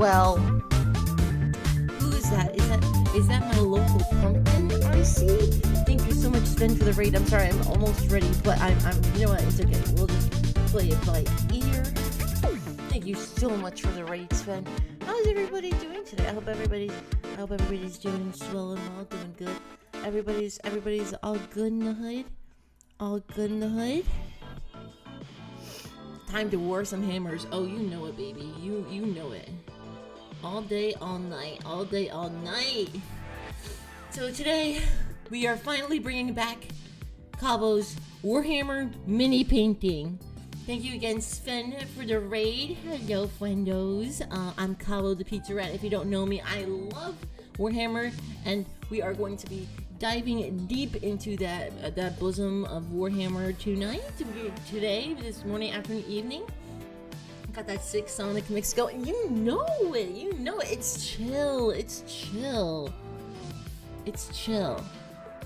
well. Who is that? Is that my local pumpkin I see? Thank you so much, Sven, for the raid. I'm sorry, I'm almost ready, but I'm you know what, it's okay. We'll just play it by ear. Thank you so much for the raid, Sven. How's everybody doing today? I hope everybody's doing swell and well, doing good. Everybody's all good in the hood. All good in the hood. Time to war some hammers. Oh, you know it, baby. You know it. All day, all night. All day, all night. So today, we are finally bringing back Cabo's Warhammer mini painting. Thank you again, Sven, for the raid. Hello, friendos. I'm Cabo the Pizza Rat. If you don't know me, I love Warhammer, and we are going to be diving deep into that bosom of Warhammer today, this morning, afternoon, evening. Got that sick Sonic mix going. You know it. It's chill.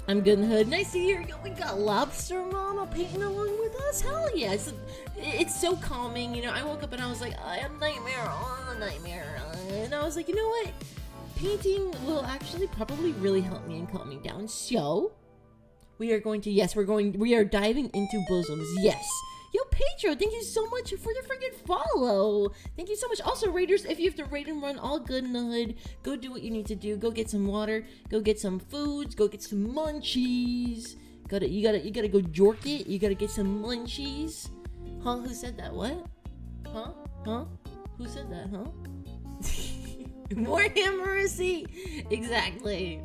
I'm good in the hood. Nice to hear you. We got Lobster Mama painting along with us. Hell yeah. It's so calming. You know, I woke up and I was like, I am nightmare. And I was like, you know what? Painting will actually probably really help me in calming down. So, we are diving into bosoms. Yes. Yo, Pedro, thank you so much for the freaking follow. Thank you so much. Also, Raiders, if you have to raid and run, all good in the hood. Go do what you need to do. Go get some water. Go get some foods. Go get some munchies. You gotta go jork it. You gotta get some munchies. Huh? Who said that? What? Huh? Who said that? Huh? Warhammer. Exactly.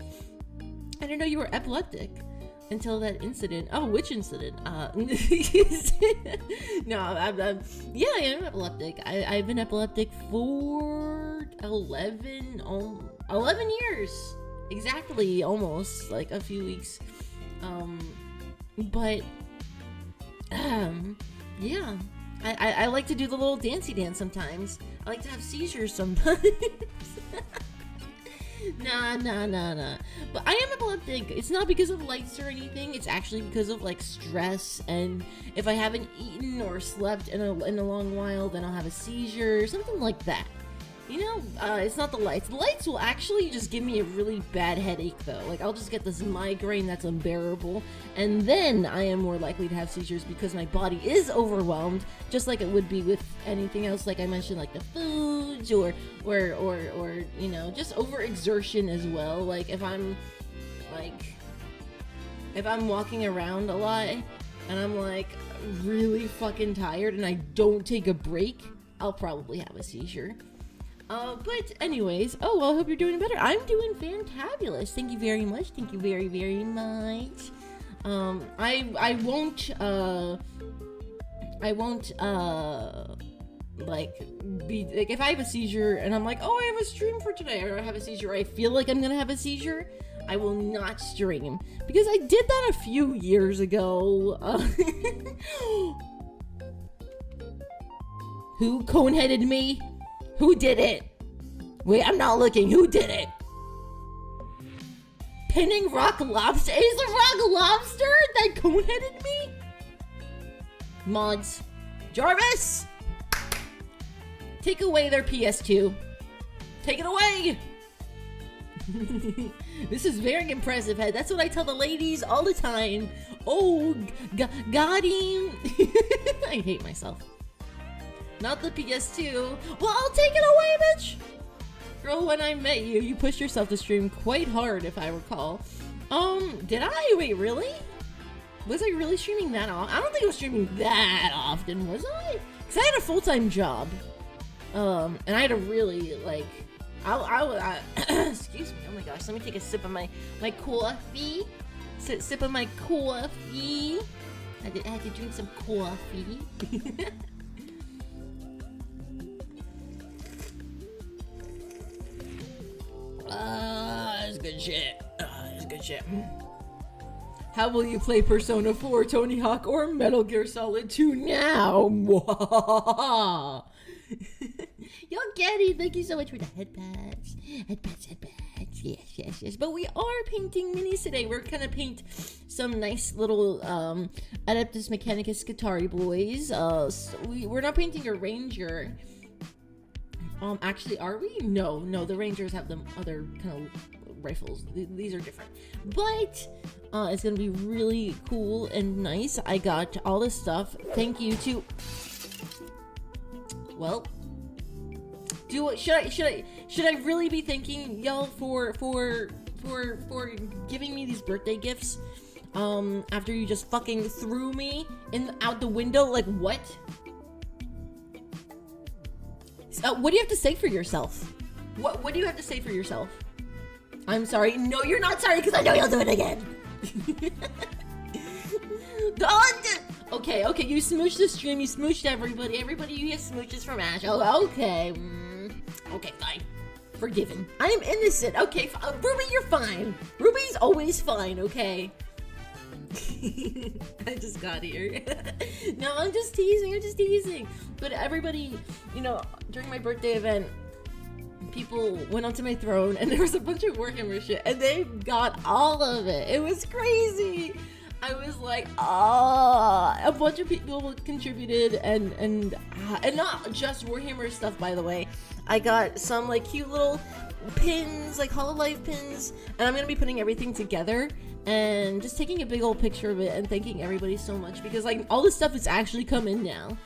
I didn't know you were epileptic until that incident. Oh, which incident? No, yeah, I am epileptic. I've been epileptic for 11 years. Exactly, almost, like a few weeks. Yeah. I like to do the little dancey dance sometimes. I like to have seizures sometimes. Nah. But I am epileptic. It's not because of lights or anything. It's actually because of like stress, and if I haven't eaten or slept in a long while, then I'll have a seizure, something like that. You know, it's not the lights. The lights will actually just give me a really bad headache, though. Like, I'll just get this migraine that's unbearable, and then I am more likely to have seizures because my body is overwhelmed, just like it would be with anything else, like I mentioned, like the foods, or you know, just overexertion as well. Like, if I'm walking around a lot, and I'm, like, really fucking tired, and I don't take a break, I'll probably have a seizure. But anyways, oh, well, I hope you're doing better. I'm doing fantabulous. Thank you very much. Thank you very, very much. I won't, be, like, if I have a seizure and I'm like, oh, I have a stream for today, or I have a seizure, or I feel like I'm gonna have a seizure, I will not stream. Because I did that a few years ago. Who cone-headed me? Who did it? Wait, I'm not looking. Who did it? Pinning Rock Lobster? Is the Rock Lobster that cone-headed me? Mods. Jarvis! Take away their PS2. Take it away! This is very impressive, head. That's what I tell the ladies all the time. Oh, got him. I hate myself. Not the PS2. Well, I'll take it away, bitch! Girl, when I met you, you pushed yourself to stream quite hard, if I recall. Did I? Wait, really? Was I really streaming that often? I don't think I was streaming that often, was I? Because I had a full-time job. And I had a really, like... excuse me, oh my gosh, let me take a sip of my coffee. Sip of my coffee. I had to drink some coffee. That's good shit. That's good shit. How will you play Persona 4, Tony Hawk, or Metal Gear Solid 2 now? Yo, Getty, thank you so much for the headpads. Yes. But we are painting minis today. We're gonna paint some nice little Adeptus Mechanicus Skitarii boys. So we're not painting a Ranger. Actually, are we? No, the Rangers have them other kind of rifles. These are different. But it's gonna be really cool and nice. I got all this stuff. Thank you to. Well, should I really be thanking y'all for giving me these birthday gifts? After you just fucking threw me out the window, like what? What do you have to say for yourself? What do you have to say for yourself? I'm sorry. No, you're not sorry because I know you'll do it again. Okay, you smooched the stream. You smooched everybody. Everybody, you get smooches from Ash. Oh, okay. Okay, fine. Forgiven. I'm innocent. Okay, Ruby, you're fine. Ruby's always fine, okay? I just got here. No, I'm just teasing. But everybody, during my birthday event, people went onto my throne and there was a bunch of Warhammer shit and they got all of it. It was crazy. I was like, a bunch of people contributed and not just Warhammer stuff, by the way. I got some like cute little pins, like Hololive pins, and I'm gonna be putting everything together and just taking a big old picture of it and thanking everybody so much because like all this stuff is actually come in now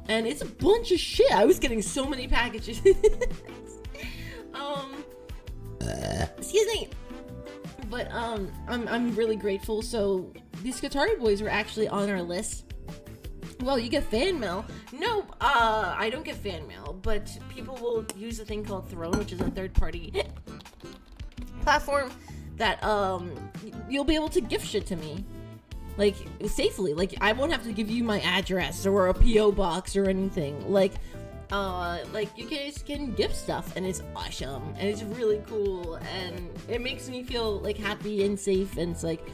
and it's a bunch of shit. I was getting so many packages. Excuse me. But I'm really grateful. So these Skitarii boys were actually on our list. Well, you get fan mail. No, I don't get fan mail, but people will use a thing called Throne, which is a third-party platform that you'll be able to gift shit to me, like safely. Like I won't have to give you my address or a PO box or anything. Like you guys can gift stuff, and it's awesome, and it's really cool, and it makes me feel like happy and safe. And it's like,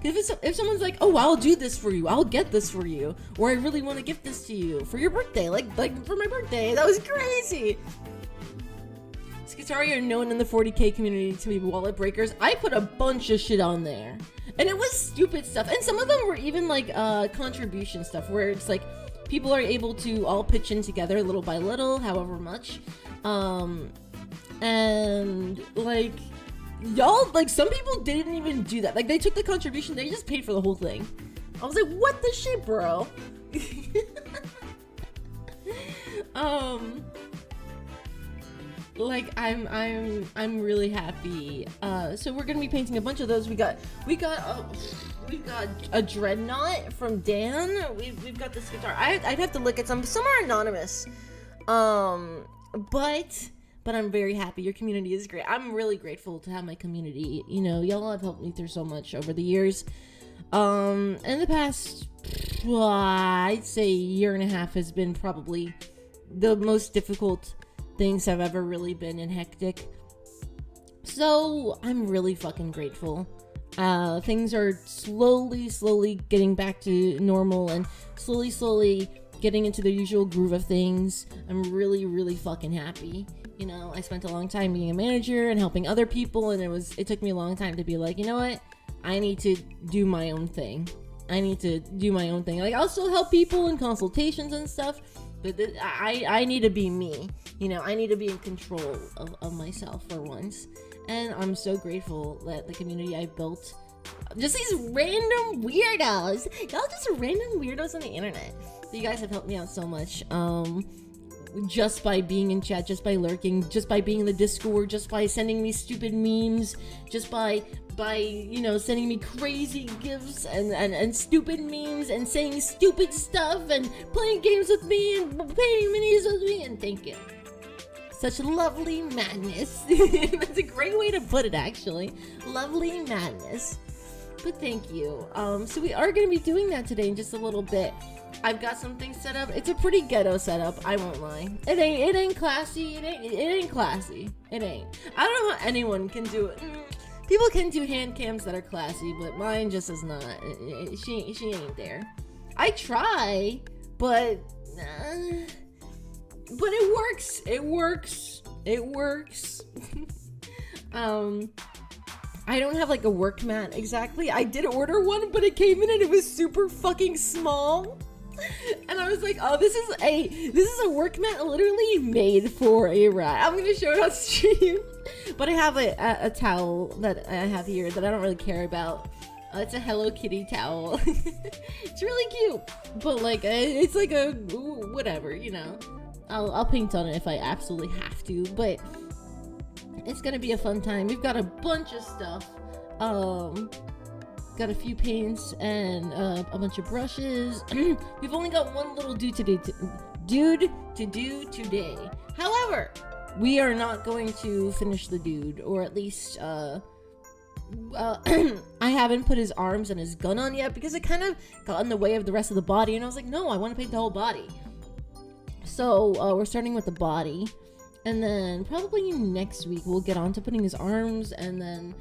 if someone's like, oh, I'll do this for you, I'll get this for you, or I really want to gift this to you for your birthday, like for my birthday, that was crazy. Skitarii are known in the 40k community to be wallet breakers. I put a bunch of shit on there, and it was stupid stuff, and some of them were even like contribution stuff, where it's like people are able to all pitch in together little by little, however much, and like y'all, like some people didn't even do that. Like they took the contribution, they just paid for the whole thing. I was like, what the shit, bro? Like I'm really happy. So we're gonna be painting a bunch of those. We got a dreadnought from Dan. We've got this guitar. I'd have to look at some are anonymous. But I'm very happy. Your community is great. I'm really grateful to have my community. Y'all have helped me through so much over the years. In the past, I'd say year and a half has been probably the most difficult things have ever really been and hectic. So I'm really fucking grateful. Things are slowly getting back to normal and slowly getting into the usual groove of things. I'm really fucking happy. I spent a long time being a manager and helping other people, and it took me a long time to be like, you know what? I need to do my own thing. Like, I'll still help people in consultations and stuff, but I need to be me. I need to be in control of myself for once. And I'm so grateful that the community I built, just these random weirdos, y'all just random weirdos on the internet. So you guys have helped me out so much. Just by being in chat, just by lurking, just by being in the Discord, just by sending me stupid memes, just by sending me crazy gifts and stupid memes and saying stupid stuff and playing games with me and painting minis with me, and thank you. Such lovely madness. That's a great way to put it, actually. Lovely madness. But thank you. So we are going to be doing that today in just a little bit. I've got some things set up. It's a pretty ghetto setup, I won't lie. It ain't classy. It ain't classy. It ain't. I don't know how anyone can do it. People can do hand cams that are classy, but mine just is not. She ain't there. I try, but it works. It works. I don't have like a work mat exactly. I did order one, but it came in and it was super fucking small. And I was like, oh, this is a work mat literally made for a rat. I'm gonna show it on stream. But I have a towel that I have here that I don't really care about. It's a Hello Kitty towel. It's really cute. But like, it's like a whatever, you know. I'll paint on it if I absolutely have to. But it's gonna be a fun time. We've got a bunch of stuff. Got a few paints and a bunch of brushes. We've only got one little dude to do today. However, we are not going to finish the dude, or at least I haven't put his arms and his gun on yet because it kind of got in the way of the rest of the body, and I was like, no, I want to paint the whole body. So we're starting with the body, and then probably next week we'll get on to putting his arms, and then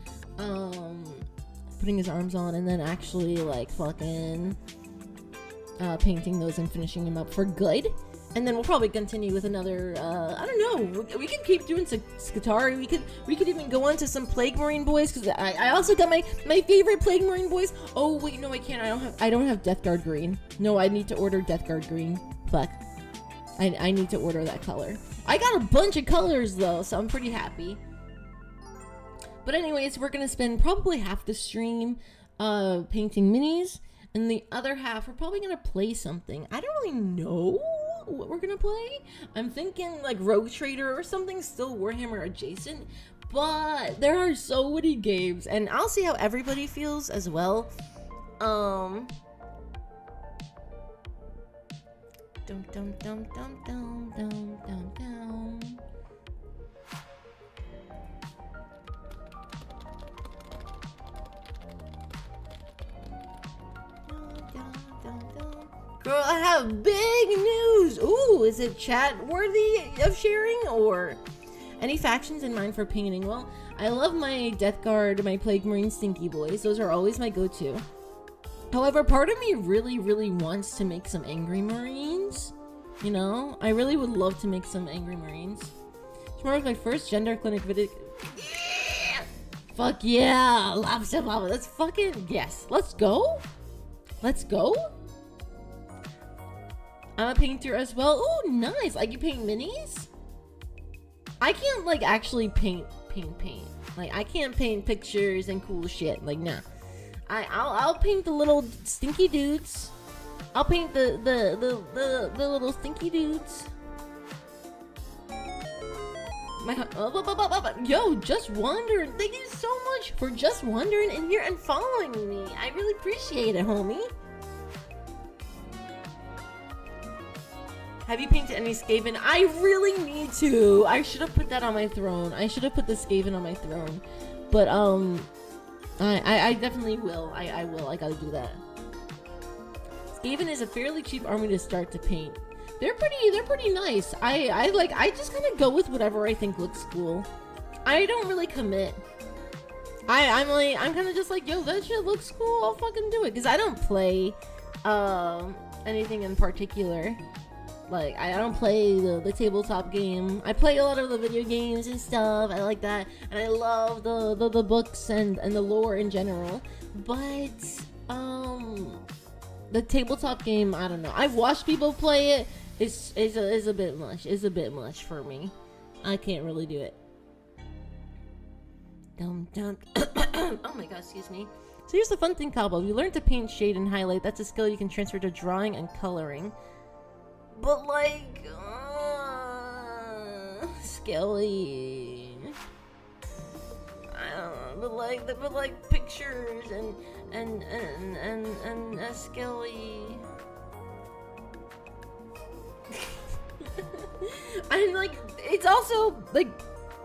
putting his arms on, and then actually like fucking painting those and finishing him up for good. And then we'll probably continue with another I don't know, we can keep doing Skitarii. We could even go on to some Plague Marine boys, because I also got my favorite Plague Marine boys. Oh wait, no, I can't. I don't have Death Guard green. No, I need to order Death Guard green. Fuck, I need to order that color. I got a bunch of colors though, so I'm pretty happy. But anyways, we're gonna spend probably half the stream painting minis, and the other half we're probably gonna play something. I don't really know what we're gonna play. I'm thinking like Rogue Trader or something still Warhammer adjacent, but there are so many games, and I'll see how everybody feels as well. Dum dum dum dum dum dum dum dum. Girl, I have big news! Ooh, is it chat worthy of sharing, or any factions in mind for painting? Well, I love my Death Guard, my Plague Marine Stinky Boys. Those are always my go-to. However, part of me really, really wants to make some Angry Marines. You know? I really would love to make some Angry Marines. Tomorrow is my first gender clinic video. Yeah! Fuck yeah! Lobster Mama, let's fucking... Yes, let's go! Let's go! I'm a painter as well. Oh, nice. Like, you paint minis? I can't, like, actually paint. Like, I can't paint pictures and cool shit. Like, nah. I'll paint the little stinky dudes. I'll paint the little stinky dudes. Yo, Just Wandering. Thank you so much for just wandering in here and following me. I really appreciate it, homie. Have you painted any Skaven? I really need to. I should have put that on my throne. I should have put the Skaven on my throne. But I definitely will. I will. I gotta do that. Skaven is a fairly cheap army to start to paint. They're pretty nice. I just kind of go with whatever I think looks cool. I don't really commit. I'm kind of just like, yo, that shit looks cool. I'll fucking do it, because I don't play anything in particular. Like, I don't play the tabletop game. I play a lot of the video games and stuff. I like that. And I love the books and the lore in general. But, the tabletop game, I don't know. I've watched people play it. It's a bit much. It's a bit much for me. I can't really do it. Dum dum. Oh my god, excuse me. So here's the fun thing, Cabo. You learn to paint, shade, and highlight. That's a skill you can transfer to drawing and coloring. But like, Skelly. I don't know, but like pictures and Skelly. And like, it's also like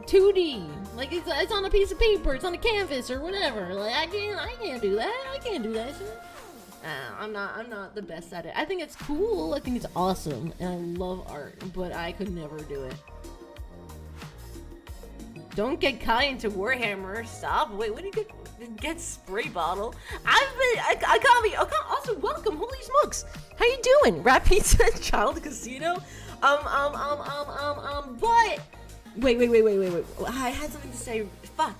2D. Like it's on a piece of paper, it's on a canvas or whatever. Like I can't do that. I can't do that shit. I'm not the best at it. I think it's cool. I think it's awesome, and I love art, but I could never do it. Don't get Kai into Warhammer. Stop. Wait, what do you get spray bottle? I can't be. Also, welcome. Holy smokes. How you doing? Rat Pizza and Child Casino. But wait. I had something to say. Fuck.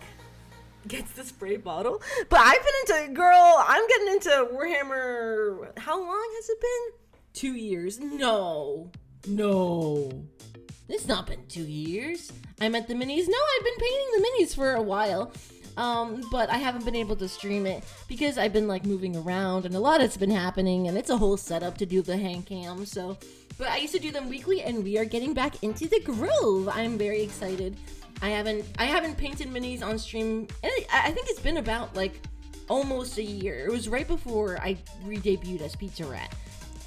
Gets the spray bottle. But I've been into, I'm getting into Warhammer. How long has it been? 2 years. No. It's not been 2 years. I meant the minis. No, I've been painting the minis for a while. But I haven't been able to stream it because I've been like moving around and a lot has been happening and it's a whole setup to do the hand cam. So, but I used to do them weekly and we are getting back into the groove. I'm very excited. I haven't painted minis on stream. I think it's been about like almost a year. It was right before I re-debuted as Pizza Rat.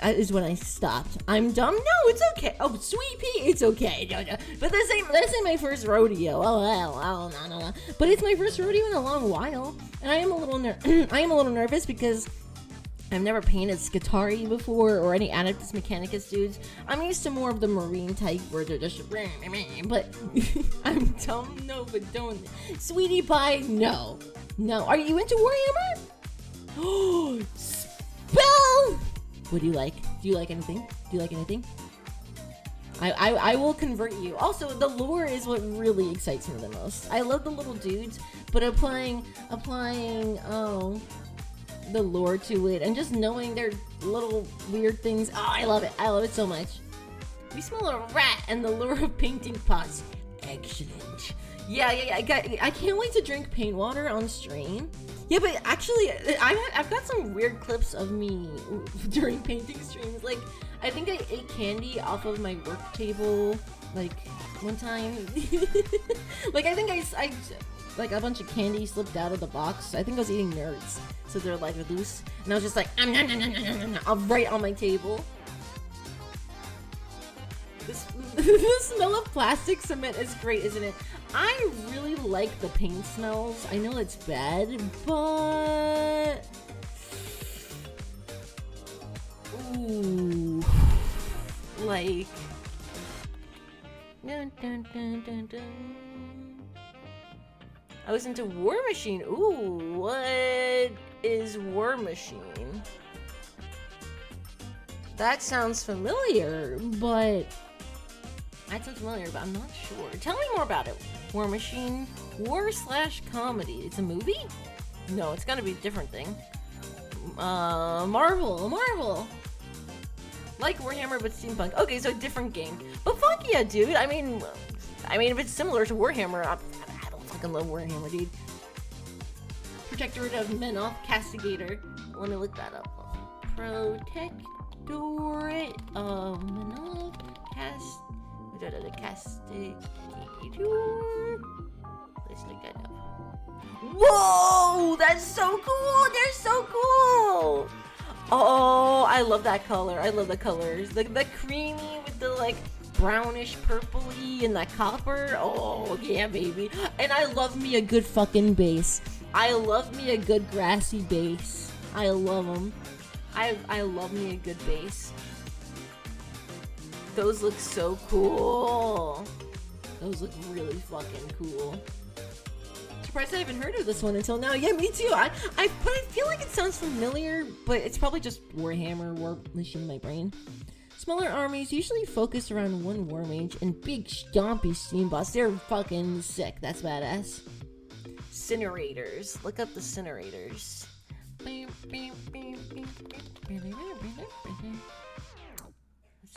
Is when I stopped. I'm dumb? No, it's okay. Oh, Sweet Pea, it's okay. No. But this ain't my first rodeo. Oh, no. But it's my first rodeo in a long while, and I am a little nervous because I've never painted Skitarii before or any Adeptus Mechanicus dudes. I'm used to more of the marine type where they're just but I'm dumb? No, but don't. Sweetie Pie? No. Are you into Warhammer? Oh, spell! What do you like? Do you like anything? I will convert you. Also, the lore is what really excites me the most. I love the little dudes, but applying the lore to it and just knowing their little weird things. Oh, I love it so much. We smell a rat and the lure of painting pots. Excellent. Yeah. I can't wait to drink paint water on stream. Yeah, but actually, I've got some weird clips of me during painting streams. Like, I think I ate candy off of my work table, like, one time. Like, I think I like, a bunch of candy slipped out of the box. I think I was eating Nerds, so they're, like, loose. And I was just like, right on my table. The smell of plastic cement is great, isn't it? I really like the paint smells. I know it's bad, but... Ooh. Like... Dun, dun, dun, dun, dun. I was into War Machine. Ooh, what is War Machine? That sounds familiar, but... That sounds familiar, but I'm not sure. Tell me more about it. War Machine, war/comedy. It's a movie? No, it's gotta be a different thing. Marvel. Like Warhammer, but steampunk. Okay, so different game. But fuck yeah, dude. I mean, if it's similar to Warhammer, I don't fucking love Warhammer, dude. Protectorate of Menoth, Castigator. Let me look that up. Protectorate of Menoth, Castigator. Let's look that up. Whoa! That's so cool! They're so cool! Oh, I love that color. I love the colors. The creamy with the, like, brownish purpley and that copper. Oh, yeah, baby. And I love me a good fucking base. I love me a good grassy base. I love them. I love me a good base. Those look so cool. Those look really fucking cool. Surprised I haven't heard of this one until now. Yeah, me too. But I feel like it sounds familiar, but it's probably just Warhammer, War Machine in my brain. Smaller armies usually focus around one war mage and big stompy steam boss. They're fucking sick. That's badass. Incinerators. Look up the incinerators.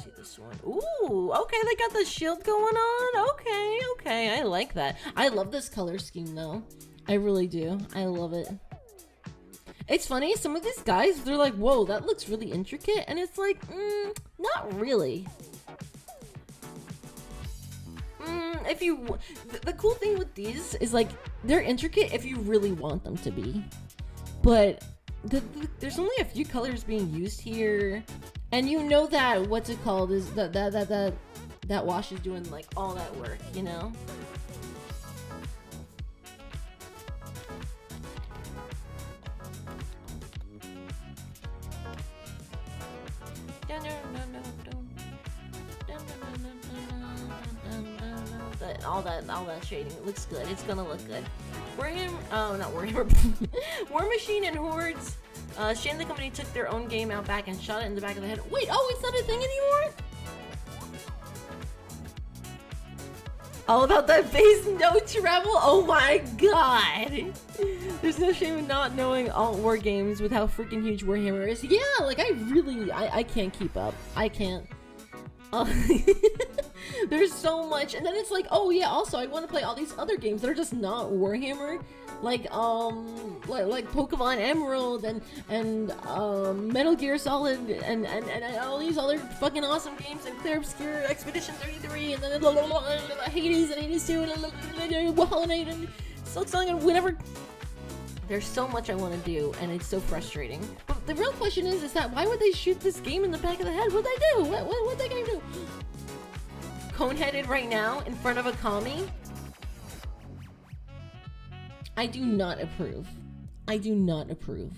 See this one. Ooh, okay, they got the shield going on. Okay, I like that. I love this color scheme though. I really do. I love it. It's funny, some of these guys, they're like, whoa, that looks really intricate, and it's like, not really. The cool thing with these is like, they're intricate if you really want them to be. But there's only a few colors being used here. And you know that, what's it called, is that wash is doing like all that work, you know? All that shading, it looks good. It's gonna look good. War Machine and Hordes. Shane the company took their own game out back and shot it in the back of the head. Wait, oh, it's not a thing anymore? All about that bass, no treble. Oh my god. There's no shame in not knowing all war games with how freaking huge Warhammer is. Yeah, like I can't keep up. I can't. There's so much, and then it's like, oh yeah, also I want to play all these other games that are just not Warhammer, like Pokemon Emerald and Metal Gear Solid and all these other fucking awesome games, and Clear Obscure Expedition 33 and then Hades and Hades 2 and Hollow Knight and Silk Song and whatever. There's so much I want to do, and it's so frustrating. But the real question is that why would they shoot this game in the back of the head? What'd they do? What'd they gonna do? Cone-headed right now in front of a commie? I do not approve. I do not approve.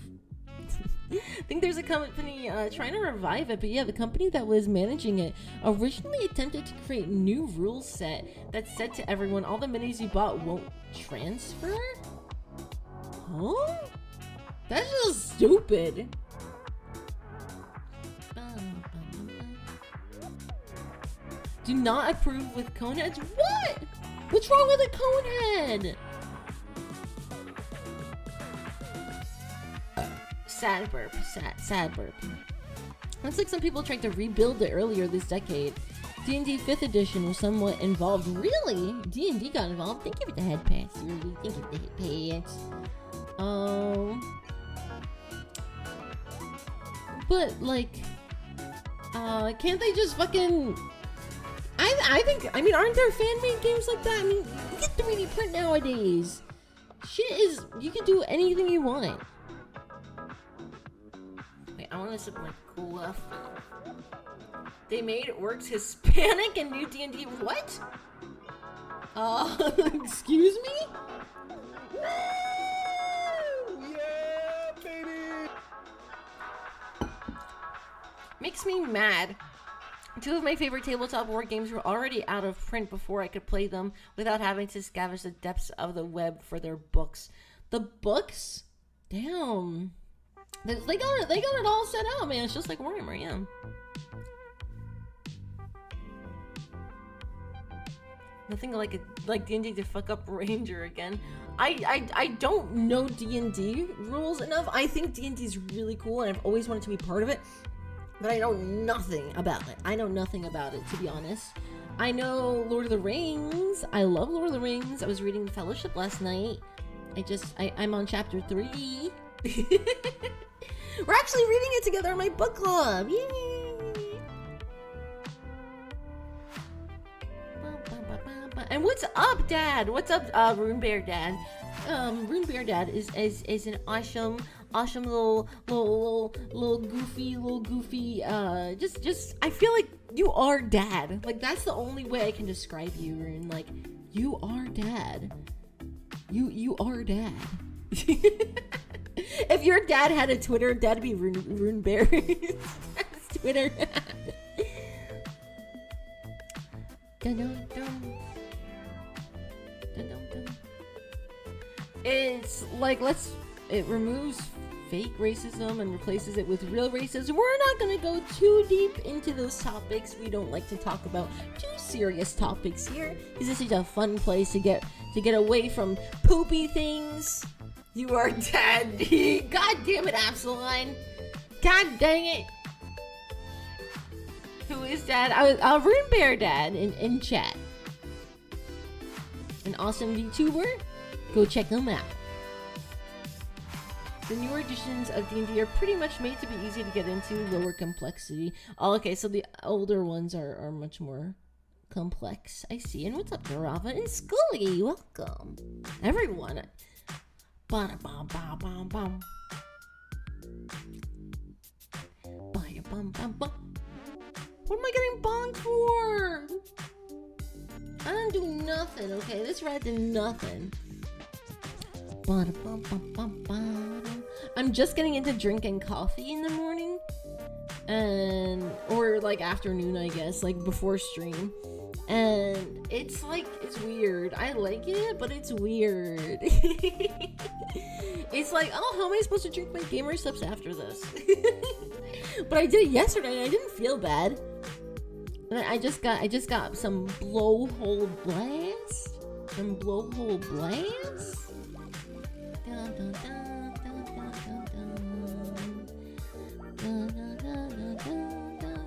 I think there's a company trying to revive it, but yeah, the company that was managing it originally attempted to create new rule set that said to everyone all the minis you bought won't transfer? Huh? That's just stupid. Do not approve with coneheads? What? What's wrong with a conehead? Sad burp. Sad burp. Looks like some people tried to rebuild it earlier this decade. D&D 5th edition was somewhat involved. Really? D&D got involved? Thank you for the head pass, really. Thank you for the head pass. But like, can't they just fucking? I mean, aren't there fan-made games like that? I mean, you get 3D print nowadays. Shit is, you can do anything you want. Wait, I want to sip my cola. They made orcs Hispanic and new D&D. What? Excuse me? Yeah, baby! Makes me mad. Two of my favorite tabletop war games were already out of print before I could play them without having to scavenge the depths of the web for their books. The books? Damn. They got it all set out, man. It's just like Warhammer, yeah. Nothing like D&D to fuck up Ranger again. I don't know D&D rules enough. I think D&D is really cool, and I've always wanted to be part of it. But I know nothing about it. I know nothing about it, to be honest. I know Lord of the Rings. I love Lord of the Rings. I was reading The Fellowship last night. I'm on chapter 3. We're actually reading it together in my book club. Yay! And what's up, Dad? What's up, Rune Bear Dad? Rune Bear Dad is an awesome little goofy, just I feel like you are Dad. Like, that's the only way I can describe you, Rune. Like, you are Dad. You are Dad. If your dad had a Twitter, that'd be Rune Bear's Twitter. Dun, dun, dun. Dun, dun, dun. It's like, it removes fake racism and replaces it with real racism. We're not gonna go too deep into those topics. We don't like to talk about too serious topics here, because this is a fun place to get away from poopy things. You are Dad. God damn it, Absalon. God dang it. Who is Dad? Rune Bear Dad in chat. An awesome VTuber. Go check them out. The newer editions of D&D are pretty much made to be easy to get into, lower complexity. Oh, okay, so the older ones are much more complex. I see. And what's up, Narava and Scully? Welcome, everyone. Ba-da-bum-bum-bum-bum. Ba-da-bum-bum-bum. What am I getting bonked for? I didn't do nothing, okay? This rat did nothing. I'm just getting into drinking coffee in the morning, or like afternoon, I guess, like before stream. And it's like, it's weird. I like it, but it's weird. It's like, oh, how am I supposed to drink my gamer subs after this? But I did it yesterday and I didn't feel bad. And I just got some blowhole blast. Some blowhole blast. Dun, dun, dun, dun, dun, dun, dun. Dun, dun, dun, dun, dun, dun.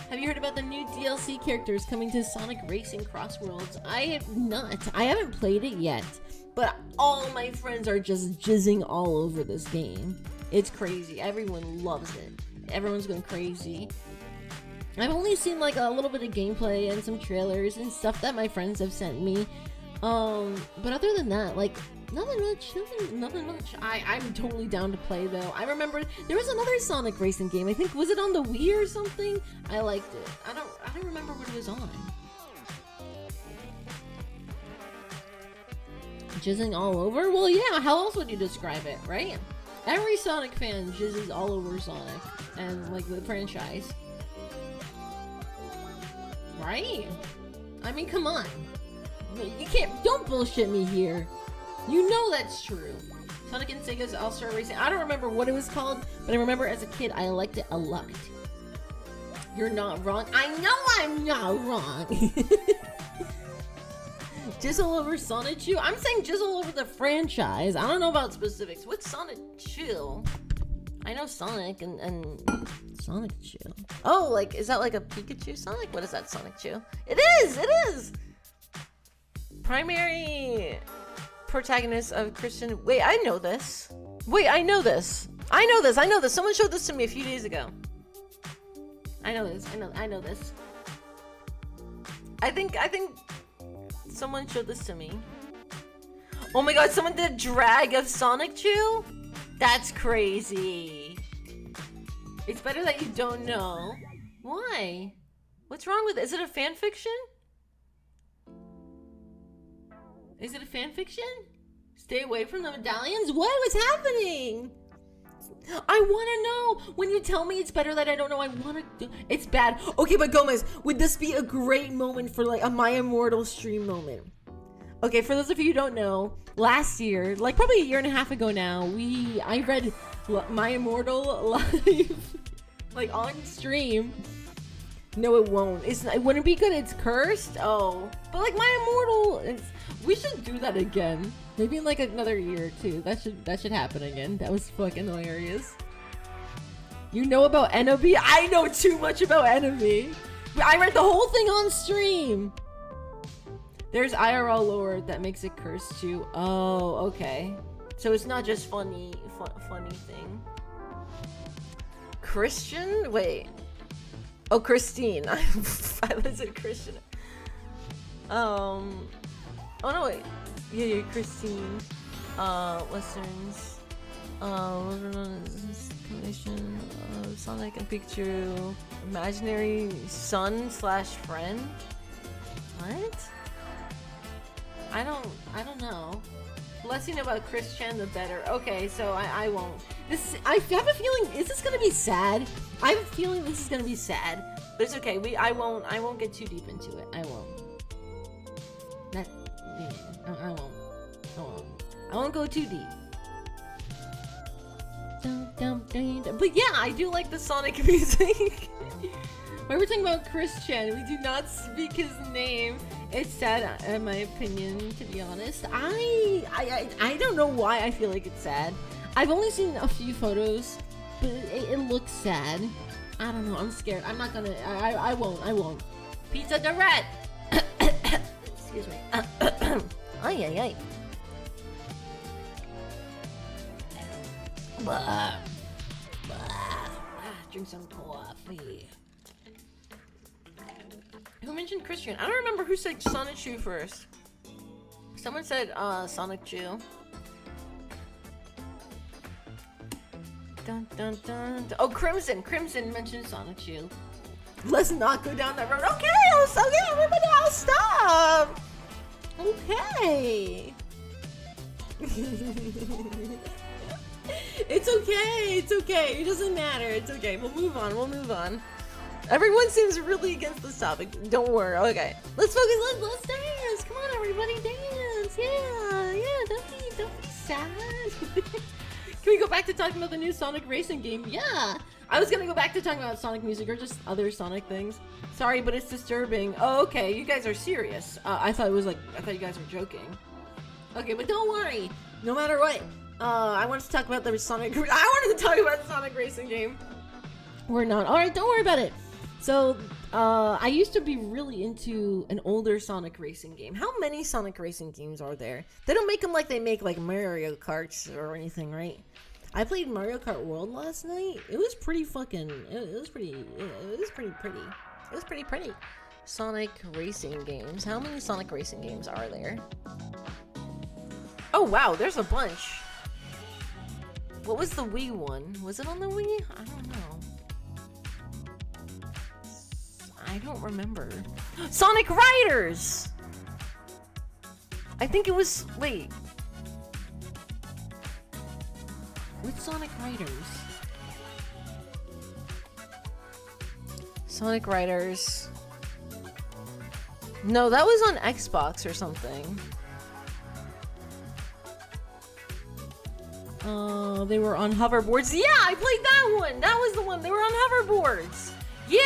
Have you heard about the new DLC characters coming to Sonic Racing Cross Worlds? I have not. I haven't played it yet, but all my friends are just jizzing all over this game. It's crazy. Everyone loves it. Everyone's going crazy. I've only seen like a little bit of gameplay and some trailers and stuff that my friends have sent me. But other than that, like, nothing much. I'm totally down to play though. I remember there was another Sonic racing game. I think, was it on the Wii or something? I liked it. I don't remember what it was on. Jizzing all over? Well, yeah, how else would you describe it, right? Every Sonic fan jizzes all over Sonic and like the franchise. Right? I mean, come on. You don't bullshit me here. You know that's true. Sonic and Sega's All-Star Racing. I don't remember what it was called, but I remember as a kid I liked it a lot. You're not wrong. I know I'm not wrong. Jizzle over Sonic Chew? I'm saying jizzle over the franchise. I don't know about specifics. What's Sonic Chew? I know Sonic and Sonic Chew. Oh, like, is that like a Pikachu Sonic? What is that, Sonic Chew? It is! Primary protagonist of Christian... Wait, I know this. I know this. Someone showed this to me a few days ago. I know this. I think someone showed this to me. Oh my god, someone did a drag of Sonic Chew? That's crazy. It's better that you don't know. Why? What's wrong with it? Is it a fan fiction? Is it a fan fiction? Stay away from the medallions? What was happening? I want to know. When you tell me it's better that I don't know, I want to do. It's bad. Okay, but Gomez, would this be a great moment for like a My Immortal stream moment? Okay, for those of you who don't know, last year, like probably a year and a half ago now, I read My Immortal live, like on stream. No, it won't. It wouldn't be good. It's cursed. Oh, but like My Immortal, we should do that again. Maybe in like another year or two. That should happen again. That was fucking hilarious. You know about Enemy? I know too much about Enemy. I read the whole thing on stream. There's IRL lore that makes it cursed too. Oh, okay. So it's not just funny thing. Christian? Wait. Oh, Christine. I said Christian. Oh no, wait. Yeah, Christine. Westerns. Combination of Sonic and Pikachu. Imaginary son/friend. What? I don't know. The less you know about Christian, the better. Okay, so I won't. I have a feeling, is this gonna be sad? I have a feeling this is gonna be sad, but it's okay. I won't get too deep into it. I won't. I won't go too deep. But yeah, I do like the Sonic music. When we're talking about Christian, we do not speak his name. It's sad, in my opinion, to be honest. I don't know why I feel like it's sad. I've only seen a few photos, but it looks sad. I don't know. I'm scared. I'm not gonna. I won't. Pizza Direct. Excuse me. Ay. Drink some coffee. Who mentioned Christian? I don't remember who said Sonic Chew first. Someone said Sonic Chew. Dun, dun, dun, dun. Oh, Crimson mentioned Sonic Chew. Let's not go down that road. Okay, everybody else stop. Okay. It's okay. It doesn't matter. It's okay. We'll move on. Everyone seems really against this topic. Don't worry. Okay. Let's focus. Let's dance. Come on, everybody, dance. Yeah. Don't be sad. Can we go back to talking about the new Sonic racing game? Yeah. I was gonna go back to talking about Sonic music or just other Sonic things. Sorry, but it's disturbing. Oh, okay, you guys are serious. I thought you guys were joking. Okay, but don't worry. No matter what, I wanted to talk about the Sonic. I wanted to talk about the Sonic racing game. We're not. All right, don't worry about it. So, I used to be really into an older Sonic racing game. How many Sonic racing games are there? They don't make them like they make like Mario Karts or anything, right? I played Mario Kart World last night. It was pretty fucking. It was pretty pretty. It was pretty pretty. Sonic racing games. How many Sonic racing games are there? Oh wow, there's a bunch. What was the Wii one? Was it on the Wii? I don't know. I don't remember. Sonic Riders! I think it was... Wait. Which Sonic Riders? Sonic Riders... No, that was on Xbox or something. They were on hoverboards. Yeah, I played that one! That was the one. They were on hoverboards. Yeah,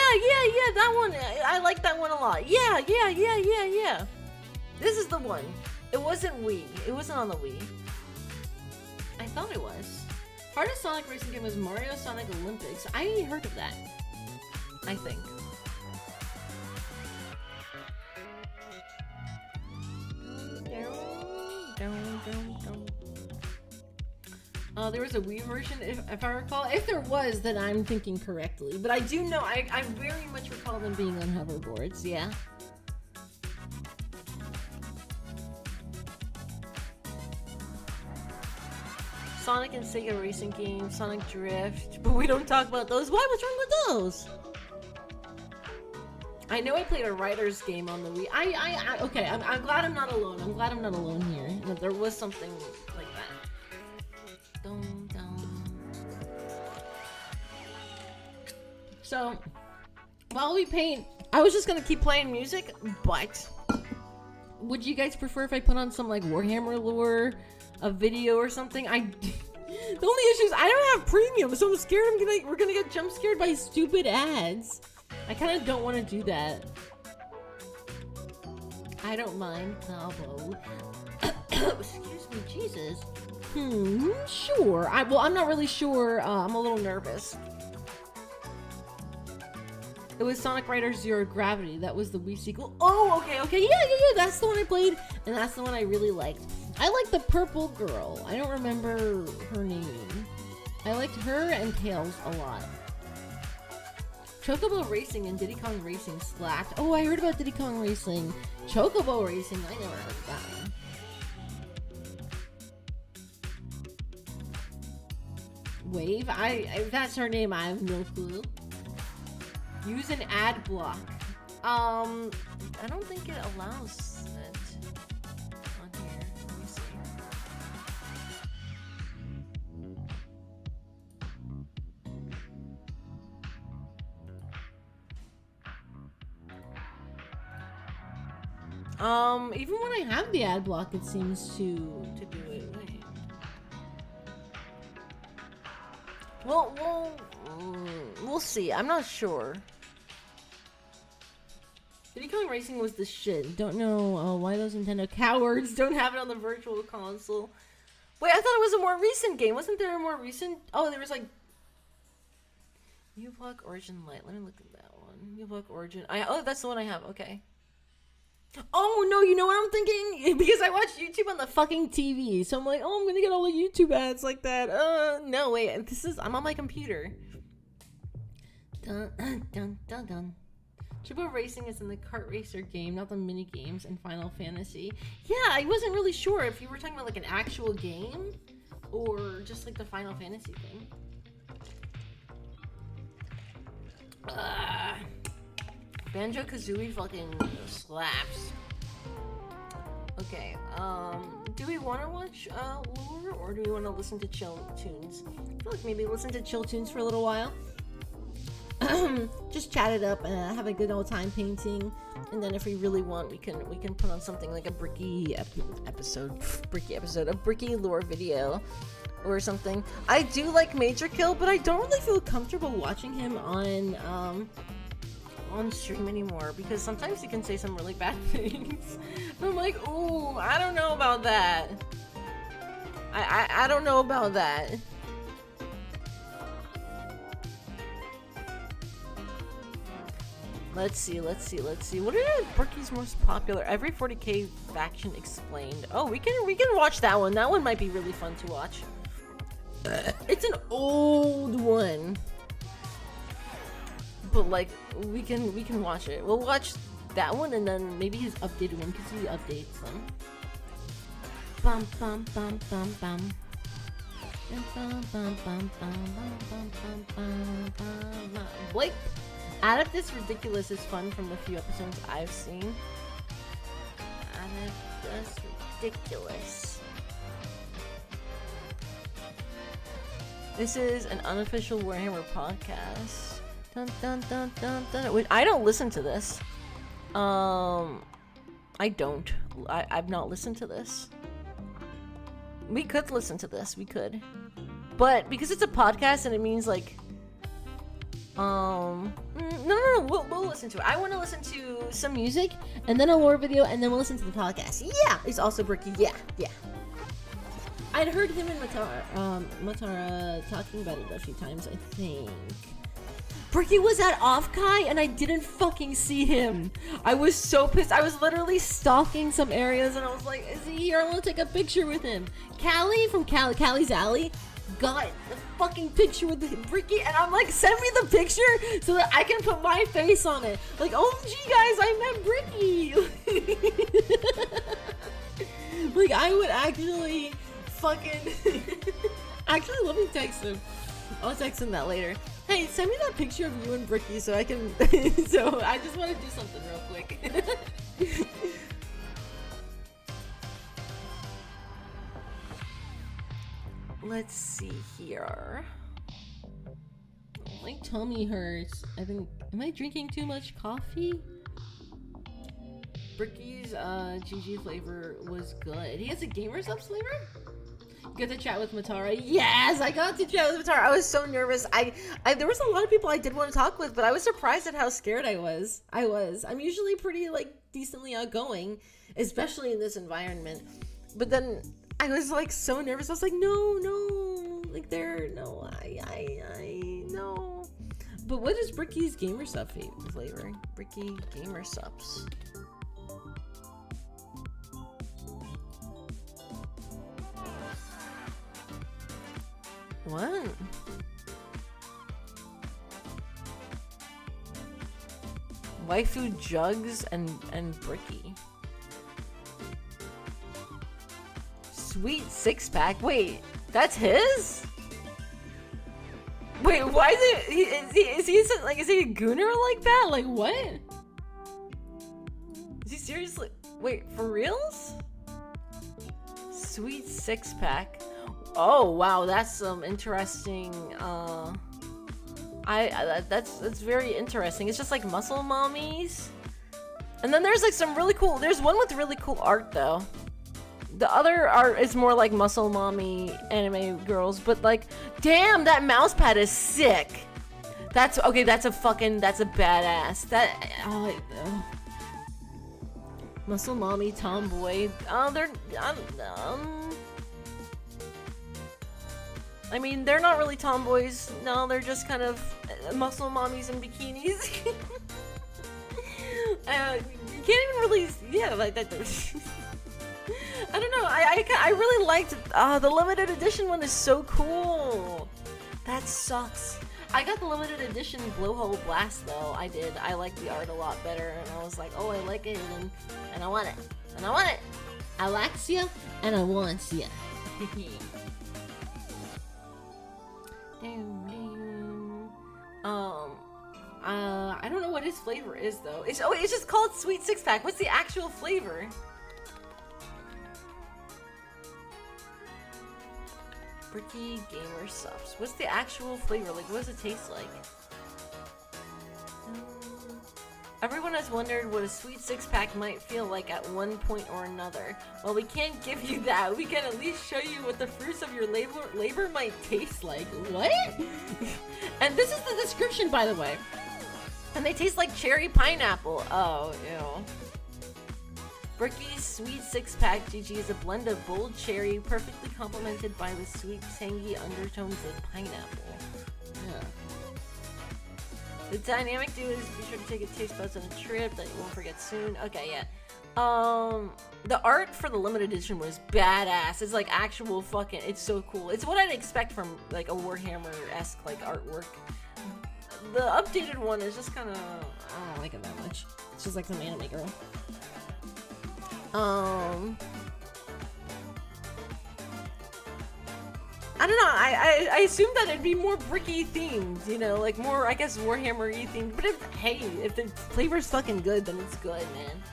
that one. I like that one a lot. Yeah. This is the one. It wasn't Wii. It wasn't on the Wii. I thought it was. Hardest Sonic racing game was Mario Sonic Olympics. I ain't heard of that. I think. There was a Wii version, if I recall. If there was, then I'm thinking correctly. But I do know, I very much recall them being on hoverboards, yeah. Sonic and Sega racing games, Sonic Drift. But we don't talk about those. Why? What's wrong with those? I know I played a writer's game on the Wii. Okay, I'm glad I'm not alone. I'm glad I'm not alone here. That there was something like that. So, while we paint, I was just gonna keep playing music, but would you guys prefer if I put on some like Warhammer lore, a video or something? The only issue is I don't have premium, so I'm scared we're gonna get jump scared by stupid ads. I kind of don't want to do that. I don't mind, Cabo. Excuse me, Jesus. Sure. I'm not really sure. I'm a little nervous. It was Sonic Riders Zero Gravity. That was the Wii sequel. Oh, okay. Yeah. That's the one I played, and that's the one I really liked. I liked the purple girl. I don't remember her name. I liked her and Tails a lot. Chocobo Racing and Diddy Kong Racing slapped. Oh, I heard about Diddy Kong Racing. Chocobo Racing, I never heard of that one. Wave? If that's her name, I have no clue. Use an ad block. I don't think it allows it on here. Let me see. Even when I have the ad block, it seems to do it. Wait. We'll see. I'm not sure. Diddy Kong Racing was the shit. Don't know why those Nintendo cowards don't have it on the virtual console. Wait, I thought it was a more recent game. Wasn't there a more recent? Oh, there was like U-Block Origin Lite. Let me look at that one. U-Block Origin. Oh, that's the one I have. Okay. Oh no, you know what I'm thinking? Because I watch YouTube on the fucking TV, so I'm like, oh, I'm gonna get all the YouTube ads like that. No, wait. I'm on my computer. Dun dun dun dun. Triple Racing is in the kart racer game, not the mini games in Final Fantasy. Yeah, I wasn't really sure if you were talking about like an actual game or just like the Final Fantasy thing. Banjo-Kazooie fucking slaps. Okay, do we want to watch lore or do we want to listen to chill tunes? I feel like maybe listen to chill tunes for a little while. Just chat it up and have a good old time painting, and then if we really want, we can put on something like a bricky episode, a bricky lore video. or something. I do like Major Kill, but I don't really feel comfortable watching him on stream anymore because sometimes he can say some really bad things. I'm like, ooh, I don't know about that. I don't know about that. Let's see. What are Brookie's most popular? Every 40k faction explained. Oh, we can watch that one. That one might be really fun to watch. It's an old one. But like we can watch it. We'll watch that one and then maybe his updated one because he updates them. Bum bum bum bum bum. Blake, out of this ridiculous is fun from the few episodes I've seen. Out of this ridiculous. This is an unofficial Warhammer podcast. Dun, dun, dun, dun, dun. Wait, I don't listen to this. I don't. I've not listened to this. We could listen to this. We could. But because it's a podcast and it means like... No. We'll listen to it. I want to listen to some music and then a lore video and then we'll listen to the podcast. Yeah! It's also Bricky. Yeah. I'd heard him and Matara talking about it a few times, I think. Bricky was at Offkai and I didn't fucking see him. I was so pissed. I was literally stalking some areas and I was like, is he here? I want to take a picture with him. Callie from Callie's Alley got the fucking picture with Bricky and I'm like, send me the picture so that I can put my face on it. Like, OMG guys, I met Bricky. Like, I would actually fucking... Actually, let me text him. I'll text him that later. Hey, send me that picture of you and Bricky so I can... So, I just want to do something real quick. Let's see here. My tummy hurts. I think... Am I drinking too much coffee? Bricky's GG flavor was good. He has a Gamer's Ups flavor? Get to chat with Matara. Yes, I got to chat with Matara. I was so nervous. There was a lot of people I did want to talk with, but I was surprised at how scared I was. I'm usually pretty like decently outgoing, especially in this environment. But then I was like so nervous. I was like, no, like no. But what is Bricky's Gamer Sub flavor? Bricky Gamer Subs. What? Waifu Jugs and Bricky. Sweet six pack. Wait, that's his? Wait, why is he a gooner like that? Like what? Is he seriously? Wait, for reals? Sweet six pack. Oh wow, that's some interesting. That's very interesting. It's just like muscle mommies, and then there's like some really cool. There's one with really cool art though. The other art is more like muscle mommy anime girls, but like, damn, that mouse pad is sick. That's okay. That's a badass. Muscle mommy tomboy. I mean, they're not really tomboys. No, they're just kind of muscle mommies in bikinis. You can't even really, yeah, like that. I don't know. I really liked the limited edition one is so cool. That sucks. I got the limited edition Blowhole Blast though. I did. I like the art a lot better, and I was like, oh, I like it, and I want it, and I want it. I like ya, and I want ya. I don't know what his flavor is though. It's just called Sweet Six Pack. What's the actual flavor? Bricky Gamer Subs. What's the actual flavor? Like, what does it taste like? Everyone has wondered what a sweet six-pack might feel like at one point or another. Well, we can't give you that. We can at least show you what the fruits of your labor might taste like. What? And this is the description, by the way. And they taste like cherry pineapple. Oh, ew. Bricky's Sweet Six-Pack GG is a blend of bold cherry, perfectly complemented by the sweet, tangy undertones of pineapple. Yeah. The dynamic duo is be sure to take a taste buds on a trip that you won't forget soon. Okay, yeah. The art for the limited edition was badass. It's like actual fucking, it's so cool. It's what I'd expect from like a Warhammer-esque like artwork. The updated one is just kind of, I don't like it that much. It's just like some anime girl. I don't know, I assumed that it'd be more bricky themed, you know, like more, I guess, Warhammer-y themed, but if the flavor's fucking good, then it's good, man.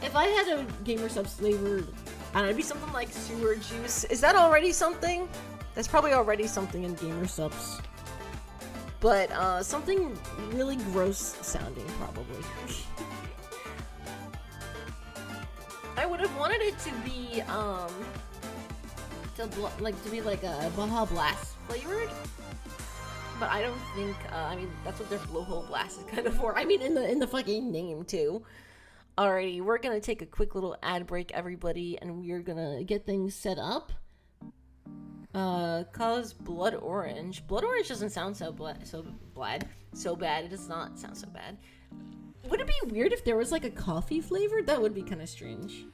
If I had a Gamer Subs flavor, I don't know, it'd be something like sewer juice. Is that already something? That's probably already something in Gamer Subs. But, something really gross sounding, probably. I would have wanted it to be, to be like a Baja Blast flavored, but I don't think. I mean, that's what their blowhole blast is kind of for. I mean, in the fucking name too. Alrighty, we're gonna take a quick little ad break, everybody, and we're gonna get things set up. Cause Blood Orange. Blood Orange doesn't sound so bad. It does not sound so bad. Would it be weird if there was like a coffee flavor? That would be kind of strange.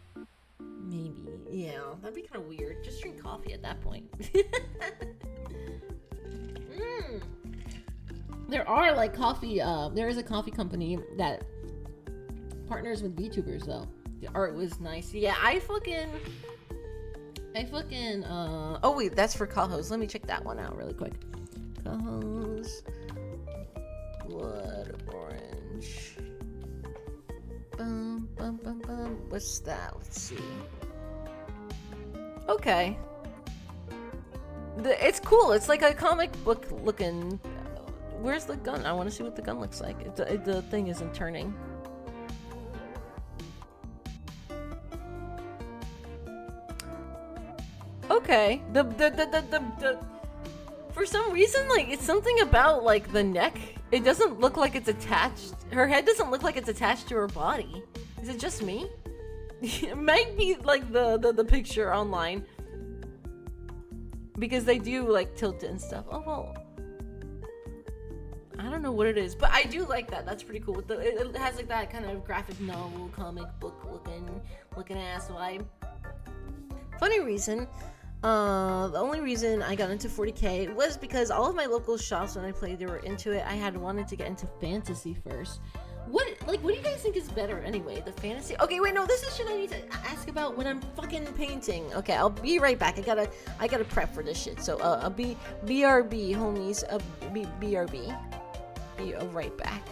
Maybe. Yeah, that'd be kind of weird. Just drink coffee at that point. There are like coffee, there is a coffee company that partners with VTubers though. The art was nice. Yeah, I fucking, oh wait, that's for Kahos. Let me check that one out really quick. Kahos. Blood Orange. Bum, bum, bum, bum. What's that? Let's see. Okay. It's cool. It's like a comic book looking. Where's the gun? I want to see what the gun looks like. The thing isn't turning. Okay. The for some reason, like, it's something about like the neck. It doesn't look like it's attached. Her head doesn't look like it's attached to her body. Is it just me? It might be like the picture online, because they do like tilt it and stuff. Oh well, I don't know what it is, but I do like that. That's pretty cool. It has like that kind of graphic novel, comic book looking ass vibe. Funny reason. The only reason I got into 40K was because all of my local shops when I played, they were into it. I had wanted to get into fantasy first. What do you guys think is better anyway? The fantasy? Okay, wait, no, this is shit I need to ask about when I'm fucking painting. Okay, I'll be right back. I gotta prep for this shit. So, I'll be BRB, homies. BRB. Be right back.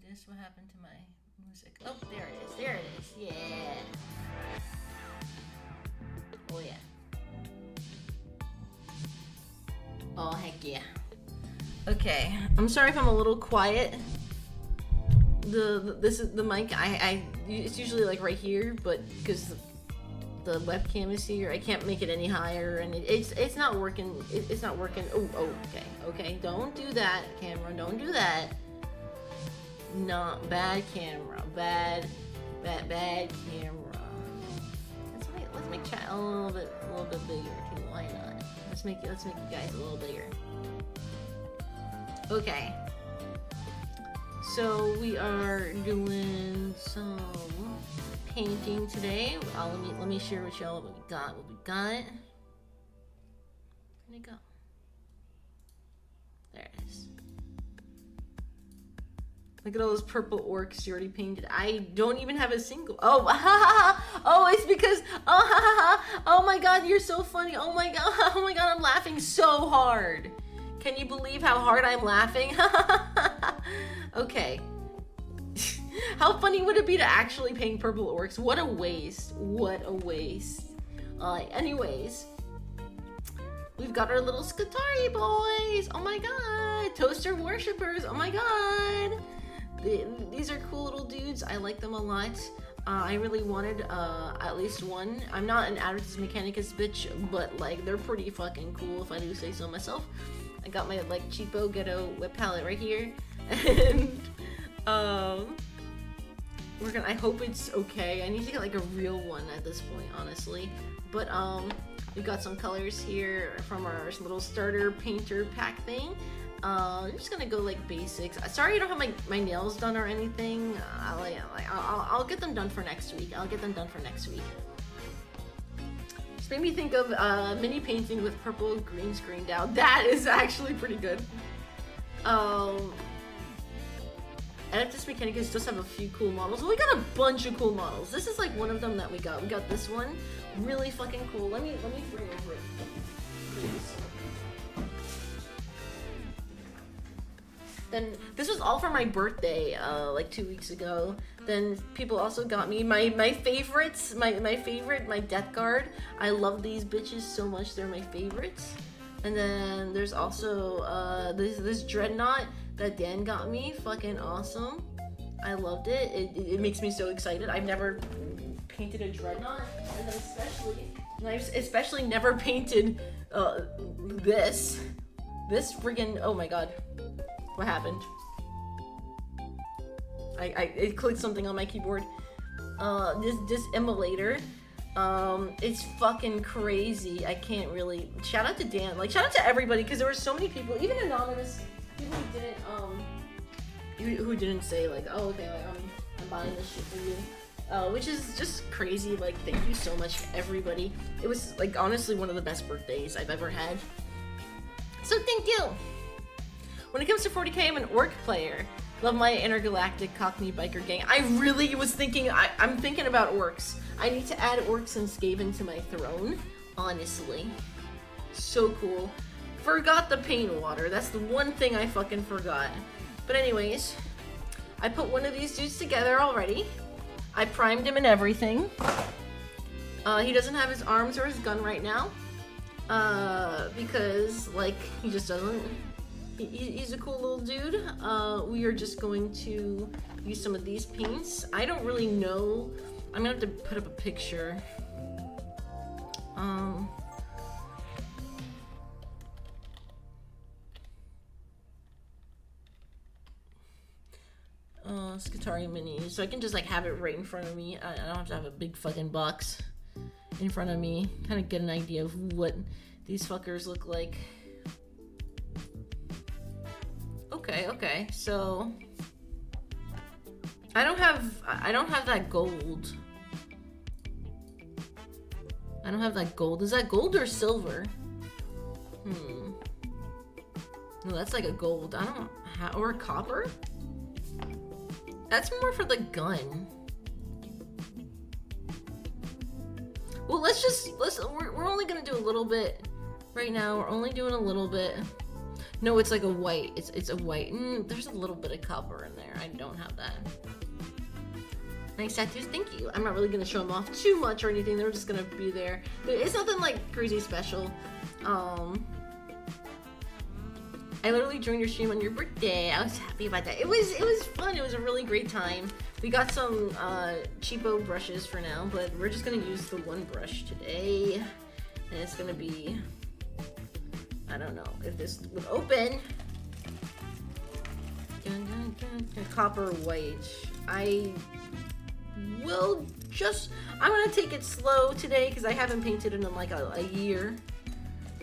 goodness, what happened to my music? Oh, there it is. There it is. Yeah. Oh yeah. Oh heck yeah. Okay, I'm sorry if I'm a little quiet. This is the mic. It's usually like right here, but because the webcam is here, I can't make it any higher, and it's not working. It's not working. Oh, okay. Don't do that, camera. Don't do that. Not bad camera. Bad camera. Let's make chat a little bit bigger. Okay, why not? Let's make you guys a little bigger. Okay. So we are doing some painting today. Let me share with y'all what we got. Where'd it go? There it is. Look at all those purple orcs you already painted. I don't even have a single. Oh, oh, it's because. Oh my God, you're so funny. Oh my God, I'm laughing so hard. Can you believe how hard I'm laughing? Okay. How funny would it be to actually paint purple orcs? What a waste. Anyways, we've got our little Skitarii boys. Oh my God. Toaster worshippers. Oh my God. These are cool little dudes. I like them a lot. I really wanted at least one. I'm not an Advertus Mechanicus bitch, but like they're pretty fucking cool if I do say so myself. I got my like cheapo ghetto wet palette right here, and I hope it's okay. I need to get like a real one at this point, honestly. But we've got some colors here from our little starter painter pack thing. I'm just gonna go like basics. Sorry I don't have my nails done or anything. I'll get them done for next week. Just made me think of mini painting with purple green screened out. That is actually pretty good. Adeptus Mechanicus does have a few cool models. Well, we got a bunch of cool models. This is like one of them that we got. We got this one, really fucking cool. Let me bring over it, please. Then this was all for my birthday, like 2 weeks ago. Then people also got me my favorites, my favorite, my Death Guard. I love these bitches so much. They're my favorites. And then there's also this Dreadnought that Dan got me. Fucking awesome. I loved it. It makes me so excited. I've never painted a Dreadnought, and then I've especially never painted this friggin', oh my God. What happened? It clicked something on my keyboard. This emulator, it's fucking crazy. I can't really. Shout out to Dan. Like, shout out to everybody, because there were so many people, even anonymous people who didn't say like, oh okay, like I'm buying this shit for you. Which is just crazy. Like, thank you so much, everybody. It was like honestly one of the best birthdays I've ever had. So thank you. When it comes to 40k, I'm an orc player. Love my intergalactic Cockney biker gang. I really was thinking, I'm thinking about orcs. I need to add orcs and Skaven to my throne, honestly. So cool. Forgot the paint water. That's the one thing I fucking forgot. But anyways, I put one of these dudes together already. I primed him and everything. He doesn't have his arms or his gun right now. Because, like, he just doesn't. He's a cool little dude. We are just going to use some of these paints. I don't really know. I'm gonna have to put up a picture. Skitarii Mini. So I can just like have it right in front of me. I don't have to have a big fucking box in front of me. Kind of get an idea of what these fuckers look like. Okay, so I don't have that gold. I don't have that gold. Is that gold or silver? No, that's like a gold. I don't have, or copper? That's more for the gun. Well, we're only gonna do a little bit right now. We're only doing a little bit. No, it's like a white. It's a white. There's a little bit of copper in there. I don't have that. Nice tattoos, thank you. I'm not really gonna show them off too much or anything. They're just gonna be there. But it's nothing like crazy special. I literally joined your stream on your birthday. I was happy about that. It was fun. It was a really great time. We got some cheapo brushes for now, but we're just gonna use the one brush today, and it's gonna be, I don't know if this would open. Copper white. I'm gonna take it slow today because I haven't painted it in like a year.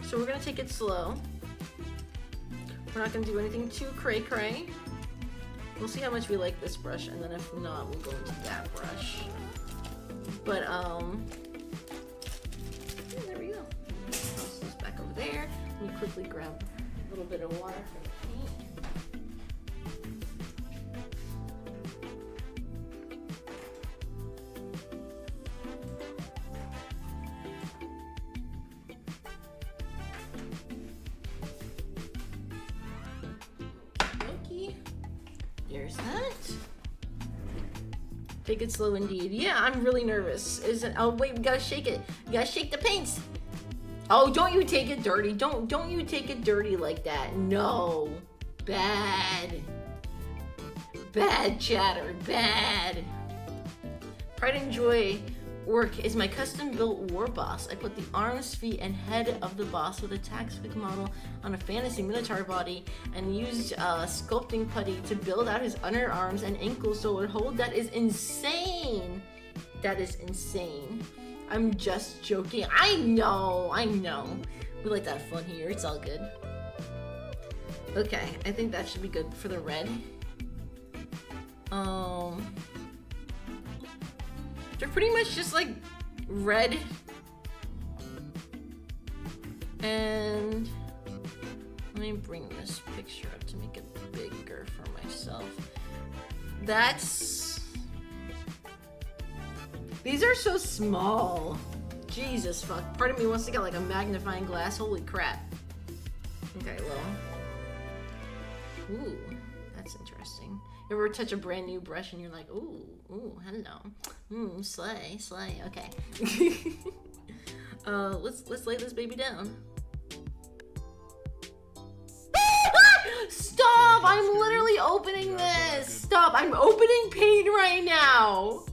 So we're gonna take it slow. We're not gonna do anything too cray-cray. We'll see how much we like this brush, and then if not, we'll go into that brush. But there we go. Toss this back over there. Let me quickly grab a little bit of water for the paint. There's that. Take it slow indeed. Yeah, I'm really nervous. Oh wait, we gotta shake it. You gotta shake the paints. Oh, don't you take it dirty. Don't you take it dirty like that. No. Bad. Bad chatter. Bad. Pride and Joy work is my custom-built war boss. I put the arms, feet, and head of the boss with a tax-quick model on a fantasy minotaur body and used sculpting putty to build out his underarms and ankles so it would hold. That is insane. That is insane. I'm just joking. I know. We like to have fun here. It's all good. Okay, I think that should be good for the red. They're pretty much just like red, and let me bring this picture up to make it bigger for myself. These are so small. Jesus fuck. Part of me wants to get like a magnifying glass. Holy crap. Okay, well. Ooh, that's interesting. You ever touch a brand new brush and you're like, ooh, hello. Slay. Okay. Let's lay this baby down. Stop! I'm literally opening this. Stop! I'm opening paint right now.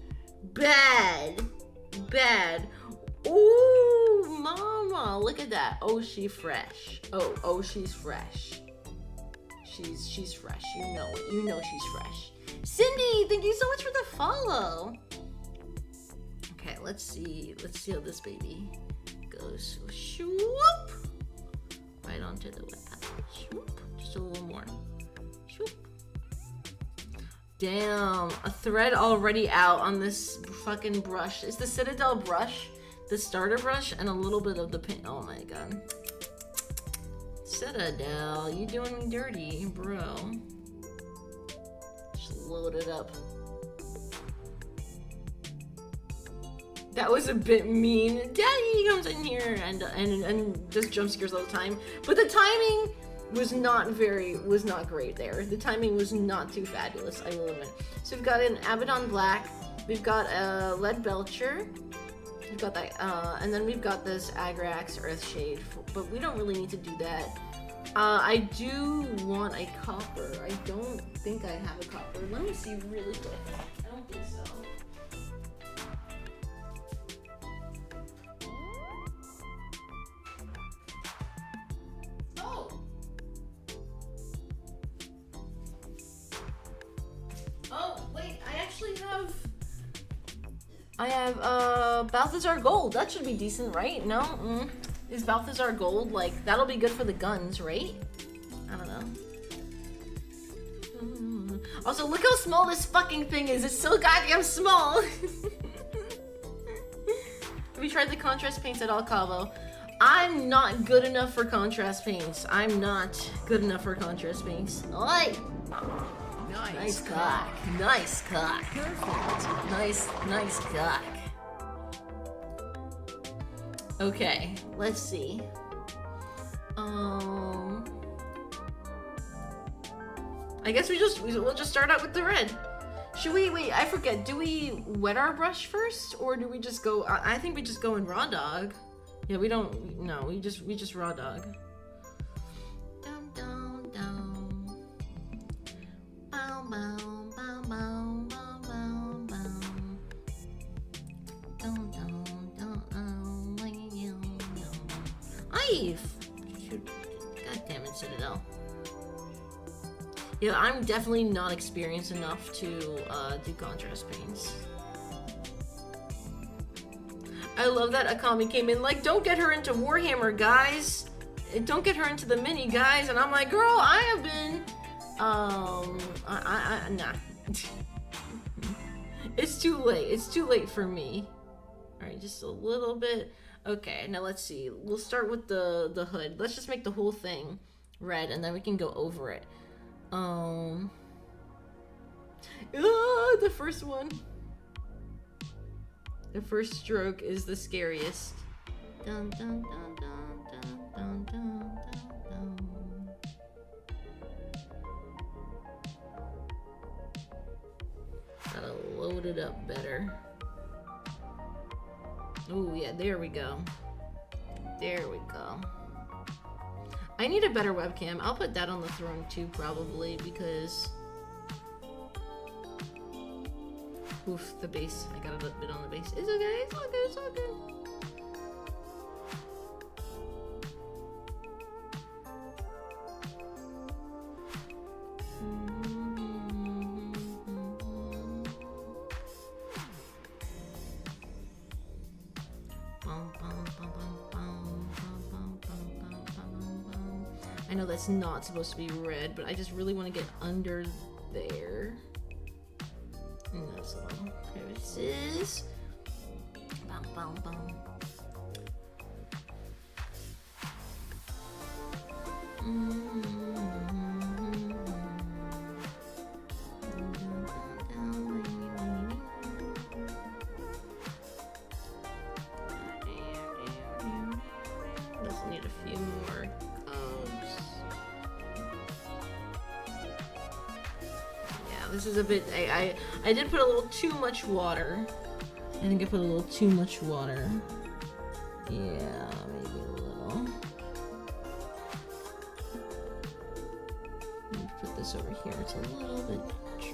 Bad. Ooh, mama, look at that. Oh, she's fresh. Oh, she's fresh. She's fresh. You know she's fresh. Cindy, thank you so much for the follow. Okay, let's see how this baby goes. Shoop. Right onto the lap. Shoop. Just a little more. Shoop. Damn, a thread already out on this fucking brush. It's the Citadel brush, the starter brush, and a little bit of the paint. Oh my god. Citadel, you doing me dirty, bro. Just load it up. That was a bit mean. Daddy comes in here and just jump scares all the time. But the timing was not great there. The timing was not too fabulous, I will admit. So we've got an Abaddon Black, we've got a Lead Belcher, we've got that, and then we've got this Agrax Earthshade, but we don't really need to do that. I do want a copper. I don't think I have a copper. Let me see really quick. I don't think so. I have Balthazar Gold. That should be decent, right? No? Is Balthazar Gold, like, that'll be good for the guns, right? I don't know. Also, look how small this fucking thing is. It's so goddamn small. Have you tried the contrast paints at all, Cavo? I'm not good enough for contrast paints. Oi! Nice cock. Nice cock. Perfect. Nice cock. Okay, let's see. I guess we'll just start out with the red. Should we, wait, I forget, do we wet our brush first, or do we just go, I think we just go in raw dog. Yeah, we don't, no, we just raw dog. Dum, dum, dum. Bow, bow, bow, bow, bow, bow, bow. Dum, dum, dum, shoot. God damn it, Citadel. Yeah, I'm definitely not experienced enough to do contrast paints. I love that Akami came in like, don't get her into Warhammer, guys. Don't get her into the mini, guys. And I'm like, girl, I have been, nah. It's too late. It's too late for me. All right, just a little bit. Okay, now let's see. We'll start with the hood. Let's just make the whole thing red, and then we can go over it. The first one. The first stroke is the scariest. Dun, dun, dun, dun, dun, dun, dun, dun, dun. Gotta load it up better. Oh yeah, there we go. There we go. I need a better webcam. I'll put that on the throne too, probably, because... Oof, the base. I got a little bit on the base. It's okay, it's all good, it's all good. I know that's not supposed to be red, but I just really want to get under there. And that's a little crevices. Bum, bum, bum. Let's need a few more. This is a bit, I did put a little too much water. I think I put a little too much water. Yeah, maybe a little. Let me put this over here. It's a little bit dry.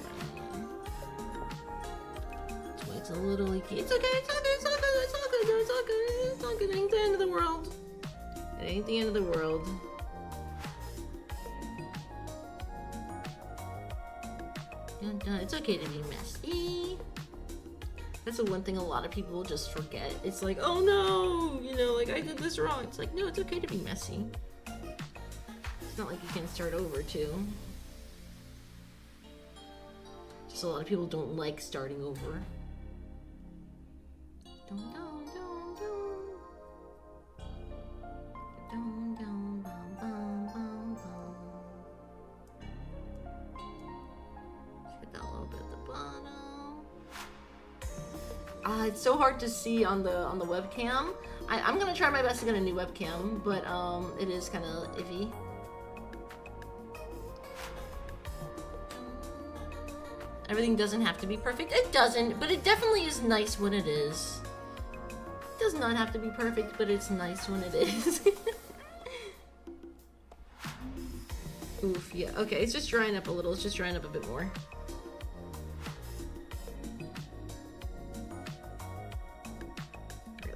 That's why it's a little leaky. It's okay, it's all good, it's all good, it's all good, it's all good, it's all good. It ain't the end of the world. It ain't the end of the world. It's okay to be messy. That's the one thing a lot of people just forget. It's like, oh no, you know, like I did this wrong. It's like, no, it's okay to be messy. It's not like you can start over too. Just a lot of people don't like starting over. Dun, dun, dun, dun. Dun, dun, bum, bum, bum, bum. That little bit at the bottom. It's so hard to see on the webcam. I'm gonna try my best to get a new webcam, but it is kind of iffy. Everything doesn't have to be perfect. It doesn't, but it definitely is nice when it is. It does not have to be perfect, but it's nice when it is. Oof, yeah. Okay, it's just drying up a little. It's just drying up a bit more.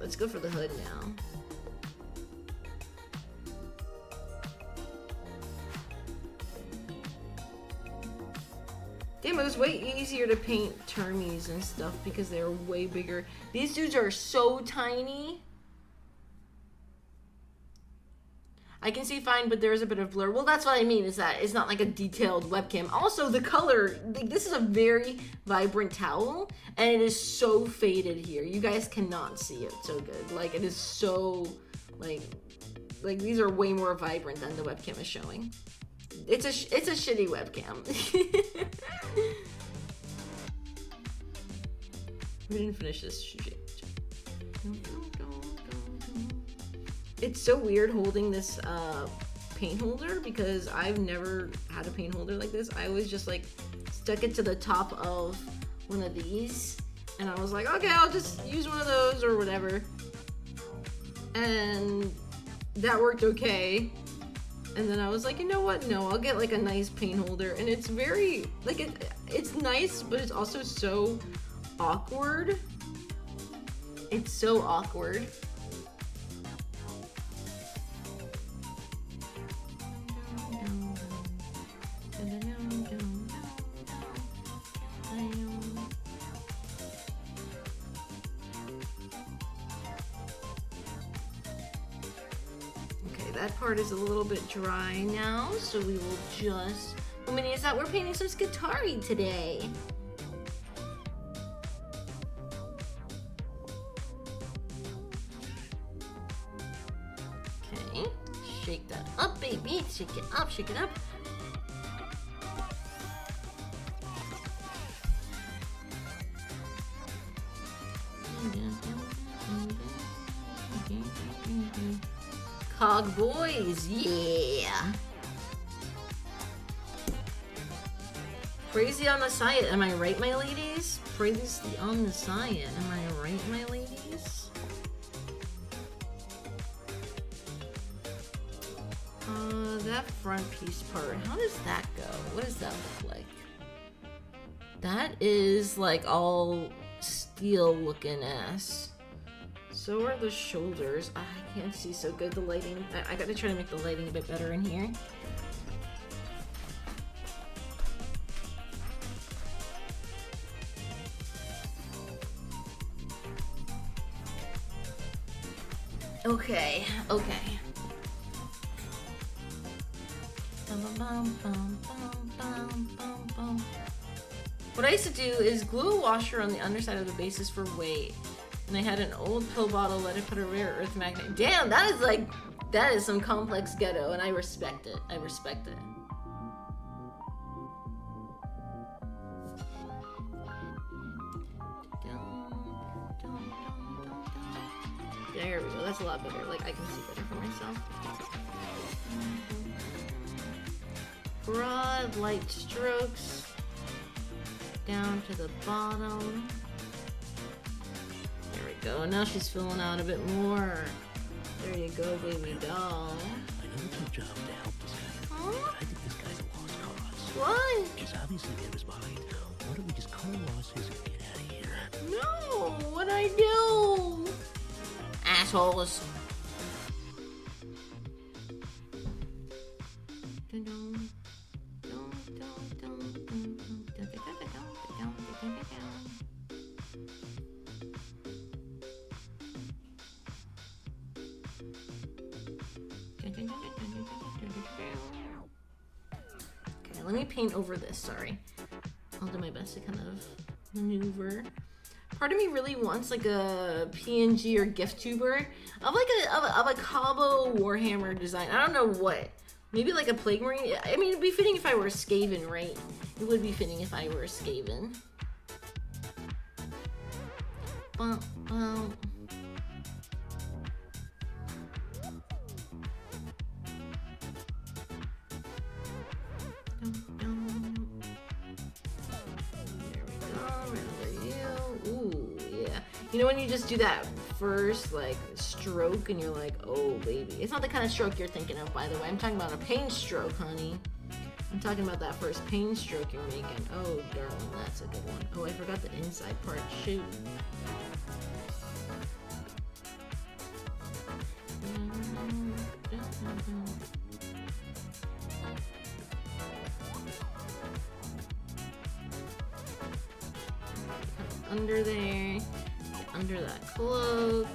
Let's go for the hood now. Damn, it was way easier to paint termies and stuff because they're way bigger. These dudes are so tiny. I can see fine, but there is a bit of blur. Well, that's what I mean, is that it's not like a detailed webcam. Also, the color, this is a very vibrant towel, and it is so faded here. You guys cannot see it so good. Like, it is so, like these are way more vibrant than the webcam is showing. It's a shitty webcam. We didn't finish this shit. It's so weird holding this paint holder because I've never had a paint holder like this. I always just like stuck it to the top of one of these, and I was like, okay, I'll just use one of those or whatever. And that worked okay. And then I was like, you know what? No, I'll get like a nice paint holder. And it's very, like, it's nice, but it's also so awkward. It's so awkward. That part is a little bit dry now, so we will just... Well, Minnie, is that we're painting some Skitarii today. Okay, shake that up, baby. Shake it up, shake it up. Cog boys, yeah. Praise the Messiah. Am I right, my ladies? Praise the Messiah. Am I right, my ladies? That front piece part. How does that go? What does that look like? That is like all steel looking ass. So are the shoulders. I can't see so good the lighting. I gotta try to make the lighting a bit better in here. Okay, okay. What I used to do is glue a washer on the underside of the bases for weight. And I had an old pill bottle, let it put a rare earth magnet. Damn, that is some complex ghetto, and I respect it. I respect it. There we go, that's a lot better. Like, I can see better for myself. Broad, light strokes down to the bottom. There we go. Now she's filling out a bit more. There you go, baby doll. I know it's your job to help this guy. Huh? But I think this guy's a lost cause. What? He's obviously in his mind. Why don't we just cut losses and get out of here? No, what'd I do? Assholes. Okay, let me paint over this, sorry. I'll do my best to kind of maneuver. Part of me really wants like a PNG or gift tuber of like a Cabo Warhammer design. I don't know what. Maybe like a Plague Marine. I mean, it'd be fitting if I were a Skaven, right? It would be fitting if I were a Skaven. You know when you just do that first like stroke and you're like, oh baby. It's not the kind of stroke you're thinking of, by the way. I'm talking about a pain stroke, honey. I'm talking about that first pain stroke you're making. Oh darling, that's a good one. Oh, I forgot the inside part. Shoot. Under there. Under that cloak.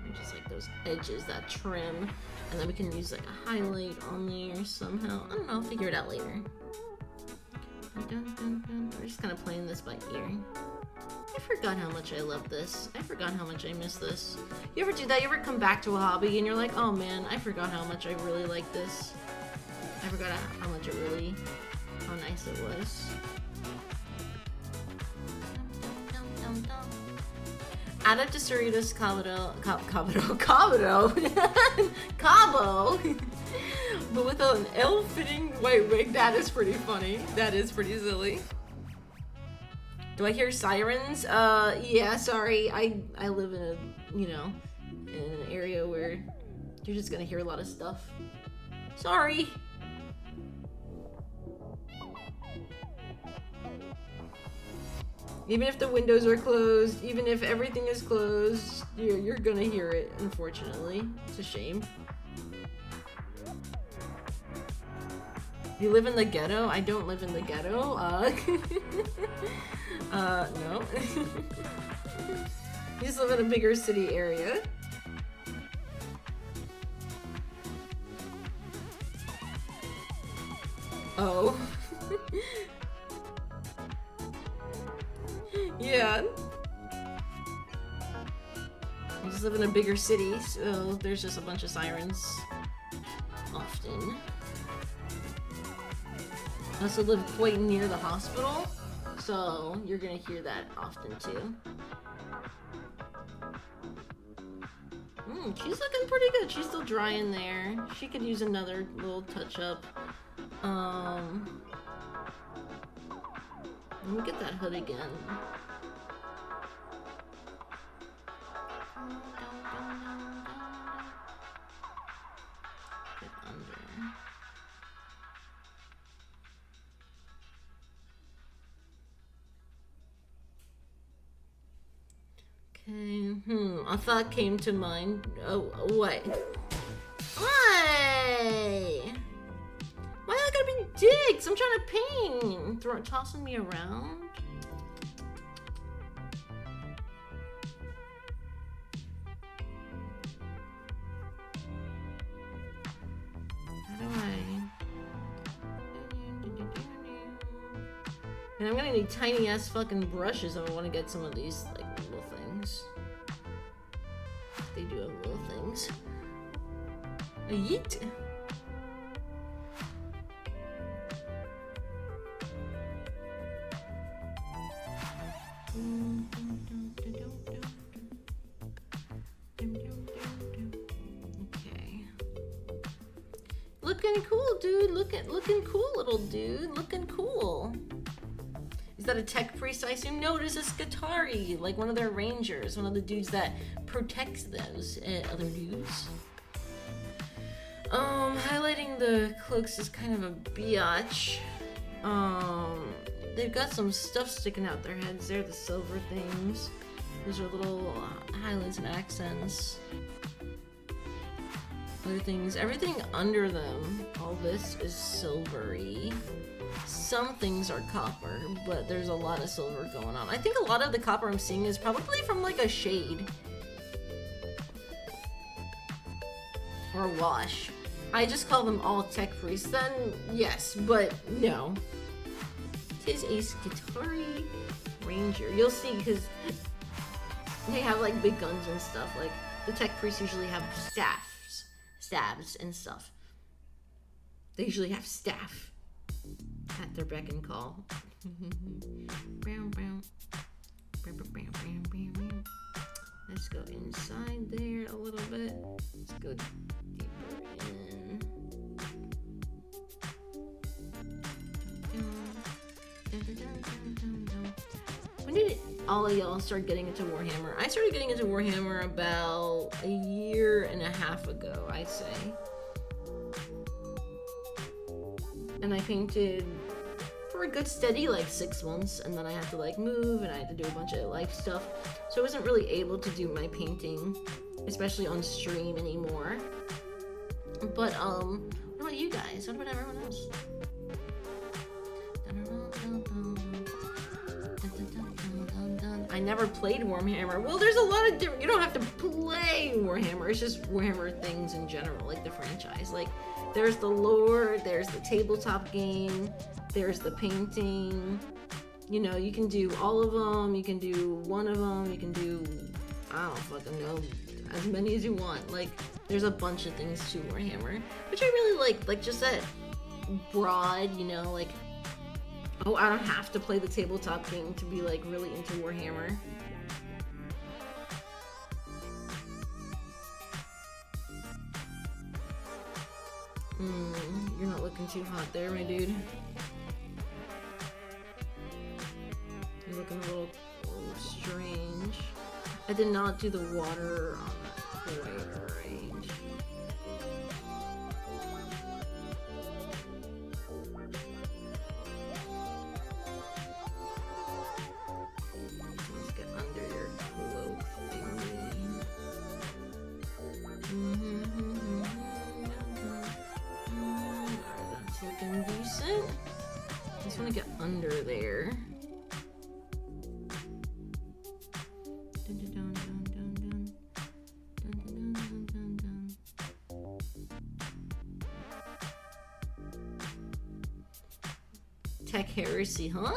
And just like those edges, that trim. And then we can use like a highlight on there somehow. I don't know, I'll figure it out later. We're just kind of playing this by ear. I forgot how much I love this. I forgot how much I miss this. You ever do that? You ever come back to a hobby and you're like, oh man, I forgot how much I really like this. I forgot how much it really, how nice it was. Add up to Cerritos Cabo, but with an ill-fitting white wig. That is pretty funny. That is pretty silly. Do I hear sirens? Yeah, sorry. I live in a, you know, in an area where you're just gonna hear a lot of stuff. Sorry. Even if the windows are closed, even if everything is closed, you're gonna hear it, unfortunately. It's a shame. You live in the ghetto? I don't live in the ghetto. No. You just live in a bigger city area. Oh. Yeah. I just live in a bigger city, so there's just a bunch of sirens. Often. I also live quite near the hospital, so you're gonna hear that often too. She's looking pretty good. She's still dry in there. She could use another little touch up. Let me get that hood again. Get under. Okay, a thought came to mind. Oh, what? Why? Why are they gonna be dicks? I'm trying to paint. Tossing me around. How do I? And I'm gonna need tiny ass fucking brushes if I want to get some of these like little things. They do have little things. Yeet. Okay. Looking cool, dude. Looking cool, little dude. Looking cool. Is that a tech priest, I assume? No, it is a Skitarii, like one of their rangers, one of the dudes that protects those other dudes. Highlighting the cloaks is kind of a biatch. They've got some stuff sticking out their heads. They're the silver things. Those are little highlights and accents. Other things, everything under them, all this is silvery. Some things are copper, but there's a lot of silver going on. I think a lot of the copper I'm seeing is probably from like a shade. Or a wash. I just call them all tech priests, then yes, but no. It is a Skitarii ranger. You'll see, because they have like big guns and stuff. Like the tech priests usually have stabs and stuff. They usually have staff at their beck and call. Let's go inside there a little bit. Let's go deeper in. When did all of y'all start getting into Warhammer? I started getting into Warhammer about a year and a half ago, I'd say. And I painted for a good steady like 6 months, and then I had to like move and I had to do a bunch of life stuff. So I wasn't really able to do my painting, especially on stream anymore. But what about you guys? What about everyone else? I never played Warhammer. Well, there's a lot of different, you don't have to play Warhammer, it's just Warhammer things in general, like the franchise. Like, there's the lore, there's the tabletop game, there's the painting. You know, you can do all of them, you can do one of them, you can do, I don't fucking know, as many as you want. Like, there's a bunch of things to Warhammer, which I really like just that broad, you know, like, oh, I don't have to play the tabletop game to be like really into Warhammer. You're not looking too hot there, my dude. You're looking a little strange. I did not do the water on that quite right. Let's get under your cloak thingy. Alright, that's looking decent. Just want to get under there. Tech heresy, huh?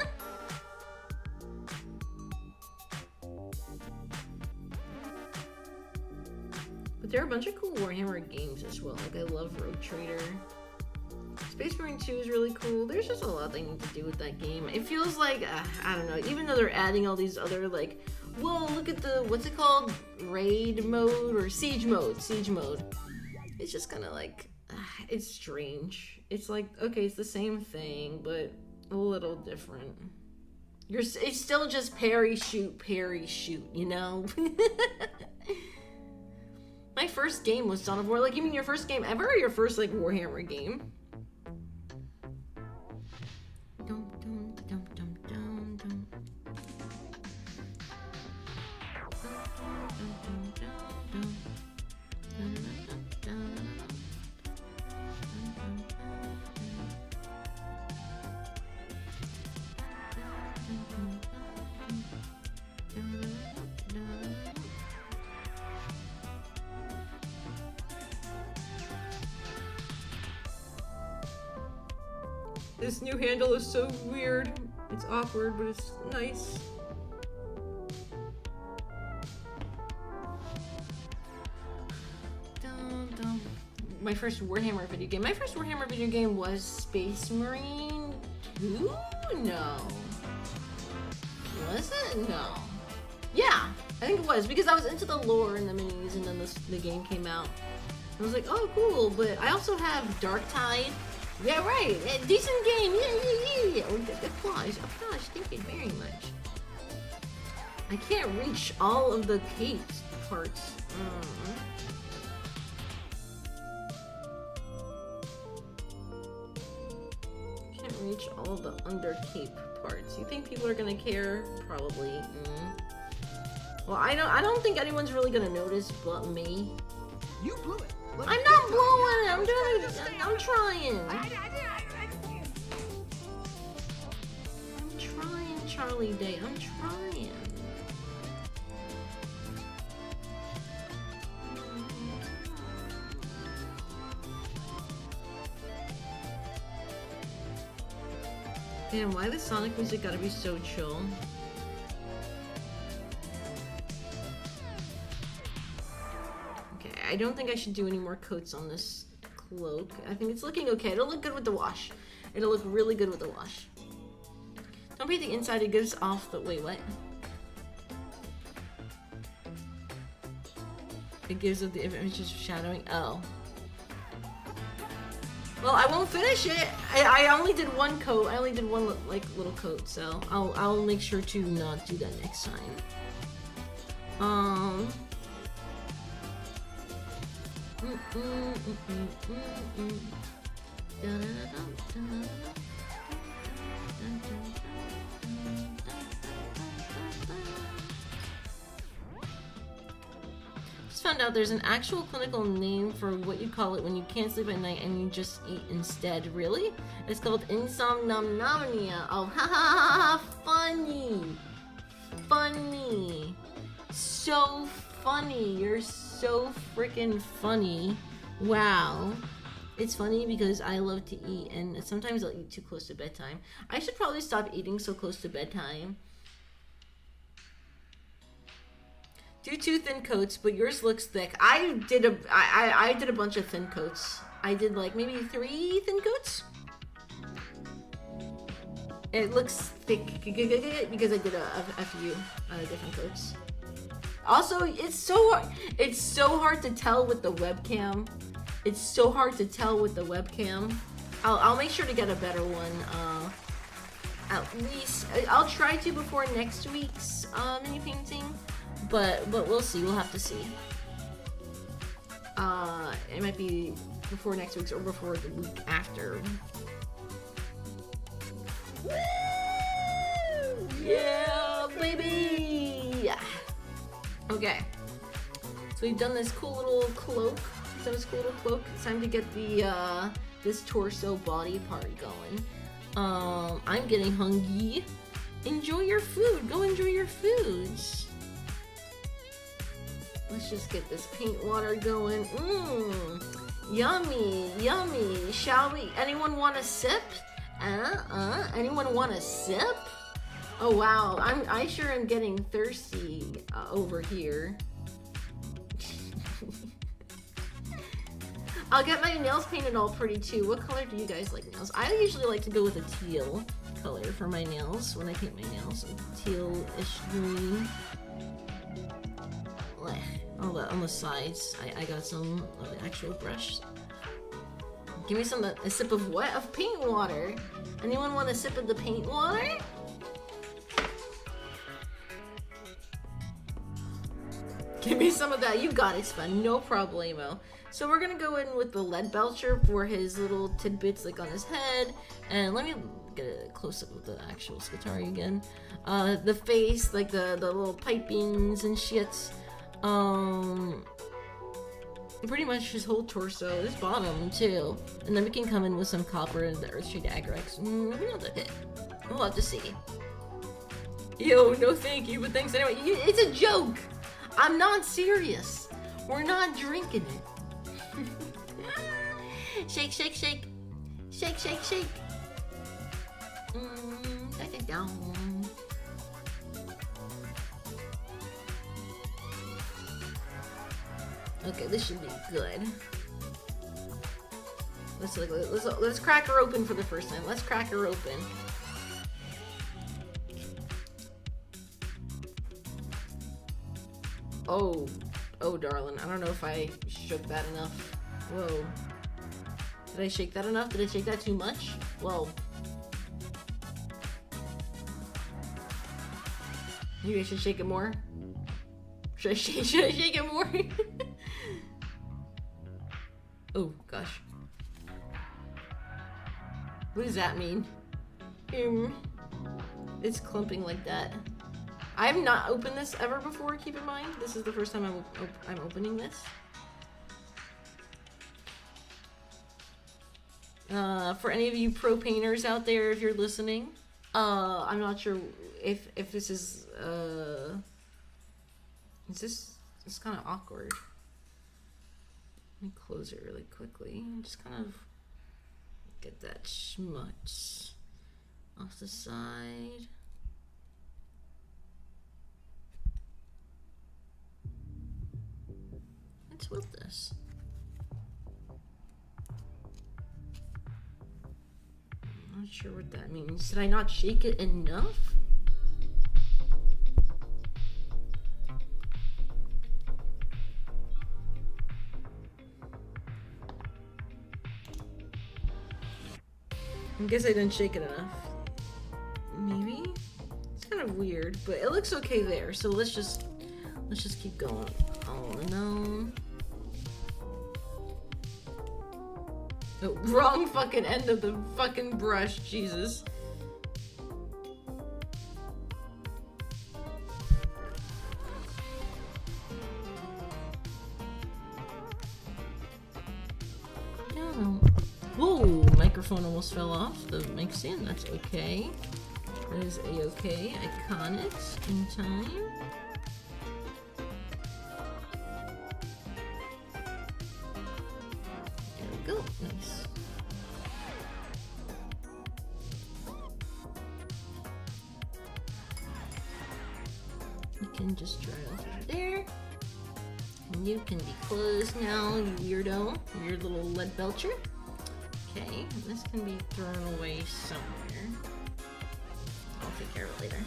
But there are a bunch of cool Warhammer games as well. Like, I love Rogue Trader. Space Marine 2 is really cool. There's just a lot they need to do with that game. It feels like, I don't know, even though they're adding all these other, like, whoa, look at the, what's it called? Raid mode or siege mode. Siege mode. It's just kind of like, it's strange. It's like, okay, it's the same thing, but a little different. It's still just parry, shoot, you know? My first game was Dawn of War. Like, you mean your first game ever or your first, like, Warhammer game? Dum, dum, dum, dum, dum, dum. This new handle is so weird. It's awkward, but it's nice. Dun, dun. My first Warhammer video game. My first Warhammer video game was Space Marine 2? No. Was it? No. Yeah, I think it was, because I was into the lore and the minis, and then the game came out. I was like, oh, cool, but I also have Dark Tide. Yeah, right. A decent game. Yeah. Oh, applause. Thank you very much. I can't reach all of the cape parts. Can't reach all of the under cape parts. You think people are gonna care? Probably. Well, I don't think anyone's really gonna notice but me. You blew it. I'm not blowing it. I'm trying. I'm trying, Charlie Day. I'm trying. Damn, why the Sonic music gotta be so chill? I don't think I should do any more coats on this cloak. I think it's looking okay. It'll look good with the wash. It'll look really good with the wash. Don't paint the inside, it gives off the, wait, what? It gives it the image of shadowing, oh. Well, I won't finish it. I only did one coat. I only did one, like, little coat, so I'll make sure to not do that next time. Just found out there's an actual clinical name for what you call it when you can't sleep at night and you just eat instead. Really? It's called insomnia. Oh, ha ha ha! Funny, so funny. You're so freaking funny. Wow. It's funny because I love to eat and sometimes I'll eat too close to bedtime. I should probably stop eating so close to bedtime. Do 2 thin coats, but yours looks thick. I did a bunch of thin coats. I did like maybe 3 thin coats. It looks thick because I did a few different coats. Also, it's so hard to tell with the webcam It's so hard to tell with the webcam. I'll make sure to get a better one. At least I'll try to before next week's mini painting, but we'll see. We'll have to see. It might be before next week's or before the week after. Woo! Yeah, baby! Okay. So we've done this cool little cloak. It's time to get the this torso body part going. I'm getting hungry. Enjoy your food. Go enjoy your foods. Let's just get this paint water going. Mmm. Yummy, yummy. Shall we? Anyone want a sip? Anyone want a sip? Oh wow, I sure am getting thirsty over here. I'll get my nails painted all pretty too. What color do you guys like nails? I usually like to go with a teal color for my nails when I paint my nails. A teal-ish green. On the sides, I got some of the actual brush. Give me a sip of what? Of paint water. Anyone want a sip of the paint water? Give me some of that. You got it, Sven. No problemo. So we're gonna go in with the lead belcher for his little tidbits like on his head. And let me get a close-up of the actual Skitarii again. The face, like the little pipings and shit. Pretty much his whole torso, his bottom too. And then we can come in with some copper and the Earthshade Agrex. Let me know the hit. We'll have to see. Yo, no thank you, but thanks anyway. It's a joke! I'm not serious. We're not drinking it. Shake, shake, shake. Shake, shake, shake. Take it down. Okay, this should be good. Let's crack her open for the first time. Let's crack her open. Oh, darling. I don't know if I shook that enough. Whoa. Did I shake that enough? Did I shake that too much? Whoa. Maybe I should shake it more? Should I shake it more? Oh, gosh. What does that mean? It's clumping like that. I have not opened this ever before, keep in mind. This is the first time I'm opening this. For any of you pro painters out there, if you're listening, I'm not sure if this is it's kind of awkward. Let me close it really quickly and just kind of get that schmutz off the side. What's with this? I'm not sure what that means. Did I not shake it enough? I guess I didn't shake it enough. Maybe? It's kind of weird, but it looks okay there. So let's just keep going. Oh no. Oh, wrong fucking end of the fucking brush, Jesus. No. Whoa, microphone almost fell off the mic stand. That's okay. That is a-okay. I caught it in time. There we go. Nice. You can just dry off over there. And you can be closed now, you weirdo. Weird little lead belcher. Okay, this can be thrown away somewhere. I'll take care of it later.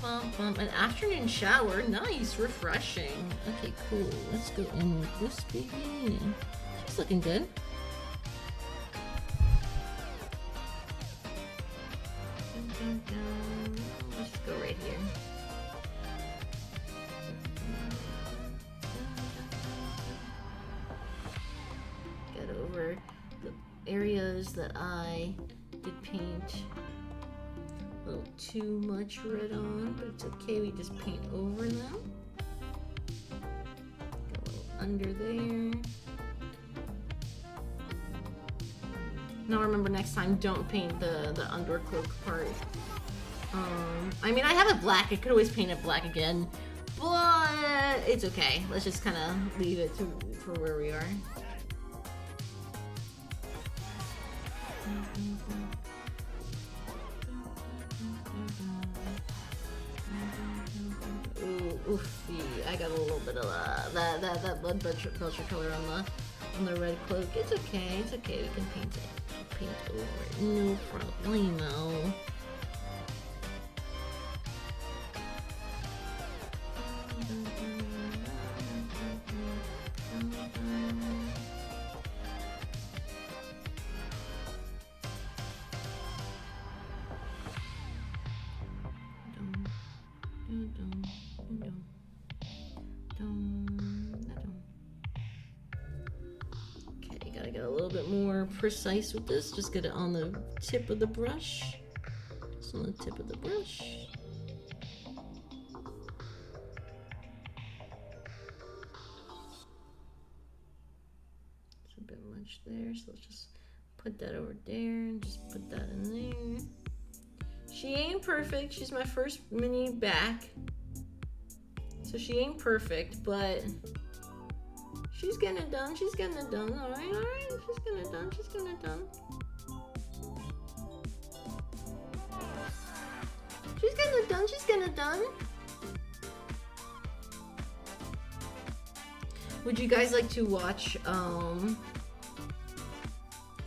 An afternoon shower. Nice, refreshing. Okay, cool. Let's go in with this baby. She's looking good. Let's just go right here. Get over the areas that I did paint a little too much red on, but it's okay, we just paint over them. Go a little under there. Now remember, next time, don't paint the undercloak part. I mean, I have it black, I could always paint it black again, but it's okay. Let's just kind of leave it for where we are. Ooh, oofy. I got a little bit of that blood belcher color on the red cloak. It's okay, we can paint it. Paint over it. No problemo. Okay, gotta get a little bit more precise with this. Just get it on the tip of the brush. Just on the tip of the brush. It's a bit much there, so let's just put that over there and just put that in there. She ain't perfect. She's my first mini back. So she ain't perfect, but she's getting it done. She's getting it done. Alright, alright. She's getting it done. She's getting it done. She's getting it done. She's getting it done. Would you guys like to watch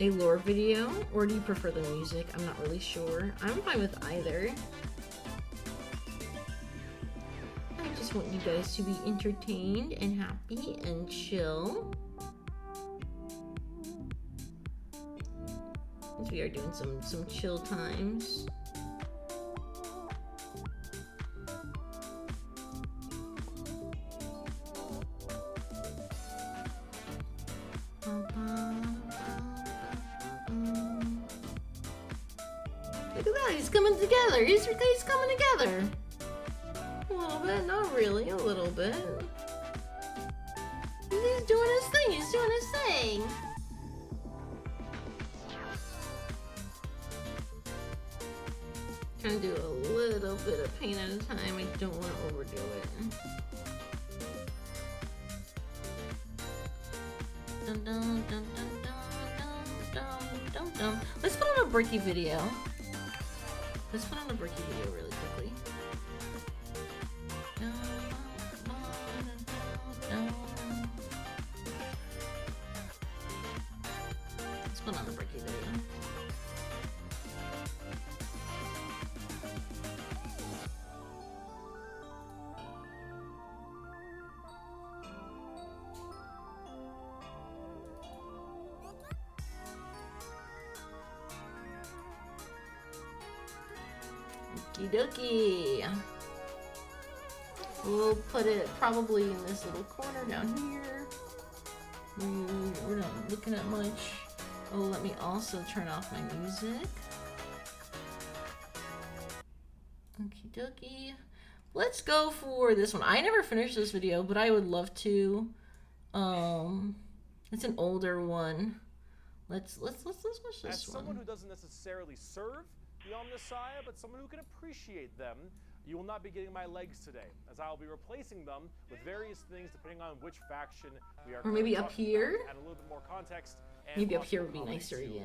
a lore video, or do you prefer the music? I'm not really sure. I'm fine with either. I just want you guys to be entertained and happy and chill. As we are doing some chill times. Look at that, he's coming together. He's coming together. A little bit, not really, a little bit. He's doing his thing, he's doing his thing. Trying to do a little bit of paint at a time. I don't want to overdo it. Dun, dun, dun, dun, dun, dun, dun, dun. Let's put on a Bricky video. Let's put on a Bricky video really quickly. Let's put on a Bricky video. Okie dokie. We'll put it probably in this little corner down here. We're not looking at much. Oh, let me also turn off my music. Okie dokie. Let's go for this one. I never finished this video, but I would love to. It's an older one. Let's watch this one. As someone who doesn't necessarily serve the Omnissiah, but someone who can appreciate them, you will not be getting my legs today, as I will be replacing them with various things depending on which faction we are. Or maybe up here. Add a little bit more context. Maybe up here would be nicer, yeah.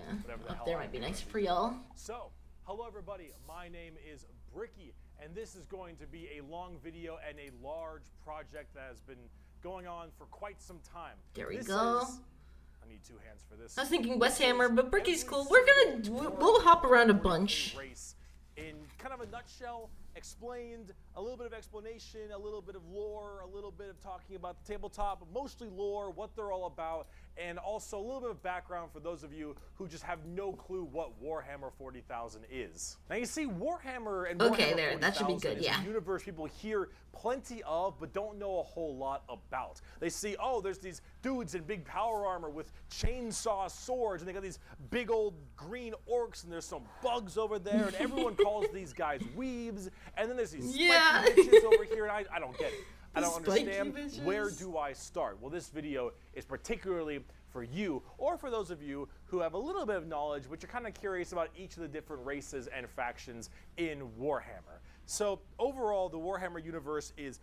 Up there might be nicer for y'all. So, hello everybody, my name is Bricky, and this is going to be a long video and a large project that has been going on for quite some time. There we go. I need two hands for this. I was thinking WARHAMMER, but Bricky's cool. We'll hop around a bunch. Race. In kind of a nutshell, explained, a little bit of explanation, a little bit of lore, a little bit of talking about the tabletop, but mostly lore, what they're all about, and also a little bit of background for those of you who just have no clue what Warhammer 40,000 is. Now you see, Warhammer and Okay, Warhammer there, that should be 40,000 good, is yeah. a universe people hear plenty of, but don't know a whole lot about. They see, oh, there's these dudes in big power armor with chainsaw swords, and they got these big old green orcs, and there's some bugs over there, and everyone calls these guys weebs, and then there's these spiky bitches over here, and I don't get it. I don't understand. Where do I start? Well, this video is particularly for you, or for those of you who have a little bit of knowledge, but you're kind of curious about each of the different races and factions in Warhammer. So overall, the Warhammer universe is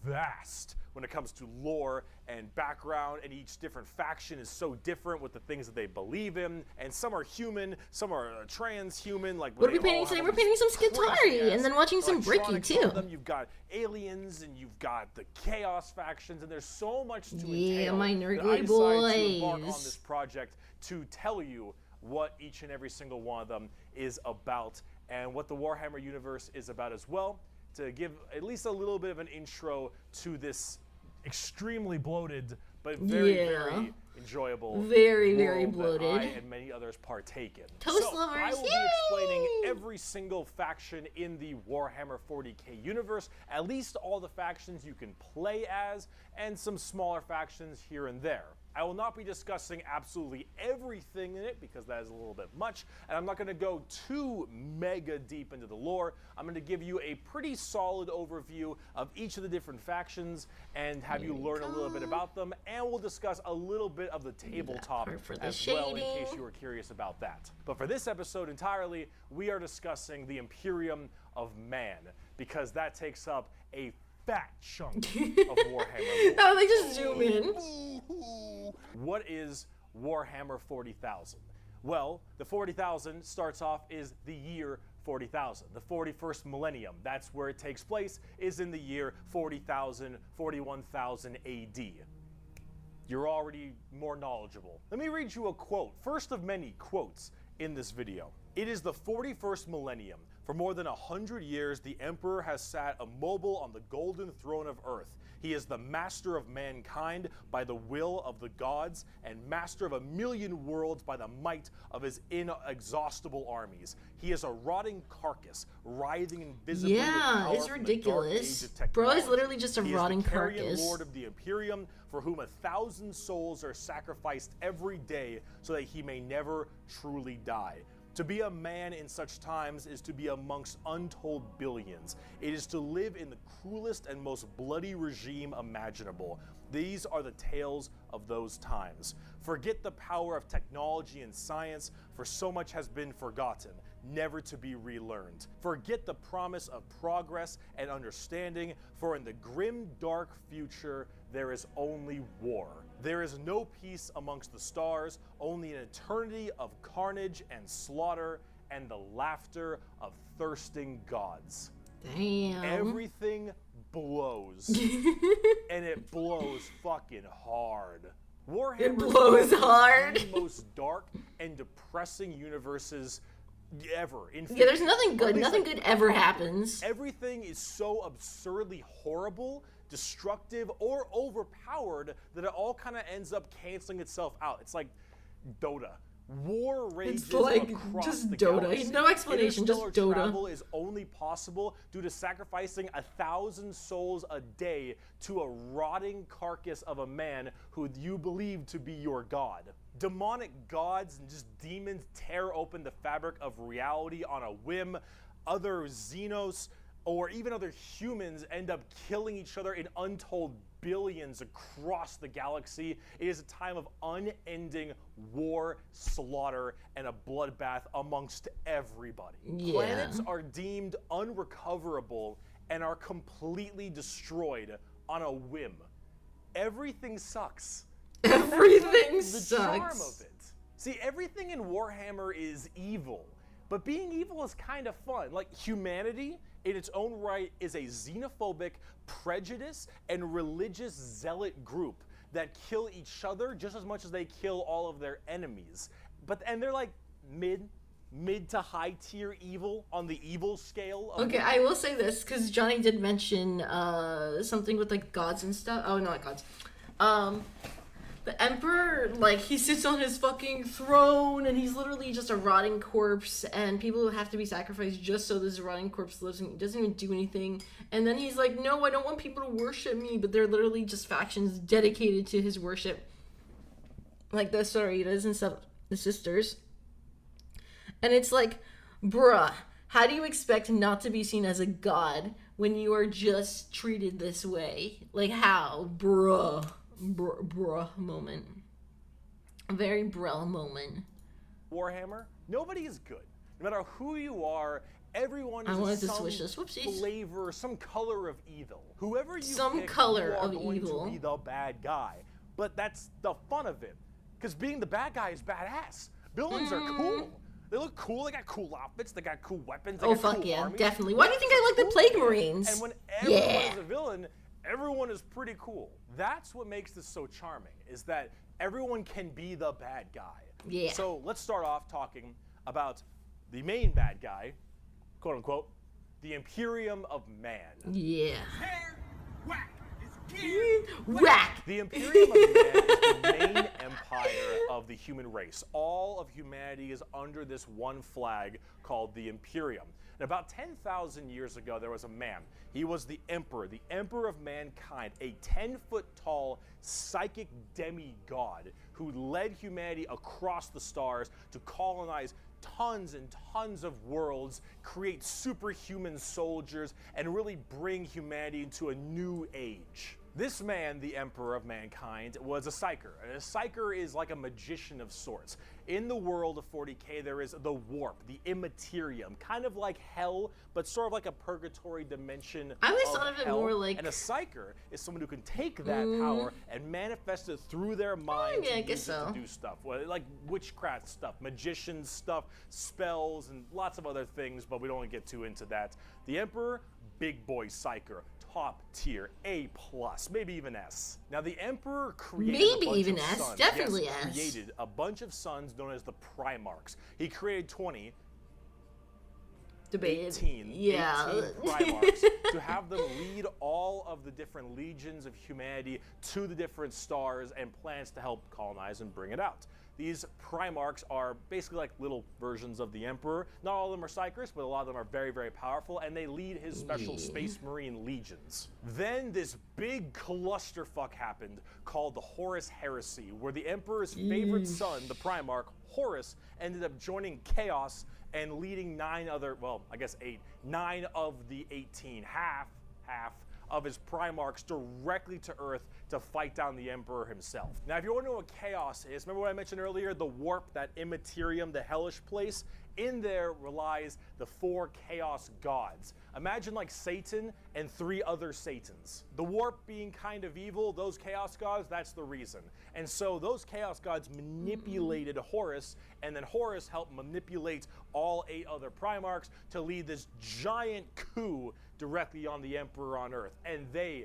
vast when it comes to lore and background, and each different faction is so different with the things that they believe in, and some are human, some are transhuman. Like what are we painting today? We're painting some Skitarii, and then watching some Bricky too. You've got aliens, and you've got the chaos factions, and there's so much to yeah, entail my that I nerdly decided to embark on boys. this project to tell you what each and every single one of them is about, and what the Warhammer universe is about as well, to give at least a little bit of an intro to this extremely bloated but very enjoyable very world bloated that I and many others partake in. Toast so lovers, I will be explaining every single faction in the Warhammer 40k universe, at least all the factions you can play as, and some smaller factions here and there. I will not be discussing absolutely everything in it because that is a little bit much, and I'm not going to go too mega deep into the lore. I'm going to give you a pretty solid overview of each of the different factions and have you learn a little bit about them, and we'll discuss a little bit of the tabletop as well in case you were curious about that. But for this episode entirely, we are discussing the Imperium of Man, because that takes up a fat chunk of Warhammer. Oh, they just zoom in. What is Warhammer 40,000? Well, the 40,000 starts off is the year 40,000, the 41st millennium. That's where it takes place, is in the year 40,000, 41,000 AD. You're already more knowledgeable. Let me read you a quote, first of many quotes in this video. It is the 41st millennium. For more than 100 years, the Emperor has sat immobile on the golden throne of Earth. He is the master of mankind by the will of the gods, and master of 1,000,000 worlds by the might of his inexhaustible armies. He is a rotting carcass, writhing invisibly with power it's from the dark age ridiculous. of technology. Bro is literally just a He rotting is the carrion carcass. lord of the Imperium, for whom 1,000 souls are sacrificed every day so that he may never truly die. To be a man in such times is to be amongst untold billions. It is to live in the cruelest and most bloody regime imaginable. These are the tales of those times. Forget the power of technology and science, for so much has been forgotten, never to be relearned. Forget the promise of progress and understanding, for in the grim, dark future, there is only war. There is no peace amongst the stars, only an eternity of carnage and slaughter, and the laughter of thirsting gods. Damn. Everything blows. And it blows fucking hard. Warhammer It blows is one of hard. the most dark and depressing universes ever. In Yeah, there's fiction. nothing At good. least, Nothing like, good ever happens. Everything is so absurdly horrible, destructive, or overpowered that it all kind of ends up canceling itself out. It's like Dota. War rages It's like across just the Dota. galaxy. No explanation, just Interstellar Dota. travel is only possible due to sacrificing 1,000 souls a day to a rotting carcass of a man who you believe to be your god. Demonic gods and just demons tear open the fabric of reality on a whim. Other Xenos or even other humans end up killing each other in untold billions across the galaxy. It is a time of unending war, slaughter, and a bloodbath amongst everybody. Yeah. Planets are deemed unrecoverable and are completely destroyed on a whim. Everything sucks. Everything The charm sucks. of it. See, everything in Warhammer is evil, but being evil is kind of fun. Like, humanity in its own right is a xenophobic, prejudice, and religious zealot group that kill each other just as much as they kill all of their enemies. And they're like mid to high tier evil on the evil scale. Of Okay, I will say this because Johnny did mention something with like gods and stuff. Oh, not gods. The Emperor, like, he sits on his fucking throne and he's literally just a rotting corpse, and people have to be sacrificed just so this rotting corpse lives and doesn't even do anything. And then he's like, no, I don't want people to worship me, but they're literally just factions dedicated to his worship. Like the Sororitas and stuff, the sisters. And it's like, bruh, how do you expect not to be seen as a god when you are just treated this way? Like, how? Bruh moment. A very bruh moment. Warhammer, nobody is good. No matter who you are, everyone I wanted is to some switch this. Whoopsies. flavor, some color of evil. Whoever you Some pick, color you are of going evil. to be the bad guy. But that's the fun of it. Because being the bad guy is badass. Villains are cool. They look cool. They got cool outfits. They got cool weapons. They Oh, got fuck cool yeah, armies. definitely. Why do you think I like the Plague Marines? And when everyone Yeah. is a villain, everyone is pretty cool. That's what makes this so charming, is that everyone can be the bad guy. Yeah. So let's start off talking about the main bad guy, quote unquote, the Imperium of Man. Yeah. Hair, whack. It's gear. Whack! The Imperium of Man is the main empire of the human race. All of humanity is under this one flag called the Imperium. And about 10,000 years ago, there was a man. He was the emperor of mankind, a 10-foot-tall psychic demigod who led humanity across the stars to colonize tons and tons of worlds, create superhuman soldiers, and really bring humanity into a new age. This man, the Emperor of Mankind, was a psyker. And a psyker is like a magician of sorts. In the world of 40K, there is the warp, the immaterium, kind of like hell, but sort of like a purgatory dimension. I always of thought of it hell. more like- And a psyker is someone who can take that power and manifest it through their mind yeah, I and guess use it so. to do stuff. Well, like witchcraft stuff, magician stuff, spells, and lots of other things, but we don't want to get too into that. The Emperor, big boy psyker. Top tier, A+, maybe even S. Now the Emperor created Maybe a bunch even of S, sons. definitely Yes, S. created a bunch of sons known as the Primarchs. He created 20, Debated. 18 Yeah. Primarchs to have them lead all of the different legions of humanity to the different stars and planets to help colonize and bring it out. These Primarchs are basically like little versions of the Emperor. Not all of them are psychers, but a lot of them are very, very powerful, and they lead his special Space Marine legions. Then this big clusterfuck happened called the Horus Heresy, where the Emperor's favorite son, the Primarch, Horus, ended up joining Chaos and leading 9 of the 18, half of his Primarchs directly to Earth to fight down the Emperor himself. Now, if you want to know what Chaos is, remember what I mentioned earlier, the warp, that immaterium, the hellish place? In there relies the 4 Chaos gods. Imagine like Satan and 3 other Satans. The warp being kind of evil, those Chaos gods, that's the reason. And so those Chaos gods manipulated Horus, and then Horus helped manipulate all 8 other Primarchs to lead this giant coup directly on the Emperor on Earth. And they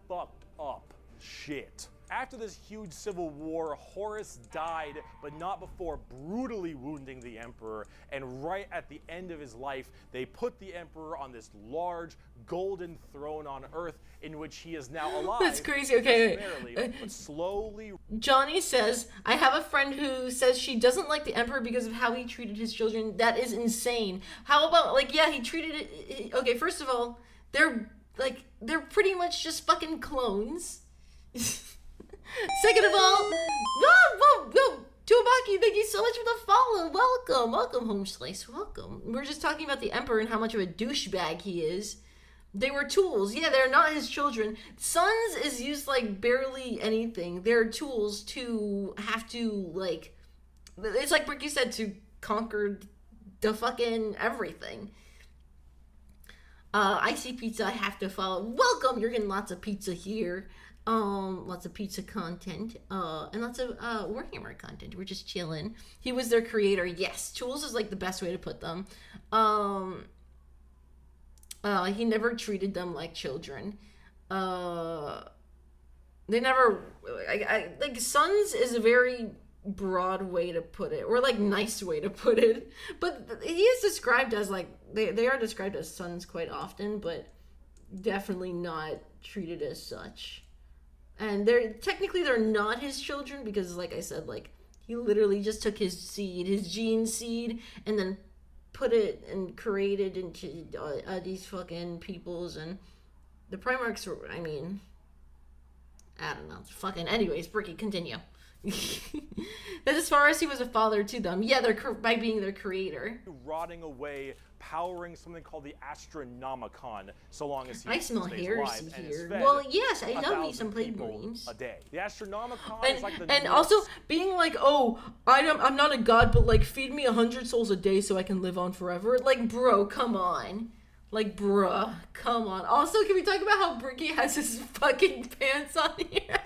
fucked up shit. After this huge civil war, Horus died, but not before brutally wounding the Emperor. And right at the end of his life, they put the Emperor on this large golden throne on Earth, in which he is now alive. That's crazy. Okay, just barely, but slowly. Johnny says, I have a friend who says she doesn't like the Emperor because of how he treated his children. That is insane. How about, like, yeah, he treated it... Okay, first of all, they're pretty much just fucking clones. Second of all, whoa, Tubaki, thank you so much for the follow. Welcome, Home Slice, welcome. We're just talking about the Emperor and how much of a douchebag he is. They were tools. Yeah, they're not his children. Sons is used like barely anything. They're tools to have to, like, it's like Ricky said, to conquer the fucking everything. Icy Pizza, I have to follow. Welcome, you're getting lots of pizza here. Lots of pizza content, and lots of Warhammer content. We're just chilling. He was their creator. Yes, tools is like the best way to put them. He never treated them like children. They never, like, sons is a very broad way to put it, or like nice way to put it. But he is described as like they are described as sons quite often, but definitely not treated as such. And they're not his children because, like I said, like he literally just took his seed, his gene seed, and then put it and created into these fucking peoples. And the Primarchs were, I mean, I don't know, fucking. Anyways, Bricky, continue. That as far as he was a father to them, yeah, they're by being their creator. Rotting away, powering something called the Astronomicon, so long as he I smell stays heresy alive and is here. fed Well, yes, I know me 1,000 some plague people dreams. a day. The Astronomicon is like the And Norse- also being like, oh, I'm not a god, but like feed me 100 souls a day so I can live on forever. Like, bro, come on. Like, bruh, come on. Also, can we talk about how Bricky has his fucking pants on here?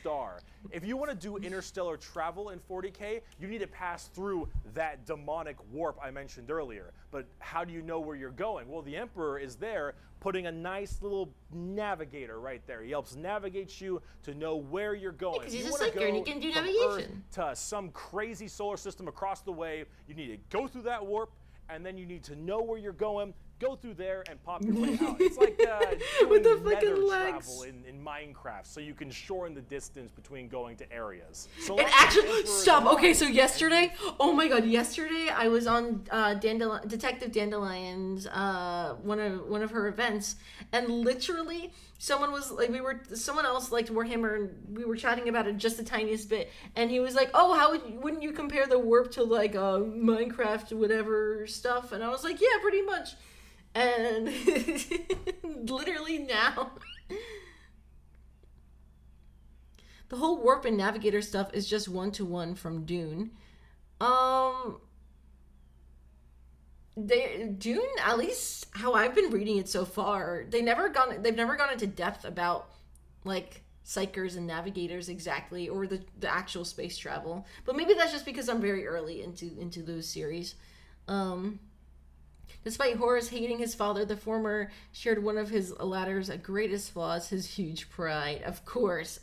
star. If you want to do interstellar travel in 40K, you need to pass through that demonic warp I mentioned earlier. But how do you know where you're going? Well, the Emperor is there putting a nice little navigator right there. He helps navigate you to know where you're going. Because If he's you a wanna psyker and he go can do from navigation. Earth to some crazy solar system across the way, you need to go through that warp, and then you need to know where you're going, go through there, and pop your way out. It's like With doing the fucking nether legs. travel in Minecraft, so you can shorten the distance between going to areas. So It long as the actually Emperor is stop. alive, Okay, so yesterday, oh my god, yesterday I was on Detective Dandelion's one of her events, and literally someone was like, someone else liked Warhammer, and we were chatting about it just the tiniest bit, and he was like, oh, wouldn't you compare the warp to like Minecraft whatever stuff? And I was like, yeah, pretty much. And literally now the whole warp and navigator stuff is just one-to-one from Dune. Dune, at least how I've been reading it so far, they've never gone into depth about like psychers and navigators exactly, or the actual space travel. But maybe that's just because I'm very early into those series. Despite Horus hating his father, the former shared one of his latter's greatest flaws, his huge pride. Of course.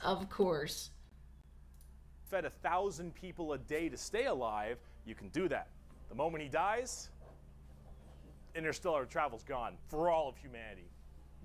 fed 1,000 people a day to stay alive, you can do that. The moment he dies, interstellar travel's gone for all of humanity.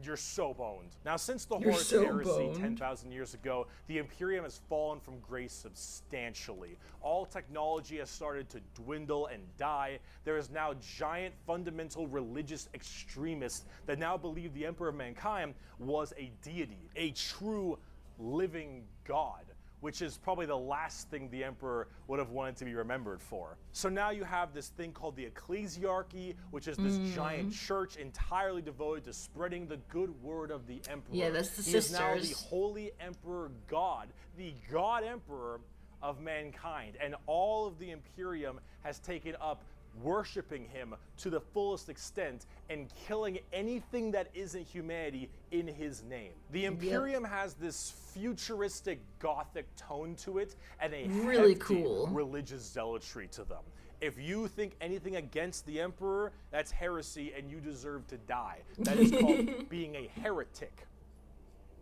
You're so boned. Now, since the Horus heresy 10,000 years ago, the Imperium has fallen from grace substantially. All technology has started to dwindle and die. There is now giant fundamental religious extremists that now believe the Emperor of Mankind was a deity, a true living god, which is probably the last thing the Emperor would have wanted to be remembered for. So now you have this thing called the Ecclesiarchy, which is this giant church entirely devoted to spreading the good word of the Emperor. Yeah, that's the He is now the sisters. Holy Emperor God, the God Emperor of mankind. And all of the Imperium has taken up worshiping him to the fullest extent and killing anything that isn't humanity in his name. The Imperium has this futuristic gothic tone to it and a Really hefty cool religious zealotry to them. If you think anything against the Emperor, that's heresy and you deserve to die. That is called being a heretic.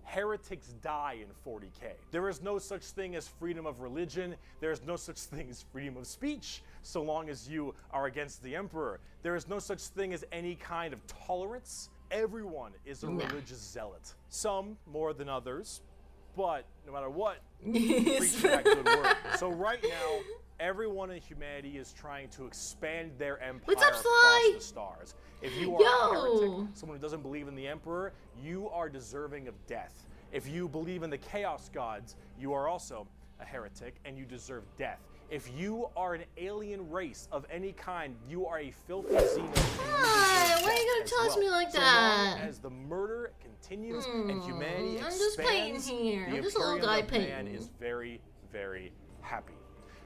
Heretics die in 40K. There is no such thing as freedom of religion. There is no such thing as freedom of speech, so long as you are against the Emperor. There is no such thing as any kind of tolerance. Everyone is a religious zealot. Some more than others, but no matter what, preaching that good word. So right now, everyone in humanity is trying to expand their empire What's up, across Sly? the stars. If you are a Yo! heretic, someone who doesn't believe in the Emperor, you are deserving of death. If you believe in the Chaos Gods, you are also a heretic and you deserve death. If you are an alien race of any kind, you are a filthy xeno. Why are you gonna toss me like that? So long as the murder continues and humanity I'm expands, just painting here. the I'm just a little Imperium guy of man painting. is very, very happy.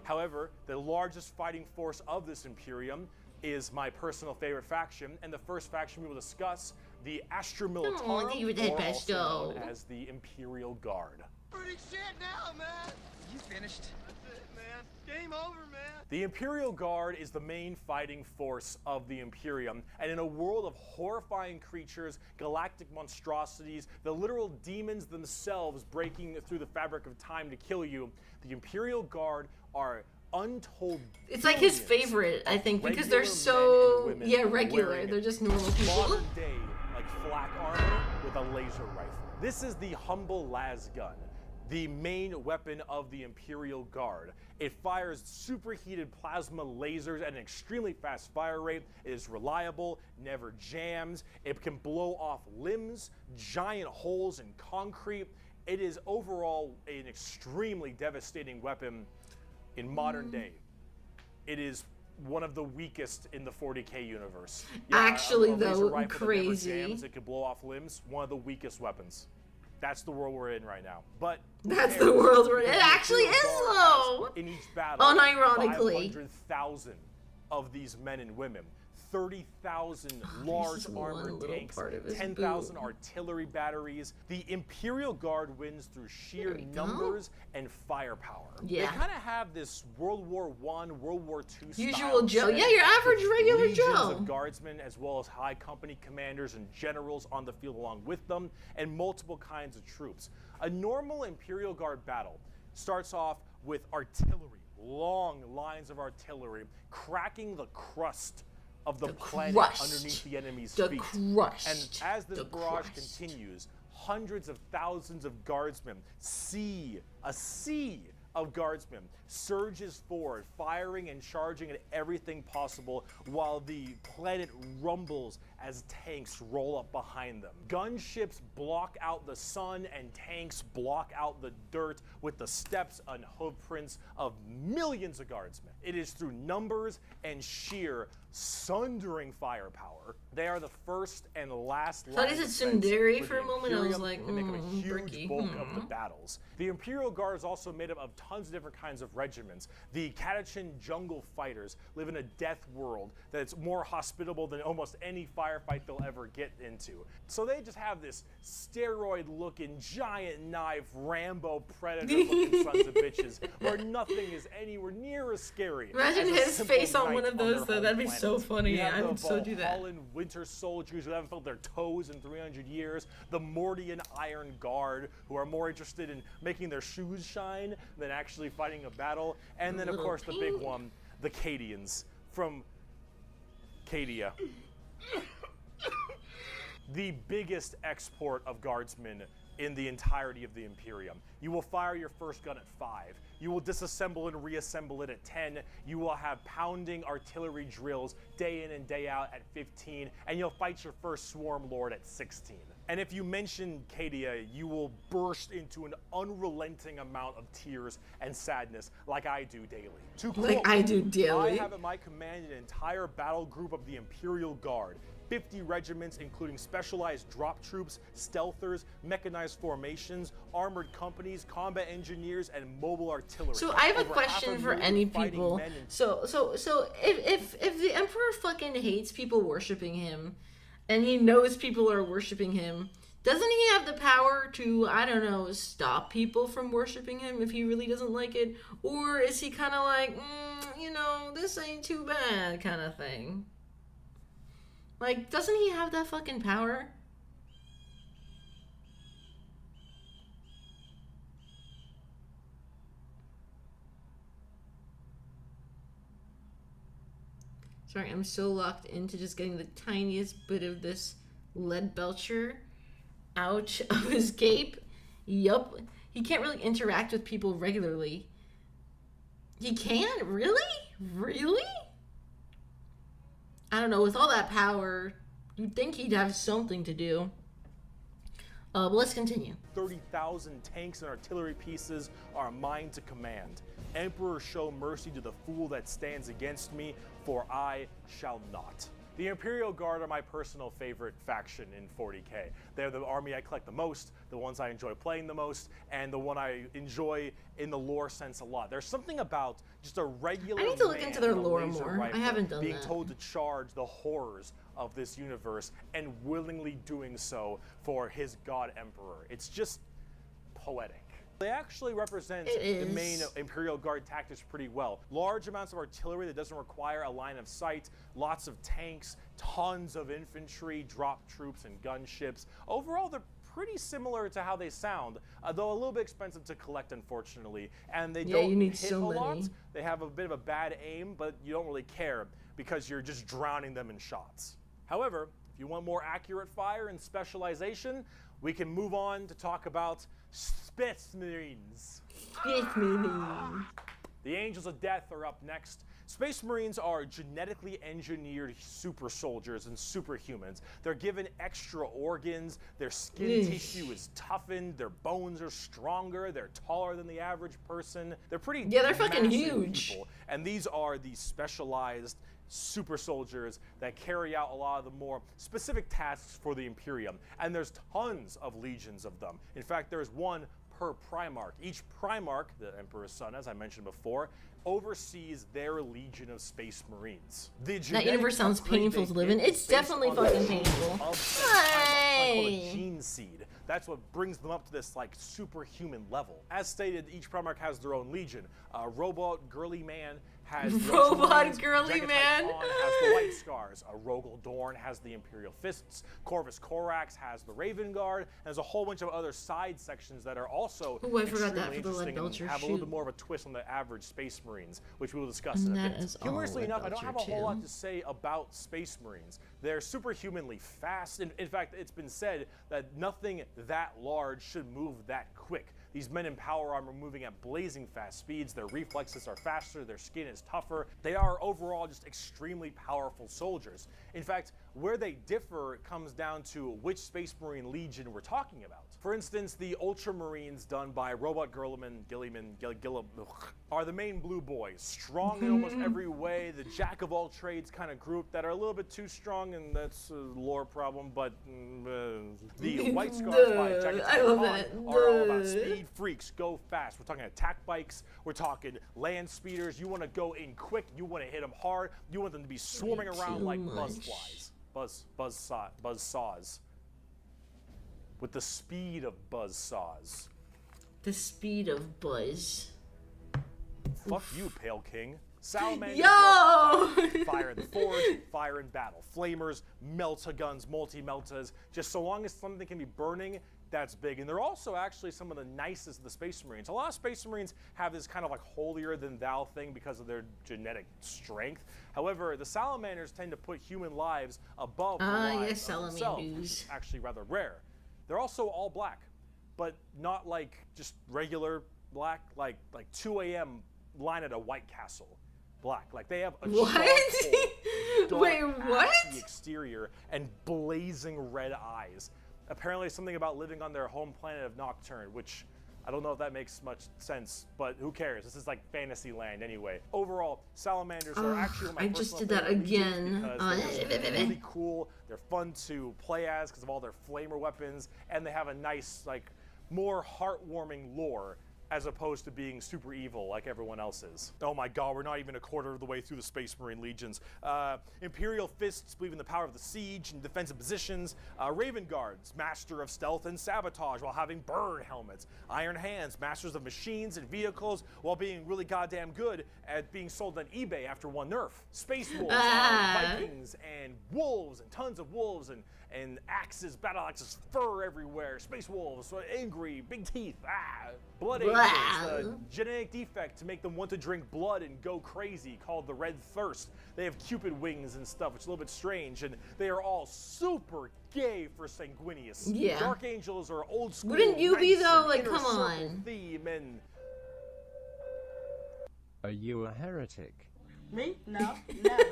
However, the largest fighting force of this Imperium is my personal favorite faction, and the first faction we will discuss, the Astra Militarum, leave it at or also pesto. known as the Imperial Guard. Pretty shit now, man. You finished? That's it, man. Game over, man. The Imperial Guard is the main fighting force of the Imperium, and in a world of horrifying creatures, galactic monstrosities, the literal demons themselves breaking through the fabric of time to kill you, the Imperial Guard are untold. It's like his billions favorite, I think, because regular they're so, men and women yeah, regular. wearing They're just normal people. modern day, like flak armor with a laser rifle. This is the humble las gun, the main weapon of the Imperial Guard. It fires superheated plasma lasers at an extremely fast fire rate. It is reliable, never jams. It can blow off limbs, giant holes in concrete. It is overall an extremely devastating weapon in modern day. It is one of the weakest in the 40K universe. Actually, a laser though, rifle that never crazy. jams, it can blow off limbs. One of the weakest weapons. That's the world we're in right now. But That's the world we're in. It actually is, though. In each battle, Unironically. 500,000 of these men and women. 30,000 large just one armored little tanks, part of his 10,000 boob. artillery batteries. The Imperial Guard wins through sheer There we go. numbers and firepower. Yeah. They kind of have this World War I, World War II Usual style Joe. setting Yeah, your average with regular legions Joe. of guardsmen as well as high company commanders and generals on the field along with them, and multiple kinds of troops. A normal Imperial Guard battle starts off with artillery, long lines of artillery, cracking the crust of the planet crust. underneath the enemy's The feet. crust. And as this The barrage crust. continues, hundreds of thousands of guardsmen, a sea of guardsmen surges forward, firing and charging at everything possible while the planet rumbles as tanks roll up behind them. Gunships block out the sun and tanks block out the dirt with the steps and hoof prints of millions of guardsmen. It is through numbers and sheer sundering firepower. They are the first and last Thought he line said of defense Sundari for for the a moment. I was Imperium, like, and make up a huge Bricky. bulk of the battles. The Imperial Guard is also made up of tons of different kinds of regiments. The Catachin jungle fighters live in a death world that's more hospitable than almost any firefight they'll ever get into. So they just have this steroid-looking, giant knife, Rambo predator-looking sons of bitches, where nothing is anywhere near as scary. Imagine as a his simple face on one knight of those, their though. home That'd be planet. so funny. You have I the would so do that. Valhallan winter soldiers who haven't felt their toes in 300 years, the Mordian Iron Guard, who are more interested in making their shoes shine than actually fighting a battle, and then of Little course the big pink. one, the Cadians from Cadia. The biggest export of guardsmen in the entirety of the Imperium. You will fire your first gun at 5. You will disassemble and reassemble it at 10. You will have pounding artillery drills day in and day out at 15. And you'll fight your first Swarm Lord at 16. And if you mention Cadia, you will burst into an unrelenting amount of tears and sadness like I do daily. To Like quote, I do daily. I have at my command an entire battle group of the Imperial Guard. 50 regiments, including specialized drop troops, stealthers, mechanized formations, armored companies, combat engineers, and mobile artillery. So I have a Over question for 500,000 any fighting people. men and So if the Emperor fucking hates people worshiping him, and he knows people are worshiping him, doesn't he have the power to, I don't know, stop people from worshiping him if he really doesn't like it? Or is he kind of like, you know, this ain't too bad kind of thing? Like, doesn't he have that fucking power? Sorry, I'm so locked into just getting the tiniest bit of this lead belcher out of his cape. Yup. He can't really interact with people regularly. He can't? Really? Really? I don't know. With all that power, you'd think he'd have something to do. But let's continue. 30,000 tanks and artillery pieces are mine to command. Emperor, show mercy to the fool that stands against me, for I shall not. The Imperial Guard are my personal favorite faction in 40K. They're the army I collect the most, the ones I enjoy playing the most, and the one I enjoy in the lore sense a lot. There's something about just a regular I need to look man into their with a lore laser more. I rifle haven't done being that. told to charge the horrors of this universe and willingly doing so for his god emperor. It's just poetic. They actually represent the main Imperial Guard tactics pretty well. Large amounts of artillery that doesn't require a line of sight, lots of tanks, tons of infantry, drop troops, and gunships. Overall, they're pretty similar to how they sound, though a little bit expensive to collect, unfortunately. And they don't hit a lot. They have a bit of a bad aim, but you don't really care because you're just drowning them in shots. However, if you want more accurate fire and specialization, we can move on to talk about Space Marines. Space Marines. The Angels of Death are up next. Space Marines are genetically engineered super soldiers and superhumans. They're given extra organs, their skin tissue is toughened, their bones are stronger, they're taller than the average person. They're pretty they're fucking huge. People. And these are the specialized super soldiers that carry out a lot of the more specific tasks for the Imperium. And there's tons of legions of them. In fact, there's one per Primarch. Each Primarch, the Emperor's son, as I mentioned before, oversees their legion of Space Marines. That universe sounds painful to live in. It's definitely fucking painful. Called a gene seed. That's what brings them up to this like superhuman level. As stated, each Primarch has their own legion. Robot Girly Man has the Robot Girly Dragonite Man Fawn has the White Scars. Rogel Dorn has the Imperial Fists. Corvus Corax has the Raven Guard. And there's a whole bunch of other side sections that are also extremely interesting and have a little bit more of a twist on the average Space Marines, which we will discuss in a bit. Humorously enough, I don't have a whole lot to say about Space Marines. They're superhumanly fast. In fact, it's been said that nothing that large should move that quick. These men in power armor moving at blazing fast speeds. Their reflexes are faster. Their skin is tougher. They are overall just extremely powerful soldiers. In fact, where they differ comes down to which Space Marine Legion we're talking about. For instance, the Ultramarines done by Robot Gilliman are the main blue boys. Strong in almost every way. The jack of all trades kind of group that are a little bit too strong, and that's a lore problem, but the White Scars by Jack are all about speed freaks, go fast. We're talking attack bikes, we're talking land speeders. You want to go in quick, you want to hit them hard, you want them to be swarming around like buzzflies. Buzz saws. With the speed of buzz saws. The speed of buzz. Fuck you, Pale King. Salamanders, fire in the forge, fire in battle. Flamers, melta-guns, multi-meltas. Just so long as something can be burning, that's big. And they're also actually some of the nicest of the Space Marines. A lot of Space Marines have this kind of like holier-than-thou thing because of their genetic strength. However, the Salamanders tend to put human lives above the lives of themselves, which is actually rather rare. They're also all black, but not like just regular black, like 2 a.m. line at a White Castle black. Like they have a dark, ashy exterior and blazing red eyes. Apparently something about living on their home planet of Nocturne, which I don't know if that makes much sense, but who cares? This is like fantasy land anyway. Overall, Salamanders are actually one of my personal favorite legions because they're really cool. They're fun to play as because of all their flamer weapons, and they have a nice, like, more heartwarming lore as opposed to being super evil like everyone else is. Oh my god, we're not even a quarter of the way through the Space Marine Legions. Imperial Fists believe in the power of the siege and defensive positions. Raven Guards, master of stealth and sabotage while having burn helmets. Iron Hands, masters of machines and vehicles while being really goddamn good at being sold on eBay after one nerf. Space Wolves, Vikings, and wolves, and tons of wolves, and axes, battle axes, fur everywhere. Space Wolves, angry, big teeth, Blood Angels, a genetic defect to make them want to drink blood and go crazy called the Red Thirst. They have Cupid wings and stuff, which is a little bit strange, and they are all super gay for Sanguinius. Yeah. Dark Angels are old school. Wouldn't you be though? Like, come on. Theme and... Are you a heretic? Me? No, never.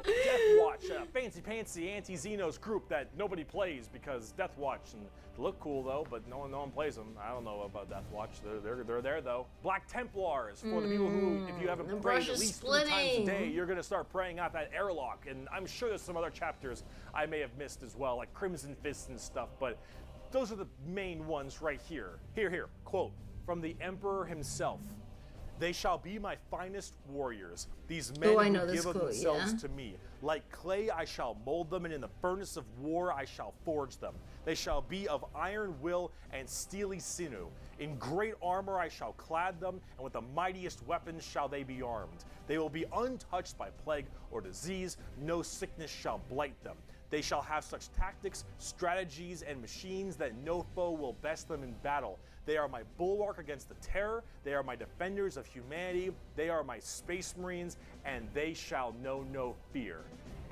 Deathwatch, a fancy anti-Xenos group that nobody plays because Deathwatch, and they look cool though, but no one plays them. I don't know about Deathwatch. They're there though. Black Templars, for the people who, if you haven't prayed at least 3 times a day, you're gonna start praying out that airlock. And I'm sure there's some other chapters I may have missed as well, like Crimson Fists and stuff, but those are the main ones right here. Here, quote from the Emperor himself. They shall be my finest warriors. These men Oh, I who know this give of quote, themselves yeah. to me. Like clay I shall mold them, and in the furnace of war I shall forge them. They shall be of iron will and steely sinew. In great armor I shall clad them, and with the mightiest weapons shall they be armed. They will be untouched by plague or disease. No sickness shall blight them. They shall have such tactics, strategies, and machines that no foe will best them in battle. They are my bulwark against the terror. They are my defenders of humanity. They are my space marines, and they shall know no fear.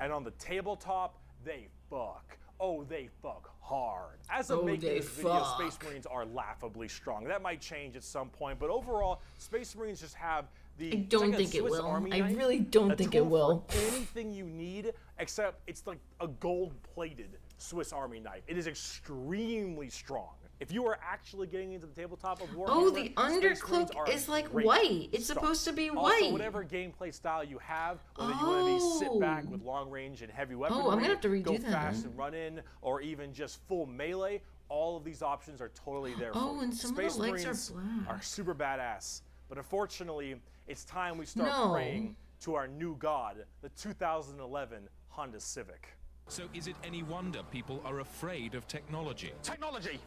And on the tabletop, they fuck. Oh, they fuck hard. As of making this video, Space Marines are laughably strong. That might change at some point, but overall, Space Marines just have the. I don't like think it Swiss will. Army I knife, really don't a think it tool will. for anything you need, except it's like a gold-plated Swiss Army knife. It is extremely strong. If you are actually getting into the tabletop of Warhammer, Oh, the Space Marines undercloak are is like great white. It's stuff. supposed to be Also, white. whatever gameplay style you have, whether you want to be sit back with long range and heavy weaponry, I'm gonna have to redo go that. fast and run in, or even just full melee, all of these options are totally there for you. And some of the Space legs are Marines black. are super badass, but unfortunately, it's time we start No. praying to our new god, the 2011 Honda Civic. So is it any wonder people are afraid of technology? Technology!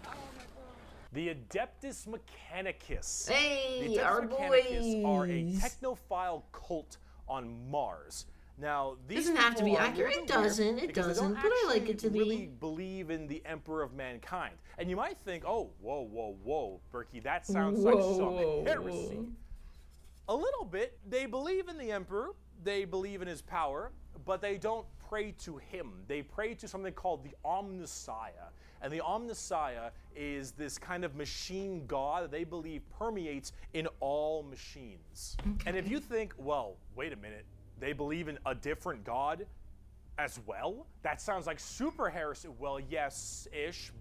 The Adeptus Mechanicus. Hey, the our Adeptus Mechanicus are a boys. technophile cult on Mars. Now, these Doesn't have to people be are a accurate. little It bit weird doesn't. It because they doesn't. don't But I like actually it to be. really believe in the Emperor of Mankind. And you might think, oh, whoa, Berkey, that sounds like some heresy. A little bit. They believe in the Emperor. They believe in his power, but they don't pray to him. They pray to something called the Omnissiah. And the Omnissiah is this kind of machine god that they believe permeates in all machines. And if you think, well, wait a minute, they believe in a different god as well? That sounds like super heresy. Well, yes-ish.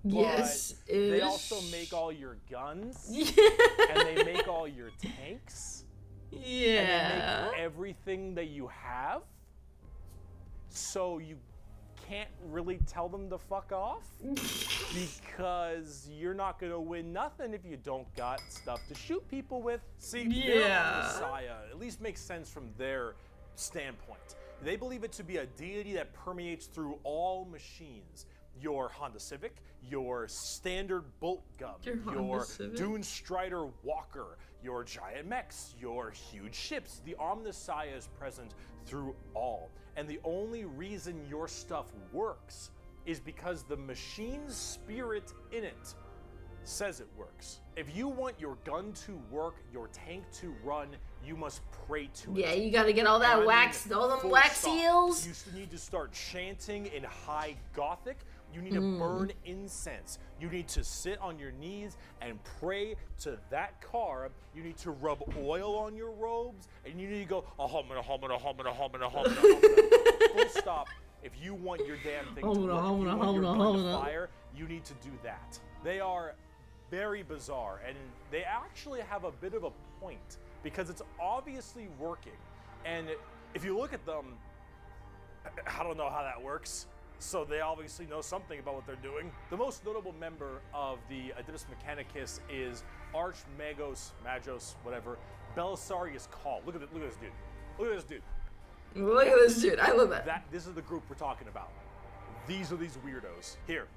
But Yes-ish. they also make all your guns. And they make all your tanks. And Yeah. they make everything that you have. So you can't really tell them to fuck off because you're not going to win nothing if you don't got stuff to shoot people with. See, their Messiah at least makes sense from their standpoint. They believe it to be a deity that permeates through all machines. Your Honda Civic, your standard bolt gun, your Dune Strider Walker, your giant mechs, your huge ships. The Omnissiah is present through all. And the only reason your stuff works is because the machine's spirit in it says it works. If you want your gun to work, your tank to run, you must pray to it. Yeah, you gotta get all that And I wax, mean, all them full wax stop. seals. You need to start chanting in high Gothic. You need to burn incense. You need to sit on your knees and pray to that car. You need to rub oil on your robes, and you need to go, ahomina, homina, homina, homina, homina, homina. Full stop. If you want your damn thing to work, if you want your gun to fire, you need to do that. They are very bizarre, and they actually have a bit of a point because it's obviously working. And if you look at them, I don't know how that works. So they obviously know something about what they're doing. The most notable member of the Adeptus Mechanicus is Archmagos, whatever, Belisarius Call. Look at this dude. Look at this dude. Look at this dude. I love that. This is the group we're talking about. These are these weirdos. Here,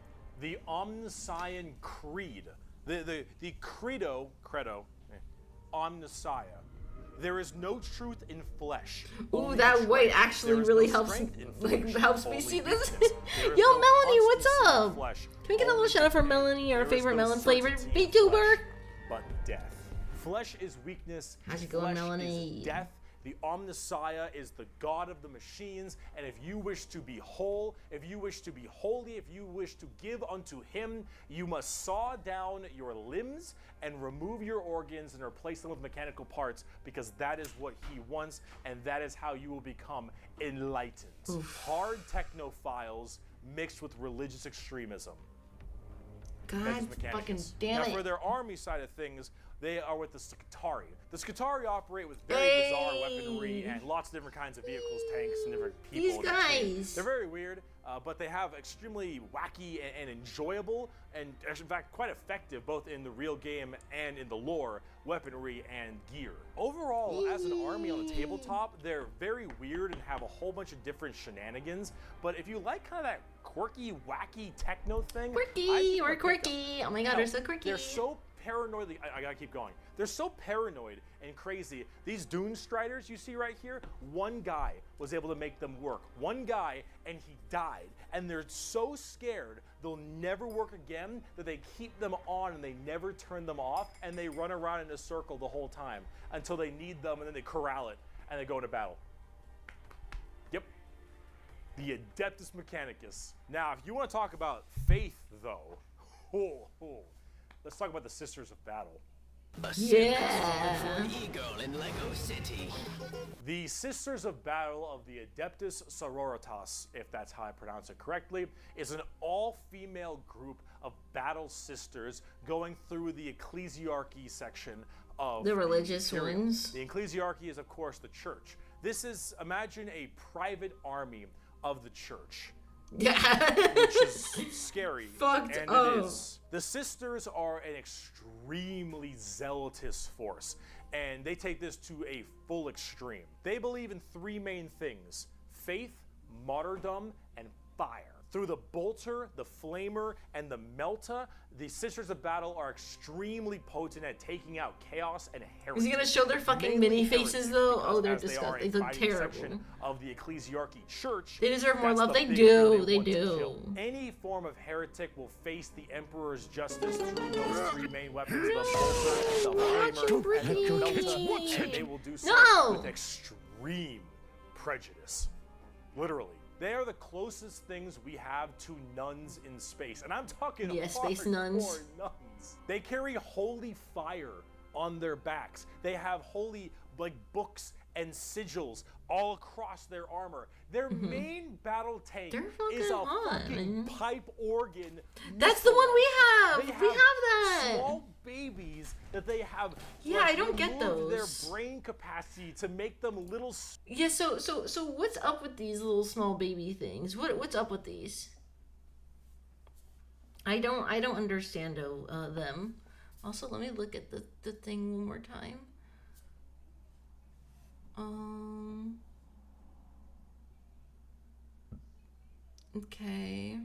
the Omnissian Creed. The credo, Omnissiah. There is no truth in flesh. Ooh, only that betrayal. white actually There is really no helps. strength in Like flesh, helps me only see this. weakness. There is Yo, no Melanie, what's constancy in up? flesh, Can we get a little only shout out for decay. Melanie, our There is favorite no melon flavored certainty in VTuber? flesh, but death. Flesh is weakness. How's it going, Flesh Melanie? is death. The Omnissiah is the god of the machines, and if you wish to be whole, if you wish to be holy, if you wish to give unto him, you must saw down your limbs and remove your organs and replace them with mechanical parts, because that is what he wants, and that is how you will become enlightened. Hard technophiles mixed with religious extremism. God Adeptus Mechanicus. fucking damn Now, it. for their army side of things, they are with the Skitarii. The Skitarii operate with very bizarre weaponry and lots of different kinds of vehicles, tanks, and different people. These and machines. Nice. They're very weird, but they have extremely wacky and enjoyable, and in fact quite effective both in the real game and in the lore, weaponry and gear. Overall, as an army on the tabletop, they're very weird and have a whole bunch of different shenanigans. But if you like kind of that quirky, wacky techno thing, Quirky, we're quirky. Oh my god, they're so quirky. They're so paranoid. I gotta keep going. They're so paranoid and crazy. These Dune Striders you see right here, one guy was able to make them work. One guy, and he died. And they're so scared they'll never work again that they keep them on and they never turn them off, and they run around in a circle the whole time until they need them, and then they corral it and they go into battle. Yep. The Adeptus Mechanicus. Now, if you want to talk about faith, though, let's talk about the Sisters of Battle. Yeah. Eagle in Lego City. The Sisters of Battle of the Adeptus Sororitas, if that's how I pronounce it correctly, is an all-female group of battle sisters going through the ecclesiarchy section of The religious Imperium. ones. The ecclesiarchy is, of course, the church. This is, imagine a private army of the church. Yeah. Which is scary. Fucked and up. it is. The sisters are an extremely zealotous force, and they take this to a full extreme. They believe in three main things: faith, martyrdom, and fire. Through the bolter, the flamer, and the melta, the Sisters of Battle are extremely potent at taking out chaos and heresy. Is he gonna show their fucking Mainly mini faces heresy, though? because Oh, they're as they are a disgusting. They look fighting terrible. section of the ecclesiarchy church. They deserve more that's love. the They big do. thing They want to do. kill. Any form of heretic will face the Emperor's justice through those three main weapons: the bolter, the flamer, and the melta. And they will do so No! with extreme prejudice. Literally. They are the closest things we have to nuns in space. And I'm talking Yeah, space hardcore nuns. nuns. They carry holy fire on their backs. They have holy books and sigils all across their armor. Their main battle tank They're is a fucking hot, fucking man. pipe organ. That's the one we have. They We have that. Small babies that they have. Yeah, I don't get removed those. Their brain capacity to make them little. Yeah, so what's up with these little small baby things? What's up with these? I don't understand them. Also, let me look at the thing one more time. Okay.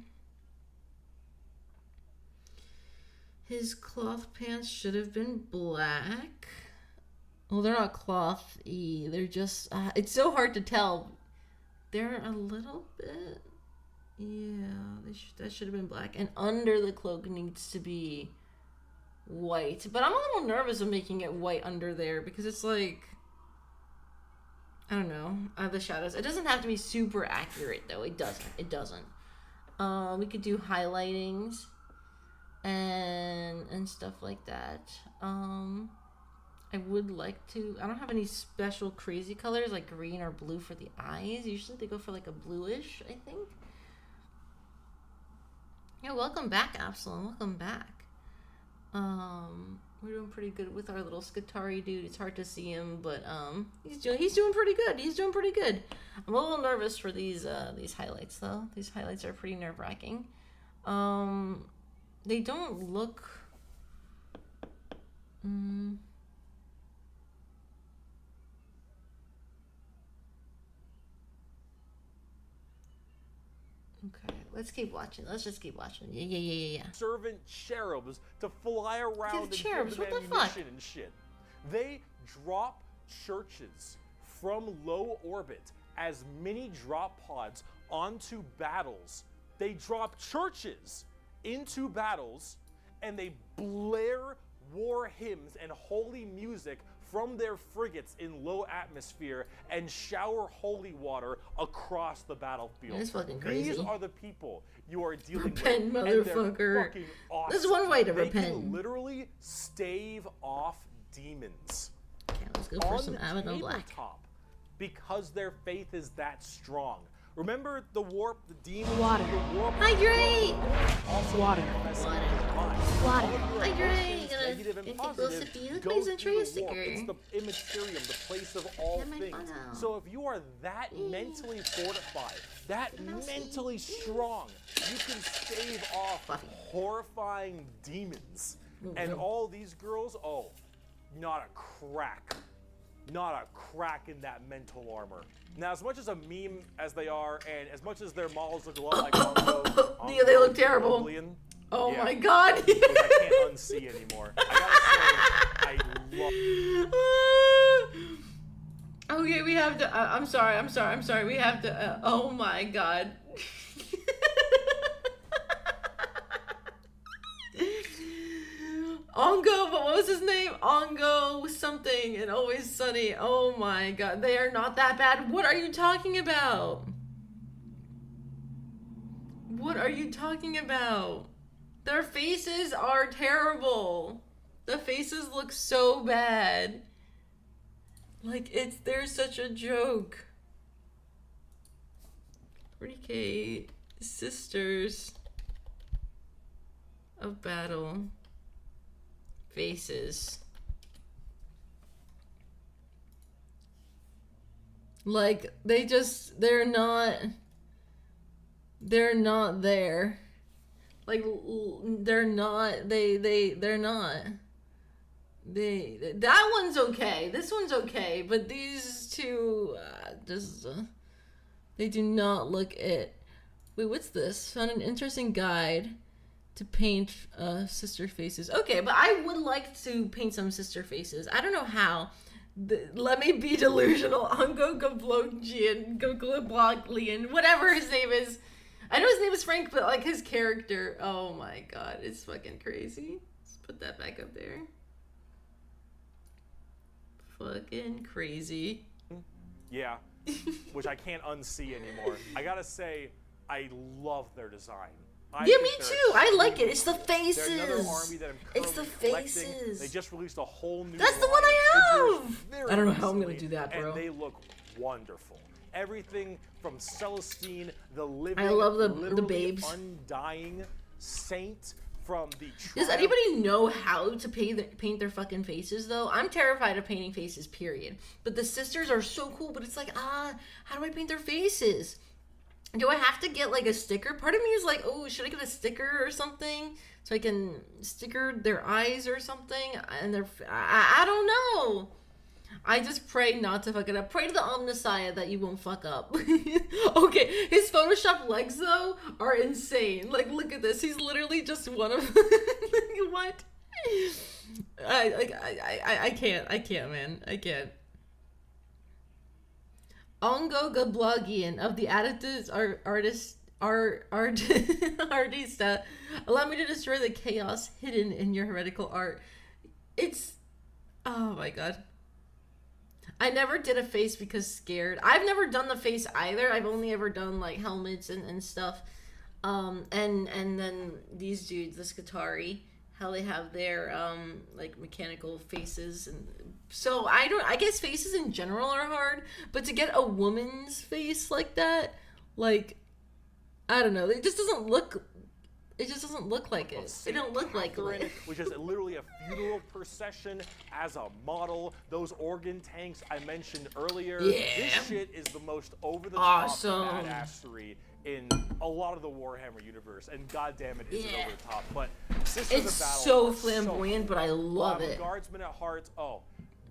His cloth pants should have been black. Well, they're not cloth-y. They're just... it's so hard to tell. They're a little bit... Yeah, that should have been black. And under the cloak needs to be white. But I'm a little nervous of making it white under there because it's like... I don't know. The shadows. It doesn't have to be super accurate, though. It doesn't. It doesn't. We could do highlightings and stuff like that. I would like to... I don't have any special crazy colors like green or blue for the eyes. Usually they go for like a bluish, I think. Yeah, welcome back, Absalom. Welcome back. We're doing pretty good with our little Skitarii dude. It's hard to see him, but he's doing pretty good. He's doing pretty good. I'm a little nervous for these highlights though. These highlights are pretty nerve-wracking. They don't look Okay, let's keep watching. Let's just keep watching. Yeah. Servant cherubs to fly around and cherubs, give them what the fuck? ammunition and shit. They drop churches from low orbit as mini drop pods onto battles. They drop churches into battles and they blare war hymns and holy music from their frigates in low atmosphere and shower holy water across the battlefield. That's fucking crazy. These are the people you are dealing Repent, with. And they're motherfucker. fucking awesome. There's one way to They repent. can literally stave off demons. Okay, let's go for On some the Abaddon Black. tabletop, because their faith is that strong. Remember the warp, the demons? Water. The warp, Hydrate! also Water. manifesting Water. in your mind. Water. All of your Hydrate! emotions, Gonna negative and take a little positive, sippy. Look, go there's a through tray the of warp. sticker. It's the immaterium, the place of all That might things. fall out. So if you are that mentally fortified, that mentally strong, you can stave off Fluffy. horrifying demons. And all these girls, oh, not a crack. Not a crack in that mental armor. Now, as much as a meme as they are, and as much as their models look a lot like Ongo, Yeah, they look terrible. Oblivion, Oh yeah, my god. which I can't unsee anymore. I gotta say, I love. Okay, we have to. I'm sorry. We have to. Oh my god. Ongo, but what was his name? Ongo something and Always Sunny. Oh my god, they are not that bad. What are you talking about? What are you talking about? Their faces are terrible. The faces look so bad. Like, they're such a joke. 40K Sisters of Battle. Faces. Like, they're not there. Like, they're not, they're not. That one's okay. This one's okay, but these two, they do not look it. Wait, what's this? Found an interesting guide to paint sister faces. Okay, but I would like to paint some sister faces. I don't know how. Let me be delusional. Ongo Goblogian, whatever his name is. I know his name is Frank, but like his character, oh my god, it's fucking crazy. Let's put that back up there. Fucking crazy. Yeah, which I can't unsee anymore. I gotta say, I love their design. Yeah, think me they're too. I like it. extremely It's the cool. faces. They're another army that I'm It's the currently collecting. faces. They just released a whole new That's the line one I of figures have. very I don't know how I'm gonna recently, do that, bro. And they look wonderful. Everything from Celestine, the living, I love the literally babes. undying saint from the. Does triumph- anybody know how to paint their fucking faces, though? I'm terrified of painting faces, period. But the sisters are so cool, but it's like, how do I paint their faces? Do I have to get, like, a sticker? Part of me is like, oh, should I get a sticker or something? So I can sticker their eyes or something? And I don't know. I just pray not to fuck it up. Pray to the Omnissiah that you won't fuck up. Okay, his Photoshop legs, though, are insane. Like, look at this. He's literally just one of... What? I can't, man. I can't. Ongo Goblogian of the Additives Artista. Allow me to destroy the chaos hidden in your heretical art. It's... Oh my god. I never did a face because scared. I've never done the face either. I've only ever done like helmets and stuff. And then these dudes, the Skitarii, how they have their like mechanical faces, and so I guess faces in general are hard, but to get a woman's face like that, like, I don't know, it just doesn't look like it. They don't look like Catherine, it. which is literally a funeral procession as a model. Those organ tanks I mentioned earlier. Yeah. This shit is the most over-the-top Awesome. badassery in a lot of the Warhammer universe, and goddamn it, is it Yeah. over the top. But Sisters It's of Battle so are flamboyant, but I love I'm it. a guardsman at heart. Oh,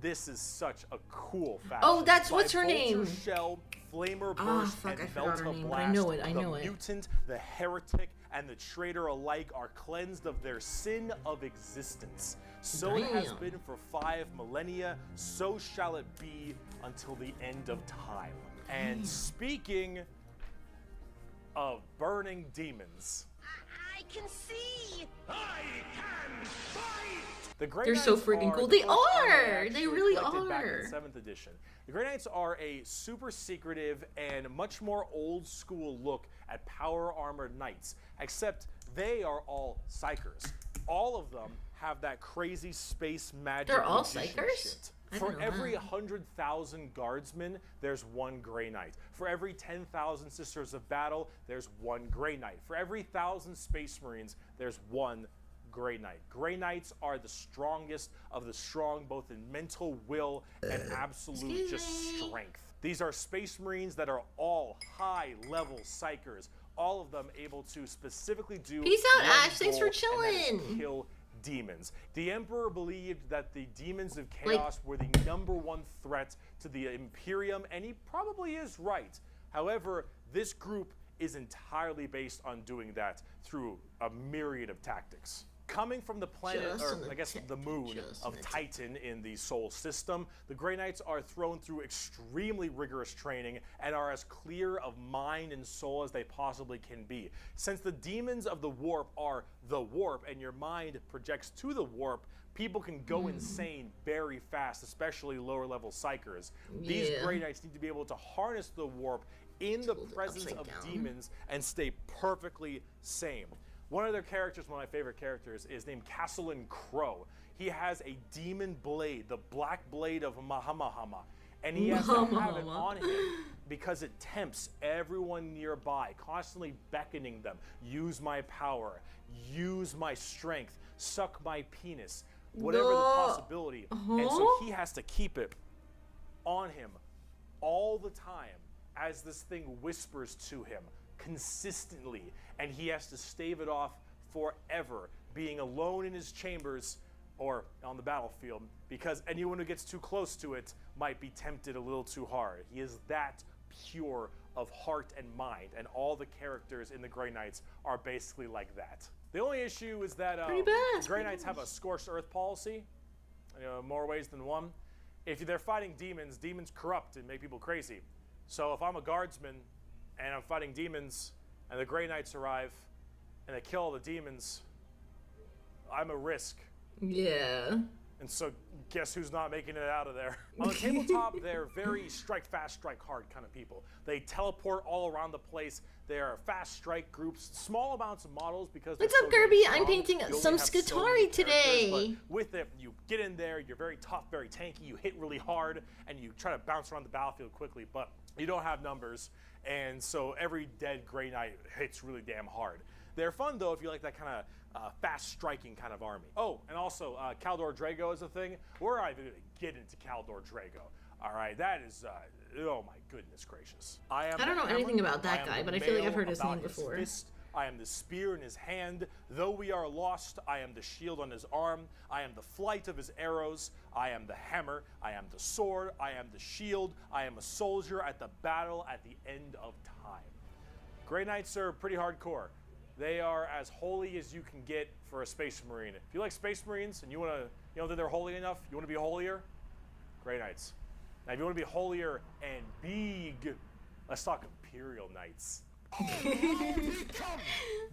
this is such a cool fashion. Oh, that's By what's her Bolter name? Shell, Flamer Burst, Ah, fuck, and I forgot her Belta name, but Blast. I know it, I know the it. mutant, the heretic, and the traitor alike are cleansed of their sin of existence. So it has Damn. been for 5 millennia, so shall it be until the end of time. And speaking of burning demons, I can see. I can fight. the Grey They're so Knights freaking are cool. the They first army I are. They actually really collected back in are. 7th edition. The Grey Knights are a super secretive and much more old school look at power armored knights, except they are all psychers. All of them have that crazy space magic. They're all magician psychers? shit. For every 100,000 guardsmen, there's one Grey Knight. For every 10,000 Sisters of Battle, there's one Grey Knight. For every 1,000 Space Marines, there's one Grey Knight. Grey Knights are the strongest of the strong, both in mental will and absolute just strength. These are Space Marines that are all high-level psychers, all of them able to specifically do Peace out, one Ash. Thanks for goal, and that is chilling. kill demons. The Emperor believed that the demons of chaos were the #1 threat to the Imperium, and he probably is right. However, this group is entirely based on doing that through a myriad of tactics. Coming from the planet, or I guess the moon of Titan in the Sol system, the Grey Knights are thrown through extremely rigorous training and are as clear of mind and soul as they possibly can be. Since the demons of the warp are the warp and your mind projects to the warp, people can go insane very fast, especially lower level psychers. These Grey Knights need to be able to harness the warp in the presence of demons and stay perfectly sane. One of their characters, one of my favorite characters, is named Castellan Crow. He has a demon blade, the black blade of Mahamahama, and he has to have it on him because it tempts everyone nearby, constantly beckoning them, use my power, use my strength, suck my penis, whatever the possibility. And so he has to keep it on him all the time as this thing whispers to him consistently, and he has to stave it off forever, being alone in his chambers or on the battlefield, because anyone who gets too close to it might be tempted a little too hard. He is that pure of heart and mind, and all the characters in the Grey Knights are basically like that. The only issue is that the Grey Knights have a scorched earth policy, more ways than one. If they're fighting demons, demons corrupt and make people crazy. So if I'm a guardsman and I'm fighting demons, and the Grey Knights arrive, and they kill all the demons, I'm a risk. Yeah. And so guess who's not making it out of there? On the tabletop, they're very strike fast, strike hard kind of people. They teleport all around the place. They are fast strike groups, small amounts of models because What's they're up, so Kirby? strong. I'm painting You only some have so many Skitarii characters, today. but with it, you get in there, you're very tough, very tanky, you hit really hard, and you try to bounce around the battlefield quickly, but you don't have numbers, and so every dead Grey Knight hits really damn hard. They're fun, though, if you like that kind of fast striking kind of army. Oh, and also, Caldor Drago is a thing. We're not even going to get into Caldor Drago. All right, that is, oh my goodness gracious. I don't know anything about that guy, but I feel like I've heard his name before. Fist. I am the spear in his hand. Though we are lost, I am the shield on his arm. I am the flight of his arrows. I am the hammer. I am the sword. I am the shield. I am a soldier at the battle at the end of time. Grey Knights are pretty hardcore. They are as holy as you can get for a Space Marine. If you like Space Marines and you want to, you know that they're holy enough, you want to be holier, Grey Knights. Now, if you want to be holier and big, let's talk Imperial Knights.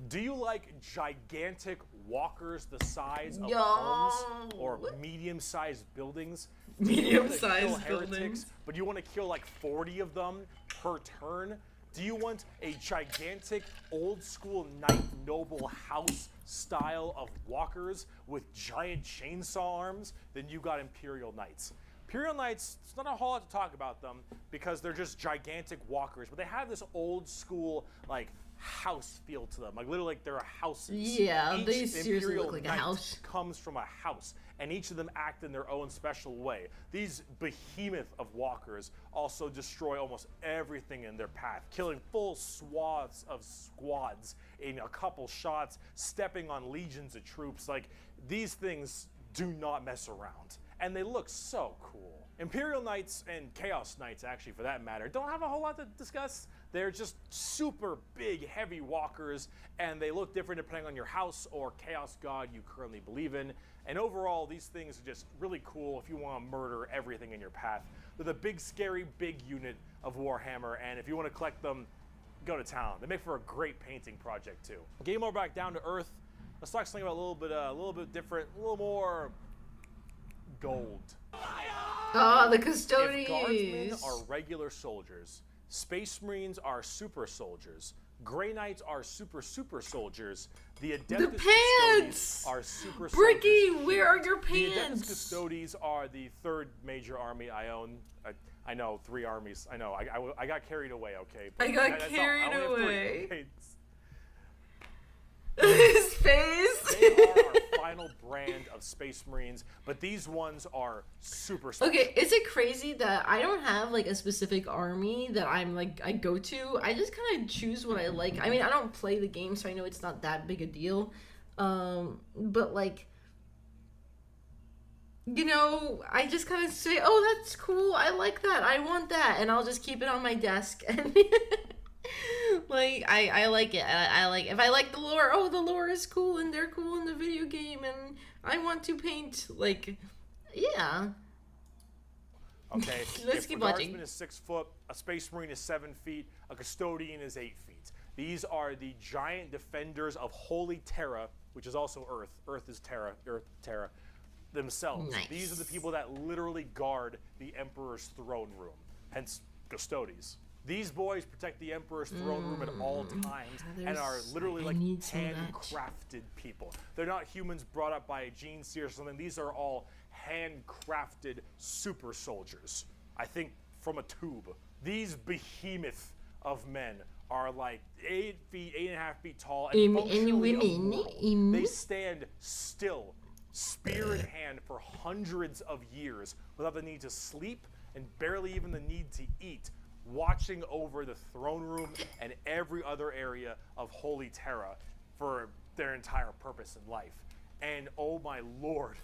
Do you like gigantic walkers the size of homes or medium-sized buildings? Medium-sized buildings. But you want to kill like 40 of them per turn? Do you want a gigantic old-school knight noble house style of walkers with giant chainsaw arms? Then you got Imperial Knights. Imperial Knights, it's not a whole lot to talk about them because they're just gigantic walkers, but they have this old school like house feel to them, like literally like they're a houses. Yeah, Each they seriously Imperial look like a Knight house. comes from a house, and each of them act in their own special way. These behemoth of walkers also destroy almost everything in their path, killing full swaths of squads in a couple shots, stepping on legions of troops. Like, these things do not mess around. And they look so cool. Imperial Knights and Chaos Knights, actually, for that matter, don't have a whole lot to discuss. They're just super big, heavy walkers, and they look different depending on your house or Chaos God you currently believe in. And overall, these things are just really cool if you want to murder everything in your path. They're the big, scary, big unit of Warhammer, and if you want to collect them, go to town. They make for a great painting project, too. Getting more back down to earth, let's talk something about a little bit different, a little more gold. Oh, the If guardsmen custodians. are regular soldiers, Space Marines are super soldiers, Grey Knights are super soldiers. The Adeptus The Custodes pants! are super Bricky, soldiers. where are your The Adeptus pants? Custodes are the third major army I own. I know, 3 armies. I know, I got carried away, okay? I got that's all. carried I only have 3, away. okay? His face. They are our final brand of Space Marines, but these ones are super special. Okay, is it crazy that I don't have like a specific army that I'm like I go to? I just kind of choose what I like. I mean, I don't play the game, so I know it's not that big a deal. But like, you know, I just kind of say, "Oh, that's cool. I like that. I want that," and I'll just keep it on my desk and. Like I like it. I like if I like the lore. Oh, the lore is cool and they're cool in the video game, and I want to paint. Like, yeah. Okay. Let's if keep a watching. Guardsman is 6 foot, a Space Marine is 7 feet, a Custodian is 8 feet. These are the giant defenders of Holy Terra, which is also Earth. Earth is Terra. Earth, Terra. Themselves. Nice. These are the people that literally guard the Emperor's throne room. Hence, Custodes. These boys protect the Emperor's throne room at all times and are literally like need some of that. handcrafted people. They're not humans brought up by a gene seer or something. These are all handcrafted super soldiers. I think from a tube. These behemoth of men are like 8 feet, 8.5 feet tall, and functionally immoral. They stand still, spear in hand, for hundreds of years without the need to sleep and barely even the need to eat, watching over the throne room and every other area of Holy Terra for their entire purpose in life. And oh my lord,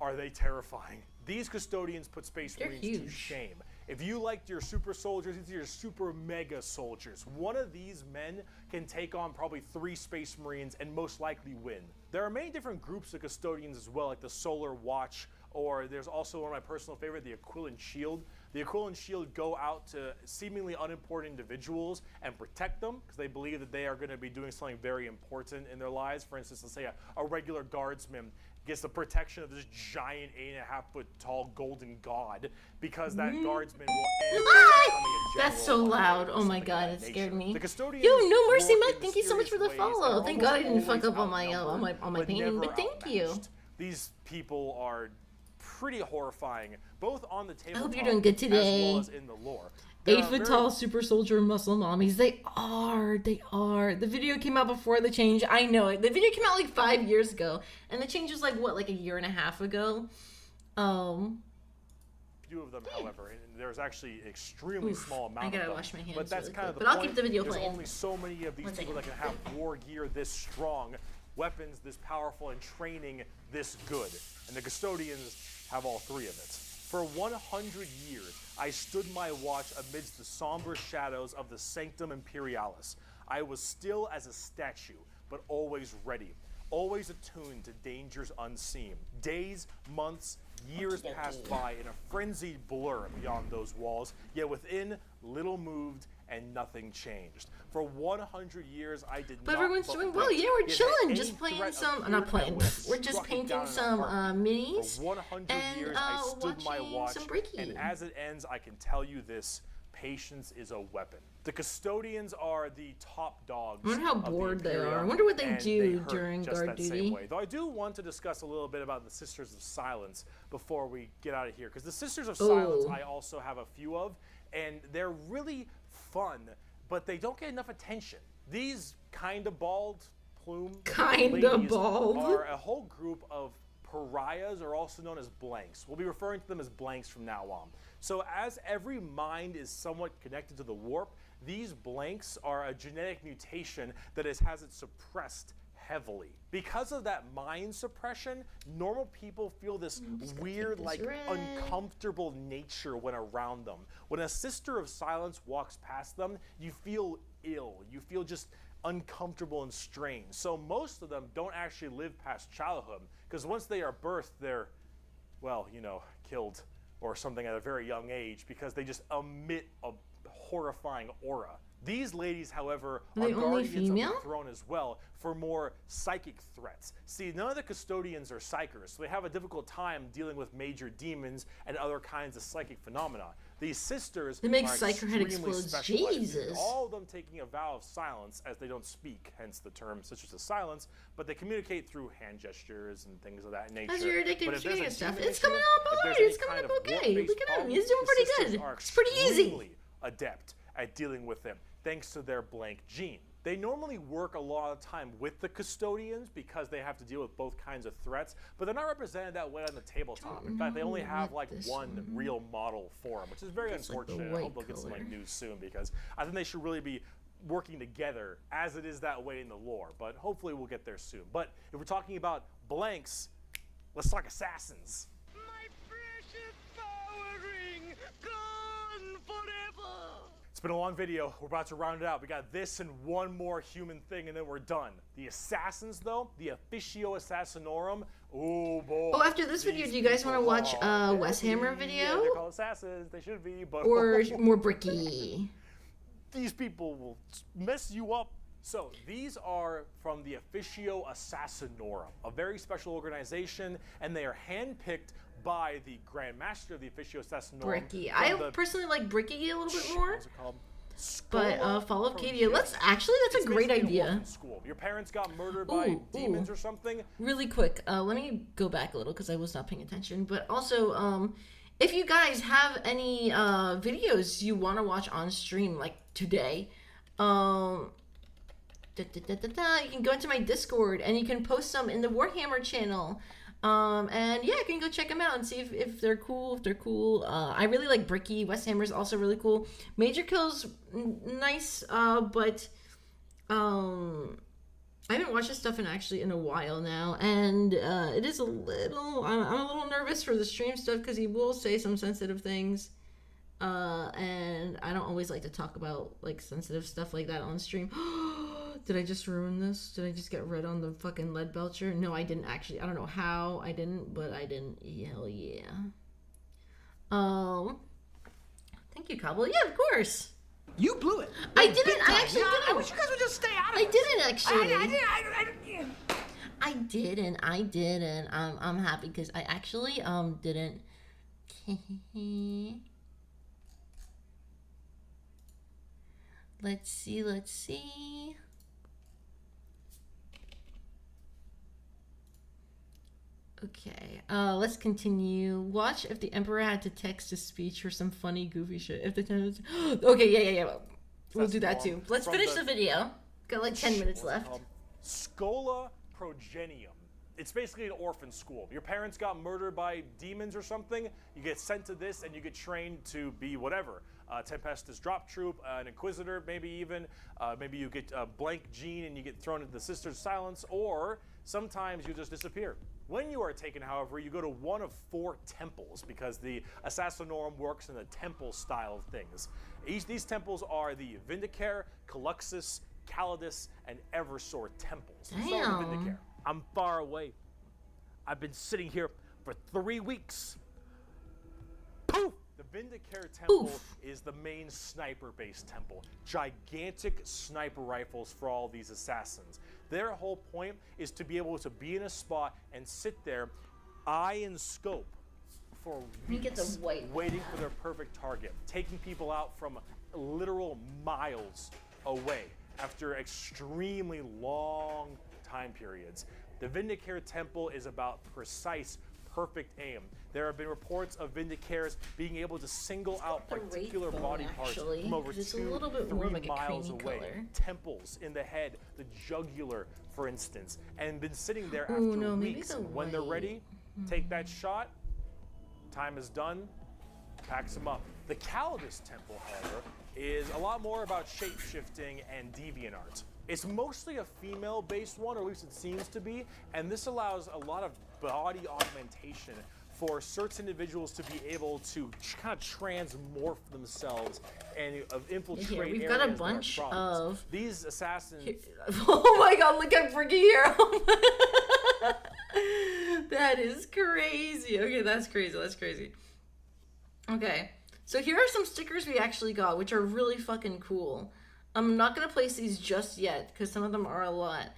are they terrifying. These Custodians put Space They're Marines to huge. shame. If you liked your super soldiers, these are your super mega soldiers. One of these men can take on probably 3 Space Marines and most likely win. There are many different groups of Custodians as well, like the Solar Watch, or there's also one of my personal favorite, the Aquilan Shield. The Aquilan Shield go out to seemingly unimportant individuals and protect them because they believe that they are going to be doing something very important in their lives. For instance, let's say a regular guardsman gets the protection of this giant 8.5 foot tall golden god because that guardsman will end up becoming a That's so general loud. or Oh my something of god, that it scared nature. me. The Custodians Yo, no mercy, work Mike. in Thank you so much for the mysterious ways and follow. are Thank God I didn't almost fuck up always on my outnumbered, painting, never but thank you. outmatched. These people are pretty horrifying, both on the tabletop hope you're doing good today. as well as in the lore. There 8 are foot very- tall super soldier muscle mommies. They are. The video came out before the change. I know it. The video came out like 5 years ago, and the change was like what, like a year and a half ago. Few of them, however, and there's actually an extremely small amount I gotta of them. wash my hands But that's really kind of quick. the But I'll point. keep the video There's playing. only so many of these One people that can have war gear this strong, weapons this powerful, and training this good. And the Custodians have all 3 of it. For 100 years, I stood my watch amidst the somber shadows of the Sanctum Imperialis. I was still as a statue, but always ready, always attuned to dangers unseen. Days, months, years passed by in a frenzied blur beyond those walls, yet within, little moved and nothing changed. For 100 years, I did But not everyone's but doing well. wait. Yeah, we're Yet had chilling, any just playing threat some. appeared, Not I playing. would have We're just struck it painting down in a some heartbeat. minis. For 100 and, years, I stood my watching watch, some Bricky. and as it ends, I can tell you this: patience is a weapon. The Custodians are the top dogs. I wonder how of the bored they are. I Imperium, wonder what they and do hurt during just guard that duty. Same way. Though I do want to discuss a little bit about the Sisters of Silence before we get out of here, because the Sisters of Silence I also have a few of, and they're really fun, but they don't get enough attention. These kind of bald plume Kinda ladies bald. are a whole group of pariahs, or also known as blanks. We'll be referring to them as blanks from now on. So as every mind is somewhat connected to the warp, these blanks are a genetic mutation that has it suppressed heavily. Because of that mind suppression, normal people feel this weird, this like red. uncomfortable nature when around them. When a Sister of Silence walks past them, you feel ill. You feel just uncomfortable and strange. So most of them don't actually live past childhood, because once they are birthed, they're, well, you know, killed or something at a very young age, because they just emit a horrifying aura. These ladies, however, Are are they only guardians of female? the throne as well for more psychic threats. See, none of the Custodians are psychers, so they have a difficult time dealing with major demons and other kinds of psychic phenomena. These sisters They make are Psycho Head extremely explodes. specialized, Jesus. all of them taking a vow of silence as they don't speak, hence the term Sisters of Silence, but they communicate through hand gestures and things of that nature. As you're addicted But to if there's shooting a and stuff, demon it's issue, coming if up there's alright. any It's coming kind up of okay. warp-based Look at him. problem, He's doing the pretty sisters good. are It's pretty easy. extremely adept at dealing with them, thanks to their blank gene. They normally work a lot of time with the custodians because they have to deal with both kinds of threats, but they're not represented that way on the tabletop. In fact, they only have like one real model for them, which is very It's like the unfortunate. I white hope they'll get some like color. news soon because I think they should really be working together as it is that way in the lore, but hopefully we'll get there soon. But if we're talking about blanks, let's talk assassins. My precious power ring, gone forever. It's been a long video. We're about to round it out. We got this and one more human thing, and then we're done. The assassins, though, the Officio Assassinorum. Oh boy. Oh, after this video, do you guys want to watch a WARHAMMER video? Yeah, they're called assassins. They should be, but Or more bricky? these people will mess you up. So these are from the Officio Assassinorum, a very special organization, and they are handpicked by the Grand Master of the Officio Assassinorum. Bricky. from I the- personally like bricky a little bit more. What's it called? But Scola follow Katie. Progenitor. That's It's a great basically an idea. orphan school. Your parents got murdered by Ooh, demons ooh. or something. Really quick, let me go back a little because I was not paying attention. But also, if you guys have any videos you want to watch on stream, like today, you can go into my Discord and you can post some in the Warhammer channel. And yeah, you can go check them out and see if they're cool. If they're cool, I really like Bricky. West Hammer's also really cool. Major Kill's nice, but I haven't watched this stuff in a while now, and it is a little. I'm a little nervous for the stream stuff because he will say some sensitive things, and I don't always like to talk about like sensitive stuff like that on stream. Did I just ruin this? Did I just get red on the fucking lead belcher? No, I didn't actually. I don't know how I didn't, but I didn't. Hell yeah. Thank you, Cobble. Yeah, of course. You blew it. I didn't. I actually didn't. I wish you guys would just stay out of I it. didn't actually. I I didn't. I'm happy because I actually didn't. Let's see. Okay, let's continue. Watch if the Emperor had to text to speech or some funny, goofy shit. If the time okay, yeah. We'll do that too. Let's From finish the- the video. Got like 10 minutes What's it left. called? Scola Progenium. It's basically an orphan school. Your parents got murdered by demons or something. You get sent to this and you get trained to be whatever. Tempestus drop troop, an inquisitor, maybe even. Maybe you get a blank gene and you get thrown into the Sisters of Silence, or sometimes you just disappear. When you are taken, however, you go to one of 4 temples because the Assassinorum works in the temple style of things. These temples are the Vindicare, Caluxus, Calidus, and Eversor temples. Let's start with Damn. Vindicare. I'm far away. I've been sitting here for 3 weeks. Poof! The Vindicare Temple Oof. is the main sniper-based temple. Gigantic sniper rifles for all these assassins. Their whole point is to be able to be in a spot and sit there, eye and scope, for me get the weeks, white one. waiting for their perfect target, taking people out from literal miles away after extremely long time periods. The Vindicare Temple is about precise, perfect aim. There have been reports of Vindicares being able to single out The particular Wraith body bone, parts actually, from over 'cause it's a 2 little bit 3 more like a miles creamy away. color. Temples in the head, the jugular, for instance, and been sitting there after Ooh, no, maybe weeks. the And when they're white. ready, take that shot. Time is done. Packs them up. The Calidus Temple, however, is a lot more about shape-shifting and deviant art. It's mostly a female-based one, or at least it seems to be, and this allows a lot of body augmentation for certain individuals to be able to kind of transmorph themselves and infiltrate Here, we've areas got a that are bunch problems. of- These assassins. Oh my god, look at Bricky here. That is crazy. Okay, that's crazy. Okay, so here are some stickers we actually got, which are really fucking cool. I'm not gonna place these just yet, because some of them are a lot.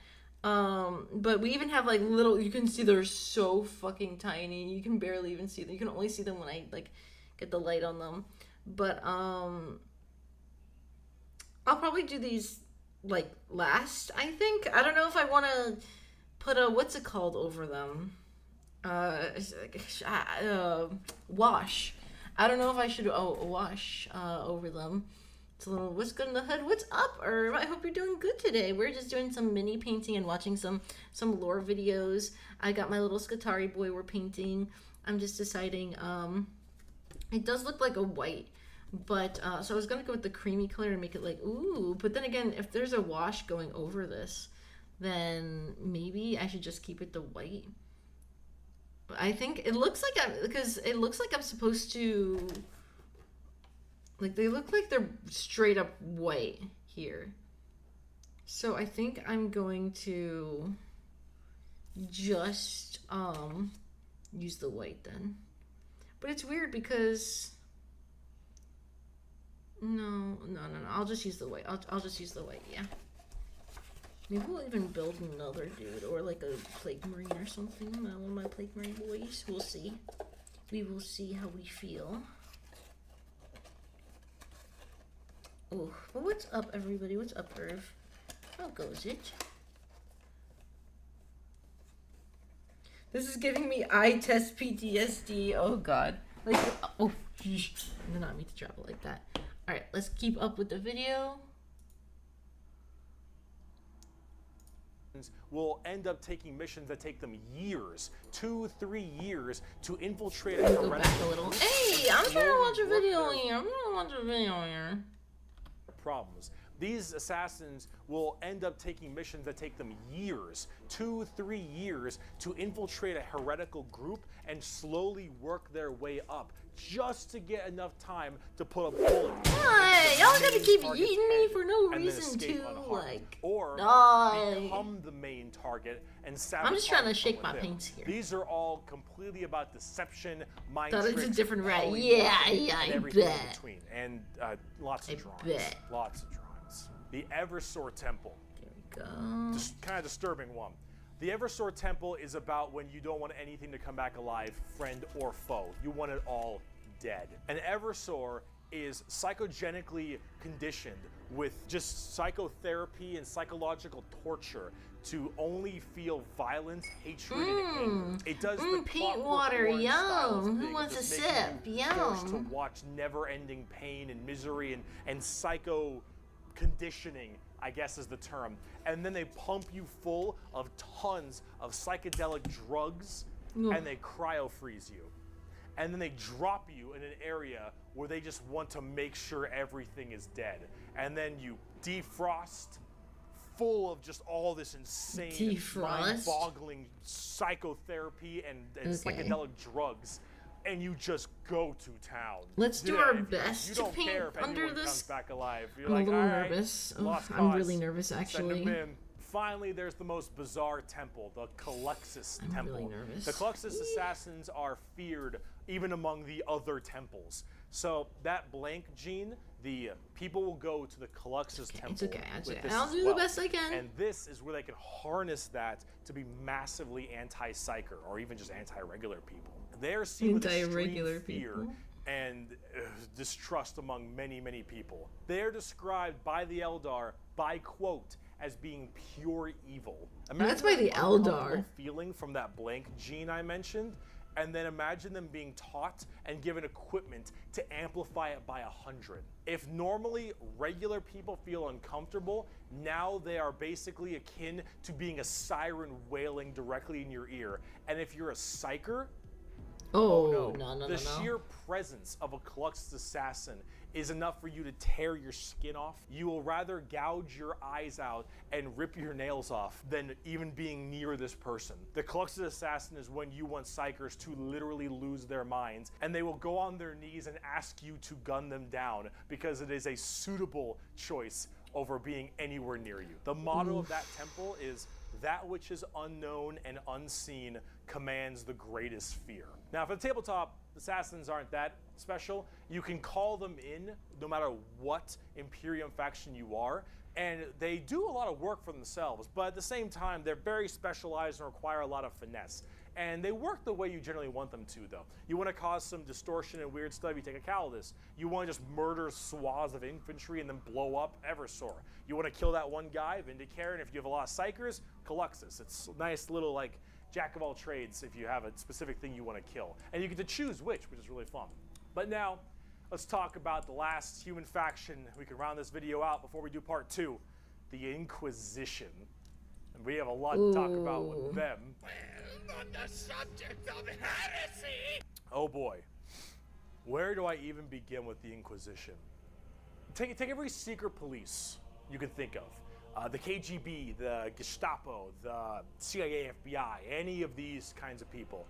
But we even have like little, you can see they're so fucking tiny. You can barely even see them. You can only see them when I like get the light on them. But I'll probably do these like last, I think. I don't know if I want to put a, what's it called over them? Wash. I don't know if I should wash over them. It's a little, what's good in the hood? What's up, Irv? I hope you're doing good today. We're just doing some mini painting and watching some lore videos. I got my little Skitarii boy we're painting. I'm just deciding. It does look like a white, but so I was gonna go with the creamy color and make it like ooh. But then again, if there's a wash going over this, then maybe I should just keep it the white. I think it looks like I'm supposed to, like, they look like they're straight up white here. So I think I'm going to just use the white then. But it's weird because no, I'll just use the white. I'll just use the white, yeah. Maybe we'll even build another dude, or like a Plague Marine or something. One of my Plague Marine boys. We'll see. We will see how we feel. Oh, well, what's up, everybody? What's up, Irv? How goes it? This is giving me eye test PTSD. Oh God. Like, oh, I did not mean to drop it like that. All right, let's keep up with the video. Will end up taking missions that take them years, 2-3 years, to infiltrate a Go back a little. Hey, I'm trying to watch a video here. I'm trying to watch a video here. Problems. These assassins will end up taking missions that take them years, 2-3 years, to infiltrate a heretical group and slowly work their way up, just to get enough time to put a bullet. Why? Y'all gotta keep eating me for no reason to, like, or die. become the main target and sabotage. I'm just trying to shake from my within. paints here. These are all completely about deception, mind Thought tricks, it's a different right. polymorph, Yeah, and I everything in bet. between, and lots of drawings. bet. Lots of drawings. The Eversor Temple. There we go. Just kind of disturbing one. The Eversor Temple is about when you don't want anything to come back alive, friend or foe. You want it all dead. An Eversor is psychogenically conditioned with just psychotherapy and psychological torture to only feel violence, hatred, and anger. It does the paint Clockwork water, Orange style yum. of Who thing, wants just a making sip? you forced to Yum. watch never-ending pain and misery and psycho conditioning, I guess is the term. And then they pump you full of tons of psychedelic drugs and they cryo freeze you. And then they drop you in an area where they just want to make sure everything is dead. And then you defrost, full of just all this insane, mind-boggling psychotherapy and psychedelic drugs. And you just go to town. Let's do our best you to don't paint care if under anyone this. comes back alive. You're I'm like, a little all right, nervous. Oh, lost I'm cause. really nervous, Send actually. 'em in. Finally, there's the most bizarre temple, the Calyxus Temple. really nervous. The Calyxus assassins are feared even among the other temples. So that blank gene, the people will go to the Calyxus Temple. It's okay. with this I'll as do the well. best I can. And this is where they can harness that to be massively anti-psyker or even just anti-regular people. They're seen with Anti-regular extreme fear people. and distrust among many, many people. They're described by the Eldar by quote as being pure evil. Imagine That's by the that uncomfortable Eldar. feeling from that blank gene I mentioned, and then imagine them being taught and given equipment to amplify it by 100. If normally regular people feel uncomfortable, now they are basically akin to being a siren wailing directly in your ear. And if you're a psyker, no. The sheer presence of a Calyxus assassin is enough for you to tear your skin off. You will rather gouge your eyes out and rip your nails off than even being near this person. The Calyxus assassin is when you want psychers to literally lose their minds, and they will go on their knees and ask you to gun them down because it is a suitable choice over being anywhere near you. The motto of that temple is, "That which is unknown and unseen commands the greatest fear." Now, for the tabletop, assassins aren't that special. You can call them in no matter what Imperium faction you are, and they do a lot of work for themselves, but at the same time, they're very specialized and require a lot of finesse. And they work the way you generally want them to, though. You want to cause some distortion and weird stuff, you take a Calidus. You want to just murder swaths of infantry and then blow up Eversor. You want to kill that one guy, Vindicare, and if you have a lot of Psychers, Caluxus. It's a nice little, like, jack of all trades if you have a specific thing you want to kill. And you get to choose which is really fun. But now, let's talk about the last human faction. We can round this video out before we do part 2. The Inquisition. And we have a lot to talk about with them. On the subject of heresy! Oh boy. Where do I even begin with the Inquisition? Take every secret police you can think of. The KGB, the Gestapo, the CIA, FBI, any of these kinds of people.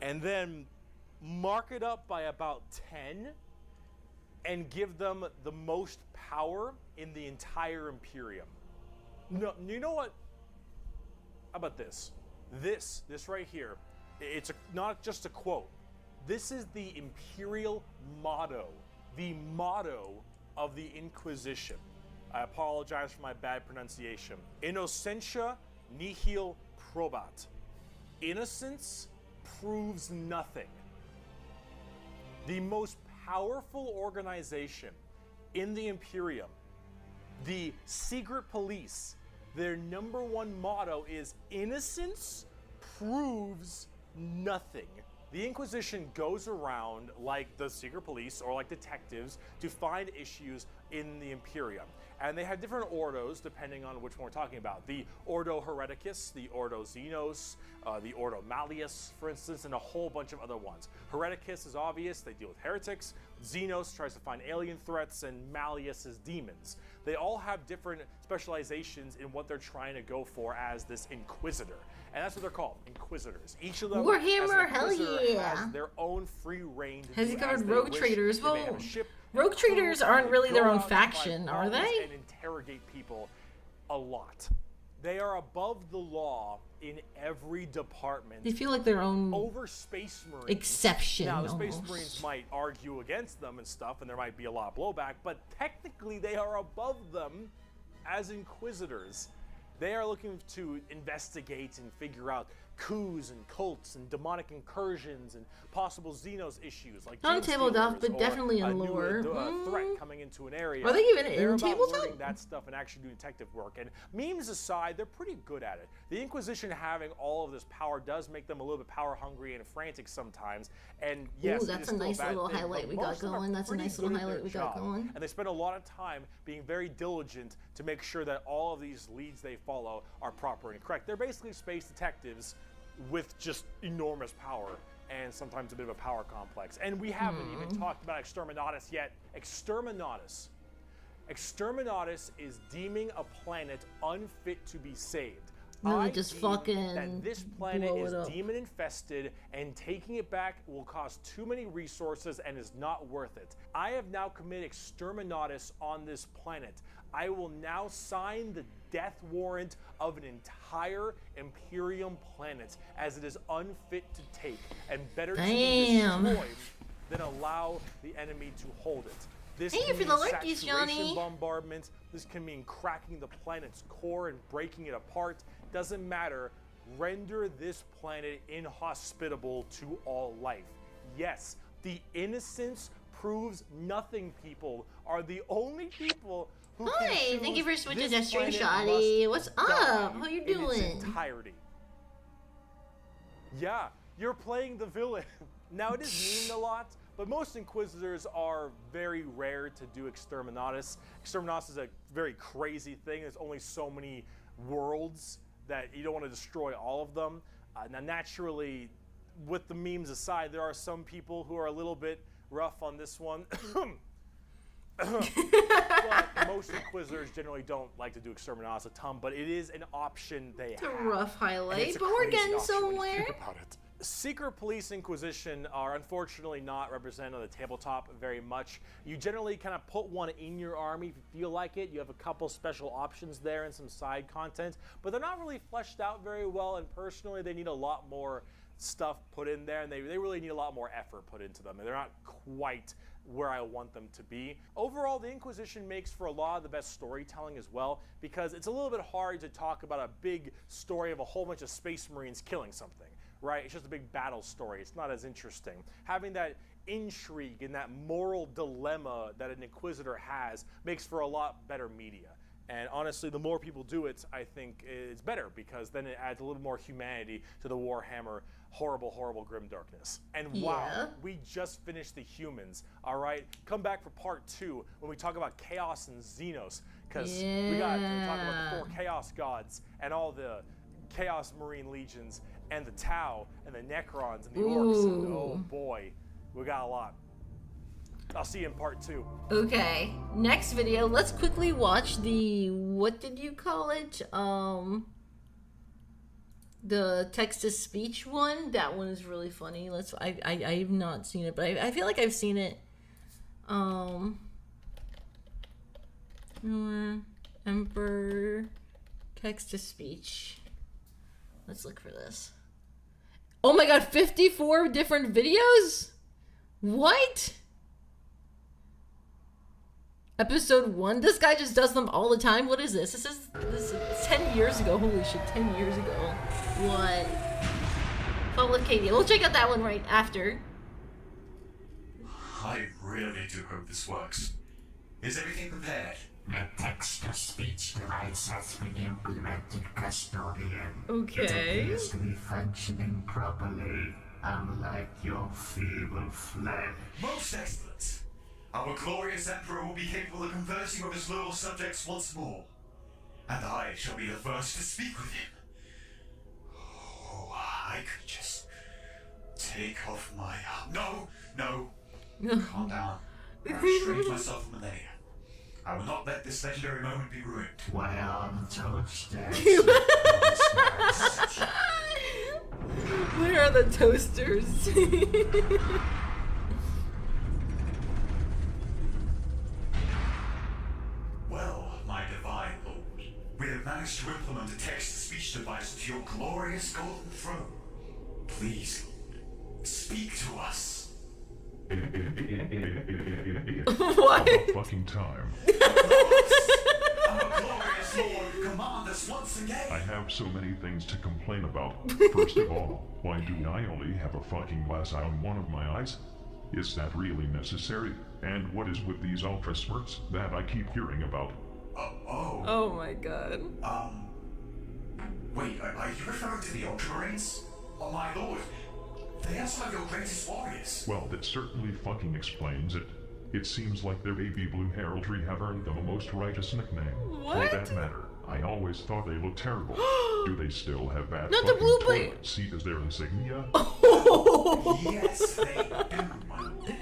And then mark it up by about 10 and give them the most power in the entire Imperium. No, you know what? How about this? This right here, it's not just a quote. This is the imperial motto, the motto of the Inquisition. I apologize for my bad pronunciation. Innocentia nihil probat. Innocence proves nothing. The most powerful organization in the Imperium, the secret police, their #1 motto is innocence proves nothing. The Inquisition goes around like the secret police or like detectives to find issues in the Imperium. And they have different ordos depending on which one we're talking about. The Ordo Hereticus, the Ordo Xenos, the Ordo Malleus, for instance, and a whole bunch of other ones. Hereticus is obvious, they deal with heretics. Xenos tries to find alien threats, and Malleus is demons. They all have different specializations in what they're trying to go for as this Inquisitor. And that's what they're called, Inquisitors. Each of them Warhammer, hell yeah. has their own free reign. Has he covered rogue traders? Well, rogue traders aren't really their own faction, are they? And interrogate people a lot. They are above the law in every department. They feel like their own over Space Marines. exception. Now, the Space almost. Marines might argue against them and stuff, and there might be a lot of blowback, but technically they are above them as Inquisitors. They are looking to investigate and figure out coups and cults and demonic incursions and possible Xenos issues like Not in tabletop, but or definitely in a new, lore. threat coming into an area. Are they even They're in about tabletop? learning that stuff and actually doing detective work. And memes aside, they're pretty good at it. The Inquisition having all of this power does make them a little bit power hungry and frantic sometimes. And yes, Ooh, that's a nice little highlight we got going. That's a nice little highlight we got going. And they spend a lot of time being very diligent to make sure that all of these leads they follow are proper and correct. They're basically space detectives with just enormous power and sometimes a bit of a power complex. And we haven't even talked about Exterminatus yet. Exterminatus is deeming a planet unfit to be saved. No, just deem fucking that this planet blow is it up. demon infested, and taking it back will cost too many resources and is not worth it. I have now committed Exterminatus on this planet. I will now sign the death warrant of an entire Imperium planet, as it is unfit to take and better to be destroyed than allow the enemy to hold it. This Thank you can for the mean lurkies, saturation Johnny. bombardment. This can mean cracking the planet's core and breaking it apart. Doesn't matter. Render this planet inhospitable to all life. Yes, the innocence proves nothing people are the only people who can Hi, choose thank you for switching this to stream, planet Shoddy. must What's up? die How you in its doing? entirety. Yeah, you're playing the villain. Now, it is memed a lot, but most Inquisitors are very rare to do Exterminatus. Exterminatus is a very crazy thing. There's only so many worlds that you don't want to destroy all of them. Now, naturally, with the memes aside, there are some people who are a little bit rough on this one. But most Inquisitors generally don't like to do Exterminatus a ton, but it is an option they It's a have. rough And highlight, it's a but we're crazy getting option when you somewhere. think about it. Secret Police Inquisition are unfortunately not represented on the tabletop very much. You generally kind of put one in your army if you feel like it. You have a couple special options there and some side content, but they're not really fleshed out very well, and personally they need a lot more stuff put in there, and they really need a lot more effort put into them, and they're not quite where I want them to be. Overall, the Inquisition makes for a lot of the best storytelling as well, because it's a little bit hard to talk about a big story of a whole bunch of Space Marines killing something. right? It's just a big battle story. It's not as interesting. Having that intrigue and that moral dilemma that an Inquisitor has makes for a lot better media. And honestly, the more people do it, I think it's better, because then it adds a little more humanity to the Warhammer horrible, horrible grimdarkness. And wow, we just finished the humans, all right? Come back for part 2 when we talk about Chaos and Xenos, because we got to talk about the 4 Chaos Gods and all the Chaos Marine Legions and the Tau and the Necrons and the Orcs. And, oh boy, we got a lot. I'll see you in part 2. Okay, next video, let's quickly watch the, what did you call it? The text-to-speech one. That one is really funny. I've not seen it, but I feel like I've seen it. Emperor text-to-speech. Let's look for this. Oh my god, 54 different videos? What? Episode 1? This guy just does them all the time? What is this? This is 10 years ago. Holy shit, 10 years ago. What? Fall of Katie. We'll check out that one right after. I really do hope this works. Is everything prepared? The text-to-speech device has been implemented, Custodian. Okay. It appears to be functioning properly, unlike your feeble flesh. Most excellent. Our glorious Emperor will be capable of conversing with his loyal subjects once more. And I shall be the first to speak with him. Oh, I could just take off my... No. Calm down. I've restrained myself for millennia. I will not let this legendary moment be ruined. Why are the toasters? Where are the toasters? Well, my divine lord, we have managed to implement a text-to-speech device to your glorious golden throne. Please, speak to us. What? About fucking time. Our glorious lord, command us once again. I have so many things to complain about. First of all, why do I only have a fucking glass eye on one of my eyes? Is that really necessary? And what is with these ultra smirts that I keep hearing about? Oh my god. Wait, are you referring to the Ultramarines? Oh my lord, they are some of your greatest warriors. Well, that certainly fucking explains it. It seems like their baby blue heraldry have earned them a most righteous nickname. What? For that matter, I always thought they looked terrible. Do they still have that Not the fucking blue toilet seat as their insignia? Yes, they do, my lord.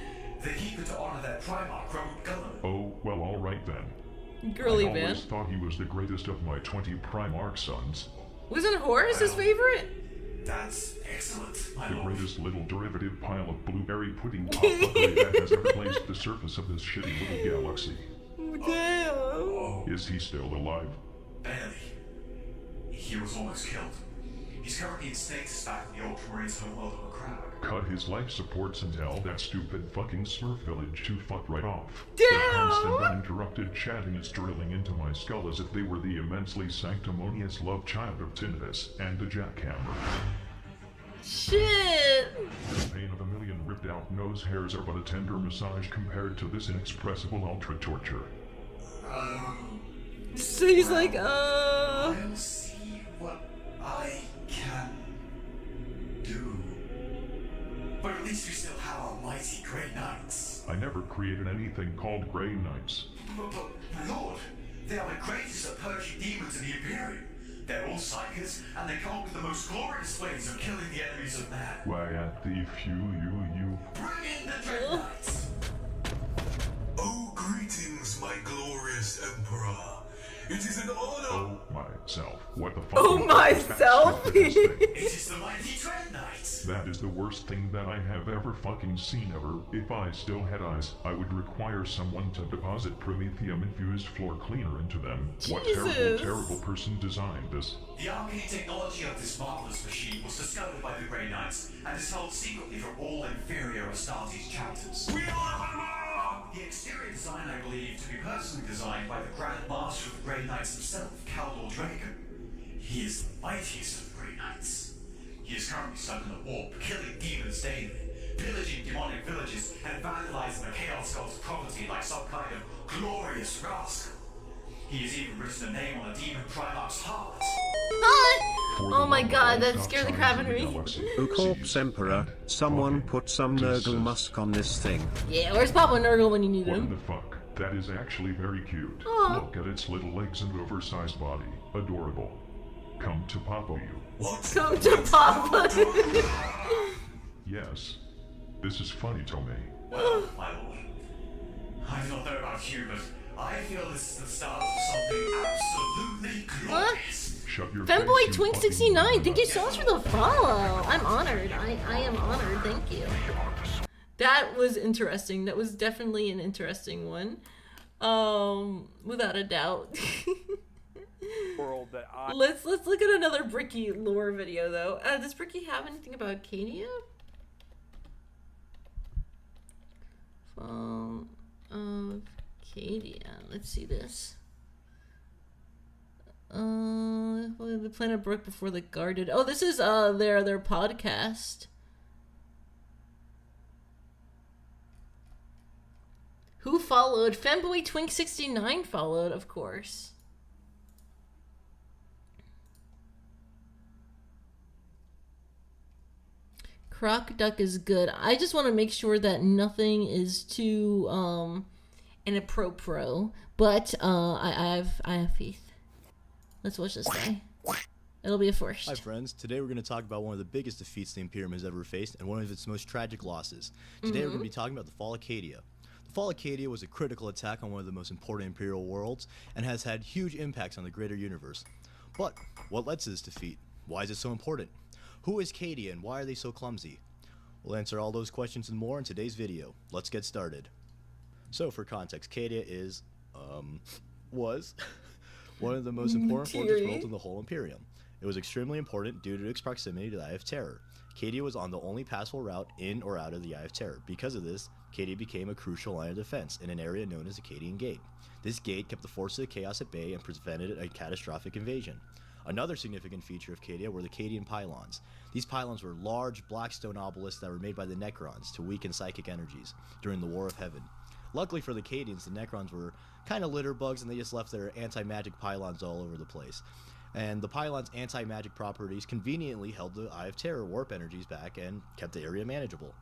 They keep it to honor their Primarch, Rogue Gunner. Oh, well, alright then. Girly I man. always thought he was the greatest of my 20 Primarch sons. Wasn't Horus his favorite? That's excellent, my The lord. greatest little derivative pile of blueberry pudding popcorn that has ever blazed the surface of this shitty little galaxy. Damn. Is he still alive? Barely. He was almost killed. He's currently in status back in the Ultramarines' homeworld of a crowd. Cut his life supports and tell that stupid fucking Smurf village to fuck right off. Damn! Their constant uninterrupted chatting is drilling into my skull as if they were the immensely sanctimonious love child of tinnitus and the jackhammer. Shit. The pain of a million ripped out nose hairs are but a tender massage compared to this inexpressible ultra torture. So he's like, I'll see what I can do. But at least we still have our mighty Grey Knights. I never created anything called Grey Knights. But Lord, they are the greatest at purging demons in the Imperium. They're all psychers, and they come up with the most glorious ways of killing the enemies of man. Why at the you. Bring in the Dread Knights! Oh, greetings, my glorious Emperor. It is an honor. Oh myself. What the fuck? oh myself. It is the mighty Dread Knights! That is the worst thing that I have ever fucking seen ever. If I still had eyes, I would require someone to deposit promethium-infused floor cleaner into them. What terrible person designed this? The arcane technology of this marvelous machine was discovered by the Grey Knights and is held secretly from all inferior Astartes chapters. We are the exterior design, I believe, to be personally designed by the Grand Master of the Grey Knights himself, Caldor Draken. He is the mightiest of the Grey Knights. He is currently stuck in the warp, killing demons daily, pillaging demonic villages, and vandalizing the Chaos God's property like some kind of glorious rascal. He has even written a name on a demon Primarch's heart. Oh my god, that scared the crap out of me. Corpse Emperor, someone put some Nurgle musk on this thing. Yeah, where's Papa Nurgle when you need What him? the fuck? That is actually very cute. Aw. Look at its little legs and oversized body. Adorable. Come to Papa, you. What? Come to Papa. Yes. This is funny to me. Well, my lord, I do not know about you, but I feel this is the start of something absolutely glorious. Shut your Femboy face, you Twink fucking 69, thank you nut. so much for the follow. I'm honored. I am honored. Thank you. That was interesting. That was definitely an interesting one. Without a doubt. World that I Let's look at another Bricky lore video though. Does Bricky have anything about Acadia? From Acadia. Let's see this. The planet broke before the guarded. Oh, this is their podcast. Who followed? Femboy Twink 69 followed, of course. Croc Duck is good. I just want to make sure that nothing is too inappropriate. But I have faith. Let's watch this guy. It'll be a first. Hi friends, today we're going to talk about one of the biggest defeats the Imperium has ever faced and one of its most tragic losses. Today we're going to be talking about the Fall of Acadia. The Fall of Acadia was a critical attack on one of the most important Imperial worlds and has had huge impacts on the greater universe. But what led to this defeat? Why is it so important? Who is Acadia and why are they so clumsy? We'll answer all those questions and more in today's video. Let's get started. So for context, Acadia was one of the most important fortress worlds in the whole Imperium. It was extremely important due to its proximity to the Eye of Terror. Acadia was on the only passable route in or out of the Eye of Terror. Because of this, Acadia became a crucial line of defense in an area known as Acadian Gate. This gate kept the forces of chaos at bay and prevented a catastrophic invasion. Another significant feature of Acadia were the Acadian pylons. These pylons were large black stone obelisks that were made by the Necrons to weaken psychic energies during the War of Heaven. Luckily for the Acadians, the Necrons were kind of litter bugs and they just left their anti-magic pylons all over the place. And the pylons' anti-magic properties conveniently held the Eye of Terror warp energies back and kept the area manageable.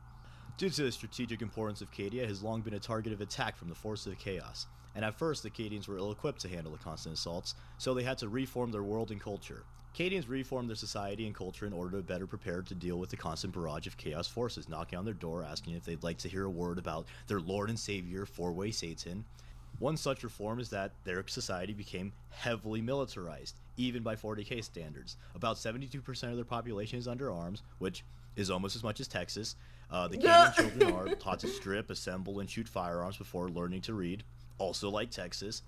Due to the strategic importance of Acadia, it has long been a target of attack from the forces of chaos. And at first, the Acadians were ill-equipped to handle the constant assaults, so they had to reform their world and culture. Acadians reformed their society and culture in order to better prepare to deal with the constant barrage of chaos forces knocking on their door asking if they'd like to hear a word about their Lord and Savior, Four-Way Satan. One such reform is that their society became heavily militarized, even by 40k standards. About 72% of their population is under arms, which is almost as much as Texas. The Acadian children are taught to strip, assemble, and shoot firearms before learning to read, also like Texas.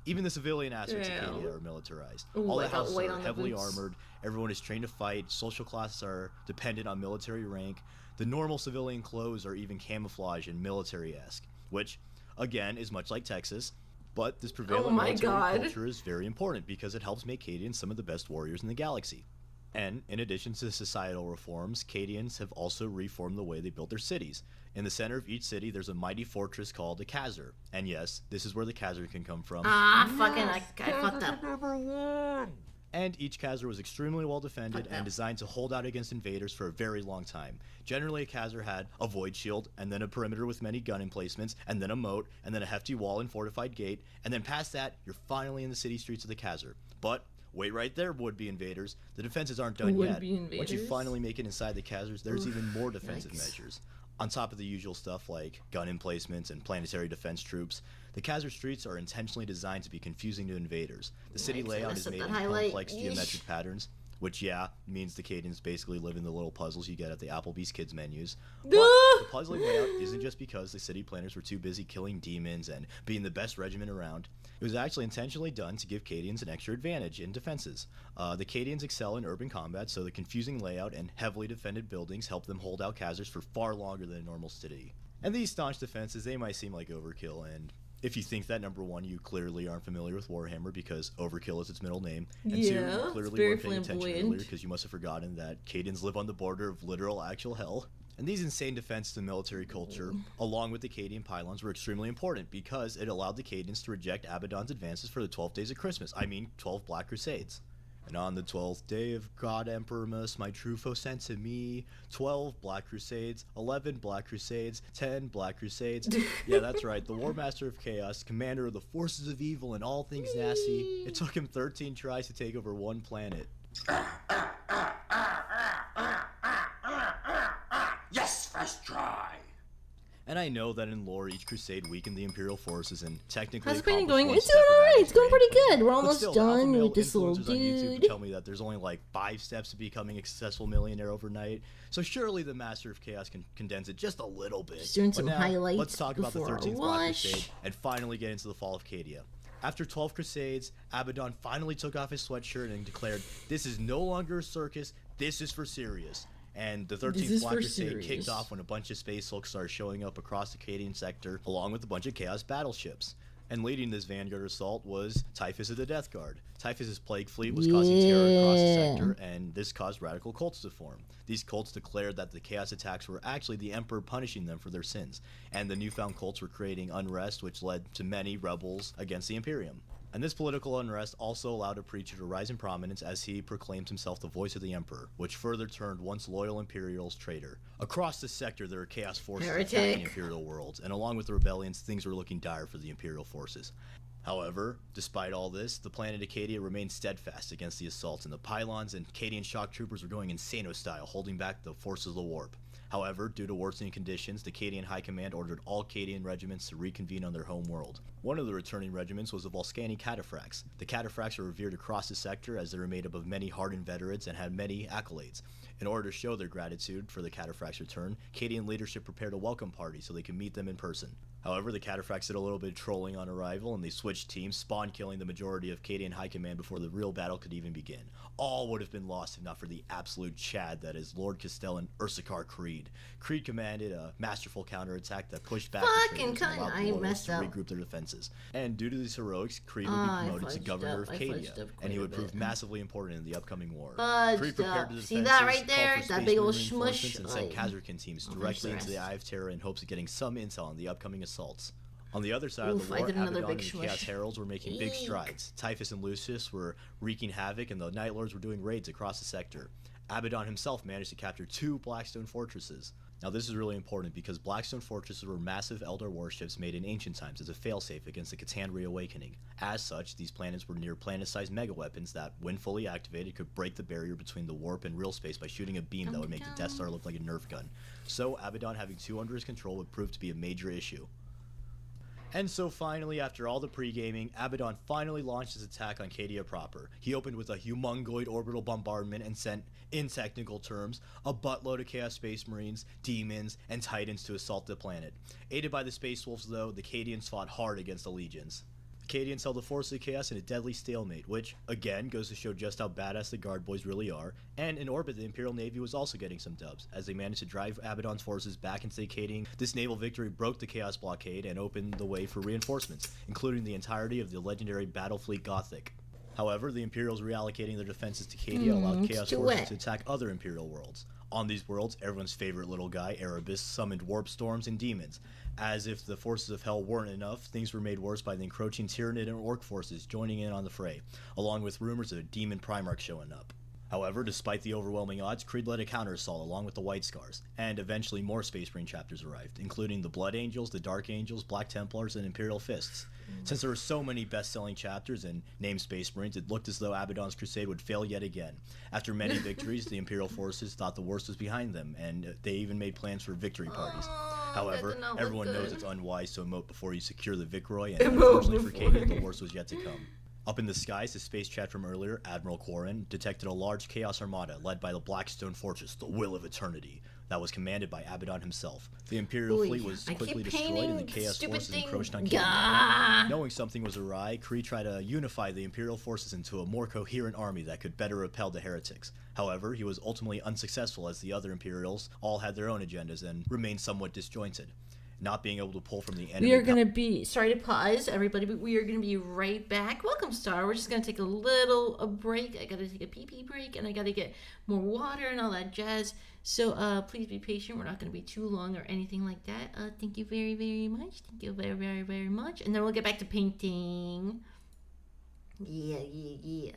Even the civilian aspects of Acadia are militarized. Ooh, All the I got houses white are on the heavily boots. armored, everyone is trained to fight, social classes are dependent on military rank, the normal civilian clothes are even camouflage and military-esque, which, again, is much like Texas. But this prevailing military culture is very important because it helps make Acadians some of the best warriors in the galaxy. And in addition to societal reforms, Acadians have also reformed the way they built their cities. In the center of each city, there's a mighty fortress called a Khazar. And yes, this is where the Khazar can come from. Ah, fucking, I fucked up. And each Khazar was extremely well defended and designed to hold out against invaders for a very long time. Generally, a Khazar had a void shield, and then a perimeter with many gun emplacements, and then a moat, and then a hefty wall and fortified gate, and then past that, you're finally in the city streets of the Khazar. But wait right there, would-be invaders. The defenses aren't done yet. Once you finally make it inside the Khazars, there's even more defensive measures. On top of the usual stuff like gun emplacements and planetary defense troops, the Khazar streets are intentionally designed to be confusing to invaders. The city layout is made in complex geometric patterns, which means the Acadians basically live in the little puzzles you get at the Applebee's kids menus. But the puzzling layout isn't just because the city planners were too busy killing demons and being the best regiment around. It was actually intentionally done to give Acadians an extra advantage in defenses. The Acadians excel in urban combat, so the confusing layout and heavily defended buildings help them hold out Khazars for far longer than a normal city. And these staunch defenses, they might seem like overkill, and If you think that, number one, you clearly aren't familiar with Warhammer because Overkill is its middle name. And Yeah, two, you it's clearly very weren't paying attention flamboyant. earlier because you must have forgotten that Cadians live on the border of literal actual hell. And these insane defenses and military culture, along with the Cadian pylons, were extremely important because it allowed the Cadians to reject Abaddon's advances for the 12 days of Christmas. 12 Black Crusades. And on the 12th day of God Emperor Mus, my true foe sent to me 12 Black Crusades, 11 Black Crusades, 10 Black Crusades. Yeah, that's right. The War Master of Chaos, commander of the forces of evil and all things nasty. It took him 13 tries to take over one planet. Yes, first try. And I know that in lore, each crusade weakened the Imperial forces and technically How's the painting accomplished going? one It's step doing of alright. Adam's It's going reign. pretty good. We're But almost still, the alpha done male with this little influencers on YouTube dude. tell me that there's only like 5 steps to becoming a successful millionaire overnight. So surely the Master of Chaos can condense it just a little bit. Just doing But some now, highlights let's talk about the before 13th Black wash. Crusade and finally get into the fall of Cadia. After 12 crusades, Abaddon finally took off his sweatshirt and declared, "This is no longer a circus, this is for serious." And the 13th Black Crusade kicked off when a bunch of space hulks started showing up across the Cadian sector, along with a bunch of Chaos battleships. And leading this vanguard assault was Typhus of the Death Guard. Typhus's plague fleet was causing terror across the sector, and this caused radical cults to form. These cults declared that the Chaos attacks were actually the Emperor punishing them for their sins, and the newfound cults were creating unrest, which led to many rebels against the Imperium. And this political unrest also allowed a preacher to rise in prominence as he proclaimed himself the voice of the Emperor, which further turned once loyal Imperials traitor. Across the sector, there were Chaos forces attacking Imperial worlds, and along with the rebellions, things were looking dire for the Imperial forces. However, despite all this, the planet Acadia remained steadfast against the assaults, and the pylons and Cadian shock troopers were going insano style, holding back the forces of the warp. However, due to worsening conditions, the Cadian High Command ordered all Cadian regiments to reconvene on their home world. One of the returning regiments was the Volscani Cataphracts. The Cataphracts were revered across the sector as they were made up of many hardened veterans and had many accolades. In order to show their gratitude for the Cataphracts' return, Cadian leadership prepared a welcome party so they could meet them in person. However, the Cataphracts did a little bit of trolling on arrival, and they switched teams, spawn-killing the majority of Cadian High Command before the real battle could even begin. All would have been lost if not for the absolute Chad that is Lord Castellan Ursarkar Creed. Creed commanded a masterful counterattack that pushed back the traitors and allowed the loyalists to regroup their defenses. And due to these heroics, Creed would be promoted to governor of Cadia, and he would prove massively important in the upcoming war. Creed prepared the defenses, See that right there? called for That space big old marine smush? reinforcements, and sent Khazarkan teams directly into the rest. Eye of Terror in hopes of getting some intel on the upcoming assaults. On the other side of Oof, the I war, did another Abaddon and big the Chaos smush. Heralds were making big Eek. strides. Typhus and Lucius were wreaking havoc, and the Night Lords were doing raids across the sector. Abaddon himself managed to capture 2 Blackstone fortresses. Now this is really important because Blackstone fortresses were massive Eldar warships made in ancient times as a failsafe against the Catan reawakening. As such, these planets were near planet-sized megaweapons that, when fully activated, could break the barrier between the warp and real space by shooting a beam that would make the Death Star look like a Nerf gun. So Abaddon having 2 under his control would prove to be a major issue. And so finally, after all the pre-gaming, Abaddon finally launched his attack on Cadia proper. He opened with a humongoid orbital bombardment and sent, in technical terms, a buttload of Chaos Space Marines, Demons, and Titans to assault the planet. Aided by the Space Wolves, though, the Cadians fought hard against the Legions. The Cadians held the forces of Chaos in a deadly stalemate, which, again, goes to show just how badass the Guard Boys really are, and in orbit the Imperial Navy was also getting some dubs, as they managed to drive Abaddon's forces back into the Cadian. This naval victory broke the Chaos blockade and opened the way for reinforcements, including the entirety of the legendary battle fleet Gothic. However, the Imperials reallocating their defenses to Cadia allowed Chaos forces to attack other Imperial worlds. On these worlds, everyone's favorite little guy, Erebus, summoned warp storms and demons. As if the forces of hell weren't enough, things were made worse by the encroaching Tyranid and Orc forces joining in on the fray, along with rumors of a demon Primarch showing up. However, despite the overwhelming odds, Creed led a counter-assault along with the White Scars, and eventually more Space Marine chapters arrived, including the Blood Angels, the Dark Angels, Black Templars, and Imperial Fists. Since there were so many best-selling chapters and named Space Marines, it looked as though Abaddon's crusade would fail yet again. After many victories, the Imperial forces thought the worst was behind them, and they even made plans for victory parties. However, everyone knows it's unwise to emote before you secure the Vicroy, and unfortunately for Cadia, the worst was yet to come. Up in the skies, the space chat from earlier, Admiral Quarren, detected a large Chaos Armada led by the Blackstone Fortress, the Will of Eternity, that was commanded by Abaddon himself. The Imperial fleet was quickly destroyed and the Chaos forces encroached on Cadia. Knowing something was awry, Kree tried to unify the Imperial forces into a more coherent army that could better repel the heretics. However, he was ultimately unsuccessful as the other Imperials all had their own agendas and remained somewhat disjointed. not being able to pull from the enemy. We are going to be, sorry to pause, everybody, but we are going to be right back. Welcome, Star. We're just going to take a break. I got to take a pee-pee break, and I got to get more water and all that jazz. So please be patient. We're not going to be too long or anything like that. Thank you very, very much. Thank you very, very, very much. And then we'll get back to painting. Yeah, yeah, yeah.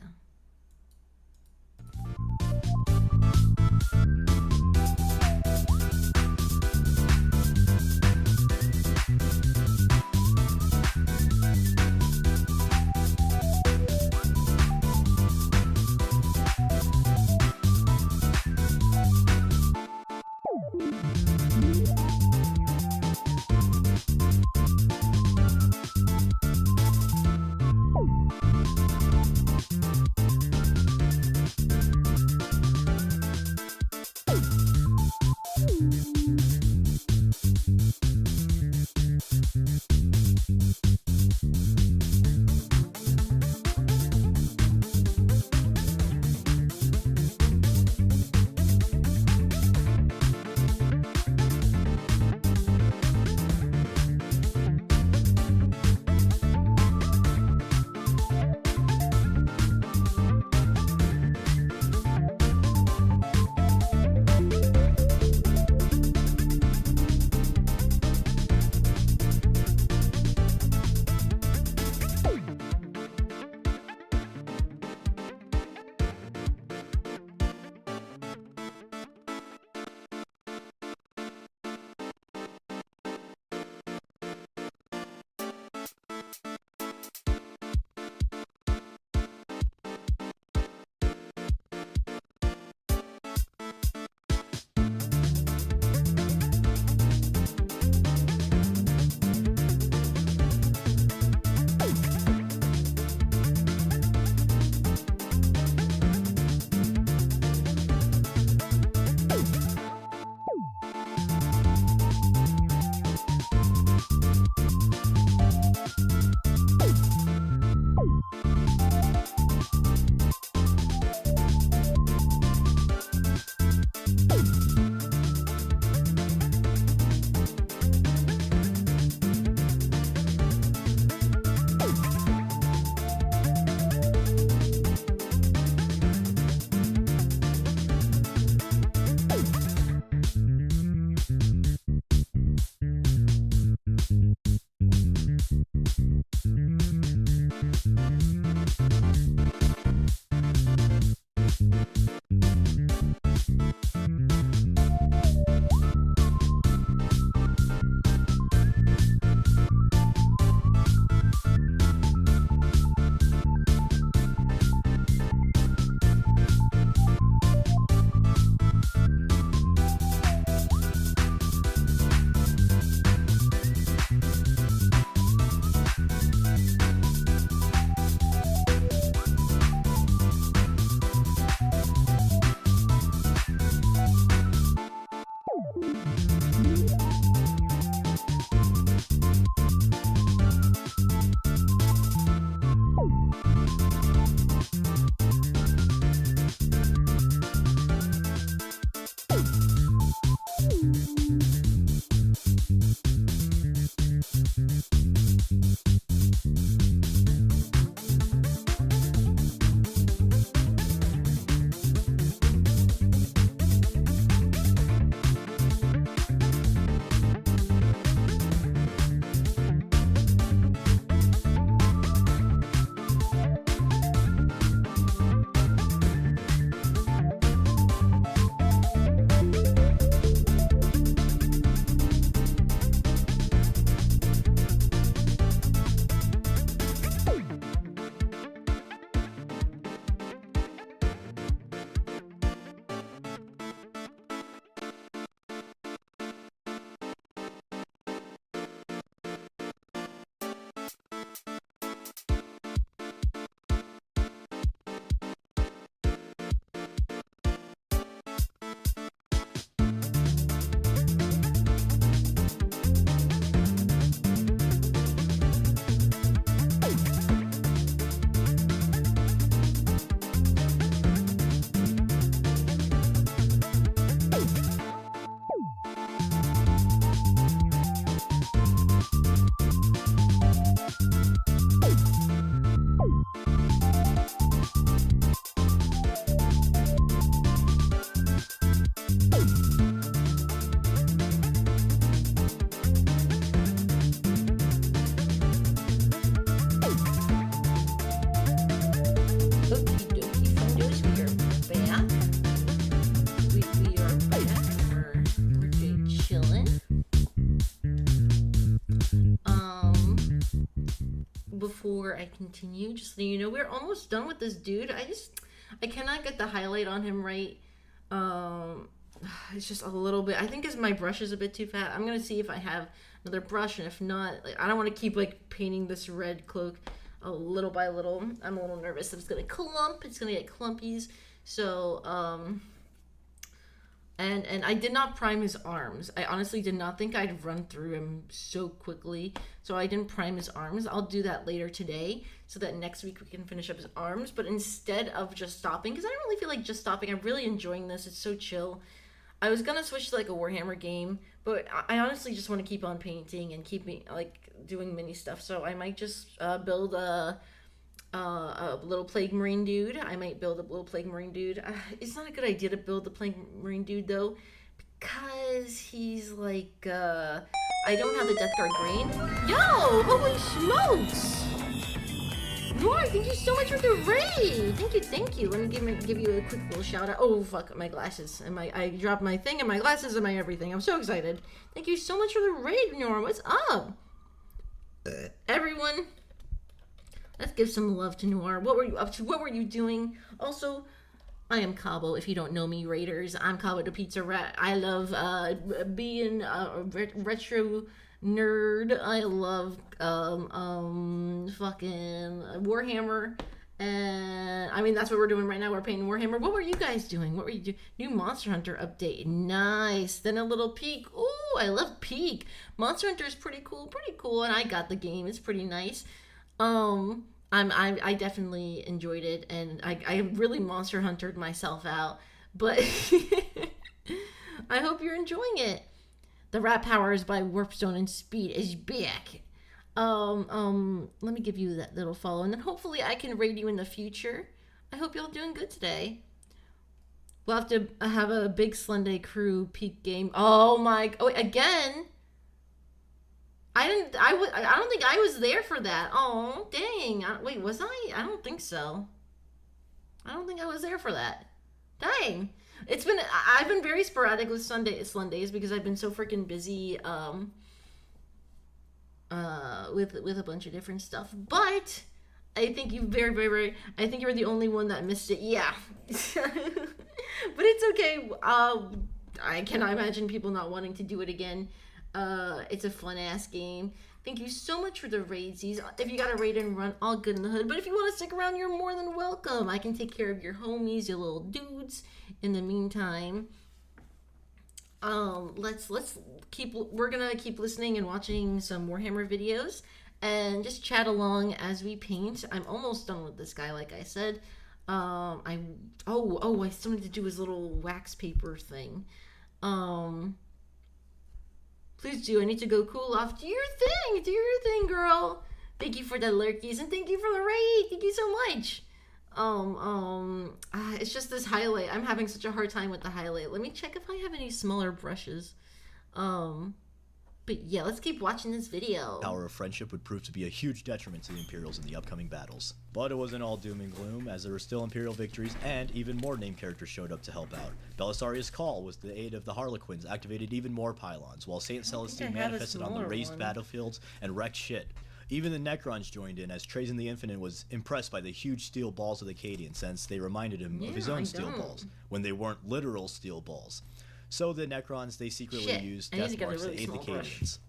before I continue, just so you know, we're almost done with this dude. I cannot get the highlight on him right. It's just a little bit, I think as my brush is a bit too fat. I'm gonna see if I have another brush, and if not, like, I don't want to keep like painting this red cloak little by little. I'm a little nervous that it's gonna clump, it's gonna get clumpies. So and I did not prime his arms. I honestly did not think I'd run through him so quickly, so I didn't prime his arms. I'll do that later today so that next week we can finish up his arms. But instead of just stopping, because I don't really feel like just stopping, I'm really enjoying this, it's so chill. I was gonna switch to like a Warhammer game, but I honestly just want to keep on painting and keep like doing mini stuff. So I might just build a little plague marine dude. I might build a little plague marine dude. It's not a good idea to build the plague marine dude though, because he's like I don't have the Death Guard grain. Yo, holy smokes! Noir, thank you so much for the raid. Thank you. Let me give you a quick little shout out. Oh fuck, my glasses and I dropped my thing and my glasses and my everything. I'm so excited. Thank you so much for the raid, Noir. What's up, everyone? Let's give some love to Noir. What were you up to? What were you doing? Also, I am Cabo. If you don't know me, Raiders, I'm Cabo the Pizza Rat. I love being a retro nerd. I love fucking Warhammer, and I mean that's what we're doing right now. We're painting Warhammer. What were you guys doing? What were you doing? New Monster Hunter update. Nice. Then a little peek. Ooh, I love peek. Monster Hunter is pretty cool, and I got the game. It's pretty nice. I definitely enjoyed it, and I really Monster Huntered myself out, but I hope you're enjoying it. The Rat Powers by Warpstone and Speed is back. Let me give you that little follow, and then hopefully I can raid you in the future. I hope y'all doing good today. We'll have to have a big Sunday crew peak game. Oh again. I don't think I was there for that. Oh, dang. Wait, was I? I don't think so. I don't think I was there for that. Dang. I've been very sporadic with Sundays because I've been so freaking busy with a bunch of different stuff. But I think you I think you're the only one that missed it. Yeah. But it's okay. I cannot imagine people not wanting to do it again. It's a fun ass game. Thank you so much for the raidsies. If you got a raid and run, all good in the hood. But if you want to stick around, you're more than welcome. I can take care of your homies, your little dudes. In the meantime, we're gonna keep listening and watching some Warhammer videos and just chat along as we paint. I'm almost done with this guy, like I said. I still need to do his little wax paper thing. Please do. I need to go cool off. Do your thing, girl. Thank you for the lurkies and thank you for the raid. Thank you so much. It's just this highlight. I'm having such a hard time with the highlight. Let me check if I have any smaller brushes. But yeah, let's keep watching this video. The power of friendship would prove to be a huge detriment to the Imperials in the upcoming battles. But it wasn't all doom and gloom, as there were still Imperial victories, and even more named characters showed up to help out. Belisarius' call, with the aid of the Harlequins, activated even more pylons, while Saint Celestine manifested on the raised battlefields and wrecked shit. Even the Necrons joined in, as Trajan the Infinite was impressed by the huge steel balls of the Cadian, since they reminded him of his own steel balls, when they weren't literal steel balls. So the Necrons, they secretly used death marks to aid the Cadians.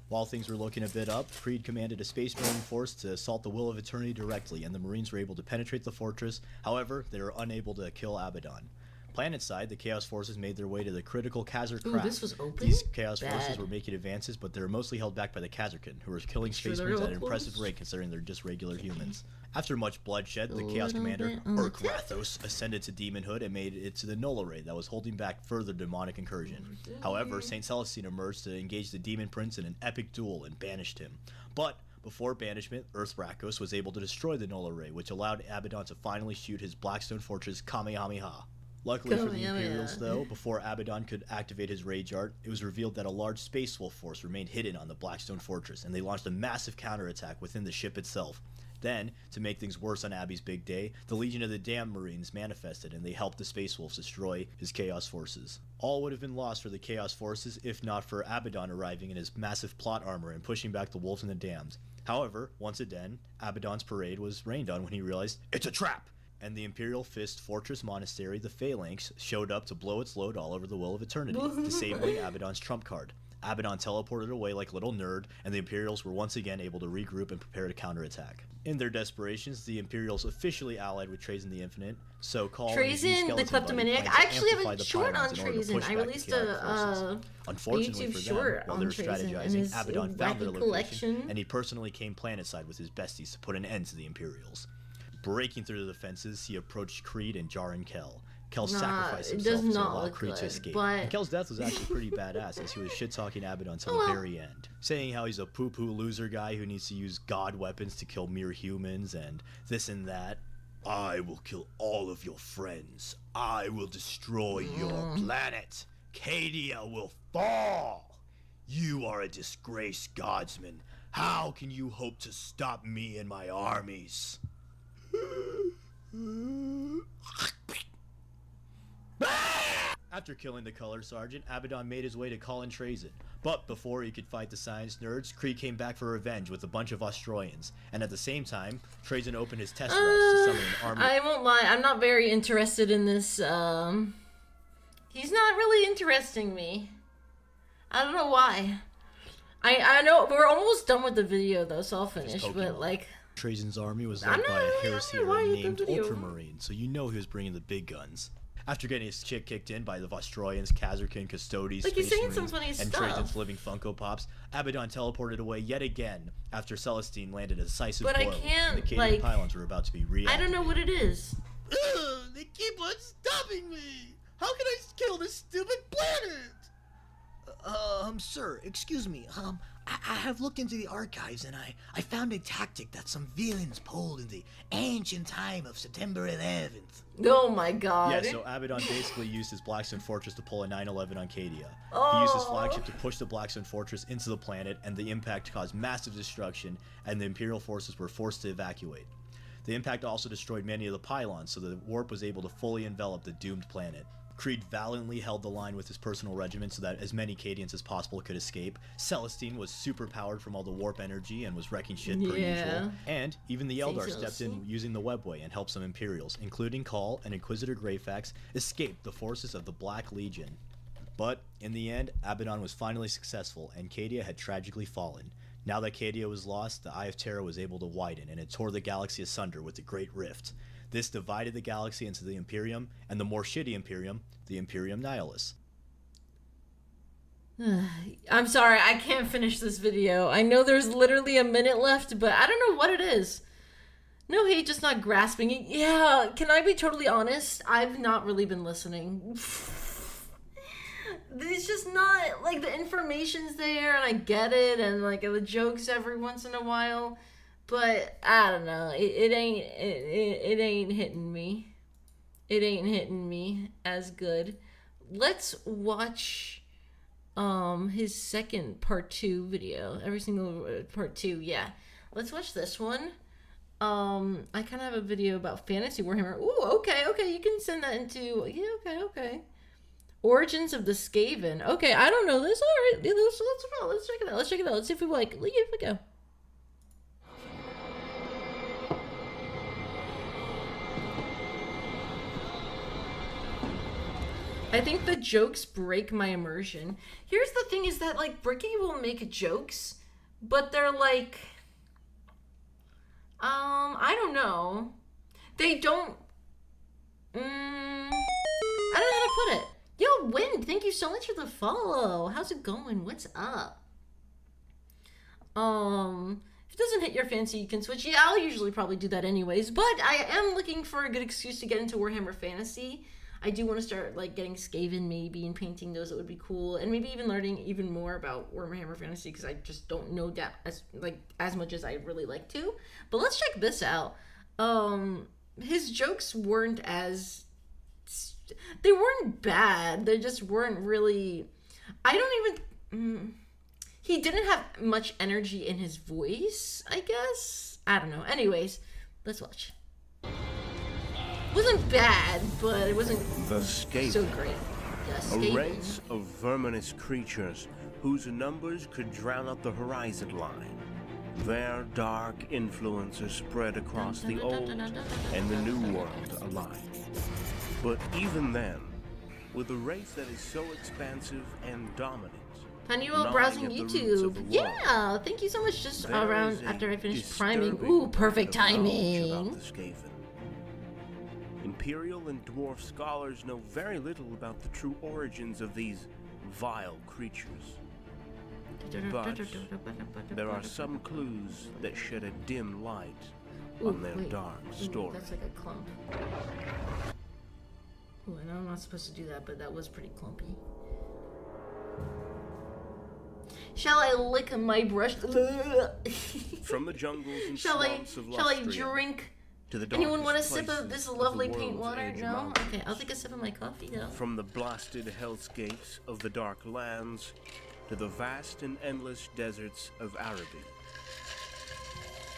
While things were looking a bit up, Creed commanded a Space Marine force to assault the Will of Eternity directly, and the Marines were able to penetrate the fortress. However, they were unable to kill Abaddon. Planetside, the Chaos Forces made their way to the critical Khazar craft. This was open? These Chaos Forces were making advances, but they were mostly held back by the Khazarkan, who were killing Space Marines at an impressive rate considering they're just regular humans. After much bloodshed, the Chaos Commander, Urkrathos, ascended to demonhood and made it to the Null Array that was holding back further demonic incursion. However, Saint Celestine emerged to engage the Demon Prince in an epic duel and banished him. But before banishment, Urthrakos was able to destroy the Null Array, which allowed Abaddon to finally shoot his Blackstone Fortress Kamehameha. Luckily for the Imperials, though, before Abaddon could activate his Rage Art, it was revealed that a large Space Wolf force remained hidden on the Blackstone Fortress, and they launched a massive counterattack within the ship itself. Then, to make things worse on Abby's big day, the Legion of the Damned Marines manifested, and they helped the Space Wolves destroy his Chaos Forces. All would have been lost for the Chaos Forces if not for Abaddon arriving in his massive plot armor and pushing back the Wolves and the Damned. However, once again, Abaddon's parade was rained on when he realized it's a trap, and the Imperial Fist Fortress Monastery, the Phalanx, showed up to blow its load all over the Will of Eternity, disabling Abaddon's trump card. Abaddon teleported away like a little nerd, and the Imperials were once again able to regroup and prepare to counterattack. In their desperations, the Imperials officially allied with Trazyn the Infinite, so called Trazyn, the kleptomaniac. I actually have a short on Trazyn. I released a Unfortunately YouTube for short them, while on they were Trazyn and strategizing, his Abaddon found their wacky location, collection. and he personally came planetside with his besties to put an end to the Imperials. Breaking through the defenses, he approached Creed and Jar and Kel. Kel sacrificed himself to allow Creed to escape. And Kel's death was actually pretty badass, as he was shit-talking Abaddon till the very end, saying how he's a poo-poo loser guy who needs to use god weapons to kill mere humans and this and that. I will kill all of your friends. I will destroy your planet. Cadia will fall. You are a disgraced godsman. How can you hope to stop me and my armies? After killing the color sergeant, Abaddon made his way to Colin Trazyn. But before he could fight the science nerds, Creed came back for revenge with a bunch of Australians. And at the same time, Trazyn opened his test to summon an army. I won't lie, I'm not very interested in this. He's not really interesting me. I don't know why. I know we're almost done with the video though, so I'll finish. But like, Trazyn's army was led by a Heresier named Ultramarine, so you know he was bringing the big guns. After getting his shit kicked in by the Australians, Kazarkin, Custodes, like Space he's saying Marines, some funny and stuff. Trazyn's living Funko Pops, Abaddon teleported away yet again after Celestine landed a decisive but blow, I can't, and the Cadian like, pylons were about to be reactivated. I don't know what it is. Ugh, they keep on stopping me! How can I kill this stupid planet? Sir, excuse me, I have looked into the archives and I found a tactic that some villains pulled in the ancient time of September 11th. Oh my god. Yeah, so Abaddon basically used his Blackstone Fortress to pull a 9/11 on Cadia. He used his flagship to push the Blackstone Fortress into the planet, and the impact caused massive destruction, and the Imperial forces were forced to evacuate. The impact also destroyed many of the pylons, so the warp was able to fully envelop the doomed planet. Creed valiantly held the line with his personal regiment so that as many Cadians as possible could escape. Celestine was super powered from all the warp energy and was wrecking shit per usual. And even the Eldar stepped in using the Webway and helped some Imperials, including Call and Inquisitor Greyfax, escape the forces of the Black Legion. But in the end, Abaddon was finally successful and Cadia had tragically fallen. Now that Cadia was lost, the Eye of Terror was able to widen and it tore the galaxy asunder with the Great Rift. This divided the galaxy into the Imperium and the more shitty Imperium, the Imperium Nihilus. I'm sorry, I can't finish this video. I know there's literally a minute left, but I don't know what it is. No hate, just not grasping it. Yeah, can I be totally honest? I've not really been listening. It's just not, like, the information's there, and I get it, and, like, the jokes every once in a while. But I don't know. It ain't hitting me. It ain't hitting me as good. Let's watch his second part 2 video. Every single part 2, yeah. Let's watch this one. I kind of have a video about fantasy Warhammer. Ooh, okay. You can send that into, yeah, okay. Origins of the Skaven. Okay, I don't know this. All right, let's check it out. Let's see if we like. Here we go. I think the jokes break my immersion. Here's the thing is that, like, Bricky will make jokes, but they're like, I don't know. They don't, I don't know how to put it. Yo, Wind, thank you so much for the follow. How's it going? What's up? If it doesn't hit your fancy, you can switch. Yeah, I'll usually probably do that anyways, but I am looking for a good excuse to get into Warhammer Fantasy. I do want to start, like, getting Skaven maybe and painting those. It would be cool, and maybe even learning even more about Warhammer Fantasy because I just don't know that as much as I really like to. But let's check this out. His jokes weren't they weren't bad. They just weren't really. He didn't have much energy in his voice, I guess. I don't know. Anyways, let's watch. It wasn't bad, but it wasn't so great. A race of verminous creatures whose numbers could drown out the horizon line. Their dark influence is spread across the old and the new world alike. But even then, with a race that is so expansive and dominant, Honey, while browsing YouTube. Yeah, thank you so much. Just around after I finished priming. Ooh, perfect timing. Imperial and dwarf scholars know very little about the true origins of these vile creatures. But there are some clues that shed a dim light on their dark story. That's like a clump. Ooh, I know I'm not supposed to do that, but that was pretty clumpy. Shall I lick my brush? From the jungles and shall swamps of Shall I drink? To the Anyone want a sip of this lovely paint water? No? Okay, I'll take a sip of my coffee though. From the blasted hellscapes of the dark lands to the vast and endless deserts of Araby,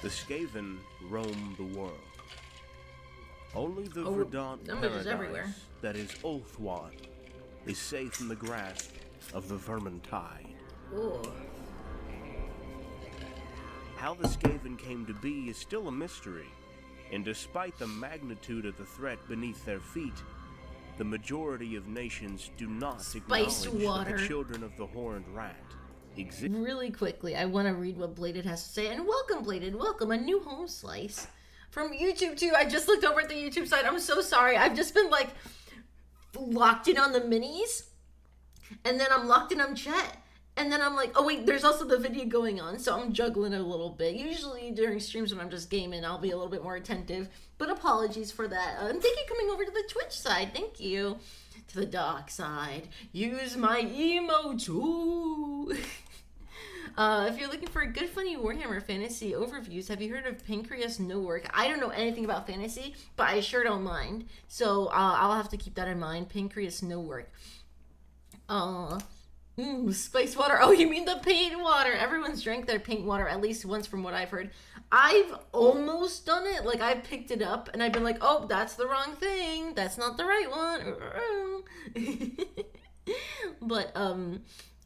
the Skaven roam the world. Only the verdant paradise that is Ulthuan is safe from the grasp of the Vermintide. Ooh. How the Skaven came to be is still a mystery, and despite the magnitude of the threat beneath their feet, the majority of nations do not acknowledge that the children of the Horned Rat exist. Really quickly, I want to read what Bladed has to say. And welcome, Bladed. Welcome. A new home slice from YouTube, too. I just looked over at the YouTube site. I'm so sorry. I've just been, like, locked in on the minis. And then I'm locked in on chat. And then I'm like, oh, wait, there's also the video going on. So I'm juggling it a little bit. Usually during streams when I'm just gaming, I'll be a little bit more attentive. But apologies for that. And thank you for coming over to the Twitch side. Thank you. To the dark side. Use my emo too. If you're looking for a good, funny Warhammer fantasy overviews, have you heard of Pancreas No Work? I don't know anything about fantasy, but I sure don't mind. So I'll have to keep that in mind. Pancreas No Work. Spice water. Oh, you mean the paint water? Everyone's drank their paint water at least once from what I've heard. I've almost done it. Like, I've picked it up and I've been like, oh, that's the wrong thing. That's not the right one. But,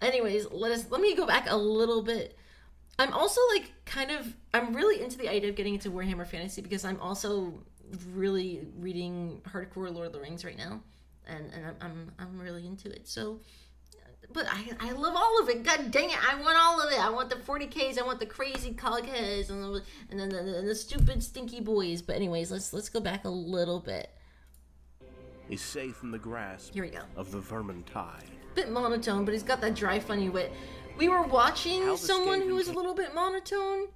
anyways, let me go back a little bit. I'm also, like, I'm really into the idea of getting into Warhammer Fantasy because I'm also really reading hardcore Lord of the Rings right now. And I'm really into it. So... But I love all of it. God dang it, I want all of it. I want the 40Ks, I want the crazy cogheads, and then the stupid stinky boys. But anyways, let's go back a little bit. Is safe from the grasp Here we go. Of the Vermintide. Bit monotone, but he's got that dry, funny wit. We were watching someone who was a little bit monotone,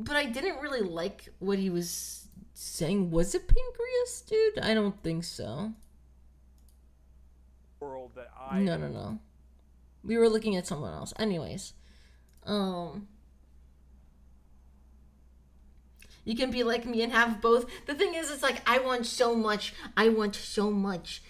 but I didn't really like what he was saying. Was it Pancreas, dude? I don't think so. World that No. We were looking at someone else. Anyways. You can be like me and have both. The thing is, it's like, I want so much. I want so much.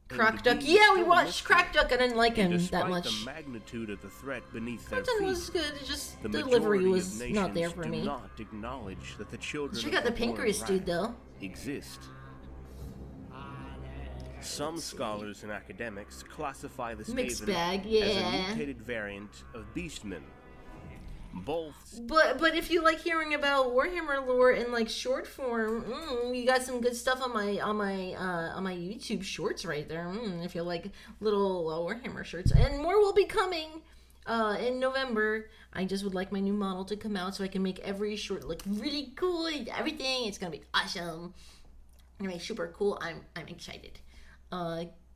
Croc Duck. Yeah, we watched Croc Duck. I didn't like him that much. The magnitude of the threat beneath their feet was good. Just the delivery was not there for me. Do not acknowledge that the children sure got the Pancreas dude though. Exist. Some scholars and academics classify the Skaven as a mutated variant of Beastmen. Both. But if you like hearing about Warhammer lore in like short form, you got some good stuff on my YouTube shorts right there. If you like little Warhammer shirts, and more will be coming in November. I just would like my new model to come out so I can make every short look really cool. Everything, it's gonna be awesome. Anyway, super cool. I'm excited.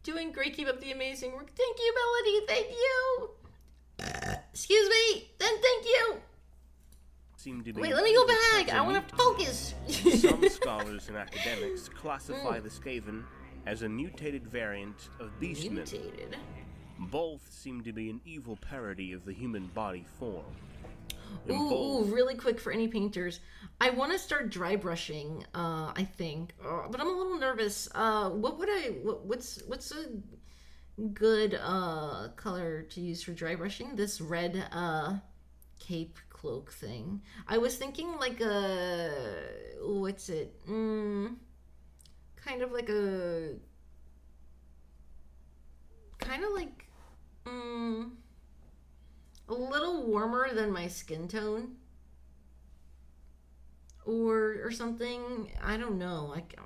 Doing great. Keep up the amazing work. Thank you, Melody. Thank you. Excuse me. Then thank you. Wait, let me go back. I want to focus. Some scholars and academics classify the Skaven as a mutated variant of Beastmen. Mutated. Both seem to be an evil parody of the human body form. Ooh, really quick for any painters. I want to start dry brushing, I think, but I'm a little nervous. What's a good color to use for dry brushing? This red cape cloak thing. I was thinking like a what's it? Kind of like warmer than my skin tone, or something. I don't know. Like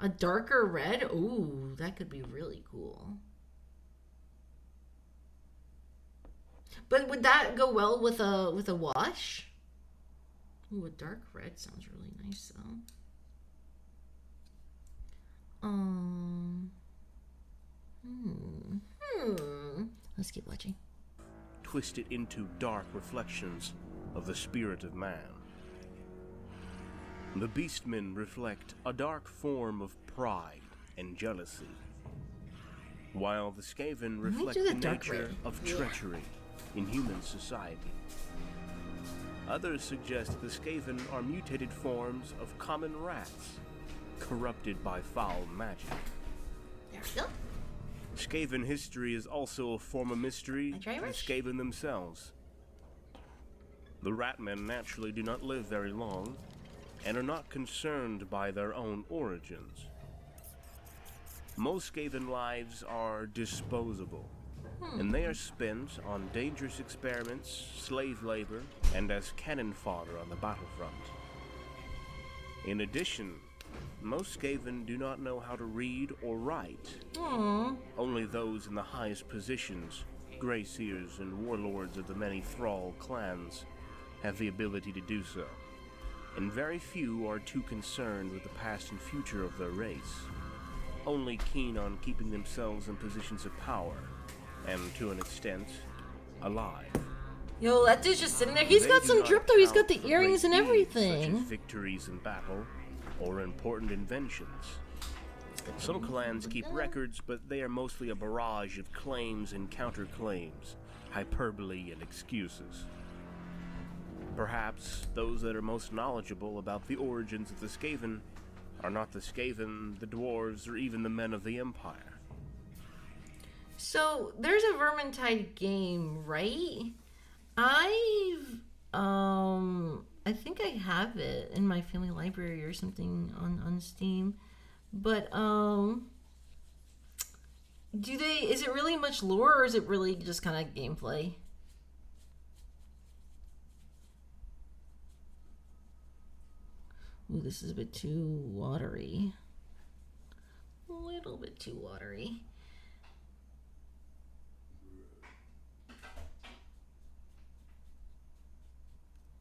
a darker red. Ooh, that could be really cool. But would that go well with a wash? Ooh, a dark red sounds really nice though. Let's keep watching. Twisted into dark reflections of the spirit of man. The beastmen reflect a dark form of pride and jealousy, while the Skaven reflect the nature of treachery in human society. Others suggest the Skaven are mutated forms of common rats, corrupted by foul magic. There we go. Skaven history is also a form of mystery to the Skaven themselves. The Ratmen naturally do not live very long, and are not concerned by their own origins. Most Skaven lives are disposable, and they are spent on dangerous experiments, slave labor, and as cannon fodder on the battlefront. In addition, most Skaven do not know how to read or write. Only those in the highest positions, Greyseers and warlords of the many Thrall clans, have the ability to do so, and very few are too concerned with the past and future of their race, only keen on keeping themselves in positions of power, and to an extent, alive. Yo, that dude's just sitting there. He's got some drip though. He's got the earrings and everything. Such as victories in battle or important inventions. Some clans keep records, but they are mostly a barrage of claims and counterclaims, hyperbole and excuses. Perhaps those that are most knowledgeable about the origins of the Skaven are not the Skaven, the dwarves, or even the men of the Empire. So, there's a Vermintide game, right? I think I have it in my family library or something on Steam. But, is it really much lore, or is it really just kind of gameplay? Ooh, this is a bit too watery. A little bit too watery.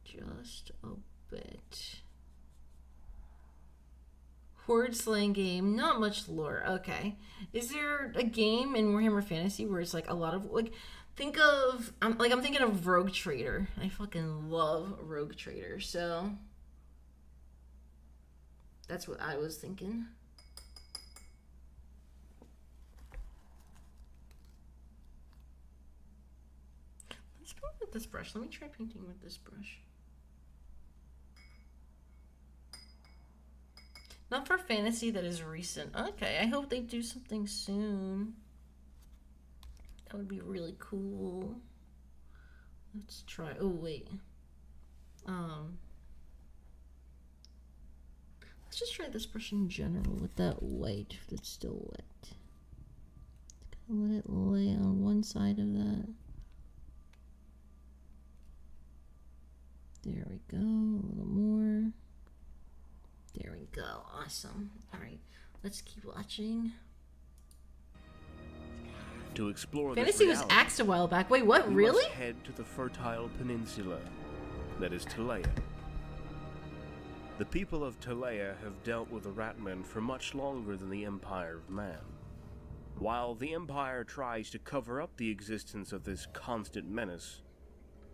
Just a bit. Horde slaying game, not much lore. Okay. Is there a game in Warhammer Fantasy where it's like a lot of like I'm thinking of Rogue Trader. I fucking love Rogue Trader, so that's what I was thinking. Let's go with this brush. Let me try painting with this brush. Not for fantasy that is recent. Okay, I hope they do something soon. That would be really cool. Let's try. Oh, wait. Let's just try this brush in general with that white that's still wet. Let it lay on one side of that. There we go. A little more. There we go. Awesome. All right. Let's keep watching. To explore Fantasy this was axed a while back. Wait, what? we Really? must head to the fertile peninsula, that is Talea. The people of Talea have dealt with the Ratmen for much longer than the Empire of Man. While the Empire tries to cover up the existence of this constant menace,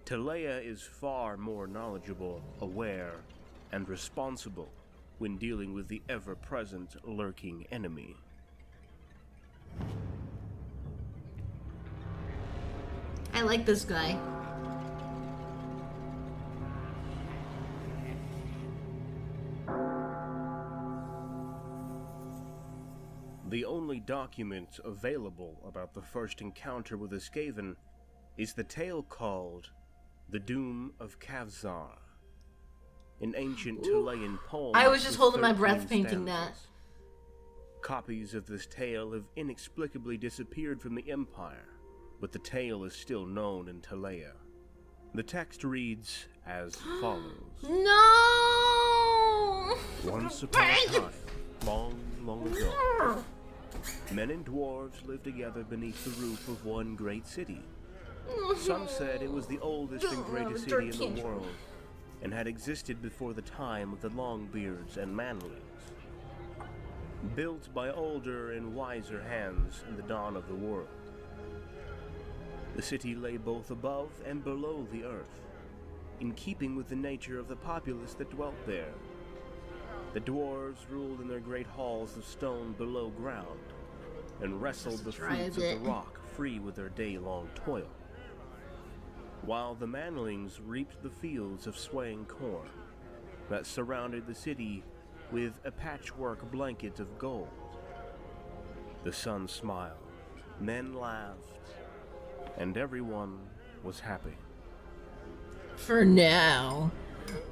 Talea is far more knowledgeable, aware, and responsible when dealing with the ever-present lurking enemy. I like this guy. The only document available about the first encounter with the Skaven is the tale called The Doom of Kavzar, an ancient Talaean poem. I was just with holding my 13 breath painting that. stanzas. Copies of this tale have inexplicably disappeared from the Empire, but the tale is still known in Talea. The text reads as follows. No! Once upon a time, long, long ago, men and dwarves lived together beneath the roof of one great city. Some said it was the oldest and greatest city in the world, and had existed before the time of the Longbeards and Manlings. Built by older and wiser hands in the dawn of the world. The city lay both above and below the earth, in keeping with the nature of the populace that dwelt there. The dwarves ruled in their great halls of stone below ground, and wrestled the fruits of the rock free with their day-long toil, while the Manlings reaped the fields of swaying corn that surrounded the city with a patchwork blanket of gold. The sun smiled, men laughed, and everyone was happy. For now.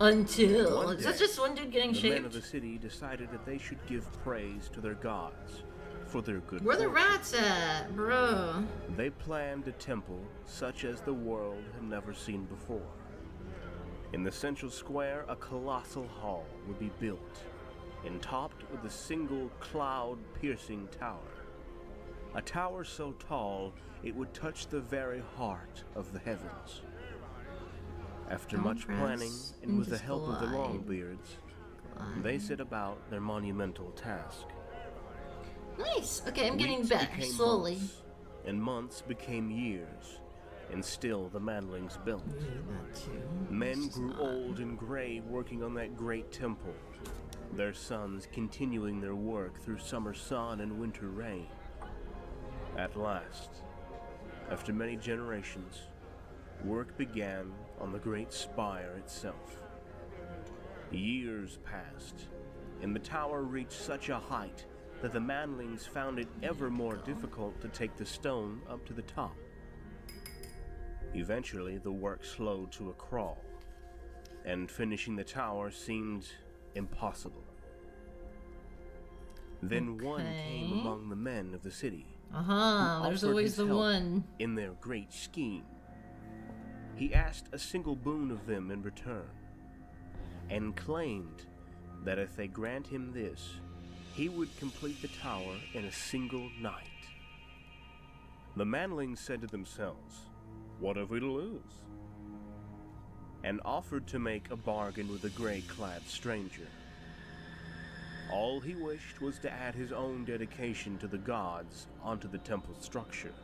Until... One Is that day, just one dude getting the men shaved? of the city decided that they should give praise to their gods for their good Where the fortune. rats at, bro? They planned a temple such as the world had never seen before. In the central square, a colossal hall would be built, and topped with a single cloud-piercing tower. A tower so tall, it would touch the very heart of the heavens. After much planning, and with the help of the Longbeards, they set about their monumental task. Nice. Okay, I'm getting Weeks better, became slowly. months, and months became years, and still the Manlings built. Men grew old and gray working on that great temple, their sons continuing their work through summer sun and winter rain. At last, after many generations, work began on the great spire itself. Years passed, and the tower reached such a height that the Manlings found it ever more difficult to take the stone up to the top. Eventually, the work slowed to a crawl, and finishing the tower seemed impossible. Then one came among the men of the city. who There's offered always his the help one. in their great scheme. He asked a single boon of them in return, and claimed that if they grant him this, he would complete the tower in a single night. The Manlings said to themselves, "What have we to lose?" and offered to make a bargain with the gray-clad stranger. All he wished was to add his own dedication to the gods onto the temple structure.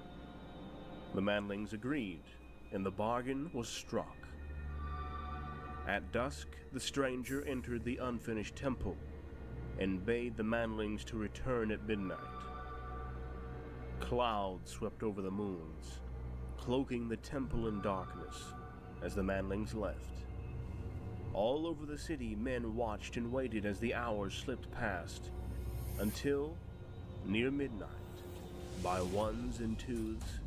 The Manlings agreed, and the bargain was struck. At dusk, the stranger entered the unfinished temple and bade the Manlings to return at midnight. Clouds swept over the moons, cloaking the temple in darkness as the Manlings left. All over the city, men watched and waited as the hours slipped past, until, near midnight, by ones and twos,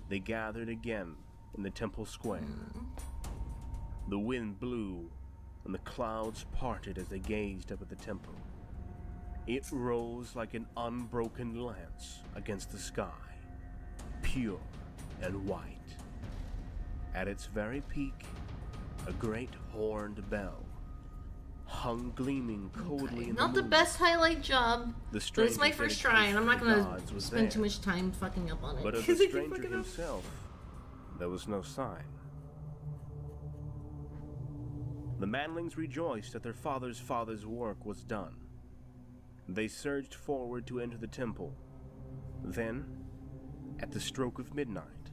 they gathered again in the temple square. The wind blew, and the clouds parted as they gazed up at the temple. It rose like an unbroken lance against the sky, pure and white. At its very peak, a great horned bell hung gleaming coldly in the Not the moonlight. best highlight job, The but it's my stranger first try, and I'm not dedication to gonna the gods was spend there. too much time fucking up on it. But of 'cause the I can fuck stranger it up. himself, there was no sign. The Manlings rejoiced that their father's work was done. They surged forward to enter the temple. Then, at the stroke of midnight,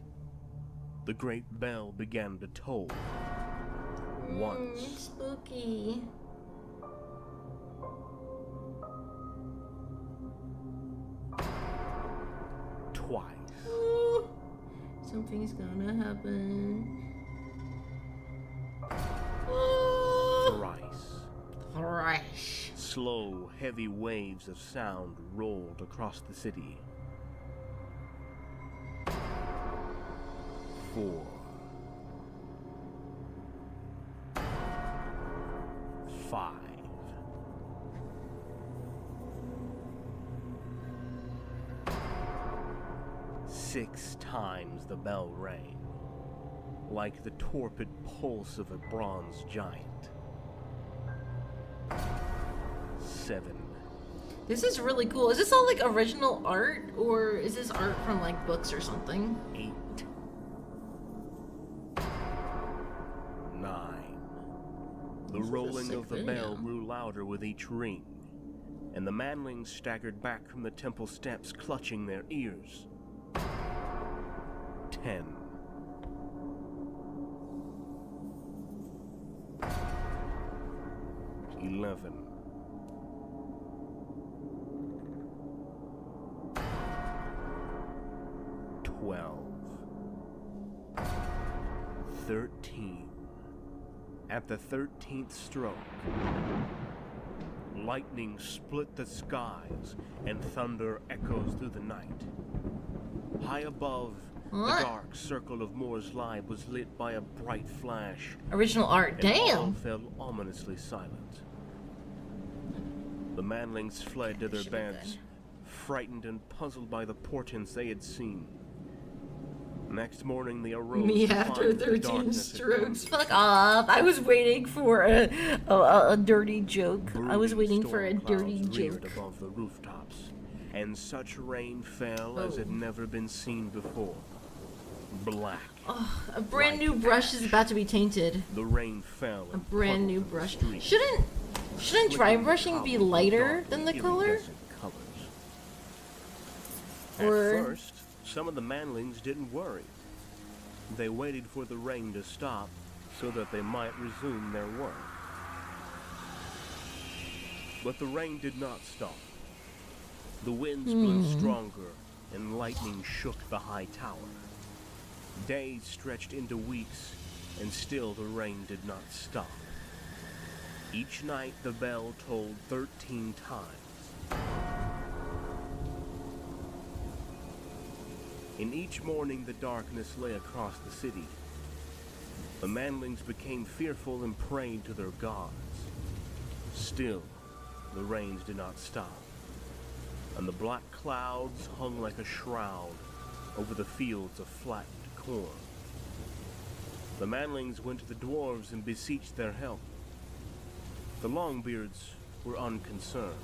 the great bell began to toll. Once, Spooky. twice, Ooh, something's gonna happen. thrice. Thrice. Slow, heavy waves of sound rolled across the city. 4. 5. 6 times the bell rang. like the torpid pulse of a bronze giant. 7. This is really cool. Is this all like original art, or is this art from like books or something? 8. 9. The rolling of the bell grew louder with each ring, and the manlings staggered back from the temple steps, clutching their ears. 10. 11. 12. 13. At the 13th stroke, lightning split the skies and thunder echoes through the night. High above, the dark circle of Moore's light was lit by a bright flash. Original art, and damn! all fell ominously silent. The manlings fled to their beds, frightened and puzzled by the portents they had seen. Next morning, they arose. Me to after find that the 13 darkness had strokes. come. Fuck off! I was waiting for a dirty joke. I was Brooding waiting for a storm dirty clouds reared joke. above the rooftops, and such rain fell as had never been seen before. Black. Oh, a brand new brush is about to be tainted. The rain fell. A brand new brush. Shouldn't dry brushing be lighter than the color? At Or first, some of the manlings didn't worry. They waited for the rain to stop so that they might resume their work. But the rain did not stop. The winds blew stronger, and lightning shook the high tower. Days stretched into weeks, and still the rain did not stop. Each night the bell tolled 13 times. In each morning the darkness lay across the city. The manlings became fearful and prayed to their gods. Still, the rains did not stop, and the black clouds hung like a shroud over the fields of flattened corn. The manlings went to the dwarves and beseeched their help. The Longbeards were unconcerned.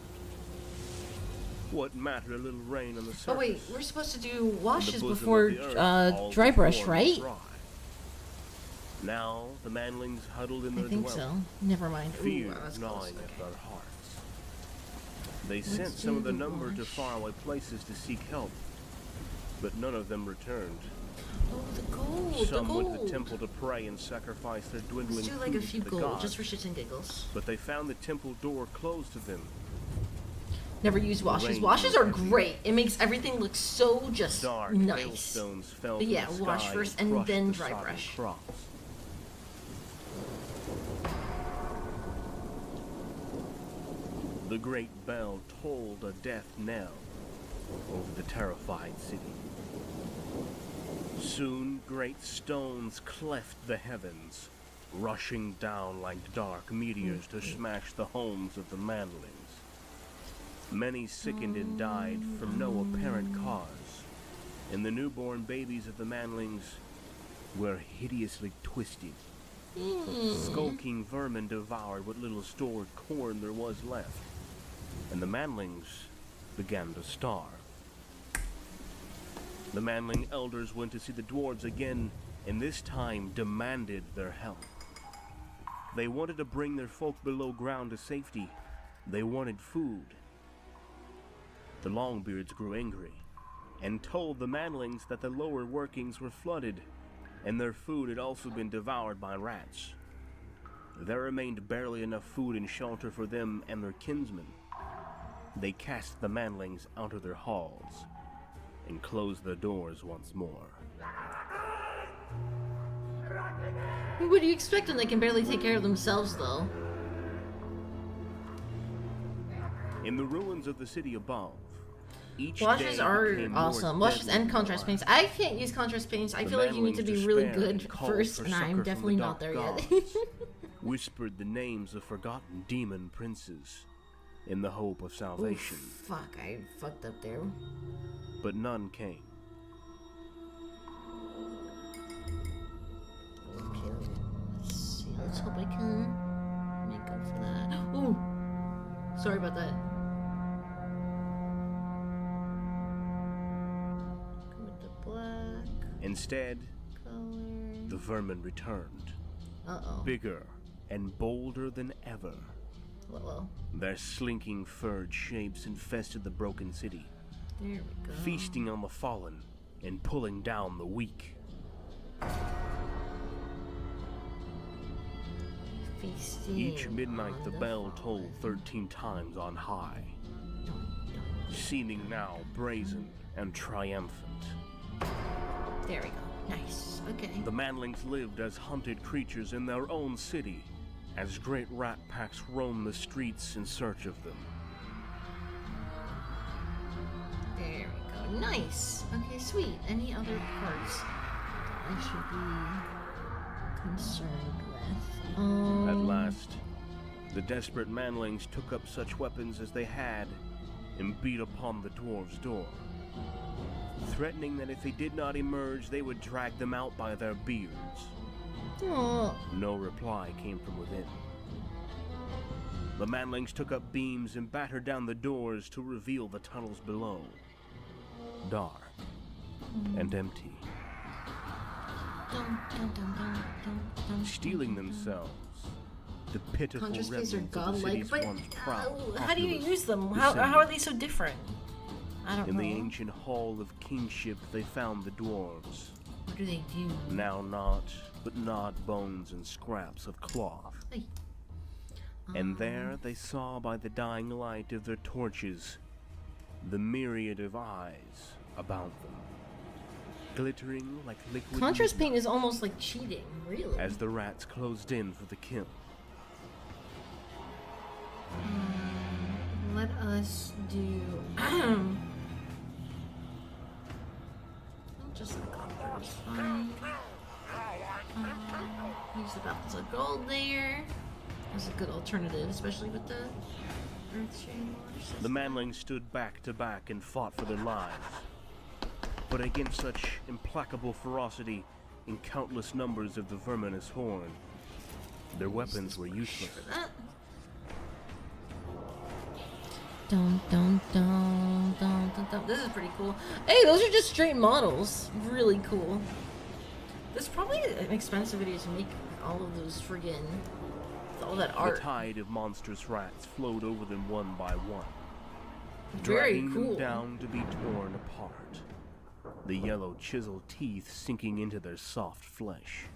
What mattered a little rain on the surface? oh wait, we're supposed to do washes bosom of before the earth, all dry the brush, corn right? was dry. Now the manlings huddled in I their think so. dwelling, Never mind. fear Ooh, that's gnawing close. at their hearts. They sent some of the number to faraway places to seek help, but none of them returned. Oh, the gold, Some the went gold. to the temple to pray and sacrifice their dwindling Let's do like a food few to the gold, gods, just for shits and giggles. but they found the temple door closed to them. Never use washes. rain Washes grew are heavy. great. It makes everything look so just Dark nice. hailstones fell But from yeah, the wash sky first and crushed then the dry sodden brush. crops. The great bell tolled a death knell over the terrified city. Soon great stones cleft the heavens, rushing down like dark meteors to smash the homes of the manlings. Many sickened and died from no apparent cause, and the newborn babies of the manlings were hideously twisted. Skulking vermin devoured what little stored corn there was left, and the manlings began to starve. The manling elders went to see the dwarves again, and this time demanded their help. They wanted to bring their folk below ground to safety. They wanted food. The Longbeards grew angry, and told the manlings that the lower workings were flooded, and their food had also been devoured by rats. There remained barely enough food and shelter for them and their kinsmen. They cast the manlings out of their halls, and closed their doors once more. What do you expect when they can barely take care of themselves, though? In the ruins of the city above, each Washes day are became more awesome. Washes deadly and contrast than paints. I can't use contrast paints. I The feel like you need to manlings be really despaired good and called first, for and succor I'm from definitely the not there dark yet. gods, whispered the names of forgotten demon princes in the hope of salvation. Oof, fuck, I fucked up there. But none came. Let's hope I can make up for that. Ooh! Sorry about that. Go with the black. Instead, color. the vermin returned. Uh-oh. Bigger and bolder than ever. Well. Their slinking furred shapes infested the broken city, There we go. feasting on the fallen and pulling down the weak. Feasting Each midnight the bell fallen. tolled 13 times on high, seeming now brazen and triumphant. There we go. Nice. Okay. The manlings lived as hunted creatures in their own city, as great rat packs roamed the streets in search of them. There we go. Nice. Okay, sweet. Any other parts that I should be concerned with? At last, the desperate manlings took up such weapons as they had and beat upon the dwarves' door, threatening that if they did not emerge, they would drag them out by their beards. Oh. No reply came from within. The manlings took up beams and battered down the doors to reveal the tunnels below. Dark and empty. Stealing themselves, the pitiful Contrast remnants are of the godlike, city's but once proud how do you populace use them? How descended. are they so different? I don't In know. the ancient hall of kingship, they found the dwarves. What do they do? Now naught but gnawed bones and scraps of cloth. Hey. And there they saw by the dying light of their torches the myriad of eyes about them, glittering like liquid Contrast midnight paint is almost like cheating, really. as the rats closed in for the kill. Let us do. Just the color is fine. Use the buckets of gold there. That's a good alternative, especially with the Earthshade Water The manlings stood back to back and fought for their lives. But against such implacable ferocity in countless numbers of the verminous horde, their weapons were useless. Dun, dun, dun, dun, dun, dun. This is pretty cool. Hey, those are just straight models. Really cool. This is probably an expensive video to make all of those friggin' all that art. The tide of monstrous rats flowed over them one by one, Very dragging cool. them down to be torn apart, the yellow chiseled teeth sinking into their soft flesh.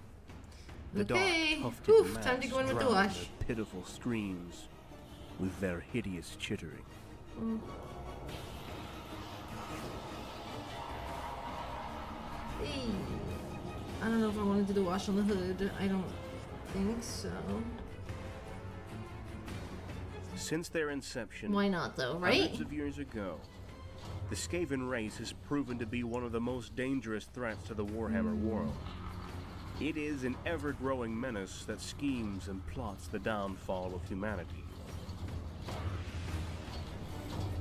The Okay. dark, tufted Oof, mass time to go in with the drowned wash. their pitiful screams with their hideous chittering. Hey. I don't know if I want to do the wash on the hood. I don't think so. Since their inception, Why not, though, right? hundreds of years ago, the Skaven race has proven to be one of the most dangerous threats to the Warhammer world. It is an ever-growing menace that schemes and plots the downfall of humanity.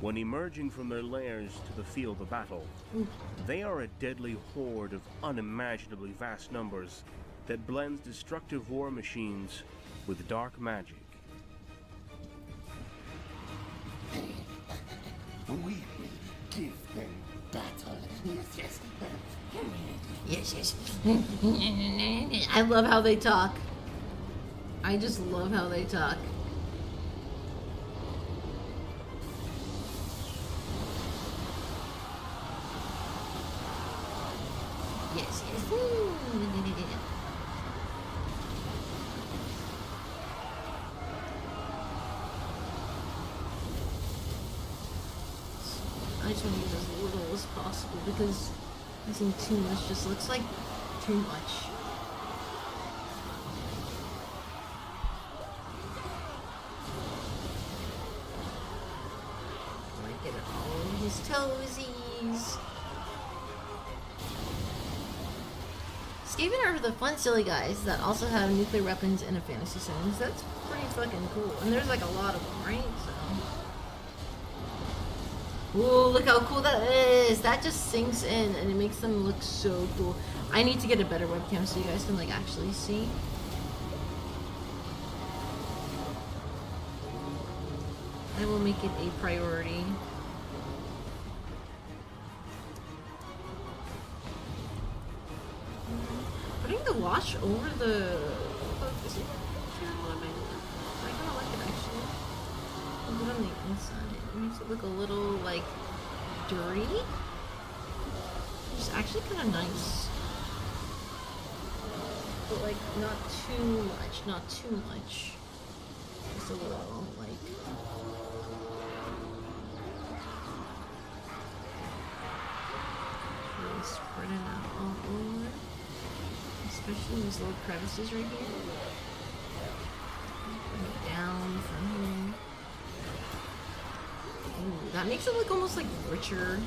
When emerging from their lairs to the field of battle, they are a deadly horde of unimaginably vast numbers that blends destructive war machines with dark magic. We will give them battle. Yes, Yes, yes. I love how they talk. I just love how they talk. Yes, yes. I just want to use as little as possible because using too much just looks like too much. Like get all of his toesies. Skaven are the fun, silly guys that also have nuclear weapons in a fantasy setting. That's pretty fucking cool. And there's like a lot of them, right? So. Ooh, look how cool that is. That just sinks in and it makes them look so cool. I need to get a better webcam so you guys can like actually see. I will make it a priority. Putting the wash over the focus. I kind of like it actually. Put it on the inside. It makes it look a little like dirty. It's actually kind of nice. But like not too much, not too much. Just a little like. Really spread it out all over. Especially these little crevices right here. Bring it down from here. Ooh, that makes it look almost like richer.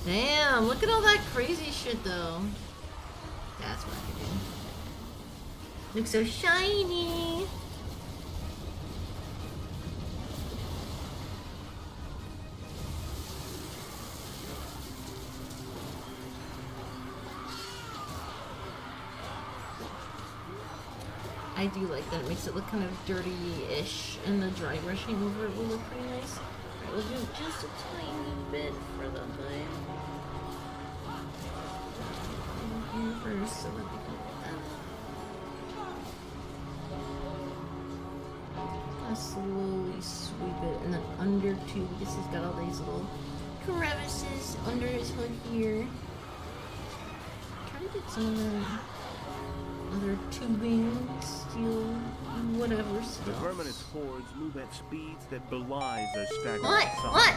Damn, look at all that crazy shit though. That's what I do. Looks so shiny. I do like that. It makes it look kind of dirty-ish, and the dry brushing over it will look pretty nice. Alright, we'll do just a tiny bit for the hood. Here first, so that we can get that. I'll slowly sweep it, and then under too, because he's got all these little crevices under his hood here. Try to get some of them. Other tubing, steel, whatever stuff. The verminous hordes move at speeds that belies their staggering size. What?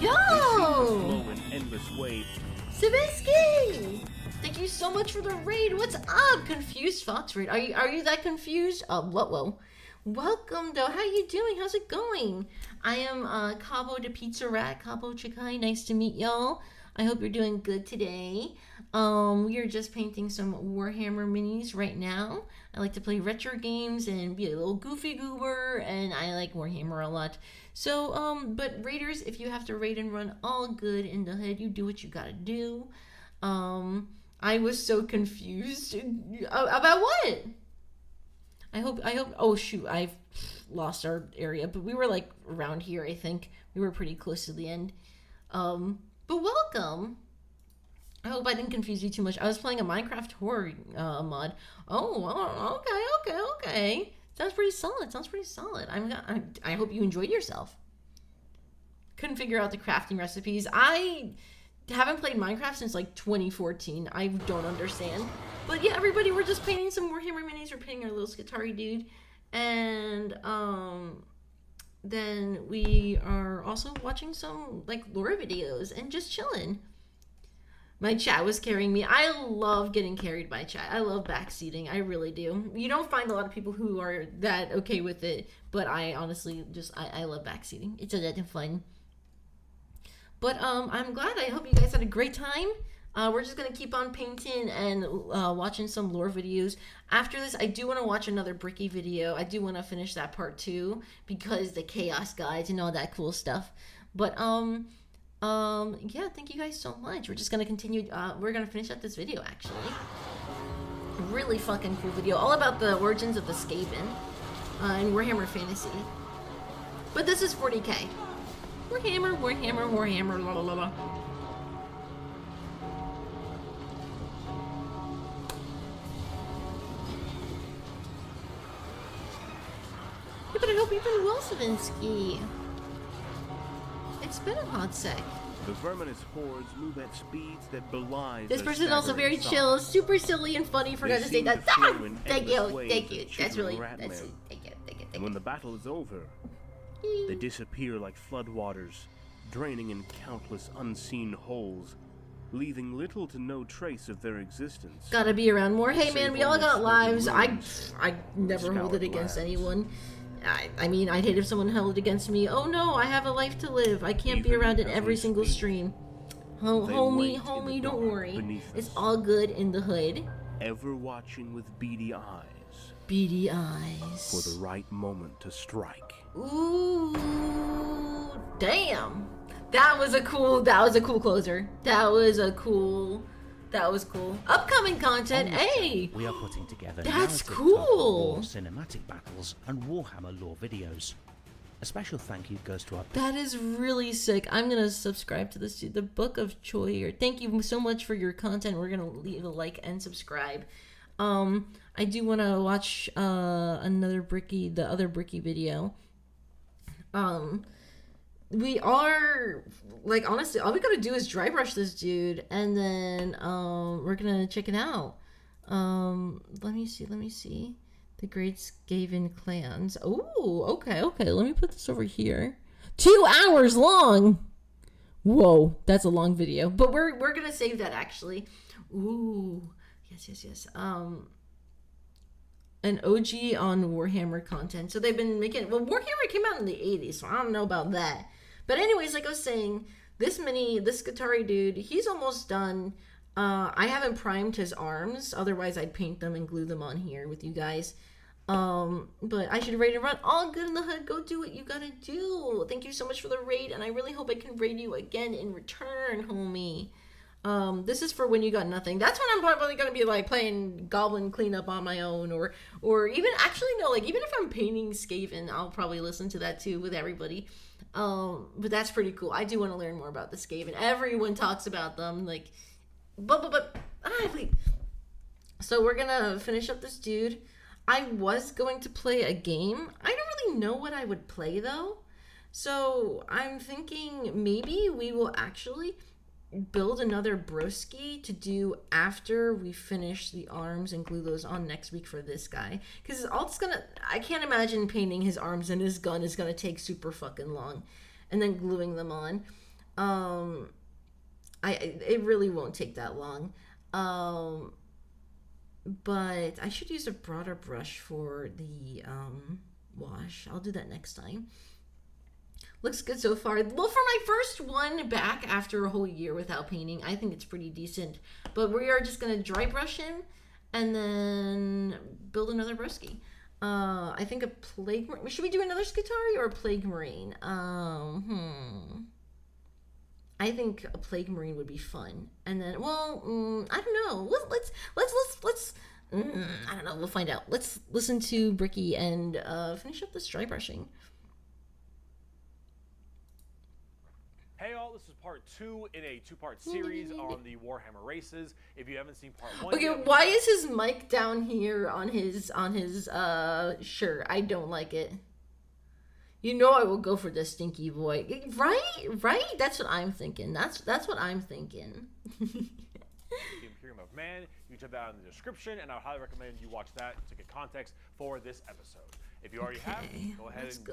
Yo! They seem to flow in endless waves. Sabinsky! Thank you so much for the raid. What's up, Confused Fox raid? Are you that confused? Whoa. Welcome, though. How you doing? How's it going? I am Cabo the Pizza Rat, Cabo Chikai. Nice to meet y'all. I hope you're doing good today. We are just painting some Warhammer minis right now. I like to play retro games and be a little goofy goober, and I like Warhammer a lot. So, but raiders, if you have to raid and run, all good in the hood. You do what you gotta do. I was so confused about what? I hope. Oh shoot, I've lost our area, but we were like around here. I think we were pretty close to the end. But welcome. I hope I didn't confuse you too much. I was playing a Minecraft horror mod. Oh, okay. Sounds pretty solid. I hope you enjoyed yourself. Couldn't figure out the crafting recipes. I haven't played Minecraft since like 2014. I don't understand. But yeah, everybody, we're just painting some Warhammer minis. We're painting our little Skitarii dude. And then we are also watching some like lore videos and just chilling. My chat was carrying me. I love getting carried by chat. I love backseating. I really do. You don't find a lot of people who are that okay with it, but I honestly just, I love backseating. It's a lot of fun. But I'm glad. I hope you guys had a great time. We're just going to keep on painting and watching some lore videos. After this, I do want to watch another Bricky video. I do want to finish that part 2 because the chaos guides and all that cool stuff. But yeah, thank you guys so much. We're just going to continue. We're going to finish up this video, actually. Really fucking cool video. All about the origins of the Skaven in Warhammer Fantasy. But this is 40k. Warhammer, la la la la. Yeah, but I hope you've been well, Savinsky. It's been a hot sec. The verminous hordes move at speeds that belie. This person is also very chill, super silly and funny. Forgot to say that. Thank you. That's really. That's it. Thank you. And when the battle is over, they disappear like floodwaters, draining in countless unseen holes, leaving little to no trace of their existence. Gotta be around more. Hey man, we all got lives. I never hold it against anyone. I mean, I'd hate if someone held it against me. Oh no, I have a life to live. I can't be around in every single stream. Homie, don't worry. It's all good in the hood. Ever watching with beady eyes. Beady eyes. For the right moment to strike. Ooh, damn. That was a cool closer. That was cool. Upcoming content, hey! We are putting together that's narrative cool. war, cinematic battles, and Warhammer lore videos. A special thank you goes to our... That is really sick. I'm gonna subscribe to this, the Book of Choir. Thank you so much for your content. We're gonna leave a like and subscribe. I do want to watch the other Bricky video. We are, like, honestly, all we gotta do is dry brush this dude, and then we're gonna check it out. Let me see. The Great Skaven Clans. Oh, okay. Let me put this over here. 2 hours long. Whoa, that's a long video. But we're gonna save that actually. Ooh, yes. An OG on Warhammer content. So they've been making. Well, Warhammer came out in the 80s, so I don't know about that. But anyways, like I was saying, this Skitarii dude, he's almost done. I haven't primed his arms, otherwise I'd paint them and glue them on here with you guys. But I should raid and run. All good in the hood. Go do what you gotta do. Thank you so much for the raid, and I really hope I can raid you again in return, homie. This is for when you got nothing. That's when I'm probably gonna be like playing Goblin Cleanup on my own, or even actually no, like even if I'm painting Skaven, I'll probably listen to that too with everybody. But that's pretty cool. I do want to learn more about the Skaven. Everyone talks about them, like. Wait. So we're gonna finish up this dude. I was going to play a game. I don't really know what I would play though. So I'm thinking maybe we will actually build another broski to do after we finish the arms and glue those on next week for this guy. Because I can't imagine painting his arms and his gun is gonna take super fucking long. And then gluing them on. It really won't take that long. But I should use a broader brush for the wash. I'll do that next time. Looks good so far. Well, for my first one back after a whole year without painting, I think it's pretty decent. But we are just going to dry brush him and then build another broski. I think a plague... Should we do another Skitarii or a plague marine? I think a plague marine would be fun. And then, well, I don't know. Let's I don't know. We'll find out. Let's listen to Bricky and finish up this dry brushing. Hey all, this is part 2 in a 2-part series on the Warhammer races. If you haven't seen part 1 okay, yet, why is his mic down here on his shirt? I don't like it. You know I will go for the stinky boy. Right? That's what I'm thinking. That's what I'm thinking. The Imperium of Man. You can check that out in the description, and I highly recommend you watch that to get context for this episode. If you already have, go ahead and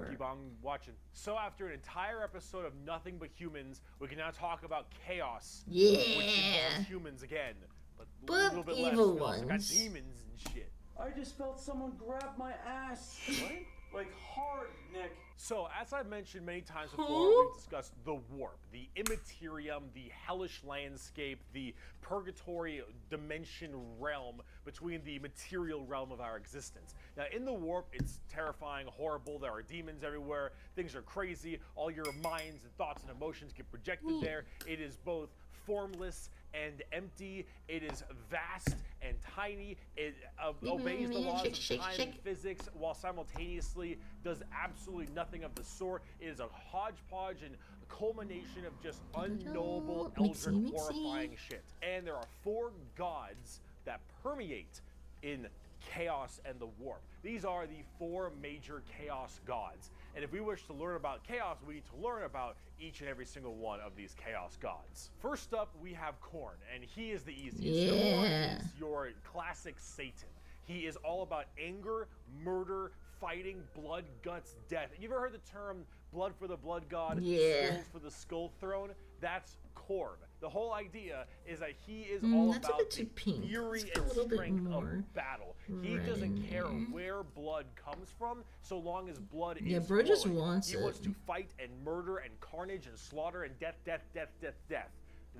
keep on watching. So after an entire episode of nothing but humans, we can now talk about chaos. Yeah. Which involves humans again, but a little bit evil less. ones. We got demons and shit. I just felt someone grab my ass. What? Like hard, Nick. So, as I've mentioned many times before, we've discussed the warp, the immaterium, the hellish landscape, the purgatory dimension realm between the material realm of our existence. Now, in the warp, it's terrifying, horrible, there are demons everywhere, things are crazy, all your minds and thoughts and emotions get projected there. It is both formless and empty. It is vast and tiny. It obeys the laws of time and physics while simultaneously does absolutely nothing of the sort. It is a hodgepodge and a culmination of just unknowable, eldritch, horrifying shit. And there are 4 gods that permeate in chaos and the warp. These are the 4 major chaos gods. And if we wish to learn about chaos, we need to learn about each and every single one of these chaos gods. First up, we have Khorne, and he is the easiest. Khorne is your classic Satan. He is all about anger, murder, fighting, blood, guts, death. You've ever heard the term blood for the blood god, skulls for the skull throne? That's Khorne. The whole idea is that he is all about the fury and strength of battle. He doesn't care where blood comes from, so long as blood is bro just flowing. wants He wants to fight and murder and carnage and slaughter and death.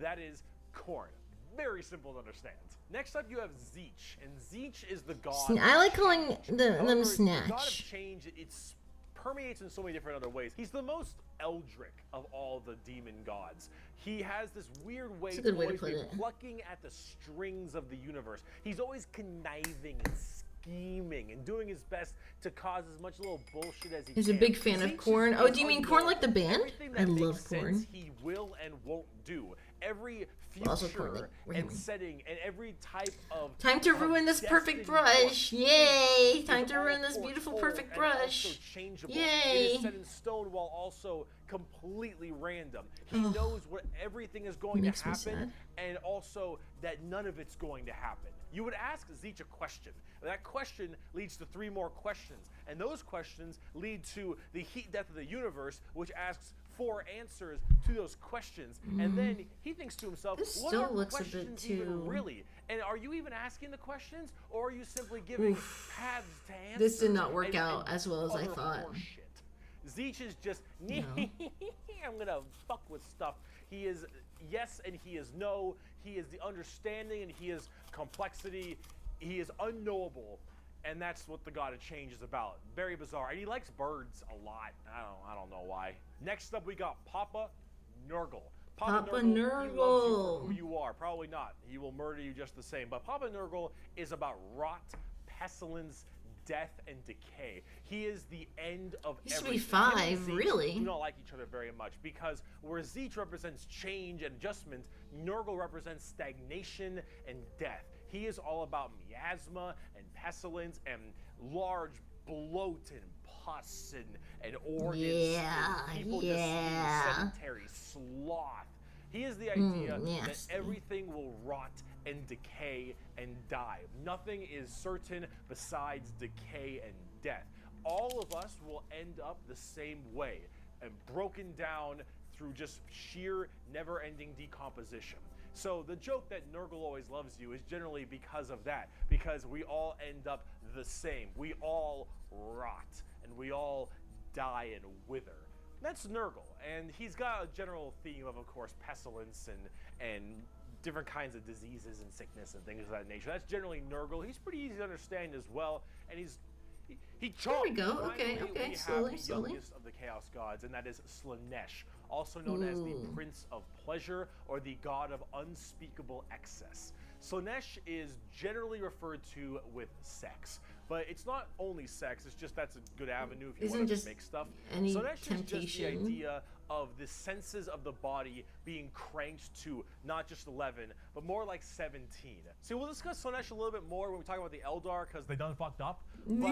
That is Khorne. Very simple to understand. Next up, you have Tzeentch, and Tzeentch is the god. I like calling them Snatch. The god of change. It's permeates in so many different other ways. He's the most eldritch of all the demon gods. He has this weird way That's a good of way to always put be it. plucking at the strings of the universe. He's always conniving and scheming and doing his best to cause as much little bullshit as he He's can. a big fan of Korn. Oh, do you mean Korn like the band? Everything I that love makes Korn. sense, he will and won't do. Every Also Korn, future like, and setting and every type of Time to ruin this perfect brush. Yay! Time to ruin this beautiful perfect brush. Changeable. It Yay! is set in stone while also completely random. He Ugh. knows what everything is going to Makes me happen, sad. and also that none of it's going to happen. You would ask Zeech a question. That question leads to 3 more questions, and those questions lead to the heat death of the universe, which asks 4 answers to those questions, and then he thinks to himself, This what still are looks a questions bit even too- really? And are you even asking the questions, or are you simply giving paths to answers? This did not work and- out and as well as I other thought. horseshit? Zeech is just, No. I'm gonna fuck with stuff. He is yes and he is no. He is the understanding and he is complexity. He is unknowable. And that's what the God of Change is about. Very bizarre. And he likes birds a lot. I don't know why. Next up, we got Papa Nurgle. Papa Nurgle, he loves you Nurgle. for who you are. Probably not. He will murder you just the same. But Papa Nurgle is about rot, pestilence, death, and decay. He is the end of Used to everything. be 5, Him and Zeech really. do not like each other very much because where Zeech represents change and adjustment, Nurgle represents stagnation and death. He is all about miasma and pestilence and large bloat and pus and organs. Yeah, and people yeah. just sedentary sloth. He is the idea that nasty. everything will rot and decay and die. Nothing is certain besides decay and death. All of us will end up the same way and broken down through just sheer never-ending decomposition. So the joke that Nurgle always loves you is generally because of that, because we all end up the same. We all rot and we all die and wither. That's Nurgle, and he's got a general theme of course, pestilence and different kinds of diseases and sickness and things of that nature. That's generally Nurgle. He's pretty easy to understand as well, and he chomps. There we go. Okay, Finally, okay. we Slowly, have the slowly. youngest of the Chaos Gods, and that is Slaanesh, also known as the Ooh. Prince of Pleasure or the God of Unspeakable Excess. Slaanesh is generally referred to with sex, but it's not only sex, it's just that's a good avenue if you Isn't want to just make stuff. any Slaanesh is just the temptation. idea of the senses of the body being cranked to not just 11, but more like 17. So we'll discuss Slaanesh a little bit more when we talk about the Eldar, because they done fucked up, but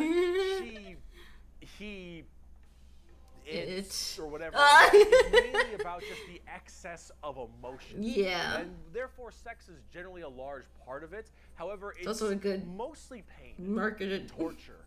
it's or whatever. It's mainly about just the excess of emotion. Yeah. And therefore, sex is generally a large part of it. However, it's also a good mostly pain, marketed torture,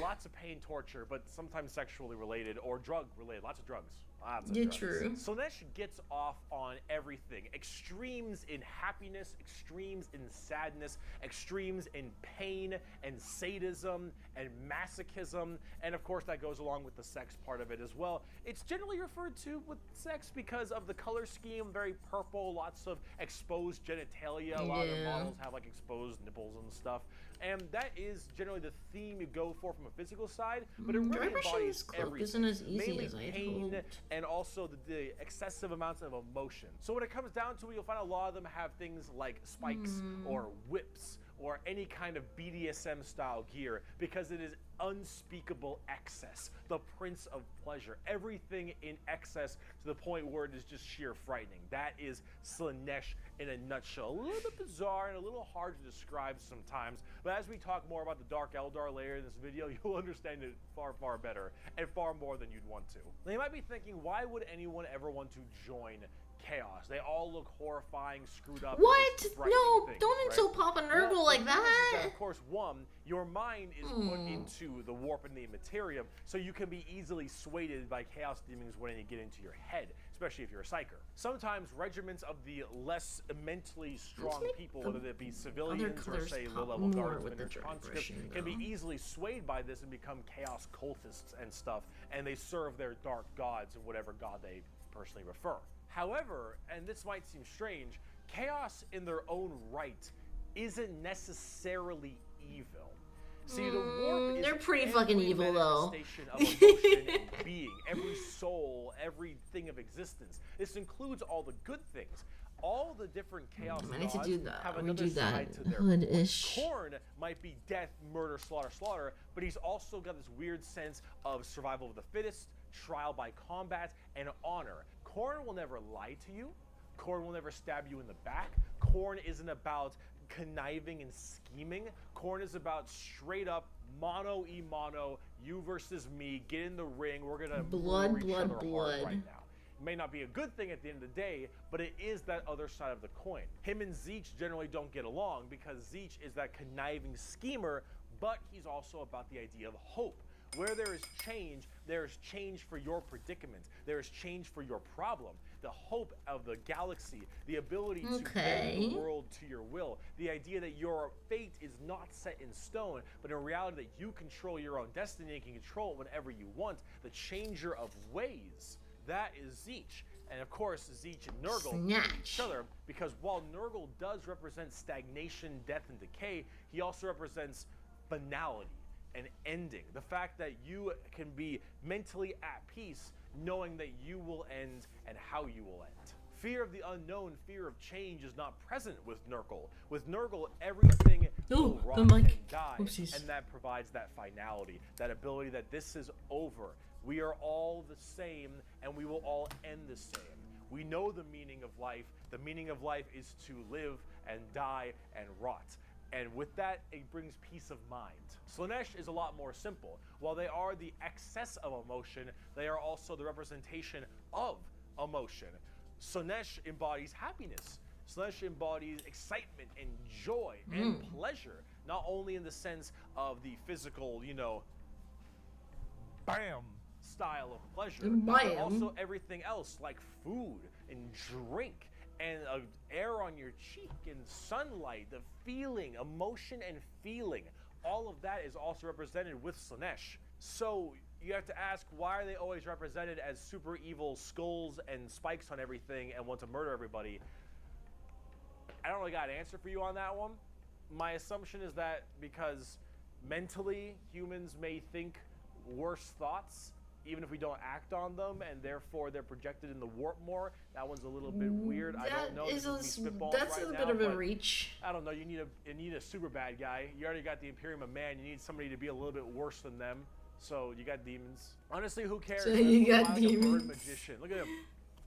lots of pain, torture, but sometimes sexually related or drug related. Lots of drugs. Lots of Yeah, drugs. true. Slaanesh gets off on everything. Extremes in happiness, extremes in sadness, extremes in pain and sadism and masochism, and of course that goes along with the sex part of it as well. It's generally referred to with sex because of the color scheme, very purple, lots of exposed genitalia. A lot of the Yeah. models have like exposed nipples and stuff. And that is generally the theme you go for from a physical side, but it really Dry brushing embodies this cloak everything. isn't as easy Mainly as I had pain hoped. and also the excessive amounts of emotion. So when it comes down to it, you'll find a lot of them have things like spikes or whips or any kind of BDSM style gear because it is unspeakable excess, the Prince of Pleasure. Everything in excess to the point where it is just sheer frightening. That is Slaanesh in a nutshell. A little bit bizarre and a little hard to describe sometimes, but as we talk more about the Dark Eldar layer in this video, you'll understand it far, far better and far more than you'd want to. Now you might be thinking, why would anyone ever want to join Chaos? They all look horrifying, screwed up. What? frightening No, things, don't right? insult Papa Nurgle Well, like the thing is that. of course, one, your mind is put into the warp and the materium, so you can be easily swayed by chaos demons when they get into your head, especially if you're a psyker. Sometimes regiments of the less mentally strong people, whether they be civilians or colors say pop low-level more guardsmen with the or dry conscripts, brushing, can be though. easily swayed by this and become chaos cultists and stuff, and they serve their dark gods and whatever god they personally refer. However, and this might seem strange, chaos in their own right isn't necessarily evil. See, the warp is they're pretty every fucking evil, though. manifestation of emotion and being, every soul, everything of existence. This includes all the good things. All the different chaos I need to gods do that. have We another do that side to their hood-ish. Korn might be death, murder, slaughter, slaughter, but he's also got this weird sense of survival of the fittest, trial by combat, and honor. Korn will never lie to you. Korn will never stab you in the back. Korn isn't about conniving and scheming. Korn is about straight up mono e mono, you versus me, get in the ring, we're gonna blood, murder each other blood. hard right now. It may not be a good thing at the end of the day, but it is that other side of the coin. Him and Zeech generally don't get along because Zeech is that conniving schemer, but he's also about the idea of hope. Where there is change for your predicament. There is change for your problem. The hope of the galaxy, the ability to bend the world to your will, the idea that your fate is not set in stone, but in reality that you control your own destiny and can control it whenever you want, the changer of ways. That is Zeech. And of course, Zeech and Nurgle hate each other because while Nurgle does represent stagnation, death, and decay, he also represents finality. An ending. The fact that you can be mentally at peace knowing that you will end and how you will end. Fear of the unknown, fear of change is not present with Nurgle. With Nurgle, everything will rot and die, and that provides that finality, that ability that this is over. We are all the same, and we will all end the same. We know the meaning of life. The meaning of life is to live and die and rot. And with that, it brings peace of mind. Slaanesh is a lot more simple. While they are the excess of emotion, they are also the representation of emotion. Slaanesh embodies happiness. Slaanesh embodies excitement and joy and pleasure, not only in the sense of the physical, you know, bam style of pleasure, but also everything else like food and drink and air on your cheek and sunlight, the feeling, emotion and feeling. All of that is also represented with Slaanesh. So you have to ask, why are they always represented as super evil skulls and spikes on everything and want to murder everybody? I don't really got an answer for you on that one. My assumption is that because mentally humans may think worse thoughts even if we don't act on them, and therefore they're projected in the warp more. That one's a little bit weird. I don't know. That's a bit of a reach. I don't know. You need a super bad guy. You already got the Imperium of Man. You need somebody to be a little bit worse than them. So you got demons. Honestly, who cares? So you got demons. Bird magician. Look at him.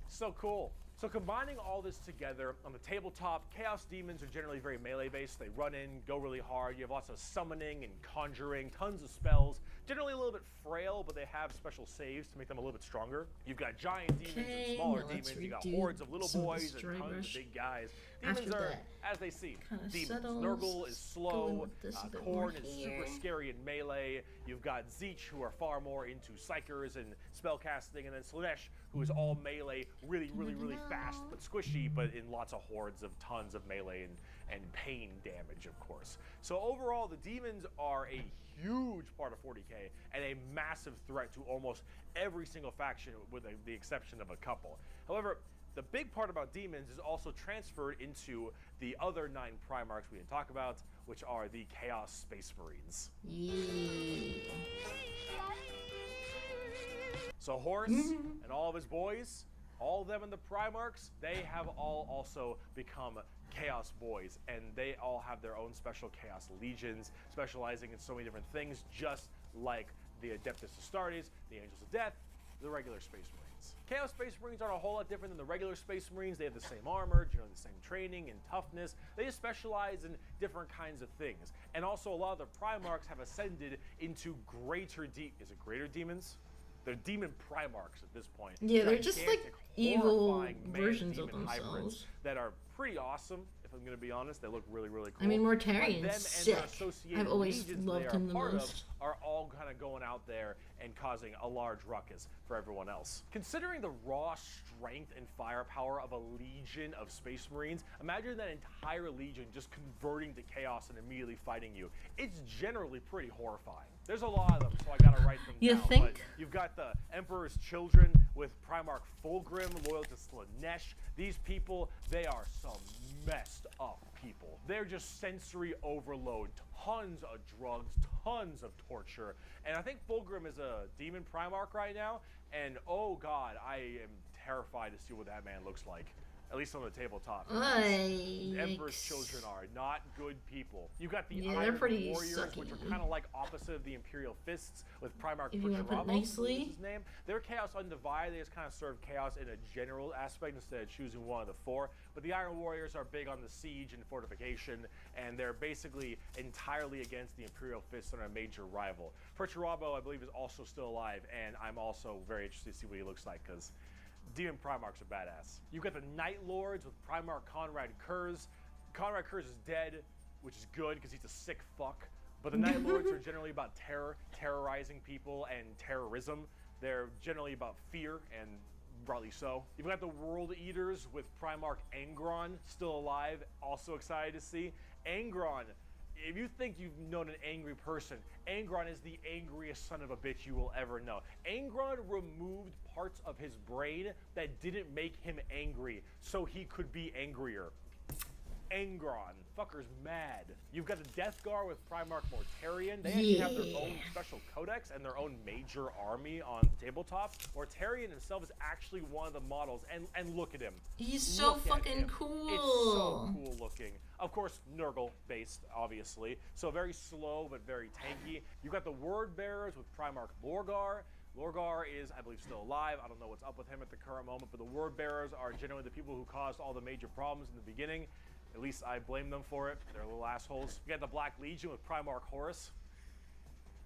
So cool. So combining all this together on the tabletop, Chaos Demons are generally very melee based. They run in, go really hard. You have lots of summoning and conjuring, tons of spells. Generally a little bit frail, but they have special saves to make them a little bit stronger. You've got giant demons and smaller demons. You got hordes of little boys and tons of big guys. Demons are as they seem. Demons. Nurgle is slow. Khorne is super scary in melee. You've got Zeech, who are far more into psychers and spellcasting, and then Slaanesh, who is all melee, really fast but squishy, but in lots of hordes of tons of melee and pain damage, of course. So overall, the demons are a huge part of 40k and a massive threat to almost every single faction, with the exception of a couple. However, the big part about demons is also transferred into the other 9 Primarchs we didn't talk about, which are the Chaos Space Marines. So Horus and all of his boys, all of them in the Primarchs, they have all also become Chaos Boys, and they all have their own special Chaos Legions, specializing in so many different things, just like the Adeptus Astartes, the Angels of Death, the regular Space Marines. Chaos Space Marines aren't a whole lot different than the regular Space Marines. They have the same armor, generally the same training and toughness. They just specialize in different kinds of things. And also a lot of the Primarchs have ascended into greater demons? They're demon Primarchs at this point. Yeah, they're just like evil versions of themselves themselves that are pretty awesome. If I'm going to be honest, they look really cool. I mean, Mortarian's sick. I've always loved him the most. Are all kind of going out there and causing a large ruckus for everyone else. Considering the raw strength and firepower of a legion of Space Marines, imagine that entire legion just converting to chaos and immediately fighting you. It's generally pretty horrifying. There's a lot of them, so I gotta write them You down. think? But you've got the Emperor's Children with Primarch Fulgrim, loyal to Slanesh. These people, they are some messed up people. They're just sensory overload, tons of drugs, tons of torture. And I think Fulgrim is a demon Primarch right now, and oh god, I am terrified to see what that man looks like. At least on the tabletop. The Emperor's Children are not good people. You've got the Iron Warriors, which are kind of like opposite of the Imperial Fists, with Primarch Perturabo, is his name. They're Chaos Undivided. They just kind of serve chaos in a general aspect instead of choosing one of the four. But the Iron Warriors are big on the siege and fortification, and they're basically entirely against the Imperial Fists and a major rival. Perturabo, I believe, is also still alive, and I'm also very interested to see what he looks like, because Demon Primarchs are badass. You've got the Night Lords with Primarch Conrad Kurz. Conrad Kurz is dead, which is good because he's a sick fuck. But the Night Lords are generally about terrorizing people and terrorism. They're generally about fear, and rightly so. You've got the World Eaters with Primarch Angron, still alive, also excited to see. Angron, if you think you've known an angry person, Angron is the angriest son of a bitch you will ever know. Angron removed parts of his brain that didn't make him angry, so he could be angrier. Angron. Fucker's mad. You've got the Death Guard with Primarch Mortarion. They actually have their own special codex and their own major army on tabletop. Mortarion himself is actually one of the models, and look at him. He's so fucking cool. It's so cool looking. Of course, Nurgle based, obviously. So very slow, but very tanky. You've got the Word Bearers with Primarch Lorgar. Lorgar is, I believe, still alive. I don't know what's up with him at the current moment, but the Word Bearers are generally the people who caused all the major problems in the beginning. At least I blame them for it. They're little assholes. You got the Black Legion with Primarch Horus.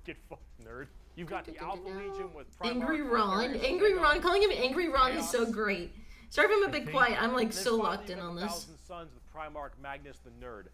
Get fucked, nerd. You've got the Alpha Legion with Primarch Angry Ron. Angry Ron. Calling him Angry Ron is so great. Sorry if I'm a bit quiet. I'm like so locked in on this. Thousand Sons with Primarch Magnus the Nerd.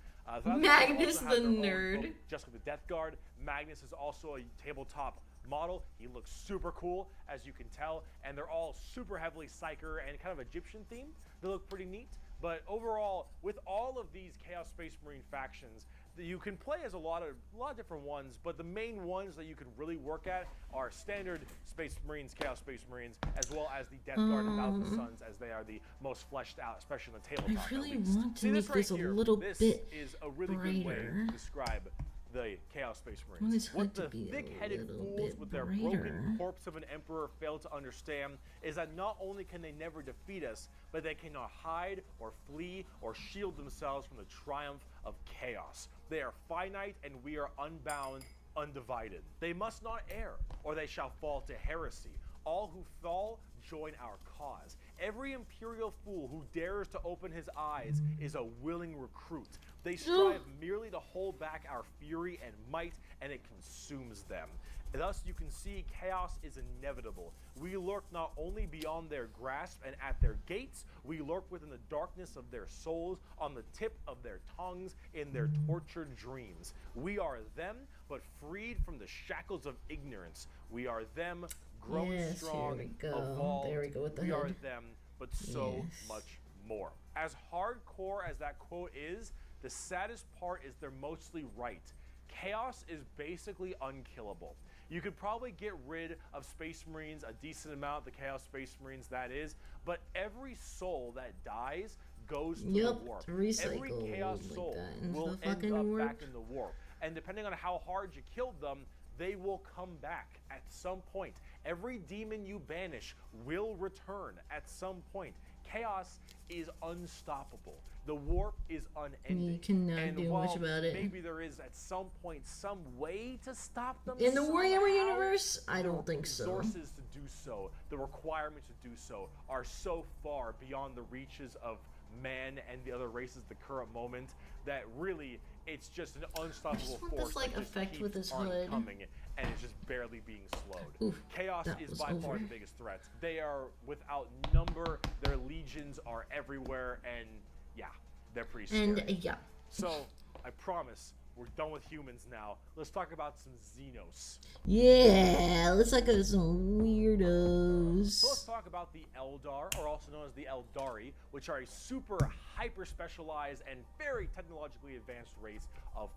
Magnus the Nerd. Just with the Death Guard. Magnus is also a tabletop model. He looks super cool, as you can tell, and they're all super heavily Psyker and kind of Egyptian themed. They look pretty neat. But overall, with all of these Chaos Space Marine factions, you can play as a lot of different ones, but the main ones that you can really work at are standard Space Marines, Chaos Space Marines, as well as the Death Guard and Thousand Sons, as they are the most fleshed out, especially on the tabletop. I really want to make this a little bit is a really good way to describe the Chaos Space Marines. What the thick-headed fools with their broken corpse of an emperor fail to understand is that not only can they never defeat us, but they cannot hide or flee or shield themselves from the triumph of chaos. They are finite and we are unbound, undivided. They must not err, or they shall fall to heresy. All who fall join our cause. Every imperial fool who dares to open his eyes is a willing recruit. They strive merely to hold back our fury and might, and it consumes them. Thus, you can see chaos is inevitable. We lurk not only beyond their grasp and at their gates, we lurk within the darkness of their souls, on the tip of their tongues, in their tortured dreams. We are them, but freed from the shackles of ignorance. We are them, grown strong, evolved. There we go with the we head. are them, but so much more. As hardcore as that quote is, the saddest part is they're mostly right. Chaos is basically unkillable. You could probably get rid of Space Marines, a decent amount, the Chaos Space Marines that is, but every soul that dies goes to the warp. Every Chaos soul will end up back in the warp. And depending on how hard you killed them, they will come back at some point. Every demon you banish will return at some point. Chaos is unstoppable. The warp is unending. You cannot do much about it. Maybe there is at some point some way to stop them. In the Warhammer universe, I don't think so. The resources to do so, the requirements to do so, are so far beyond the reaches of man and the other races at the current moment that really it's just an unstoppable force. This like effect with his hood. Coming, and it's just barely being slowed. Chaos is by far the biggest threat. They are without number. Their legions are everywhere, and yeah, they're pretty scary. And So I promise we're done with humans now. Let's talk about some Xenos. Yeah, let's talk about some weirdos. So let's talk about the Eldar, or also known as the Eldari, which are a super hyper specialized and very technologically advanced race of,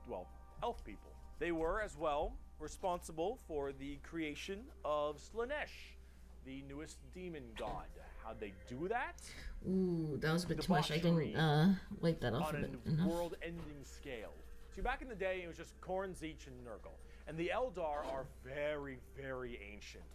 well, elf people. They were, as well, responsible for the creation of Slaanesh, the newest demon god. How'd they do that? Ooh, that was a bit too much. I didn't wipe that off a bit enough. World-ending scale. See, back in the day, it was just Khorne, Tzeentch, and Nurgle. And the Eldar are very, very ancient.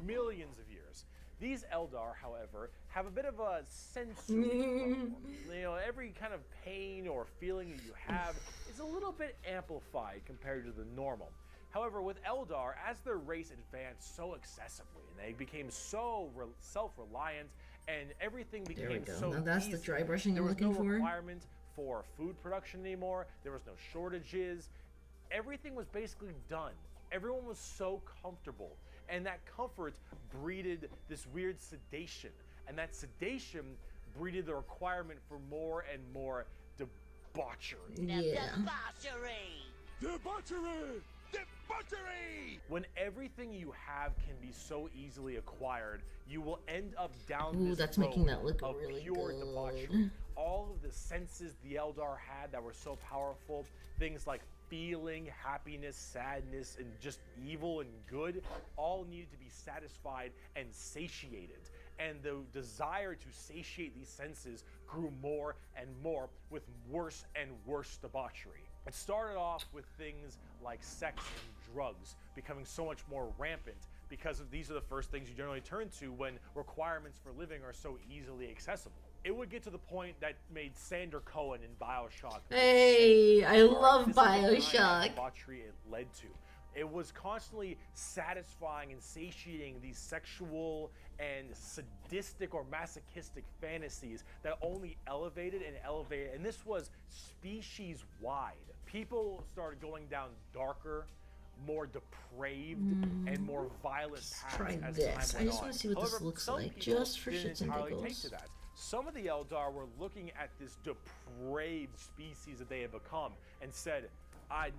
Millions of years. These Eldar, however, have a bit of a sensory problem. You know, every kind of pain or feeling that you have is a little bit amplified compared to the normal. However, with Eldar, as their race advanced so excessively, and they became so self-reliant, and everything became so now that's easy, the dry brushing I'm looking there was no for. requirement for food production anymore. There was no shortages. Everything was basically done. Everyone was so comfortable, and that comfort breeded this weird sedation, and that sedation breeded the requirement for more and more debauchery. Yeah. Debauchery! Debauchery! When everything you have can be so easily acquired, you will end up down this that's road making that look of really pure good. debauchery. All of the senses the Eldar had that were so powerful, things like feeling, happiness, sadness, and just evil and good, all needed to be satisfied and satiated. And the desire to satiate these senses grew more and more with worse and worse debauchery. It started off with things like sex and drugs becoming so much more rampant because these are the first things you generally turn to when requirements for living are so easily accessible. It would get to the point that made Sander Cohen in BioShock. Hey, I love This is the kind of BioShock. debauchery it led to. It was constantly satisfying and satiating these sexual and sadistic or masochistic fantasies that only elevated and elevated. And this was species-wide. People started going down darker, more depraved, and more violent paths Try as this. time I went just on. want to see what this However, looks some like, people just for didn't shits and entirely take giggles. to that. Some of the Eldar were looking at this depraved species that they had become and said,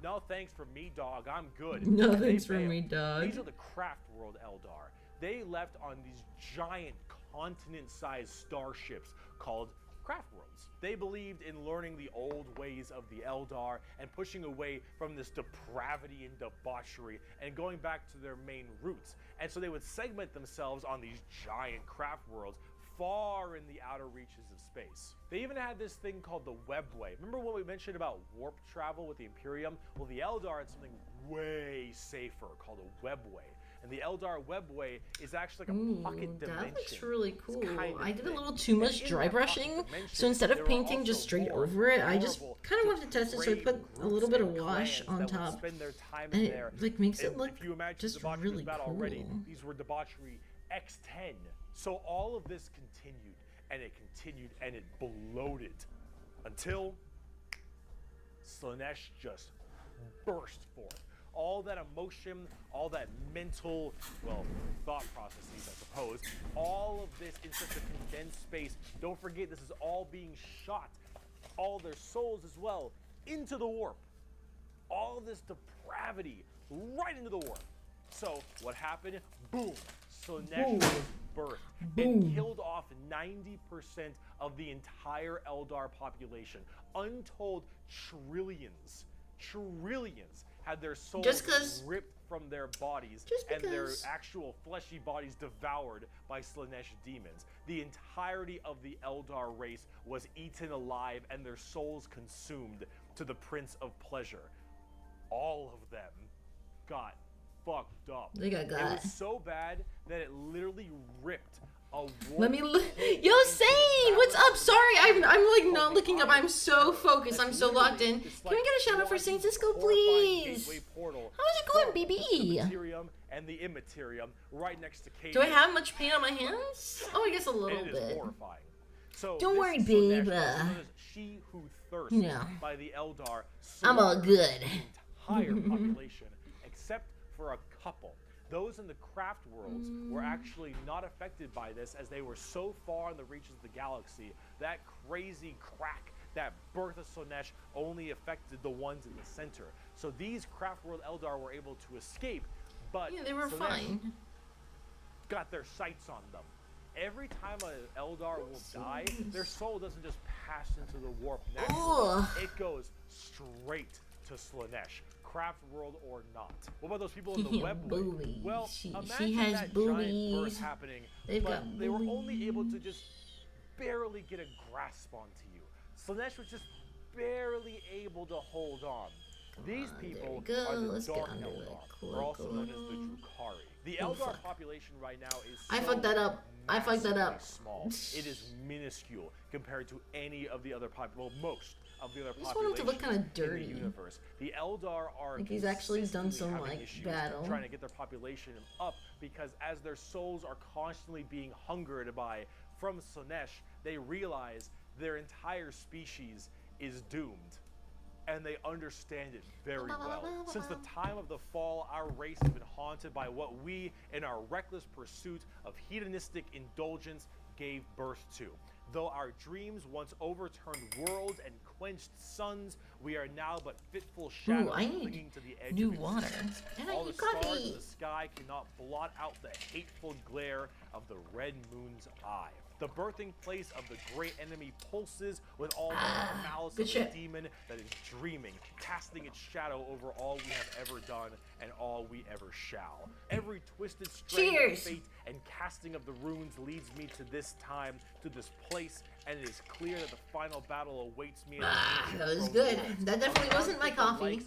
no thanks for me, dog, I'm good. No And they thanks for failed. me, dog. These are the Craft World Eldar. They left on these giant continent-sized starships called Craft Worlds. They believed in learning the old ways of the Eldar and pushing away from this depravity and debauchery and going back to their main roots. And so they would segment themselves on these giant craft worlds far in the outer reaches of space. They even had this thing called the Webway. Remember what we mentioned about warp travel with the Imperium? Well, the Eldar had something way safer called a Webway. And the Eldar Webway is actually like a pocket dimension. That looks really cool. Kind of I did a thing. little too And much in dry that pocket brushing, dimension, so instead there of were painting also just straight more over it, I just horrible, kind of wanted to test it, so I put depraved a little bit of groups and wash clans on that would top, spend their time and in it there. like makes it And look if you imagine just debauchery really was bad cool. already, these were debauchery X10. So all of this continued, and it bloated until Slaanesh just burst forth. All that emotion, all that mental, thought processes, I suppose, all of this in such a condensed space. Don't forget, this is all being shot, all their souls as well, into the warp. All of this depravity right into the warp. So what happened? Boom! Slaanesh was birthed and killed off 90% of the entire Eldar population. Untold trillions had their souls ripped from their bodies and their actual fleshy bodies devoured by Slaanesh demons. The entirety of the Eldar race was eaten alive and their souls consumed to the Prince of Pleasure. All of them got fucked up. They got It was so bad that it literally ripped a warp. Let me look. Yo, Sane, what's up? Sorry, I'm like not looking up. I'm so focused. I'm so locked in. Can we get a shout out for Saint Cisco, please? How's it going, BB? Materium and the Immaterium right next to Katie. Do I have much paint on my hands? Oh, I guess a little It is bit. horrifying. So Don't worry, Slaanesh, babe. also known as She Who Thirsts No. by the Eldar. I'm all slaughtered good. The entire population, except for a couple. Those in the craft worlds were actually not affected by this, as they were so far in the reaches of the galaxy. That crazy crack, that birth of Slaanesh, only affected the ones in the center. So these craft world Eldar were able to escape, but Yeah, they were Slaanesh fine. got their sights on them. Every time an Eldar will die, their soul doesn't just pass into the warp naturally. Ugh. It goes straight to Slaanesh, craft world or not. What about those people in the web? Boobies. Well, She imagine has that boobies. giant burst happening, They've but got they were only able to boobies. just barely get a grasp onto you. Slaanesh was just barely able to hold on. These people are the Dark Eldar, or also known as the Drukari. The Eldar population right now is I fucked that up. I fucked that up. Small. It is minuscule compared to any of the other most of the other I just want him to look kind of dirty. in the universe. The Eldar are Like he's actually done some having like issues battle. trying to get their population up because as their souls are constantly being hungered by from Slaanesh, they realize their entire species is doomed. And they understand it very well. Since the time of the fall, our race has been haunted by what we, in our reckless pursuit of hedonistic indulgence, gave birth to. Though our dreams once overturned worlds and quenched suns, we are now but fitful shadows clinging to the edge new of water. existence. And All I the need coffee. stars in the sky cannot blot out the hateful glare of the red moon's eye. The birthing place of the great enemy pulses with all the malice of a demon that is dreaming, casting its shadow over all we have ever done and all we ever shall. Every twisted strain of fate and casting of the runes leads me to this time, to this place, and it is clear that the final battle awaits me. That was good. That definitely wasn't my coffee.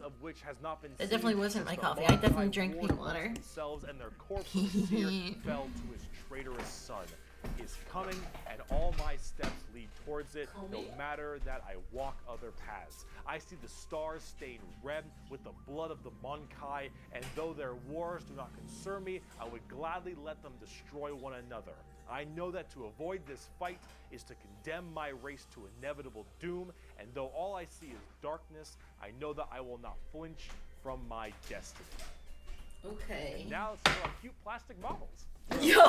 That definitely wasn't my coffee. I definitely drank peanut water. Themselves and their corpses seared fell to his traitorous son. Is coming, and all my steps lead towards it, no matter that I walk other paths. I see the stars stained red with the blood of the Monkai, and though their wars do not concern me, I would gladly let them destroy one another. I know that to avoid this fight is to condemn my race to inevitable doom, and though all I see is darkness, I know that I will not flinch from my destiny. Okay. And now let's talk about cute plastic models. Yo!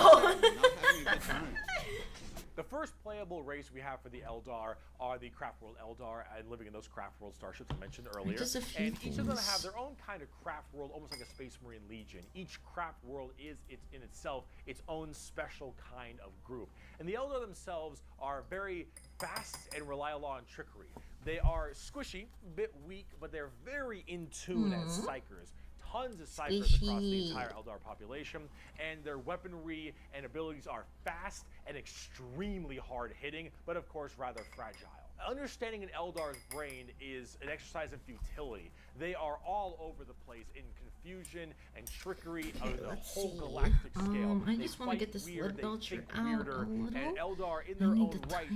The first playable race we have for the Eldar are the Craft World Eldar and living in those Craft World starships I mentioned earlier. Just a few and each of them things. have their own kind of Craft World, almost like a Space Marine Legion. Each Craft World is in itself its own special kind of group. And the Eldar themselves are very fast and rely a lot on trickery. They are squishy, a bit weak, but they're very in tune as psychers. Tons of psychers across the entire Eldar population, and their weaponry and abilities are fast and extremely hard-hitting, but of course rather fragile. Understanding an Eldar's brain is an exercise in futility. They are all over the place in confusion and trickery on the whole galactic scale. I just want to get this weird, lead belcher out weirder, a little. and Eldar in their own right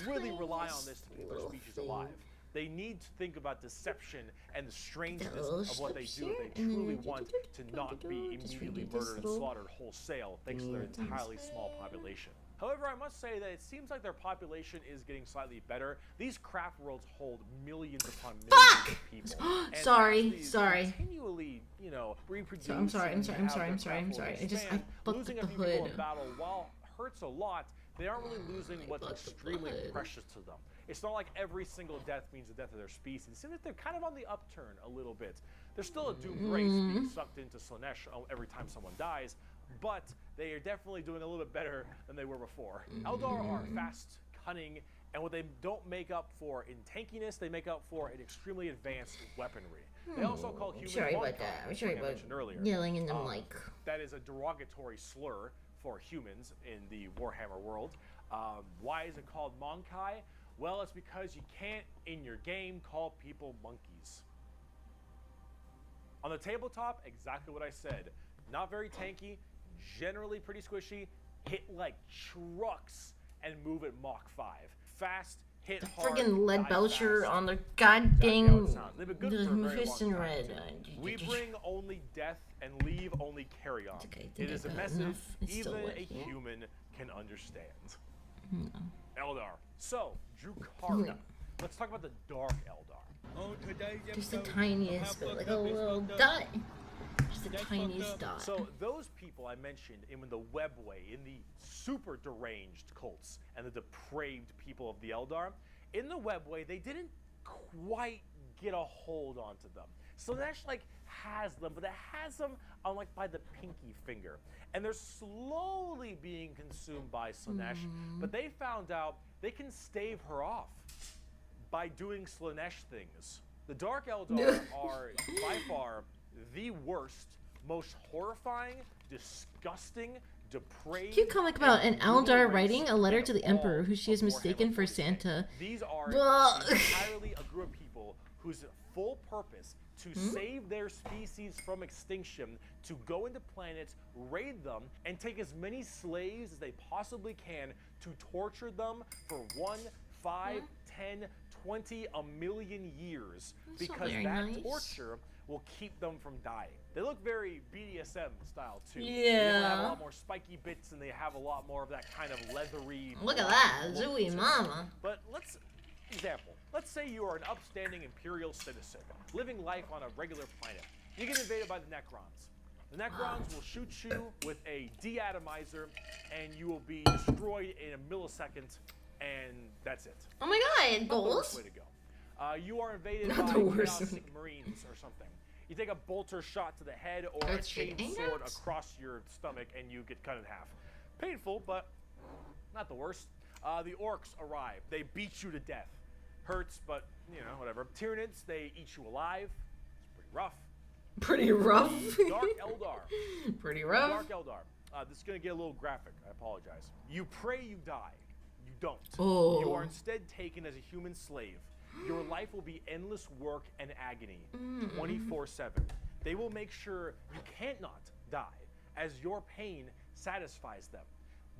really rely on this to keep their little species alive. They need to think about deception and the strangeness little of what they do here, if they and then truly want to not be just immediately redo this murdered and little slaughtered wholesale thanks to their entirely small population. However, I must say that it seems like their population is getting slightly better. These craft worlds hold millions upon millions of people. And Sorry. Continually, you know, reproduce. I'm sorry. I I fucked losing with a the few people hood. in battle, while hurts a lot, they aren't really losing what's extremely precious to them. It's not like every single death means the death of their species. It seems like they're kind of on the upturn a little bit. There's still a doomed race being sucked into Slaanesh every time someone dies, but they are definitely doing a little bit better than they were before. Eldar are fast, cunning, and what they don't make up for in tankiness, they make up for in extremely advanced weaponry. They also call humans Sorry about Monkai, that. I'm like sorry I about mentioned earlier. yelling in the mic. That is a derogatory slur for humans in the Warhammer world. Why is it called Monkai? Well, it's because you can't, in your game, call people monkeys. On the tabletop, exactly what I said. Not very tanky, generally pretty squishy, hit like trucks, and move at Mach 5. Fast, hit hard, Friggin' lead die belcher fast. on the goddamn They've been good for a very fist long in time, red. too. We bring only death and leave only carry on. Okay, It is a got message enough. It's still even wet a here. human can understand. Eldar. So, Drukari. Let's talk about the Dark Eldar. Just the tiniest bit, like a little dot. Just the tiniest dot. So those people I mentioned in the webway, in the super deranged cults and the depraved people of the Eldar, in the webway they didn't quite get a hold onto them. So Slaanesh like has them, but it has them on like by the pinky finger, and they're slowly being consumed by Slaanesh. But they found out they can stave her off by doing Slaanesh things. The Dark Eldar are by far the worst, most horrifying, disgusting, depraved. Cute comic about an Eldar writing a letter to the Emperor who she is mistaken for Santa. These are entirely a group of people whose full purpose to save their species from extinction, to go into planets, raid them, and take as many slaves as they possibly can to torture them for 1, 5, 10, 20, a million years. That's because very that nice. torture will keep them from dying. They look very BDSM style too. Yeah. They have a lot more spiky bits and they have a lot more of that kind of leathery. Look at that, Zooey Mama. But let's say you are an upstanding Imperial citizen, living life on a regular planet. You get invaded by the Necrons. The Necrons will shoot you with a deatomizer, and you will be destroyed in a millisecond, and that's it. Oh my god, Not the goals? worst way to go. You are invaded Not by the worst Chaotic Marines or something. You take a bolter shot to the head or a That's chain shooting sword nuts? across your stomach, and you get cut in half. Painful, but not the worst. The orcs arrive. They beat you to death. Hurts, but, you know, whatever. Tyranids, they eat you alive. It's pretty rough. Pretty rough. Dark Eldar. Pretty rough. Dark Eldar. This is going to get a little graphic. I apologize. You pray you die. You don't. Oh. You are instead taken as a human slave. Your life will be endless work and agony, 24/7. They will make sure you can't not die, as your pain satisfies them.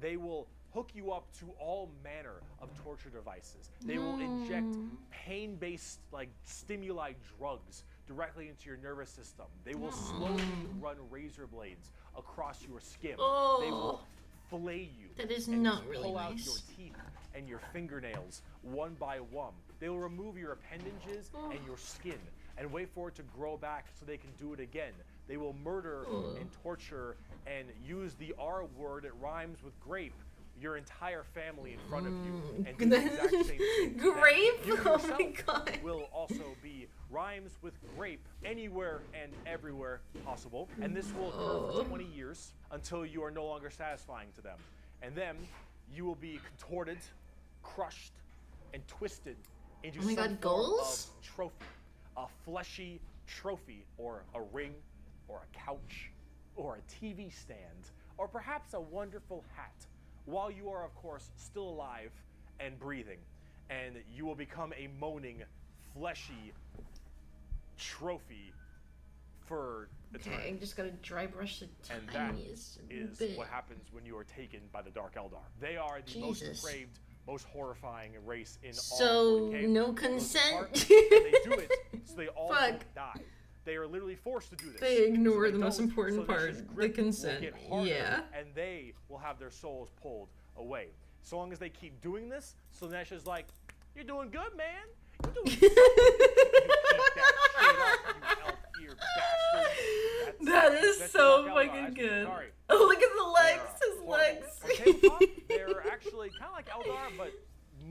They will hook you up to all manner of torture devices. They will inject pain-based like stimuli drugs directly into your nervous system. They will slowly run razor blades across your skin. Oh. They will fillet you. That is and not really pull out nice. your teeth and your fingernails one by one. They will remove your appendages and your skin and wait for it to grow back so they can do it again. They will murder and torture and use the R word, it rhymes with grape, your entire family in front of you and do the exact same thing. Grape? You Oh my yourself god. will also be rhymes with grape anywhere and everywhere possible. And this will occur for 20 years until you are no longer satisfying to them. And then you will be contorted, crushed, and twisted into Oh my some god, form goals? of trophy. A fleshy trophy, or a ring, or a couch, or a TV stand, or perhaps a wonderful hat, while you are, of course, still alive and breathing. And you will become a moaning, fleshy trophy for eternity. Okay, I just gotta dry brush the And that tiniest is bit. what happens when you are taken by the Dark Eldar. They are the most Jesus. depraved, most horrifying race in all So, 40K. no Most consent? part, and they do it so they all Fuck. die. They are literally forced to do this. They ignore So the most don't, important so part, Nash's the grip will consent. get harder, Yeah. And they will have their souls pulled away. So long as they keep doing this, Slanesh is like, "You're doing good, man. You're doing good." You keep that shit up, you elf-eared bastard. That is that's so Dark Eldar. fucking That's good. Skitarii. Oh, look at the legs, They're, his horrible. legs. On tabletop, they're actually kind of like Eldar, but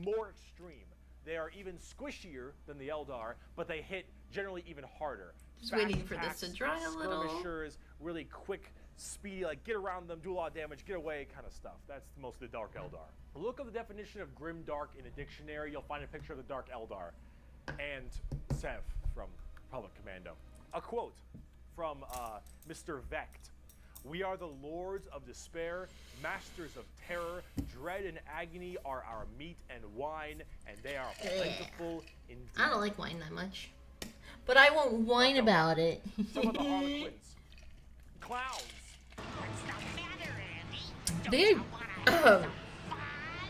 more extreme. They are even squishier than the Eldar, but they hit generally even harder. Just Fast waiting for this attacks, to dry a little. Skirmishers, really quick, speedy, like get around them, do a lot of damage, get away kind of stuff. That's most of the Dark Eldar. Look up the definition of grim dark in a dictionary. You'll find a picture of the Dark Eldar. And Sev from Public Commando. A quote from Mr. Vecht. "We are the lords of despair, masters of terror. Dread and agony are our meat and wine, and they are plentiful indeed." I don't like wine that much. But I won't whine about it. Some of the Harlequins. Clowns. They, The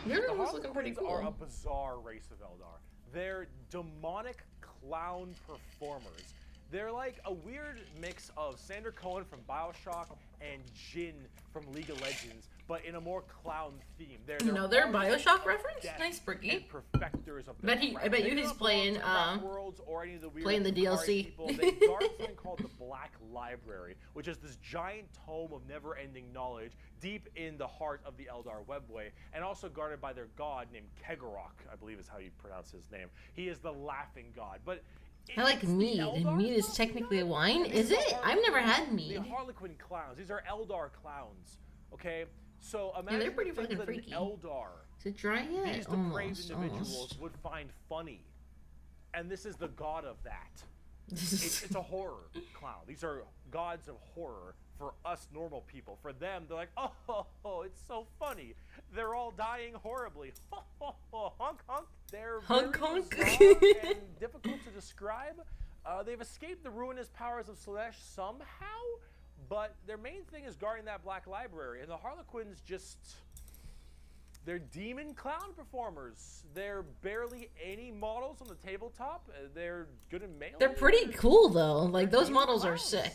they're almost looking pretty Harlequins are a cool. bizarre race of Eldar. They're demonic clown performers. They're like a weird mix of Sander Cohen from BioShock and Jin from League of Legends, but in a more clown theme. They're Another artists BioShock of reference? death Nice, Bricky. and perfecters of I bet their you he's craft. playing, They don't belong to Worlds or any of the weird playing the Skitarii DLC. people. They guard something called the Black Library, which is this giant tome of never-ending knowledge deep in the heart of the Eldar webway, and also guarded by their god named Kegorok, I believe is how you pronounce his name. He is the laughing god. But I like it's the mead, and Eldar mead is stuff, technically a you know? wine. These Is are it? I've never had The mead. Harlequin clowns. These are Eldar clowns. Okay, so Yeah, imagine they're pretty the things fucking that an freaky. Eldar, Is it dry yet? these depraved Almost, individuals almost. would find funny. and this is the god of that. It's a horror clown. These are gods of horror for us normal people. For them, they're like, oh, it's so funny. They're all dying horribly. Honk, honk. They're very bizarre and difficult to describe. They've escaped the ruinous powers of Slaanesh somehow, but their main thing is guarding that black library. And the Harlequins they're demon clown performers. They're barely any models on the tabletop. They're good in melee. They're pretty cool though. Like those models are sick.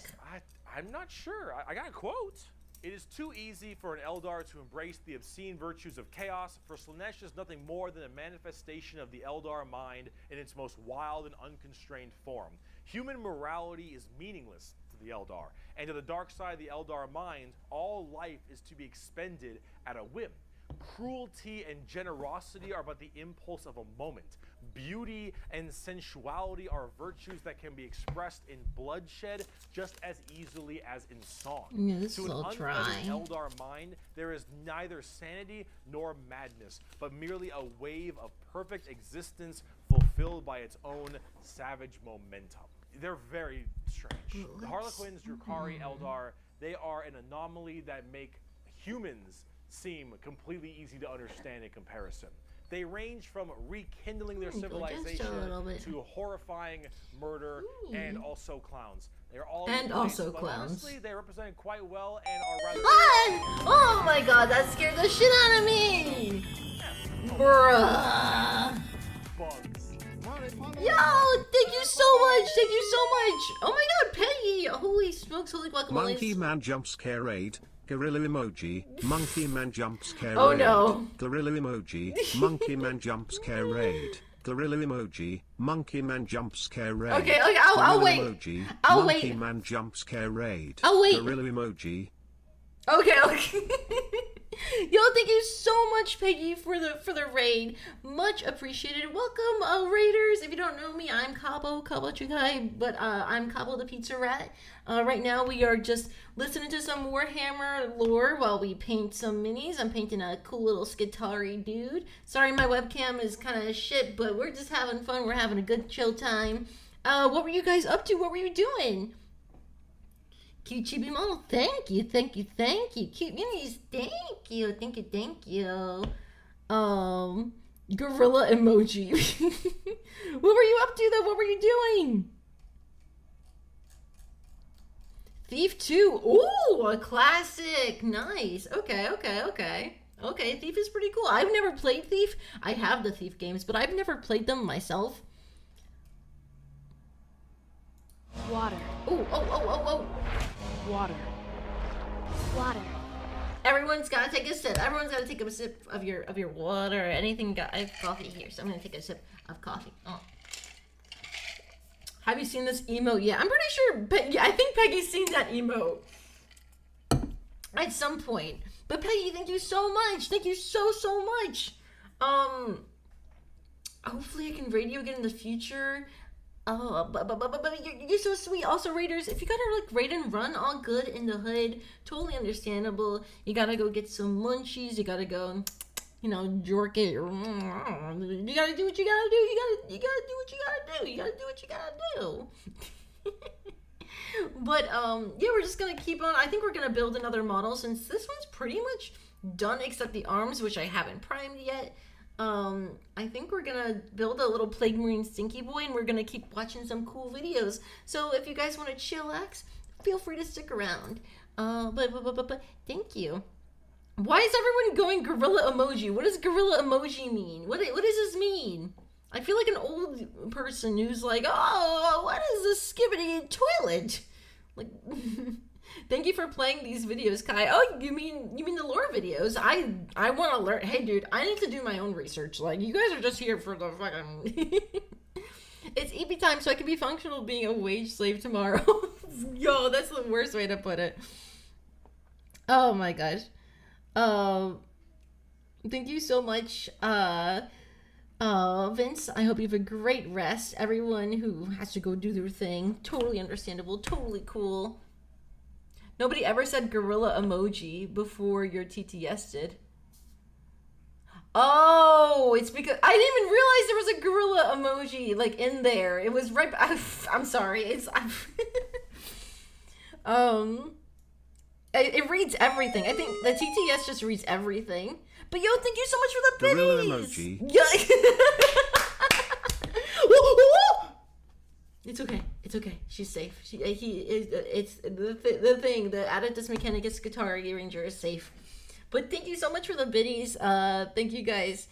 I'm not sure. I got a quote. It is too easy for an Eldar to embrace the obscene virtues of chaos, for Slaanesh is nothing more than a manifestation of the Eldar mind in its most wild and unconstrained form. Human morality is meaningless to the Eldar, and to the dark side of the Eldar mind, all life is to be expended at a whim. Cruelty and generosity are but the impulse of a moment. Beauty and sensuality are virtues that can be expressed in bloodshed just as easily as in song. Yeah, this to is an all dry. Eldar mind, there is neither sanity nor madness, but merely a wave of perfect existence fulfilled by its own savage momentum. They're very strange. The Harlequins, Drukhari, Eldar, they are an anomaly that make humans seem completely easy to understand in comparison. They range from rekindling their civilization to horrifying murder and also clowns. They're all honestly, they represent quite well and are rather. Oh my god, that scared the shit out of me! Bruh. Bugs. Yo, thank you so much! Thank you so much! Oh my god, Peggy! Holy smokes, holy guacamoles. Monkey Man jump scare 8. Gorilla emoji, Monkey Man jump scare Oh raid. no. Gorilla emoji, Monkey Man jump scare raid. Gorilla emoji, Monkey Man jump scare raid. Okay, I'll wait. Emoji, I'll Monkey wait. Man jump scare raid. I'll wait. Gorilla emoji. Okay. Yo, thank you so much, Peggy, for the raid. Much appreciated. Welcome, raiders. If you don't know me, I'm Cabo Chikai, but I'm Cabo the Pizza Rat. Right now, we are just listening to some Warhammer lore while we paint some minis. I'm painting a cool little Skitarii dude. Sorry, my webcam is kind of shit, but we're just having fun. We're having a good chill time. What were you guys up to? What were you doing? Cute chibi model, thank you. Cute minis, thank you. Gorilla emoji. What were you up to though? What were you doing? Thief 2, ooh, a classic, nice. Okay. Okay, Thief is pretty cool. I've never played Thief. I have the Thief games, but I've never played them myself. Water. Oh. Water. Everyone's gotta take a sip. Everyone's gotta take a sip of your water or anything. I have coffee here, so I'm gonna take a sip of coffee. Oh. Have you seen this emote yet? I'm pretty sure, I think Peggy's seen that emote at some point. But Peggy, thank you so much. Thank you so much. Hopefully I can raid you again in the future. Oh, but you're so sweet. Also, raiders, if you gotta raid and run, all good in the hood, totally understandable. You gotta go get some munchies. You gotta go, jerk it. You gotta do what you gotta do. You gotta do what you gotta do. You gotta do what you gotta do. But yeah, we're just gonna keep on. I think we're gonna build another model since this one's pretty much done except the arms, which I haven't primed yet. I think we're gonna build a little Plague Marine Stinky Boy, and we're gonna keep watching some cool videos. So if you guys want to chillax, feel free to stick around. But thank you. Why is everyone going gorilla emoji? What does gorilla emoji mean? What does this mean? I feel like an old person who's like, oh, what is this skibbity toilet? Like, thank you for playing these videos, Kai. Oh, you mean the lore videos? I want to learn. Hey, dude, I need to do my own research. Like, you guys are just here for the fucking. It's EP time, so I can be functional being a wage slave tomorrow. Yo, that's the worst way to put it. Oh my gosh. Thank you so much, Vince. I hope you have a great rest. Everyone who has to go do their thing, totally understandable, totally cool. Nobody ever said gorilla emoji before your TTS did. Oh, it's because I didn't even realize there was a gorilla emoji like in there. It was right. I'm sorry. It reads everything. I think the TTS just reads everything. But yo, thank you so much for the Gorilla biddies. emoji. Yeah. It's okay. It's okay. She's safe. It's the thing. The Adeptus Mechanicus Skitarii Ranger is safe. But thank you so much for the biddies. Thank you guys.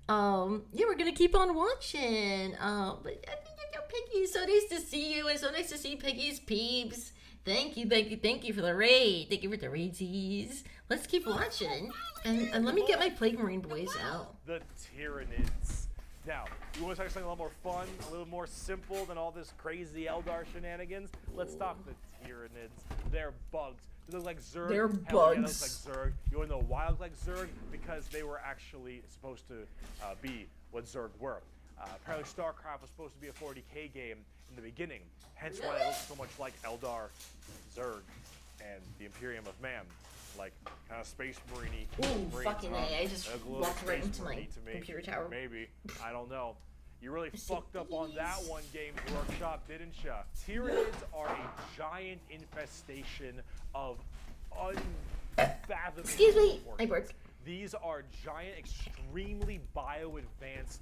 Yeah, we're gonna keep on watching. But Piggy, so nice to see you, and so nice to see Piggy's peeps. Thank you for the raid. Thank you for the raidsies. Let's keep watching, and let me get my Plague Marine boys out. The Tyranids. Now, you want to talk something a lot more fun, a little more simple than all this crazy Eldar shenanigans? Let's talk the Tyranids. They're bugs. They look like Zerg. They're Hell bugs. Yeah, they look like Zerg. You want to know why they look like Zerg? Because they were actually supposed to be what Zerg were. Apparently StarCraft was supposed to be a 40k game in the beginning, hence why they look so much like Eldar, Zerg, and the Imperium of Man. Like, kind of Space Marine-y. Ooh, fucking A. I just walked right into my computer tower. Maybe. I don't know. You really fucked up on that one, Games Workshop, didn't ya? Tyranids are a giant infestation of unfathomable Excuse me, I worked. These are giant, extremely bio-advanced,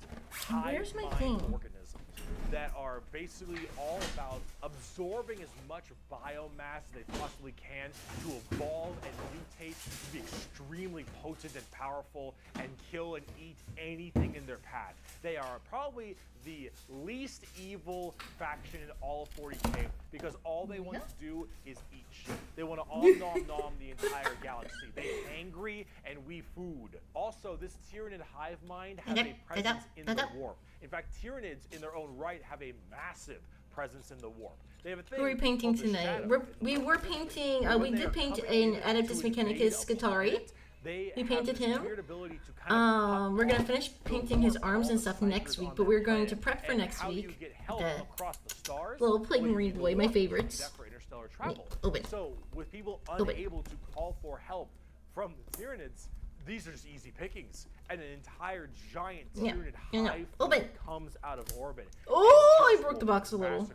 Where's my hive-mind thing? organisms that are basically all about absorbing as much biomass as they possibly can to evolve and mutate to be extremely potent and powerful and kill and eat anything in their path. They are probably the least evil faction in all of 40k because all they want to do is eat shit. They want to all nom the entire galaxy. They're angry and we food. Also, this Tyranid hive mind has a presence in the warp. In fact, Tyranids in their own right have a massive presence in the warp. They have a thing. Who are we painting tonight? We were painting. We did paint an Adeptus Mechanicus Skitarii. We painted him. We're gonna finish painting his arms and stuff next week, but we're going to prep for next week. The little Plague Marine boy, my favorites. Open. So, with people unable to call for help from the Tyranids, these are just easy pickings. And an entire giant Tyranid hive comes out of orbit. Oh, I broke the box a little.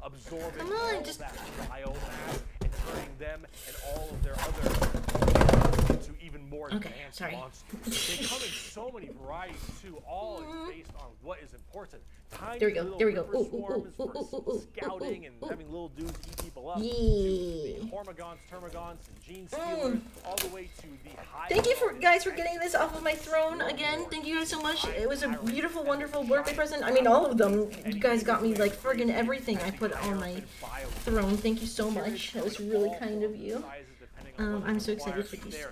Absorbing Come on, all just that biomass and turning them and all of their other into even more advanced monsters. They come in so many varieties too, all based on what is important. Tiny There we go. little There we go. ripper swarms for scouting and having little dudes eat people up. Yeah. To the Hormigons, Termagons, and Gene Stealers, all the way to the high. Thank you guys for getting this off of my throne again. Thank you guys so much. It was a beautiful, wonderful birthday present. I mean, all of them. You guys got me like friggin' everything I put on my throne. Thank you so much. That was really kind of you. I'm so excited for these.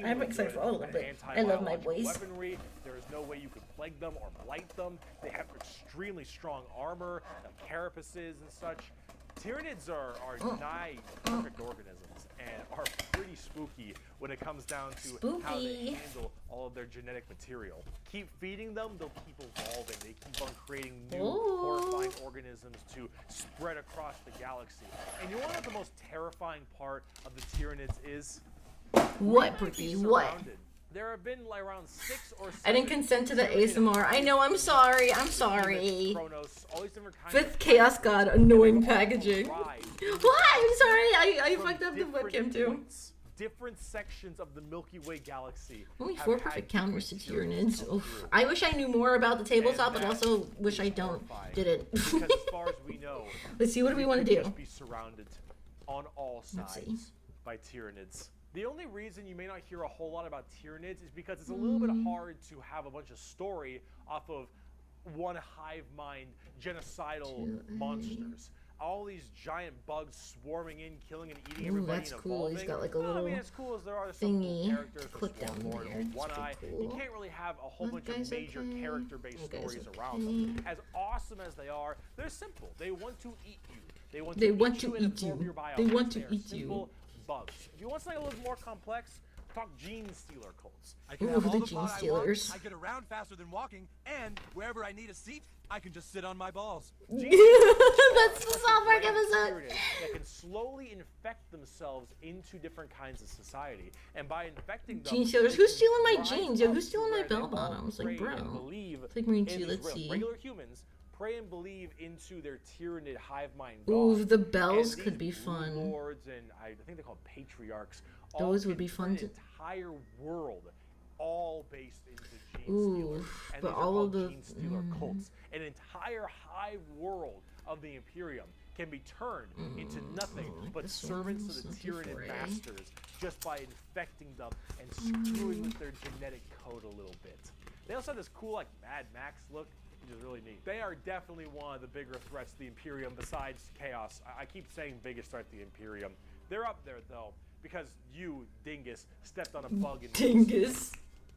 I'm excited for all of them, but I love my boys. Weaponry. There is no way you could plague them or blight them. They have extremely strong armor, carapaces and such. Tyranids are nigh perfect organisms and are pretty spooky when it comes down to how they handle all of their genetic material. Keep feeding them, they'll keep evolving. They keep on creating new horrifying organisms to spread across the galaxy. And you know what the most terrifying part of the Tyranids is? What, Bricky? What? There have been like around 6 or 7. I didn't consent to the ASMR. I know, I'm sorry. I'm sorry. Fifth Chaos God, annoying packaging. What? I'm sorry. I fucked up the webcam too. Different sections of the Milky Way galaxy. Only 4 perfect counters to Tyranids. Oof. I wish I knew more about the tabletop, but also wish I didn't. Because as far as we know, let's see what do we want to do. Just be surrounded on all sides by Tyranids. The only reason you may not hear a whole lot about Tyranids is because it's a little bit hard to have a bunch of story off of one hive mind genocidal monsters. All these giant bugs swarming in, killing and eating everybody that's and cool. evolving. He's got like a little I mean, as cool as there are some cool characters clip down Lord there. or One Eye, cool. you can't really have a whole bunch of major character-based stories around them. As awesome as they are, they're simple. They want to eat you. They want to eat you. They want to eat you. Bugs. If you want something a little more complex, Talk gene stealer cults. I can Ooh, have all the the gene fun I want. stealers. I get around faster than walking, and wherever I need a seat, I can just sit on my balls. That's the South Park episode. That can slowly infect themselves into different kinds of society, and by infecting them, Gene stealers. Who's stealing my jeans? Yo, who's stealing my bell bottoms? Like, bro. It's like Marine 2. Let's see. Regular humans pray and believe into their tyrannid hive mind Ooh, gods. the bells could be fun. Lords and I think they're called patriarchs. Those would be fun to. to. Entire world, all based into gene Ooh, stealers. And but these are all of called the gene stealer cults. An entire hive world of the Imperium can be turned into nothing but servants of the tyrannid masters just by infecting them and screwing with their genetic code a little bit. They also have this cool like Mad Max look, which is really neat. They are definitely one of the bigger threats to the Imperium besides Chaos. I keep saying biggest threat to the Imperium. They're up there though, because you, Dingus, stepped on a bug and Dingus.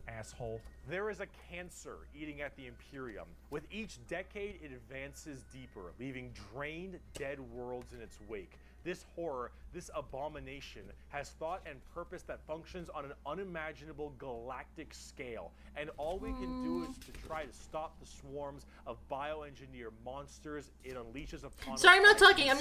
Asshole. There is a cancer eating at the Imperium. With each decade, it advances deeper, leaving drained, dead worlds in its wake. This horror, this abomination, has thought and purpose that functions on an unimaginable galactic scale. And all we can do is to try to stop the swarms of bioengineer monsters it unleashes upon us. Sorry, I'm not talking. I'm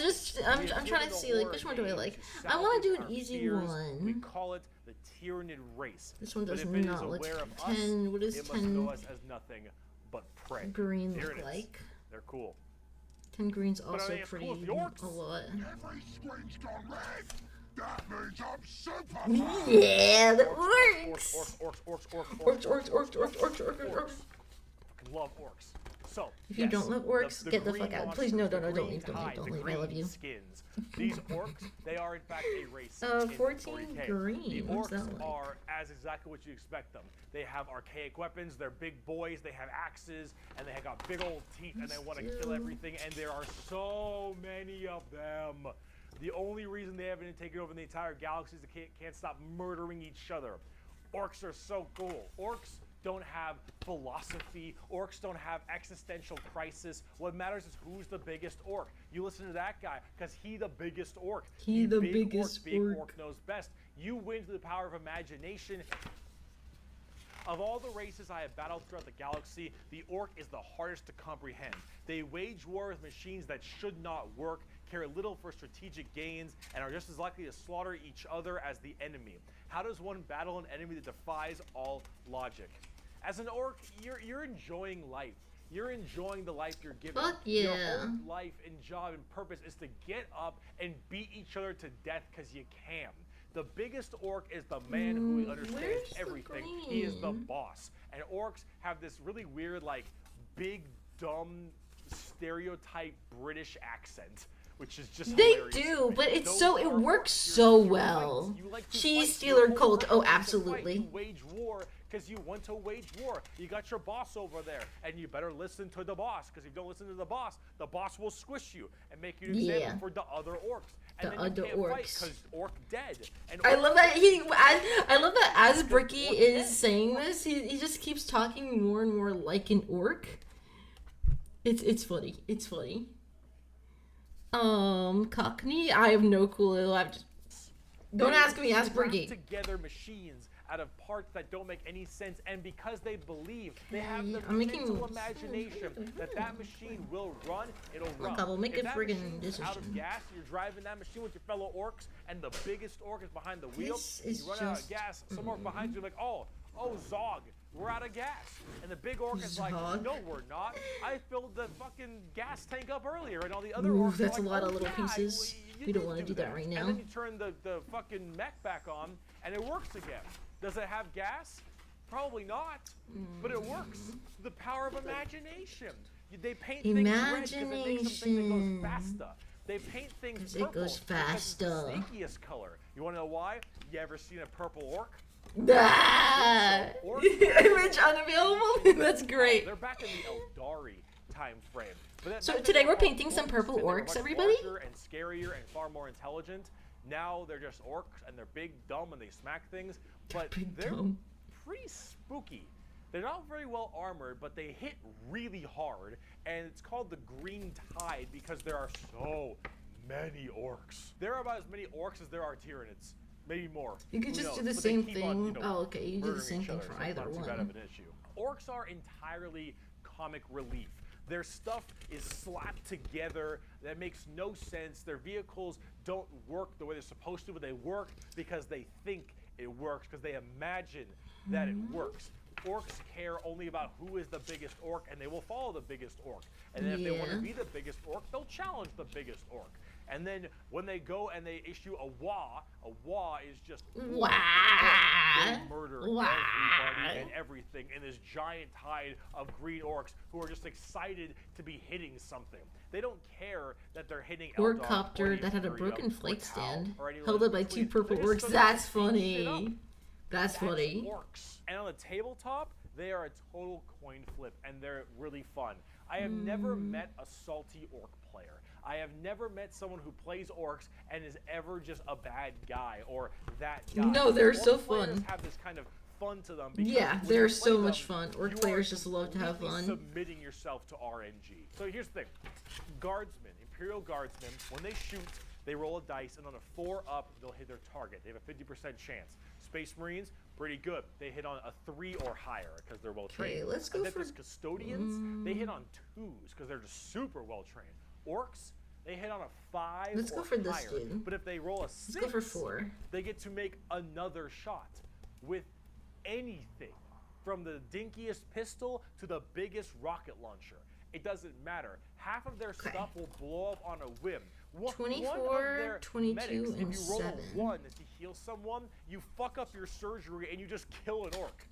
trying to see, like, which one do I like? I want to do an easy one. We call it the tyrannid race. This one does but if it not is look aware of 10. Us, What is it 10 must know us as nothing but prey. green Here look it is. like? They're cool. 10 green's But I also mean, it's pretty cool with the orcs. a lot. Every screen's gone red. That means I'm super. Yeah, the orcs. Orcs. Fucking love orcs. So, If you don't love orcs, get the fuck out. Please, no, don't leave, don't leave. I love you. Skins. These orcs, they are in fact a race. 14 in 40K. green. The What's orcs that like? are as exactly what you expect them. They have archaic weapons, they're big boys, they have axes, and they have got big old teeth, and they want to kill everything, and there are so many of them. The only reason they haven't taken over the entire galaxy is they can't stop murdering each other. Orcs are so cool. Orcs don't have philosophy. Orcs don't have existential crisis. What matters is who's the biggest orc. You listen to that guy because he the biggest orc. He the biggest Big orc knows best. You win through the power of imagination. Of all the races I have battled throughout the galaxy, the orc is the hardest to comprehend. They wage war with machines that should not work, care little for strategic gains, and are just as likely to slaughter each other as the enemy. How does one battle an enemy that defies all logic? As an orc, you're enjoying life. You're enjoying the life you're given. Fuck yeah. Your whole life and job and purpose is to get up and beat each other to death because you can. The biggest orc is the man who understands everything. He is the boss. And orcs have this really weird, like, big, dumb, stereotype British accent, which is just hilarious. They do, but it's so, it works so well. Cheese stealer cult, oh, absolutely. You wage war because you want to wage war. You got your boss over there, and you better listen to the boss, because if you don't listen to the boss will squish you and make you an example for the other orcs. And the then other you can't fight orcs. because orc dead. And I orc love that I love that as Orc Bricky dead. is saying this, he just keeps talking more and more like an orc. It's funny. It's funny. Cockney? I have no clue. Don't ask me, ask Bricky. Together machines out of parts that don't make any sense, and because they believe, they have the I'm making- mental imagination that machine will run, it'll run. We'll make If a that friggin' machine's out of decision. gas, you're driving that machine with your fellow orcs, and the biggest orc is behind the wheel, This and is you run out of just- gas, some orc behind you like, oh, Zog, we're out of gas. And the big orc is like, Zog. no, we're not. I filled the fucking gas tank up earlier, and all the other Ooh, orcs that's are a like, lot oh, of little yeah, pieces. you We don't did want to do that right now. And then you turn the fucking mech back on, and it works again. Does it have gas? Probably not, but it works. The power of imagination. They paint things red because it makes them think it goes faster. They paint things purple it goes because it's the faster. sneakiest color. You want to know why? You ever seen a purple orc? Ah! Image unavailable? That's great. They're back in the Eldari time frame. So today we're painting some purple orcs, everybody? Larger and scarier and far more intelligent. Now they're just orcs, and they're big, dumb, and they smack things. But they're pretty spooky. They're not very well armored, but they hit really hard. And it's called the Green Tide because there are so many orcs. There are about as many orcs as there are Tyranids. maybe more. You could Who just do knows? the But they same keep thing. on, you know, Oh, okay. You do the murdering same each thing other, for so it's either not too bad of one. an issue. Orcs are entirely comic relief. Their stuff is slapped together that makes no sense. Their vehicles don't work the way they're supposed to, but they work because they think it works, because they imagine that it works. Orcs care only about who is the biggest orc, and they will follow the biggest orc. And then if they want to be the biggest orc, they'll challenge the biggest orc. And then when they go and they issue a wah is just they murder everybody and everything in this giant tide of green orcs who are just excited to be hitting something. They don't care that they're hitting Orc copter that had a broken flight stand, held up by two purple They're just orcs. gonna That's beat shit up. funny. That's funny. Orcs. And on the tabletop, they are a total coin flip, and they're really fun. I have never met a salty orc player. I have never met someone who plays orcs and is ever just a bad guy or that guy. No, they're Orc so players fun. have this kind of fun to them. Because Yeah, when they're you so play much them, fun. Orc you players are just love to have completely fun. Submitting yourself to RNG. So here's the thing: guardsmen, Imperial guardsmen, when they shoot, they roll a dice, and on a 4 up, they'll hit their target. They have a 50% chance. Space Marines, pretty good. They hit on a 3 or higher because they're well trained. Okay, let's go for Custodians, they hit on 2s because they're just super well trained. Orcs, they hit on a 5 Let's or go for this higher. dude. But if they roll a 6, Let's go for 4. they get to make another shot with anything, from the dinkiest pistol to the biggest rocket launcher. It doesn't matter. Half of their stuff will blow up on a whim. One of 24, their 22, medics, and if you roll 7. a 1 to heal someone, you fuck up your surgery and you just kill an orc.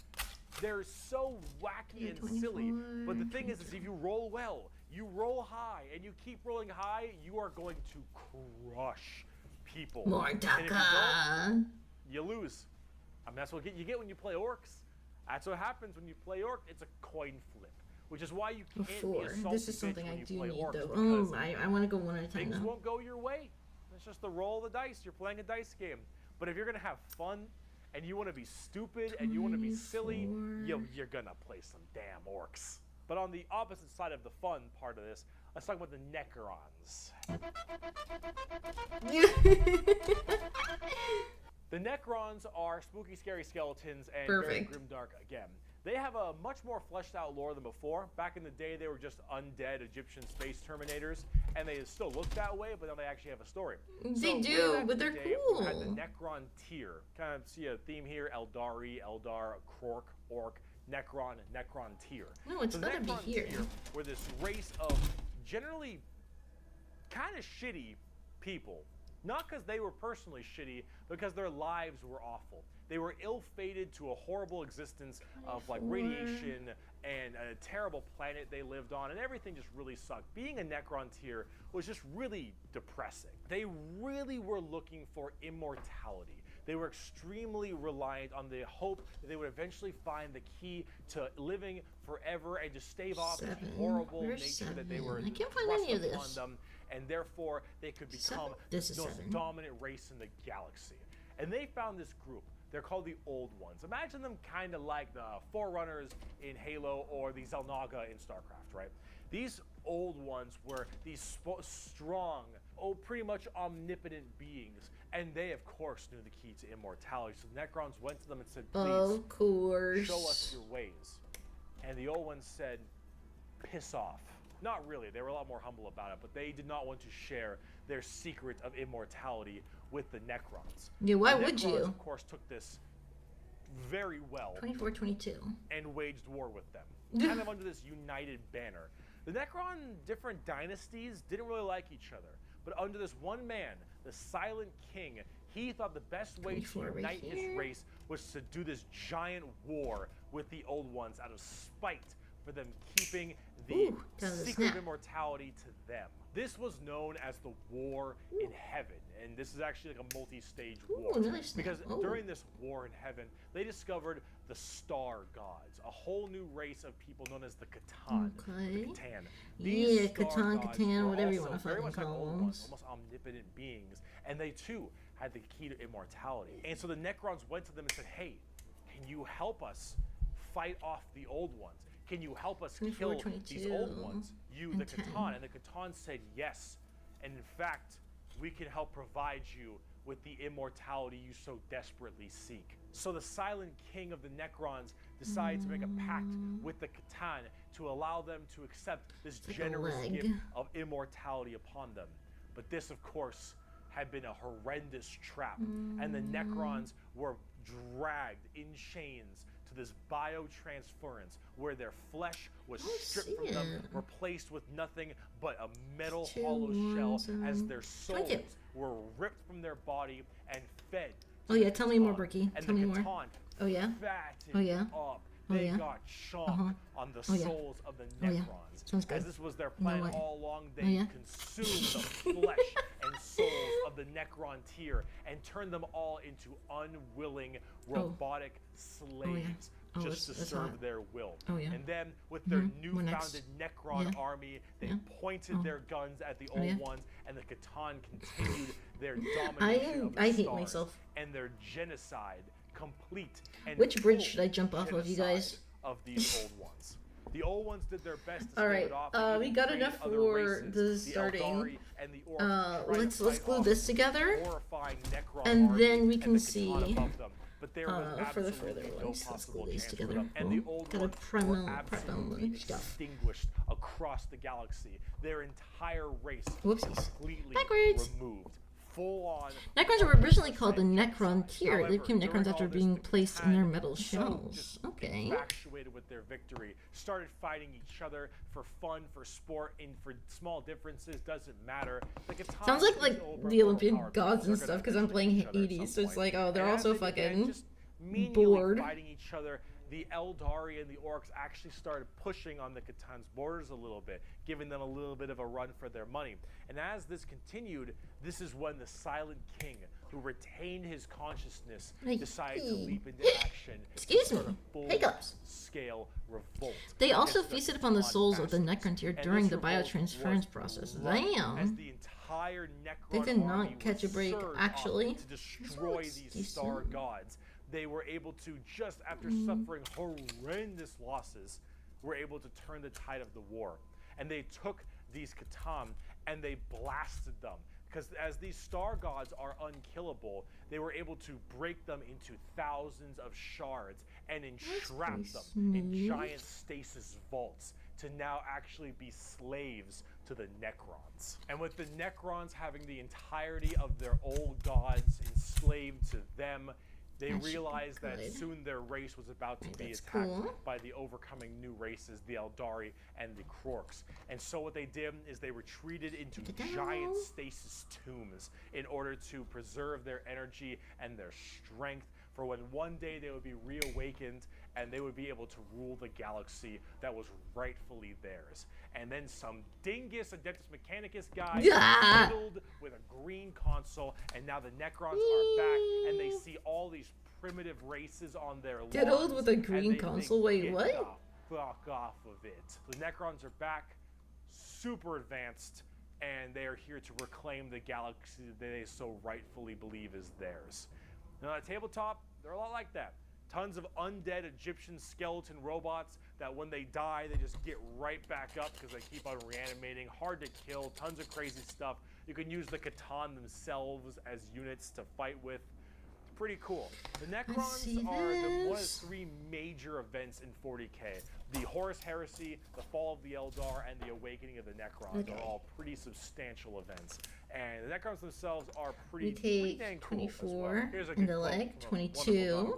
They're so wacky and silly. But the thing is if you roll well, you roll high, and you keep rolling high, you are going to crush people. And if you don't, you lose. I mean, that's what you get when you play orcs. That's what happens when you play orc. It's a coin flip, which is why you can't be a salty This is something bitch when I you do play need orcs, though. because I want to go one at a time things now. won't go your way. It's just the roll of the dice. You're playing a dice game. But if you're gonna have fun, and you want to be stupid, and you want to be silly, you're gonna play some damn orcs. But on the opposite side of the fun part of this, let's talk about the Necrons. The Necrons are spooky, scary skeletons and very grimdark again. They have a much more fleshed out lore than before. Back in the day, they were just undead Egyptian space terminators, and they still look that way, but now they actually have a story. They do, but they're cool. We had the Necron tier. Kind of see a theme here: Eldari, Eldar, Krork, Orc, Necron, Necron tier. No, it's gotta be here. Were this race of generally kind of shitty people. Not because they were personally shitty, because their lives were awful. They were ill-fated to a horrible existence of like radiation and a terrible planet they lived on, and everything just really sucked. Being a Necron tier was just really depressing. They really were looking for immortality. They were extremely reliant on the hope that they would eventually find the key to living forever and just stave off the horrible nature that they were I can't find any of upon this. them, and therefore they could become the most dominant race in the galaxy. And they found this group. They're called the Old Ones. Imagine them kind of like the Forerunners in Halo or the Xel'Naga in StarCraft, right? These Old Ones were these strong, pretty much omnipotent beings, and they, of course, knew the key to immortality. So the Necrons went to them and said, please, show us your ways. And the Old Ones said, piss off. Not really, they were a lot more humble about it, but they did not want to share their secret of immortality with the Necrons. Yeah, why the would Necrons, you? Of course, took this very well 24-22. and waged war with them, kind of under this united banner. The Necron different dynasties didn't really like each other, but under this one man, the Silent King, he thought the best way to unite his race was to do this giant war with the Old Ones out of spite for them keeping the secret of immortality to them. This was known as the War in Heaven, and this is actually like a multi-stage war. Because during this war in heaven, they discovered the Star Gods, a whole new race of people known as the Catan. The Catan. These Catan, whatever you want to very fucking much like call Old them. Ones, almost omnipotent beings, and they too had the key to immortality. And so the Necrons went to them and said, hey, can you help us fight off the Old Ones? Can you help us kill these Old Ones? You, the Catan. And the Catan said yes. And in fact, we can help provide you with the immortality you so desperately seek. So the Silent King of the Necrons decides to make a pact with the Catan to allow them to accept this generous gift of immortality upon them. But this, of course, had been a horrendous trap, and the Necrons were dragged in chains to this biotransference where their flesh was stripped from them, replaced with nothing but a metal hollow shell, as their souls were ripped from their body and fed. Oh yeah, tell me more, Berkey. Tell me more. Oh yeah. Oh yeah. They got chomped on the souls of the Necrons. Sounds good. As this was their plan all along, they consumed the flesh and souls of the Necrontyr and turned them all into unwilling robotic slaves just to serve their will. And then with their newfounded Necron army, they pointed their guns at the old ones, and the Catan continued their domination of the I hate stars myself. And their genocide, complete and which bridge should I jump off of, you guys? Of these old ones. The old ones did their best to Alright, stave it off. we got enough for the starting. Let's glue this together, and then we can see for the further ones. Let's glue these together. Got a primal stuff. Distinguished across the galaxy. Their entire race completely removed. Necrons were originally called the Necrontyr. They became Necrons after being placed in their metal shells. Okay. Infatuated with their victory, started fighting each other for fun, for sport, and for small differences. Doesn't matter. Sounds like the Olympian gods and stuff, because I'm playing Hades, so it's like, oh, they're also fucking bored. Fighting each other. The Eldari and the Orcs actually started pushing on the Catan's borders a little bit, giving them a little bit of a run for their money. And as this continued, this is when the Silent King, who retained his consciousness, decided to leap into action. Excuse me. Hiccups. Scale revolt. They also feasted upon the souls of the Necrontyr during the biotransference process. Damn. They did not catch a break, actually. To destroy these star gods. They were able to, just after suffering horrendous losses, were able to turn the tide of the war. And they took these Catan and they blasted them. Because as these star gods are unkillable, they were able to break them into thousands of shards and entrap them in giant stasis vaults to now actually be slaves to the Necrons. And with the Necrons having the entirety of their old gods enslaved to them, they realized that soon their race was about to be attacked by the overcoming new races, the Eldari and the Krorks. And so what they did is they retreated into giant stasis tombs in order to preserve their energy and their strength for when one day they would be reawakened and they would be able to rule the galaxy that was rightfully theirs. And then some dingus Adeptus Mechanicus guy fiddled with a green console, and now the Necrons are back, and they see all these primitive races on their lawns. Diddled with a green console? Wait, what? Get the fuck off of it. The Necrons are back, super advanced, and they are here to reclaim the galaxy that they so rightfully believe is theirs. Now, on the tabletop, they're a lot like that. Tons of undead Egyptian skeleton robots that when they die, they just get right back up because they keep on reanimating. Hard to kill, tons of crazy stuff. You can use the Catan themselves as units to fight with. It's pretty cool. The Necrons are one of the three major events in 40k. The Horus Heresy, the Fall of the Eldar, and the Awakening of the Necrons are all pretty substantial events. And the Necrons themselves are pretty dang cool 24 as well. in the leg, 22.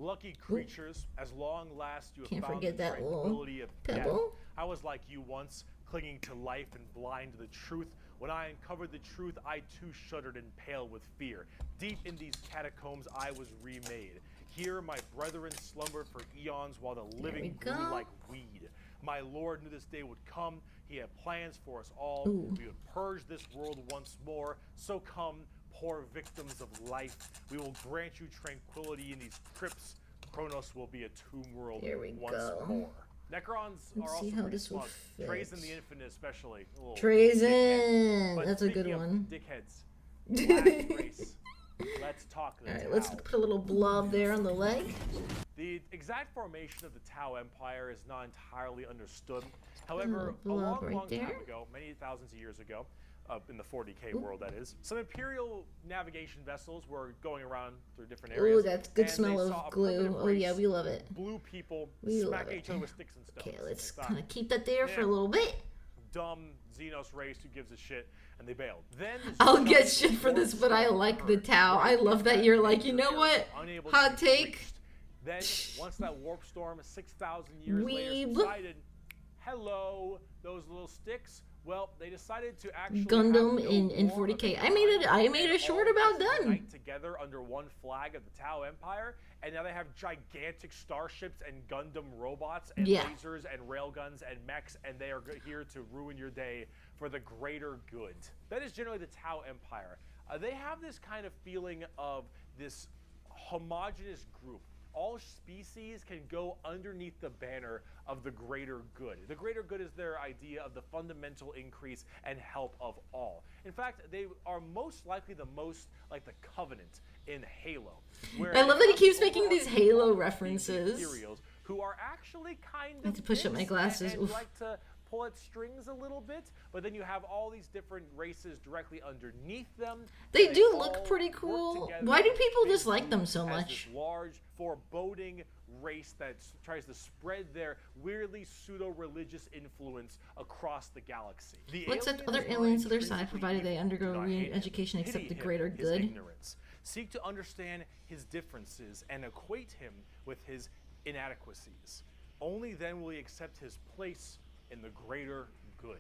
Lucky creatures, as long last you have Can't found forget the that little tranquility of death. pebble. I was like you once, clinging to life and blind to the truth. When I uncovered the truth, I too shuddered and paled with fear. Deep in these catacombs, I was remade. Here, my brethren slumbered for eons while the living grew like weed. My Lord knew this day would come. He had plans for us all. We would purge this world once more. So come, poor victims of life. We will grant you tranquility in these crypts. Kronos will be a tomb world once more. Necrons are also pretty smart. Trazen the Infinite especially. Trazen! That's a good one. Dickheads. Last race. Let's talk the Alright, let's put a little blob there on the leg. The exact formation of the Tau Empire is not entirely understood. However, a long time ago, many thousands of years ago, in the 40K world, that is. Some Imperial navigation vessels were going around through different areas. Ooh, that's good smell of glue. Oh yeah, we love it. Blue people we smacking each other with sticks and stones. Okay, let's kind of keep that there for a little bit. Dumb Xenos race who gives a shit, and they bailed. Then I'll get shit for this, but I like the Tau. I love that you're like, you know what? Hot take. Then once that warp storm 6,000 years later subsided, hello, those little sticks. Well, they decided to actually Gundam in 40K. I made a short about them. Together under one flag of the Tau Empire, and now they have gigantic starships and Gundam robots and lasers and railguns and mechs, and they are here to ruin your day for the greater good. That is generally the Tau Empire. They have this kind of feeling of this homogenous group. All species can go underneath the banner of the greater good. The greater good is their idea of the fundamental increase and help of all. In fact, they are most likely the most like the Covenant in Halo. I love that he keeps making these Halo references. Who are actually kind of I have to push up my glasses. and like to pull at strings a little bit, but then you have all these different races directly underneath them. They do look pretty cool. Why do people dislike them so much? This large, foreboding race that tries to spread their weirdly pseudo-religious influence across the galaxy. We'll accept other aliens to their side, provided they undergo re-education and accept the greater good. Ignorance. Seek to understand his differences and equate him with his inadequacies. Only then will he accept his place in the greater good.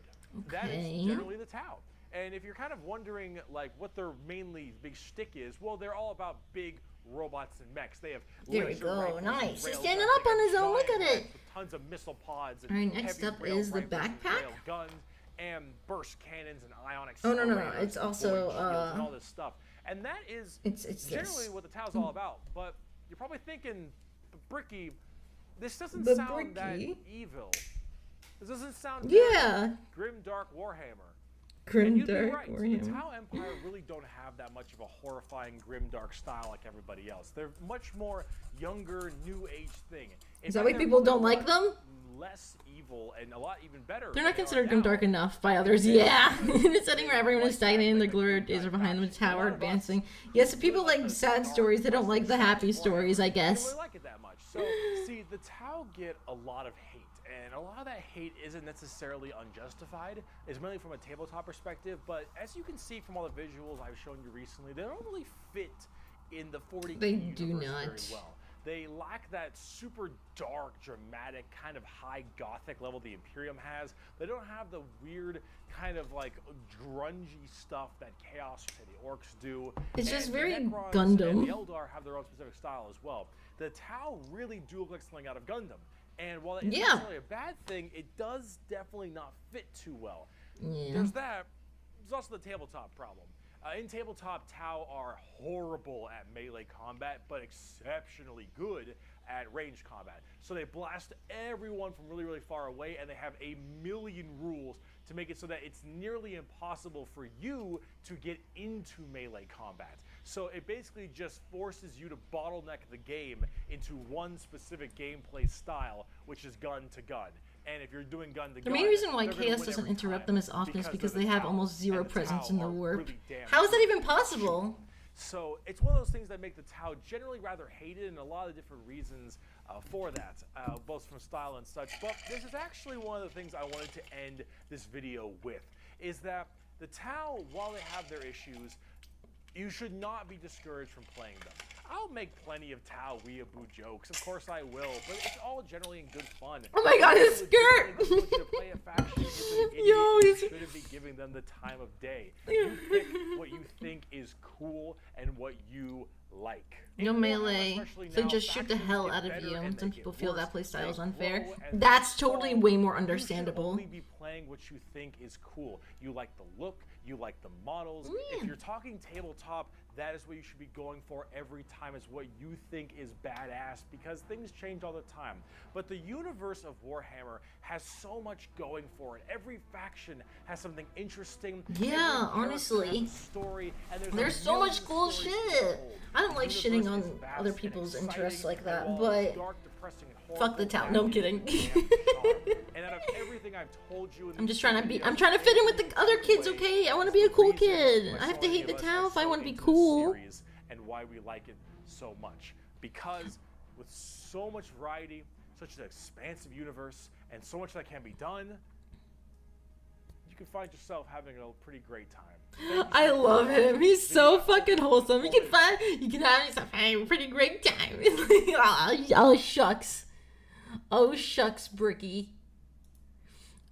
That is generally the Tau. And if you're kind of wondering like what their mainly big shtick is, well, they're all about big robots and mechs. They have there we go, nice. He's standing up on his own. Look at it. Tons of missile pods. And all right, next up is the backpack. Guns and burst cannons and ionic. Oh no. It's also and all this stuff. And that is it's generally what the Tau's all about. But you're probably thinking, Bricky, this doesn't sound that evil. This doesn't sound grim, dark Warhammer. Grim, dark Warhammer. The Tau Empire really don't have that much of a horrifying, grim, dark style like everybody else. They're much more younger, new age thing. Is that why people don't like them? Less evil and a lot even better. They're not considered grim dark enough by others. Yeah, in a setting where everyone is stagnating, the glorious days are behind them. The Tower advancing. Yes, if people like sad stories, they don't like the happy stories, I guess. They don't really like it that much. So see, the Tau get a lot of hate. And a lot of that hate isn't necessarily unjustified. It's mainly from a tabletop perspective, but as you can see from all the visuals I've shown you recently, they don't really fit in the 40K universe very well. They lack that super dark, dramatic, kind of high gothic level the Imperium has. They don't have the weird kind of like grungy stuff that Chaos or the Orcs do. It's just very Necrons Gundam. And the Eldar have their own specific style as well. The Tau really do look like something out of Gundam. And while it's not necessarily a bad thing, it does definitely not fit too well. There's that. There's also the tabletop problem. In tabletop, Tau are horrible at melee combat, but exceptionally good at range combat. So they blast everyone from really, really far away, and they have a million rules to make it so that it's nearly impossible for you to get into melee combat. So it basically just forces you to bottleneck the game into one specific gameplay style, which is gun to gun. And if you're doing gun to gun, the main reason why Chaos doesn't interrupt them as often is because they have almost zero presence in the warp. How is that even possible? So it's one of those things that make the Tau generally rather hated, and a lot of different reasons for that, both from style and such. But this is actually one of the things I wanted to end this video with, is that the Tau, while they have their issues, you should not be discouraged from playing them. I'll make plenty of Tau weeaboo jokes, of course I will, but it's all generally in good fun. Oh my god, his skirt! To play a faction you shouldn't be giving them the time of day. You pick what you think is cool and what you like. No melee, so just shoot the hell out of you. Some people feel that playstyle is unfair. That's totally way more understandable. You should only be playing what you think is cool. You like the look, you like the models. If you're talking tabletop, that is what you should be going for every time, is what you think is badass, because things change all the time. But the universe of Warhammer has so much going for it. Every faction has something interesting. Yeah, honestly. Story, and there's so much cool shit. I don't like shitting on other people's interests like that, but fuck the Tau. No, I'm kidding. And out of everything everything I've told you. I'm just trying to fit in with the other kids, okay? I want to be a cool kid. I have to hate the Tau if I want to be cool. And why we like it so much. Because with so much variety, such an expansive universe, and so much that can be done, you can find yourself having a pretty great time. I love him. He's so fucking wholesome. You can have yourself having a pretty great time. Oh shucks. Oh shucks, Bricky.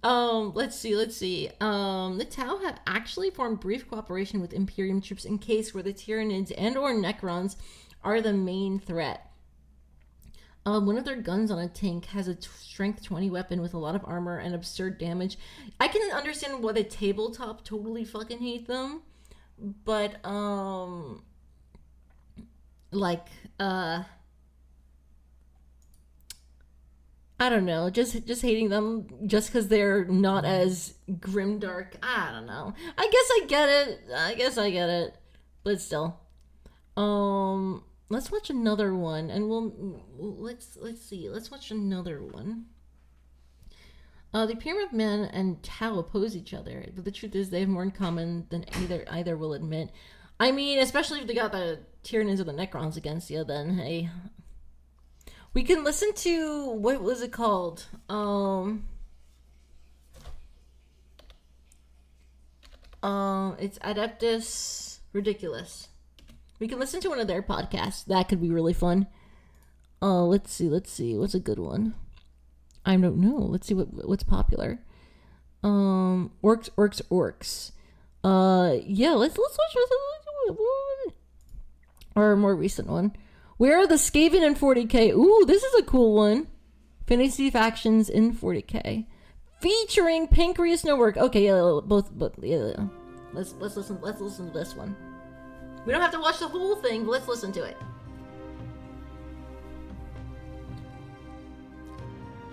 Let's see. The Tau have actually formed brief cooperation with Imperium troops in case where the Tyranids and or Necrons are the main threat. One of their guns on a tank has a strength 20 weapon with a lot of armor and absurd damage. I can understand why the tabletop totally fucking hate them, but I don't know, just hating them just because they're not as grimdark. I don't know. I guess I get it. But still. Let's watch another one, and let's see. Let's watch another one. The Pyramid Men and Tau oppose each other, but the truth is they have more in common than either will admit. I mean, especially if they got the Tyranids or the Necrons against you, then hey. We can listen to, what was it called? It's Adeptus Ridiculous. We can listen to one of their podcasts. That could be really fun. Let's see. What's a good one? I don't know. Let's see what's popular. Orcs. Yeah, let's watch or a more recent one. Where are the Skaven in 40k? Ooh, this is a cool one. Fantasy Factions in 40k. Featuring Pancreas No Work. Okay, yeah, both yeah. Let's listen to this one. We don't have to watch the whole thing, but let's listen to it.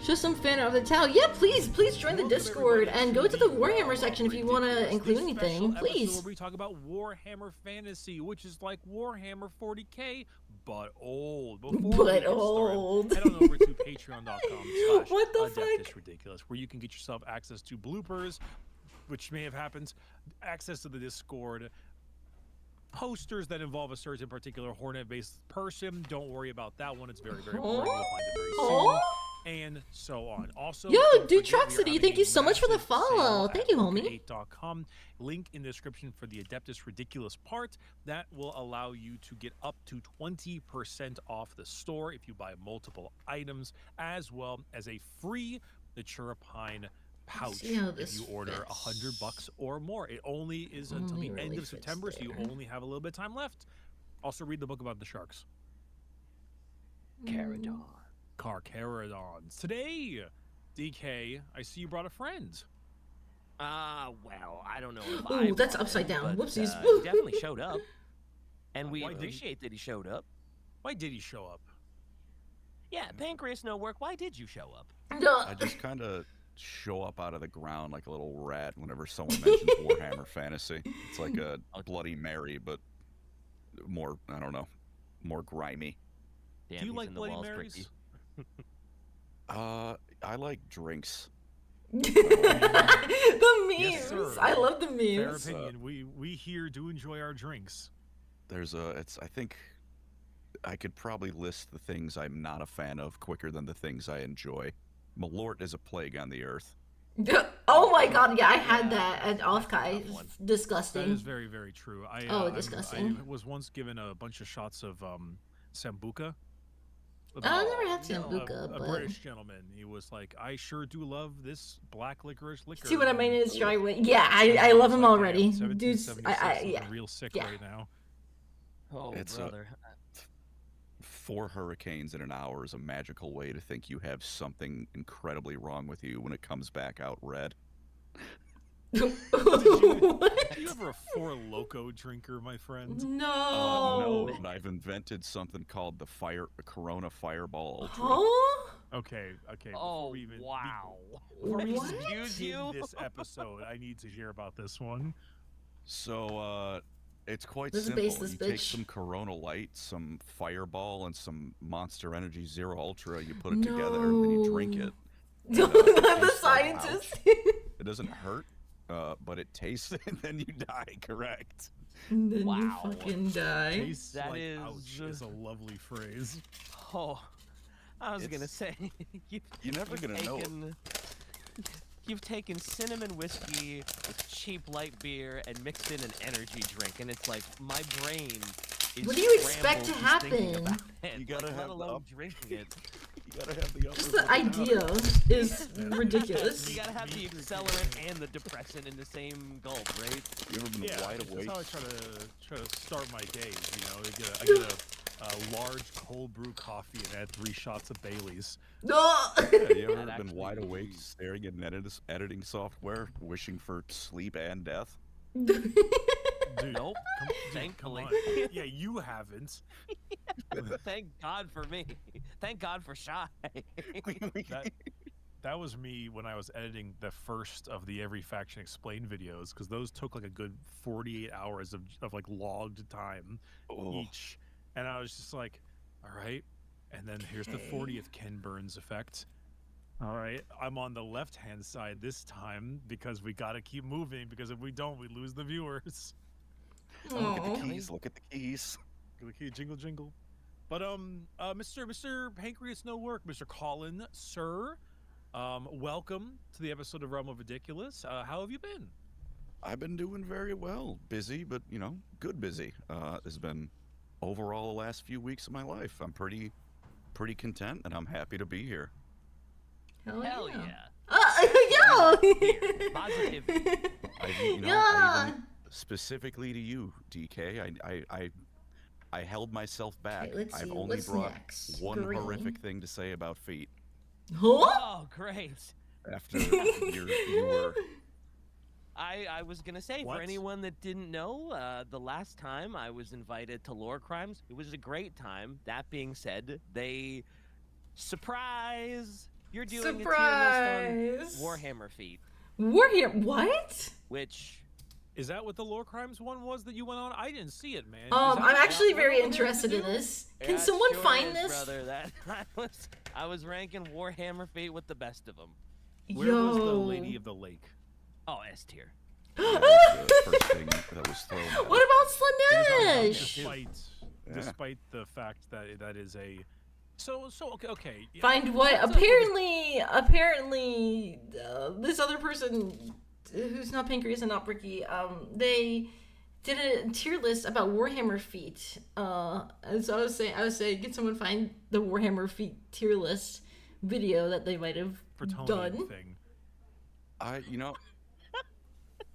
Show some fan art of the Tau. Yeah, please join the Discord and go to the Warhammer section if you want to include anything. Please. Where we talk about Warhammer Fantasy, which is like Warhammer 40k, but old. Head on over to patreon.com/Adeptus What the fuck? Ridiculous, where you can get yourself access to bloopers, which may have happened, access to the Discord, posters that involve a certain particular Hornet-based person. Don't worry about that one. It's very, very boring. You'll find it very soon. And so on. Also, yo, Dude Truxity, thank you so much for the follow. Thank you, homie. .com. Link in the description for the Adeptus Ridiculous part. That will allow you to get up to 20% off the store if you buy multiple items, as well as a free Natura Pine pouch if you order $100 or more. It only is until the end of September, so you only have a little bit of time left. Also, read the book about the sharks. Carcharodons. Today, DK, I see you brought a friend. Well, I don't know if Ooh, that's upside down. But, Whoopsies. He definitely showed up. And we appreciate that he showed up. Why did he show up? Yeah, Pancreas No Work, why did you show up? I just kind of show up out of the ground like a little rat whenever someone mentions Warhammer Fantasy. It's like a Bloody Mary, but more, I don't know, more grimy. Damn, do you like Bloody Marys? I like drinks. The memes. Yes, I love the memes. Fair opinion. We here do enjoy our drinks. I think I could probably list the things I'm not a fan of quicker than the things I enjoy. Malort is a plague on the earth. Oh my god, yeah, I had that at Offkai. Disgusting. That is very, very true. Disgusting. I was once given a bunch of shots of Sambuca. I never had Sambuca, a but... British gentleman. He was like, I sure do love this black licorice liquor. See what I mean is dry wit. Yeah, I love him already. Dude's, yeah. Real sick right now. Oh, it's brother. 4 hurricanes in an hour is a magical way to think you have something incredibly wrong with you when it comes back out red. Did you ever a Four Loko drinker, my friend? No. No, but I've invented something called the Corona Fireball Ultra. Huh? Okay. Oh, wow. Excuse you? This episode, I need to hear about this one. So, it's quite This is simple. baseless, You bitch. take some Corona Light, some Fireball, and some Monster Energy Zero Ultra. You put it together, and then you drink it. The scientist. doesn't hurt, but it tastes and then you die. Correct. And then you Wow. fucking die. Tastes That like is- ouch is a lovely phrase. Oh, I was gonna It's- say You're never gonna know it. You've taken cinnamon whiskey with cheap light beer and mixed in an energy drink, and it's like my brain is What do you expect to scrambled just thinking happen? about it, You gotta like, have let the alone up- drinking it. You gotta have the upper. Just the with downer. idea is ridiculous. You gotta have the accelerant and the depressant in the same gulp, right? You ever been Yeah, wide that's awake? how I try to start my days. You know, I get a large cold brew coffee and add 3 shots of Bailey's. No. Yeah, you ever That been wide actually- awake, staring at editing software, wishing for sleep and death? Dude, Nope. come Thankfully. on. Yeah, you haven't. Thank God for me. Thank God for Shy. That was me when I was editing the first of the Every Faction Explained videos, because those took like a good 48 hours of like logged time each. And I was just like, all right. And then here's the 40th Ken Burns effect. All right, I'm on the left-hand side this time because we got to keep moving, because if we don't, we lose the viewers. Look at the keys. Look at the keys. Look at the key, jingle, jingle. But Mr. Pancreas No Work, Mr. Colin, sir, welcome to the episode of Realm of Ridiculous. How have you been? I've been doing very well. Busy, but you know, good busy. Has been overall the last few weeks of my life. I'm pretty content, and I'm happy to be here. Hell yeah. Yeah. Positive. I even, specifically to you, DK, I held myself back. Okay, let's I've see, only what's brought next? one Green. horrific thing to say about feet. Huh? Oh, great. After you were. I was gonna say, What? for anyone that didn't know, the last time I was invited to Lore Crimes, it was a great time. That being said, they surprise. You're doing a tier list on Warhammer feet, Warhammer. What? which Is that what the Lore Crimes one was that you went on? I didn't see it, man. Is I'm that- actually what very we're interested in gonna do? this. Can Yeah, it someone sure find is, this? brother? That I was ranking Warhammer feet with the best of them. Where was the Yo. Lady of the Lake? Oh, S tier. That was the first thing that was thrown at What me. about Slanesh? Despite the fact that that is a so okay. Yeah. Find what? What's up with Apparently, this other person who's not Pancreas and not Bricky, they did a tier list about Warhammer feet. And so I was saying, can someone find the Warhammer feet tier list video that they might have Bretonian done? thing.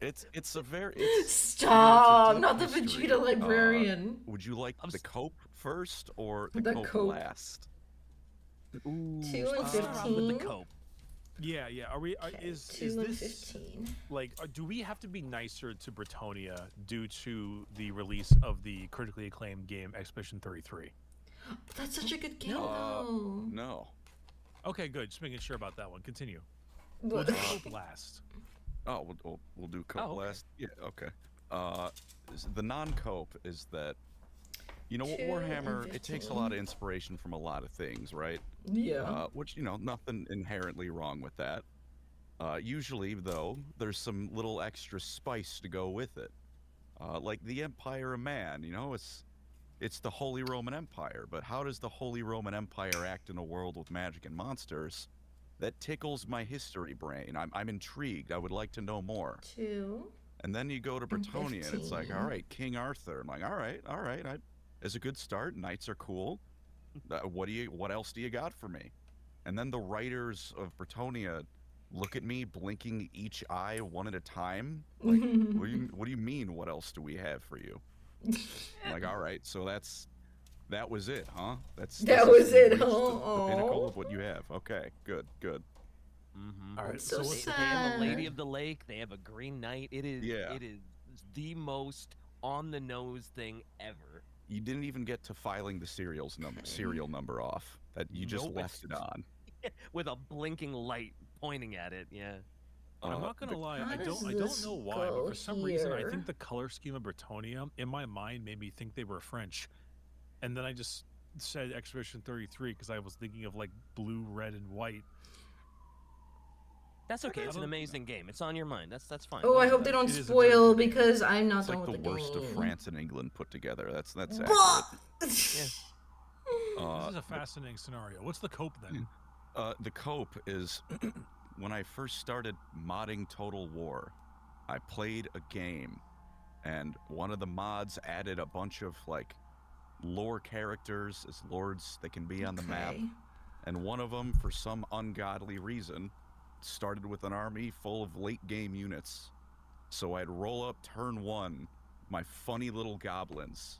It's a very Stop! deep Not the history. Vegeta librarian. Would you like the cope first or the, The cope, cope. last? Ooh, 2 and Let's start off with 15. the cope. Yeah. Are we? Is 2 is and this 15. like? Do we have to be nicer to Bretonia due to the release of the critically acclaimed game Expedition 33? That's such a good game, though. No. Okay, good. Just making sure about that one. Continue. What? We'll do cope last. Oh, we'll do cope okay. last. Yeah, okay. The non-cope is that, you know, 2 and Warhammer, it takes a 15. lot of inspiration from a lot of things, right? Yeah. Which, you know, nothing inherently wrong with that. Usually, though, there's some little extra spice to go with it. Like the Empire of Man, you know, it's the Holy Roman Empire, but how does the Holy Roman Empire act in a world with magic and monsters? That tickles my history brain. I'm intrigued. I would like to know more. 2. And then you go to Bretonia, and it's like, 15. all right, King Arthur. I'm like, all right. It's a good start. Knights are cool. What else do you got for me? And then the writers of Bretonia look at me, blinking each eye one at a time. Like, what do you mean? What else do we have for you? I'm like, all right, so that was it, huh? That was it, reached huh? The pinnacle Aw. of what you have. Okay, good. Mm-hmm. All right. so what's- They have a sad. Lady of the Lake. They have a Green Knight. It is the most on the nose thing ever. You didn't even get to filing the serial number off. That you just Nope, left it on. with a blinking light pointing at it. Yeah. I'm not gonna lie, How I does don't this know why, but go for some reason I here? think the color scheme of Bretonia in my mind made me think they were French. And then I just said Expedition 33 because I was thinking of like blue, red, and white. That's okay. It's an amazing game. It's on your mind. That's fine. Oh, I hope they don't spoil because I'm not It's done like with the the worst game. of France and England put together. That's accurate. This is a fascinating scenario. What's the cope then? The cope is when I first started modding Total War, I played a game, and one of the mods added a bunch of like lore characters as lords that can be on the map, and one of them, for some ungodly reason, started with an army full of late game units. So I'd roll up turn 1 my funny little goblins,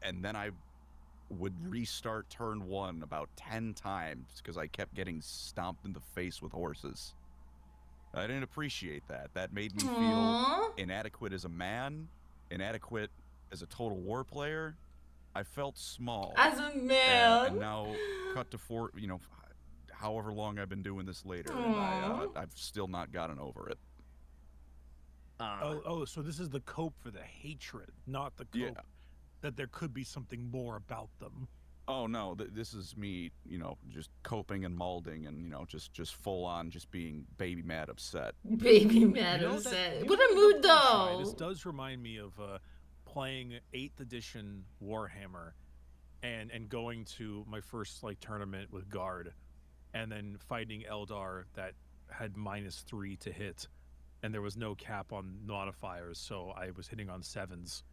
and then I would restart turn 1 about 10 times because I kept getting stomped in the face with horses. I didn't appreciate that. That made me feel inadequate as a man, inadequate as a Total War player. I felt small as a man. And now cut to however long I've been doing this later, and I've still not gotten over it. So this is the cope for the hatred, not the cope that there could be something more about them. Oh no, this is me, just coping and molding, and just full on, just being baby mad upset. Baby mad upset. What a mood though. This does remind me of playing 8th edition Warhammer, and going to my first tournament with Guard, and then fighting Eldar that had -3 to hit, and there was no cap on modifiers, so I was hitting on 7s.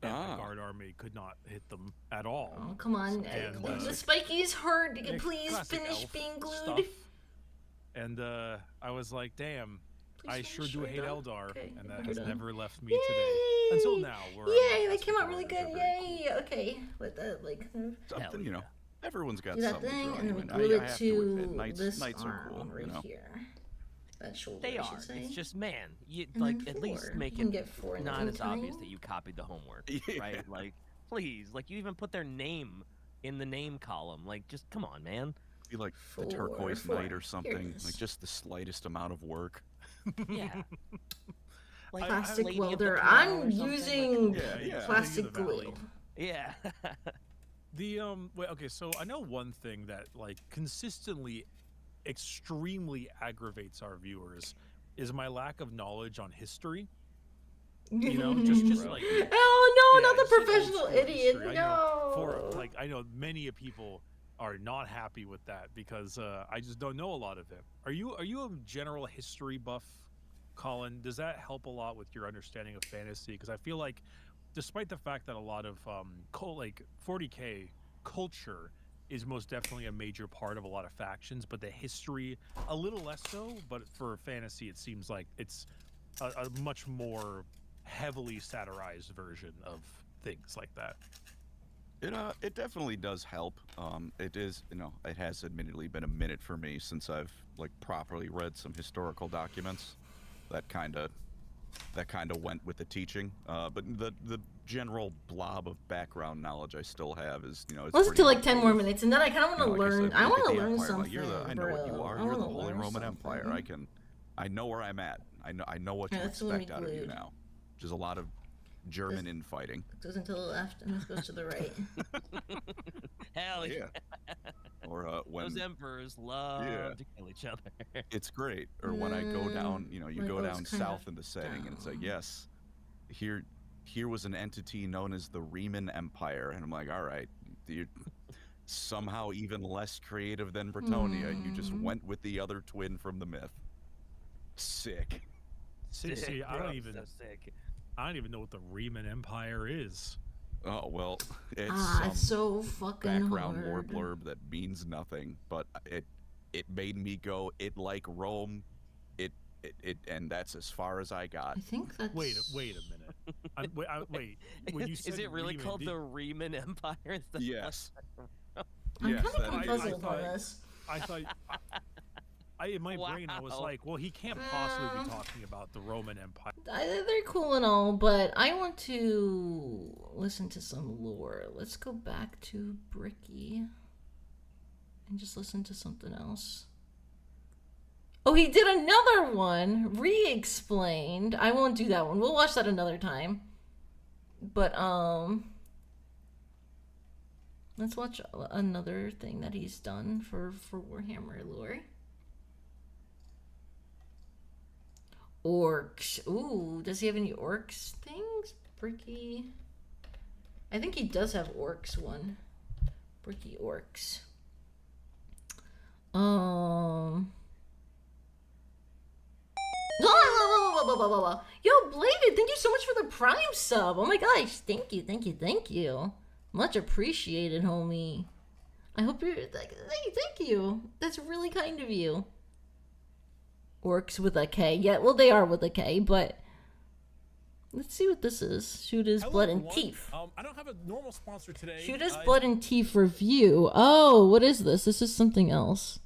And the Guard army could not hit them at all. Oh, come on. The Spikey's hurt. Please finish being glued. Stuff. And I was like, damn, I sure do hate Eldar, and that has never left me today. Until now. Yay, that came out really good. Yay. Okay. With that, something, everyone's got do that something thing, to and then we enjoy, glue I it have to admit, this knights are cool, right here. That shoulder, They I are. should say. It's just, man, you And then at least 4. make You can it get 4 in the not as obvious meantime. that you copied the homework, Yeah. right? Please, you even put their name in the name column. Just come on, man. Be like the turquoise knight or something, just the slightest amount of work. Yeah. Plastic Lady of the welder. Canal I'm or something, using Yeah. plastic Lady of the glue. Yeah. Okay, so I know one thing that consistently extremely aggravates our viewers is my lack of knowledge on history. Just like oh no, not the just old professional school idiot. history. No. I know many people are not happy with that because I just don't know a lot of it. Are you a general history buff, Colin? Does that help a lot with your understanding of fantasy? Because I feel like, despite the fact that a lot of 40K culture is most definitely a major part of a lot of factions, but the history a little less so. But for fantasy, it seems like it's a much more heavily satirized version of things like that. It definitely does help. It is, it has admittedly been a minute for me since I've properly read some historical documents. That kind of went with the teaching. But the general blob of background knowledge I still have is, it's Listen to pretty 10 more minutes, and then I kind of want to learn. I want to learn Empire, something. I know what you are. I You're the wanna Holy learn Roman something. Empire. I know where I'm at. I know what to That's the one expect we out of you glued. now. Which is a lot of German infighting. It goes into the left, and this goes to the right. Hell yeah. Or when those emperors love to kill each other. It's great. Or when I go down, you Like go those down kinda south in the setting, and it's like, yes, here was an entity known as the Riemann Empire, and I'm like, all right, you're somehow even less creative than Bretonia. You just went with the other twin from the myth. Sick. See, I don't even know what the Riemann Empire is. Oh well, it's it's so fucking background hard. lore blurb that means nothing, but it made me go, it like Rome, it and that's as far as I got. I think that's. Wait a minute. Wait. When you said Is it really Riemann, called the Riemann Empire? Yes. I'm Yes, kind of that is- puzzled on this. I thought. In my brain, I was like, well, he can't possibly be talking about the Roman Empire. They're cool and all, but I want to listen to some lore. Let's go back to Bricky and just listen to something else. Oh, he did another one, re-explained. I won't do that one. We'll watch that another time. But let's watch another thing that he's done for Warhammer lore. Orcs. Ooh, does he have any orcs things? Bricky. I think he does have orcs one. Bricky orcs. Yo, Bladed, thank you so much for the Prime sub. Oh my gosh, thank you, thank you, thank you. Much appreciated, homie. I hope you're thank you. That's really kind of you. Orcs with a K. Yeah, well they are with a K, but let's see what this is. Shoot his blood and teeth. I don't have a normal sponsor today. Shoot his blood and teeth review. Oh, what is this? This is something else.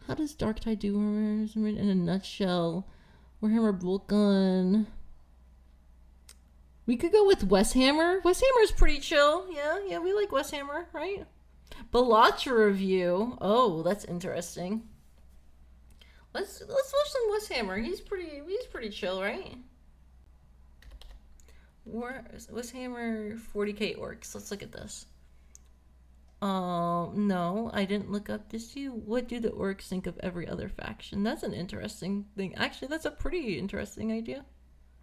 How does Darktide do Warhammer in a nutshell? Warhammer Vulcan. We could go with Westhammer. Westhammer is pretty chill. Yeah, we like Westhammer, right? Balacha review. Oh, that's interesting. Let's watch some Westhammer. He's pretty chill, right? Westhammer 40k orcs. Let's look at this. No, I didn't look up this. What do the orcs think of every other faction? That's an interesting thing. Actually, that's a pretty interesting idea.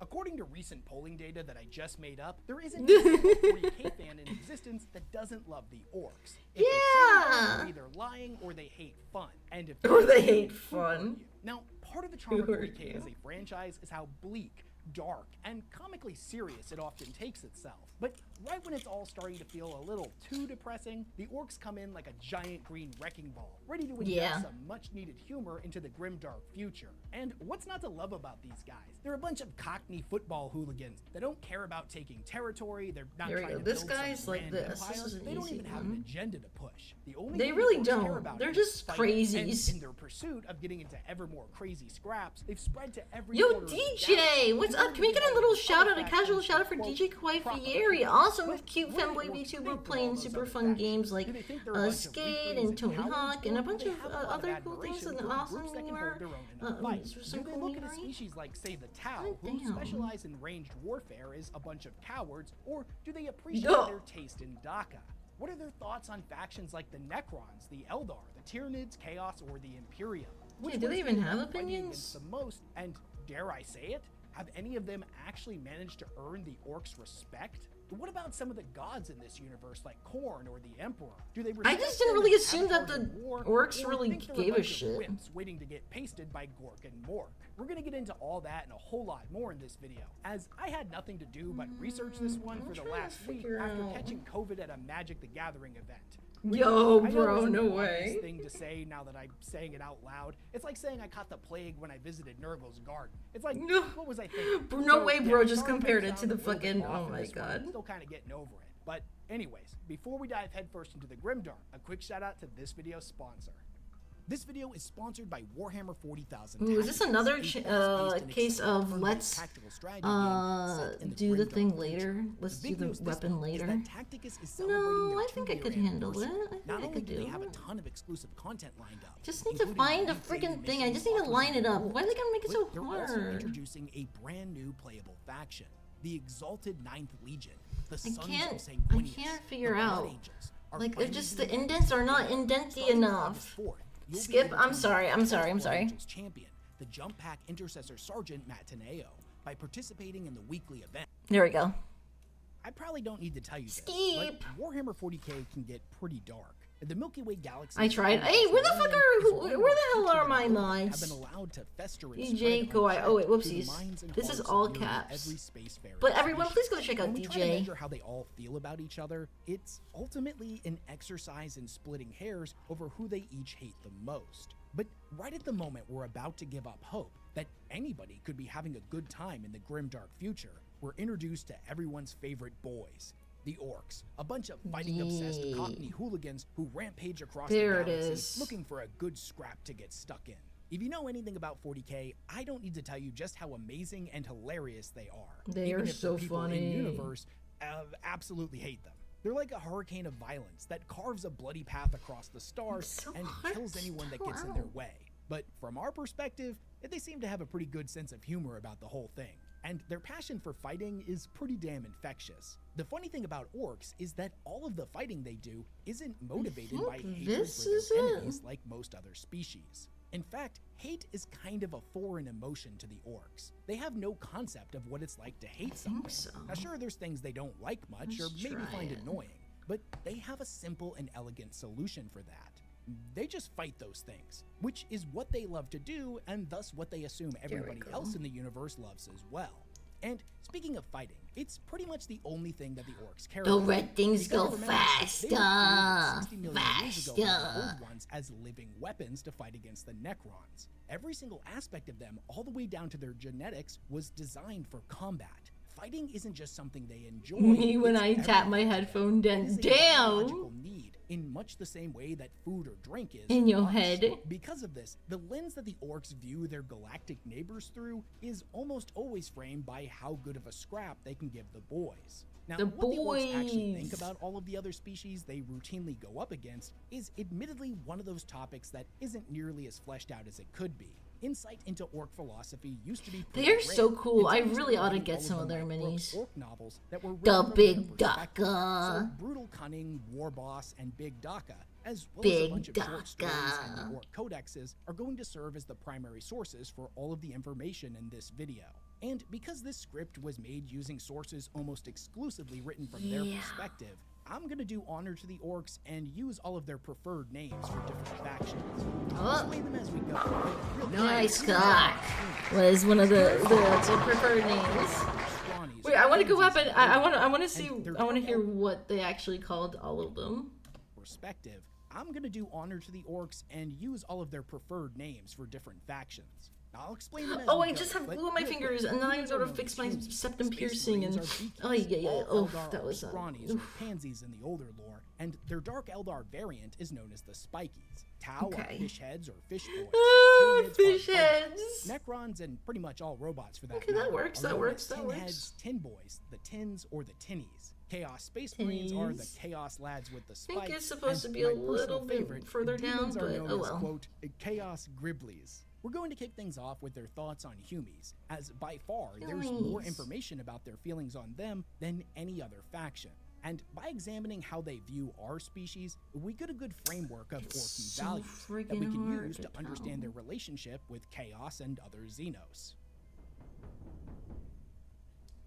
According to recent polling data that I just made up, there isn't a single 40k fan in existence that doesn't love the orcs. If they're either lying or they hate fun. And if they hate fun. Now, part of the charm of 40k as a franchise is how bleak, dark, and comically serious it often takes itself. But right when it's all starting to feel a little too depressing, the orcs come in like a giant green wrecking ball, ready to inject some much-needed humor into the grimdark future. And what's not to love about these guys? They're a bunch of cockney football hooligans that don't care about taking territory. They're not trying to build some grand empire. They don't even have an agenda to push. The only they thing really orcs don't. care about They're is just fighting. crazies. And in their pursuit of getting into ever more crazy scraps, they've spread to every Yo, corner of the DJ, galaxy. what's up? Can we get a little shout out, a casual shout out for DJ Kawhi Fieri? Awesome with cute femboy VTuber playing super fun games like Skate and Tony Hawk and a bunch of other cool things and awesome humor. Some Do they cool look at a humor. species like, say, the Tau, who specialize in ranged warfare as a bunch of cowards, or do they appreciate their taste in Daka? What are their thoughts on factions like the Necrons, the Eldar, the Tyranids, Chaos, or the Imperium? Yeah, do they even have opinions? The most, and dare I say it, have any of them actually managed to earn the orcs' respect? What about some of the gods in this universe, like Khorne or the Emperor? Do they? I just didn't really assume that the orcs really gave a shit. Waiting to get pasted by Gork and Mork. We're gonna get into all that and a whole lot more in this video, as I had nothing to do but research this one for the last week after catching COVID at a Magic the Gathering event. Yo, I know bro, it's an no obvious way. thing to say now that I'm saying it out loud. It's like saying I caught the plague when I visited Nurgle's garden. It's like, what was I thinking? No way, bro, yeah, just sorry if I compared it to sound the a little bit fucking. off Oh in my this one. god. I'm still kind of getting over it. But anyways, before we dive headfirst into the Grimdark, a quick shout out to this video's sponsor. This video is sponsored by Warhammer 40,000. Ooh, is this another case of let's do the thing later? Let's do the weapon later. No, I think I could handle it. I think I could do They it. have a ton of exclusive content lined up. Just need to find a freaking thing. I just need to line it up. Why are they gonna make it so They're also hard? introducing a brand new playable faction, the Exalted Ninth Legion. The I Sons of can't Sanguinius, figure the Blood out. Angels, are Like, they're fighting just the the indents are not indenty enough. Skip. I'm sorry. I'm sorry. I'm sorry. Champion, the Jump Pack Intercessor Sergeant Matt Teneo, by participating in the weekly event. There we go. I probably don't need to tell you this, Skip. but Warhammer 40k can get pretty dark. The Milky Way galaxy. I tried. Hey, where the fuck are? Where the hell are my Have mods? been allowed to fester and DJ spread Kawhi. Oh wait, unchecked through the whoopsies. minds and This is hearts all of nearly caps. every spacefarer But everyone, species. please go check out When we try to DJ. measure how they all feel about each other, it's ultimately an exercise in splitting hairs over who they each hate the most. But right at the moment we're about to give up hope that anybody could be having a good time in the grimdark future, we're introduced to everyone's favorite boys. The orcs, a bunch of fighting-obsessed cockney hooligans who rampage across There the it galaxy is. looking for a good scrap to get stuck in. If you know anything about 40k, I don't need to tell you just how amazing and hilarious they are. They even are if so the people funny. in universe absolutely hate them. They're like a hurricane of violence that carves a bloody path across the stars and kills anyone that gets in their way. But from our perspective, they seem to have a pretty good sense of humor about the whole thing. And their passion for fighting is pretty damn infectious. The funny thing about orcs is that all of the fighting they do isn't motivated by hatred this for their is it. enemies like most other species. In fact, hate is kind of a foreign emotion to the orcs. They have no concept of what it's like to hate something. Now sure, there's things they don't like much or maybe find annoying, but they have a simple and elegant solution for that. They just fight those things, which is what they love to do and thus what they assume everybody else in the universe loves as well. And speaking of fighting, it's pretty much the only thing that the orcs care about. The red things go faster, faster. Ones as living weapons to fight against the Necrons. Every single aspect of them, all the way down to their genetics, was designed for combat. Fighting isn't just something they enjoy. Me when I tap my headphone down. Need in much the same way that food or drink is in your head. Because of this, the lens that the orcs view their galactic neighbors through is almost always framed by how good of a scrap they can give the boys. Now, what the orcs actually think about all of the other species they routinely go up against is admittedly one of those topics that isn't nearly as fleshed out as it could be. Insight into orc philosophy used to be they're so cool. I really ought to get some of their minis. Orc novels that were the Big Daka. So Brutal Cunning, War Boss, and Big Daka, as well as a bunch of short stories and the orc codexes, are going to serve as the primary sources for all of the information in this video. And because this script was made using sources almost exclusively written from their perspective, I'm gonna do honor to the orcs and use all of their preferred names for different factions. I'll explain them as we go. Nice cock was one of the preferred names. Wait, I want to go up and I want to see. I want to hear what they actually called all of them. Perspective. I'm gonna do honor to the orcs and use all of their preferred names for different factions. I'll explain them as I just have glue on my fingers, and then I go to fix my septum piercing, and that was Scrawnies or pansies in the older lore, and their Dark Eldar variant is known as the Spikies. Tau are fish heads or fish boys. Fish heads. Necrons and pretty much all robots for that. Okay, that works. That works. Tin heads, tin boys, the tins or the tinnies. Chaos Space Marines are the Chaos Lads with the spikes. I think it's supposed to be a little bit further down, but oh well. Quote, Chaos Griblies. We're going to kick things off with their thoughts on Humies, as by far there's more information about their feelings on them than any other faction. And by examining how they view our species, we get a good framework of Orky values that we can use to understand their relationship with Chaos and other Xenos.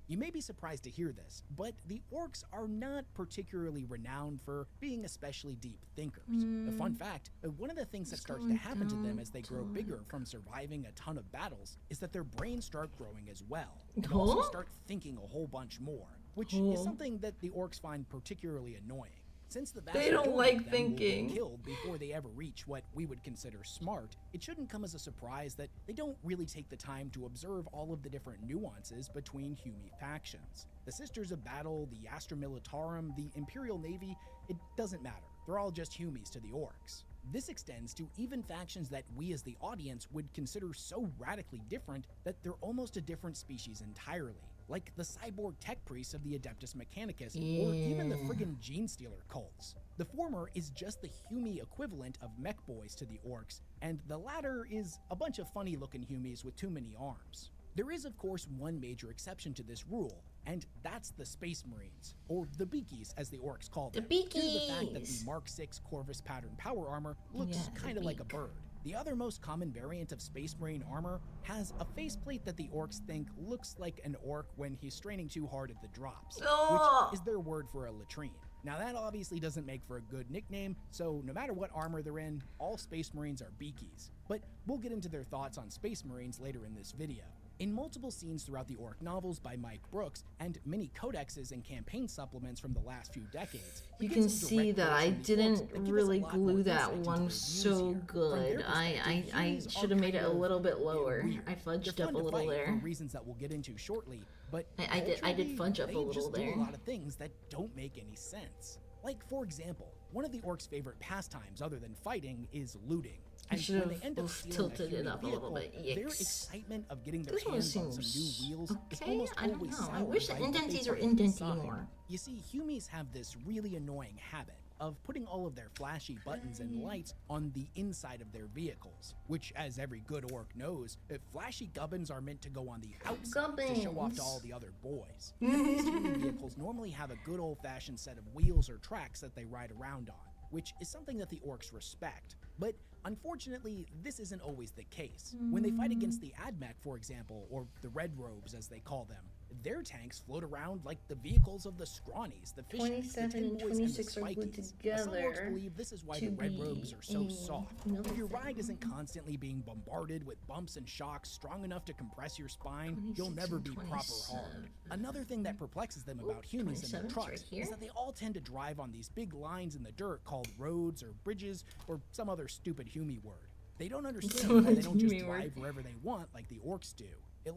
You may be surprised to hear this, but the orcs are not particularly renowned for being especially deep thinkers. A fun fact, one of the things that starts to happen to them as they grow bigger from surviving a ton of battles is that their brains start growing as well, and also start thinking a whole bunch more, which is something that the orcs find particularly annoying. Since the vast majority of them will be killed before they ever reach what we would consider smart, it shouldn't come as a surprise that they don't really take the time to observe all of the different nuances between Humie factions. The Sisters of Battle, the Astra Militarum, the Imperial Navy, it doesn't matter. They're all just Humies to the orcs. This extends to even factions that we as the audience would consider so radically different that they're almost a different species entirely. Like the cyborg tech priests of the Adeptus Mechanicus, or even the friggin' Gene Stealer cults. The former is just the Humie equivalent of mech boys to the orcs, and the latter is a bunch of funny looking Humies with too many arms. There is of course one major exception to this rule, and that's the Space Marines, or the Beakies as the orcs call them. The Beakies! Due to the fact that the Mark 6 Corvus pattern power armor looks kinda like a bird. The other most common variant of Space Marine armor has a faceplate that the orcs think looks like an orc when he's straining too hard at the drops, which is their word for a latrine. Now that obviously doesn't make for a good nickname, so no matter what armor they're in, all Space Marines are Beakies. But we'll get into their thoughts on Space Marines later in this video. In multiple scenes throughout the orc novels by Mike Brooks, and many codexes and campaign supplements from the last few decades, you can see that I didn't really glue that one so good. I should have made it a little bit lower. I fudged up a little there. For reasons that we'll get into shortly, but I did fudge up a little there. Do a lot of things that don't make any sense. Like for example, one of the orcs' favorite pastimes other than fighting is looting. I should have tilted it up a little bit. Their excitement of getting their hands on some new wheels is almost always soured. I wish the indenties were indenting more. You see, Humies have this really annoying habit of putting all of their flashy buttons and lights on the inside of their vehicles, which, as every good orc knows, flashy gubbins are meant to go on the outside to show off to all the other boys. These Humie vehicles normally have a good old-fashioned set of wheels or tracks that they ride around on, which is something that the orcs respect. But Unfortunately, this isn't always the case. When they fight against the Admech, for example, or the Red Robes as they call them, their tanks float around like the vehicles of the Scrawnies, the Fishes, the 27 Tin and Boys, 26 are and the glued Spikies. together Some orcs believe this is why the to Red be Robes are so soft. another If your thing. ride isn't constantly being bombarded with bumps and shocks strong enough to compress your spine, you'll 26 never and be proper 27. hard. Another thing that perplexes them about humans and their 27's trucks right here. is that they all tend to drive on these big lines in the dirt called roads or bridges or some other stupid Humy word. They don't understand why they don't just Humy word. drive wherever they want like the orcs do.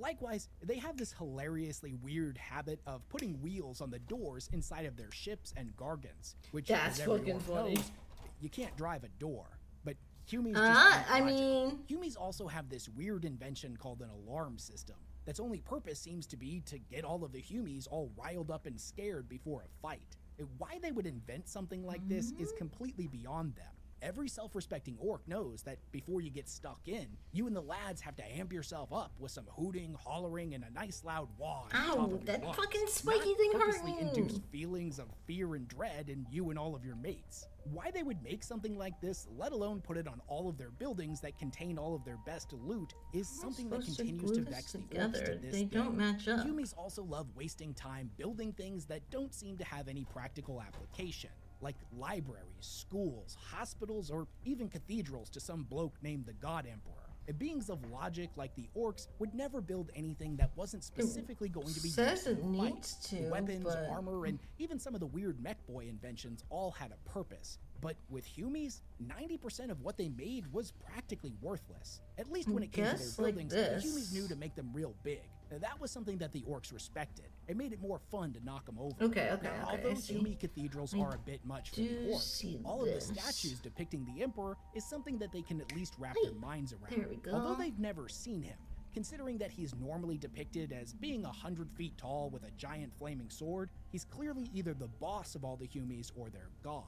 Likewise, they have this hilariously weird habit of putting wheels on the doors inside of their ships and gargons, which That's as every fucking orc funny. knows, you can't drive a door. But Humies I mean, Humies also have this weird invention called an alarm system. That's only purpose seems to be to get all of the Humies all riled up and scared before a fight. Why they would invent something like this is completely beyond them. Every self-respecting orc knows that before you get stuck in, you and the lads have to amp yourself up with some hooting, hollering, and a nice loud wah. on top ow, of your that lungs. fucking Not spiky thing hurt purposely me. induce feelings of fear and dread in you and all of your mates. Why they would make something like this, let alone put it on all of their buildings that contain all of their best loot, is something that supposed to continues glue to this vex the orcs together? to this They day. don't match up. Humies also love wasting time building things that don't seem to have any practical application, like libraries, schools, hospitals, or even cathedrals to some bloke named the God Emperor. Beings of logic like the orcs would never build anything that wasn't specifically going to be says used it in fight. needs to, Weapons, but- armor, and even some of the weird mech boy inventions all had a purpose. But with Humies, 90% of what they made was practically worthless. At least when it came to Guess their like buildings, this. the Humies knew to make them real big. That was something that the orcs respected. It made it more fun to knock them over. Okay, Now, I although see. Humy cathedrals I are a bit much for the do orcs, see all of the this. statues depicting the Emperor is something that they can at least wrap their minds around. there we go. Although they've never seen him, considering that he's normally depicted as being 100 feet tall with a giant flaming sword, he's clearly either the boss of all the Humies or their god.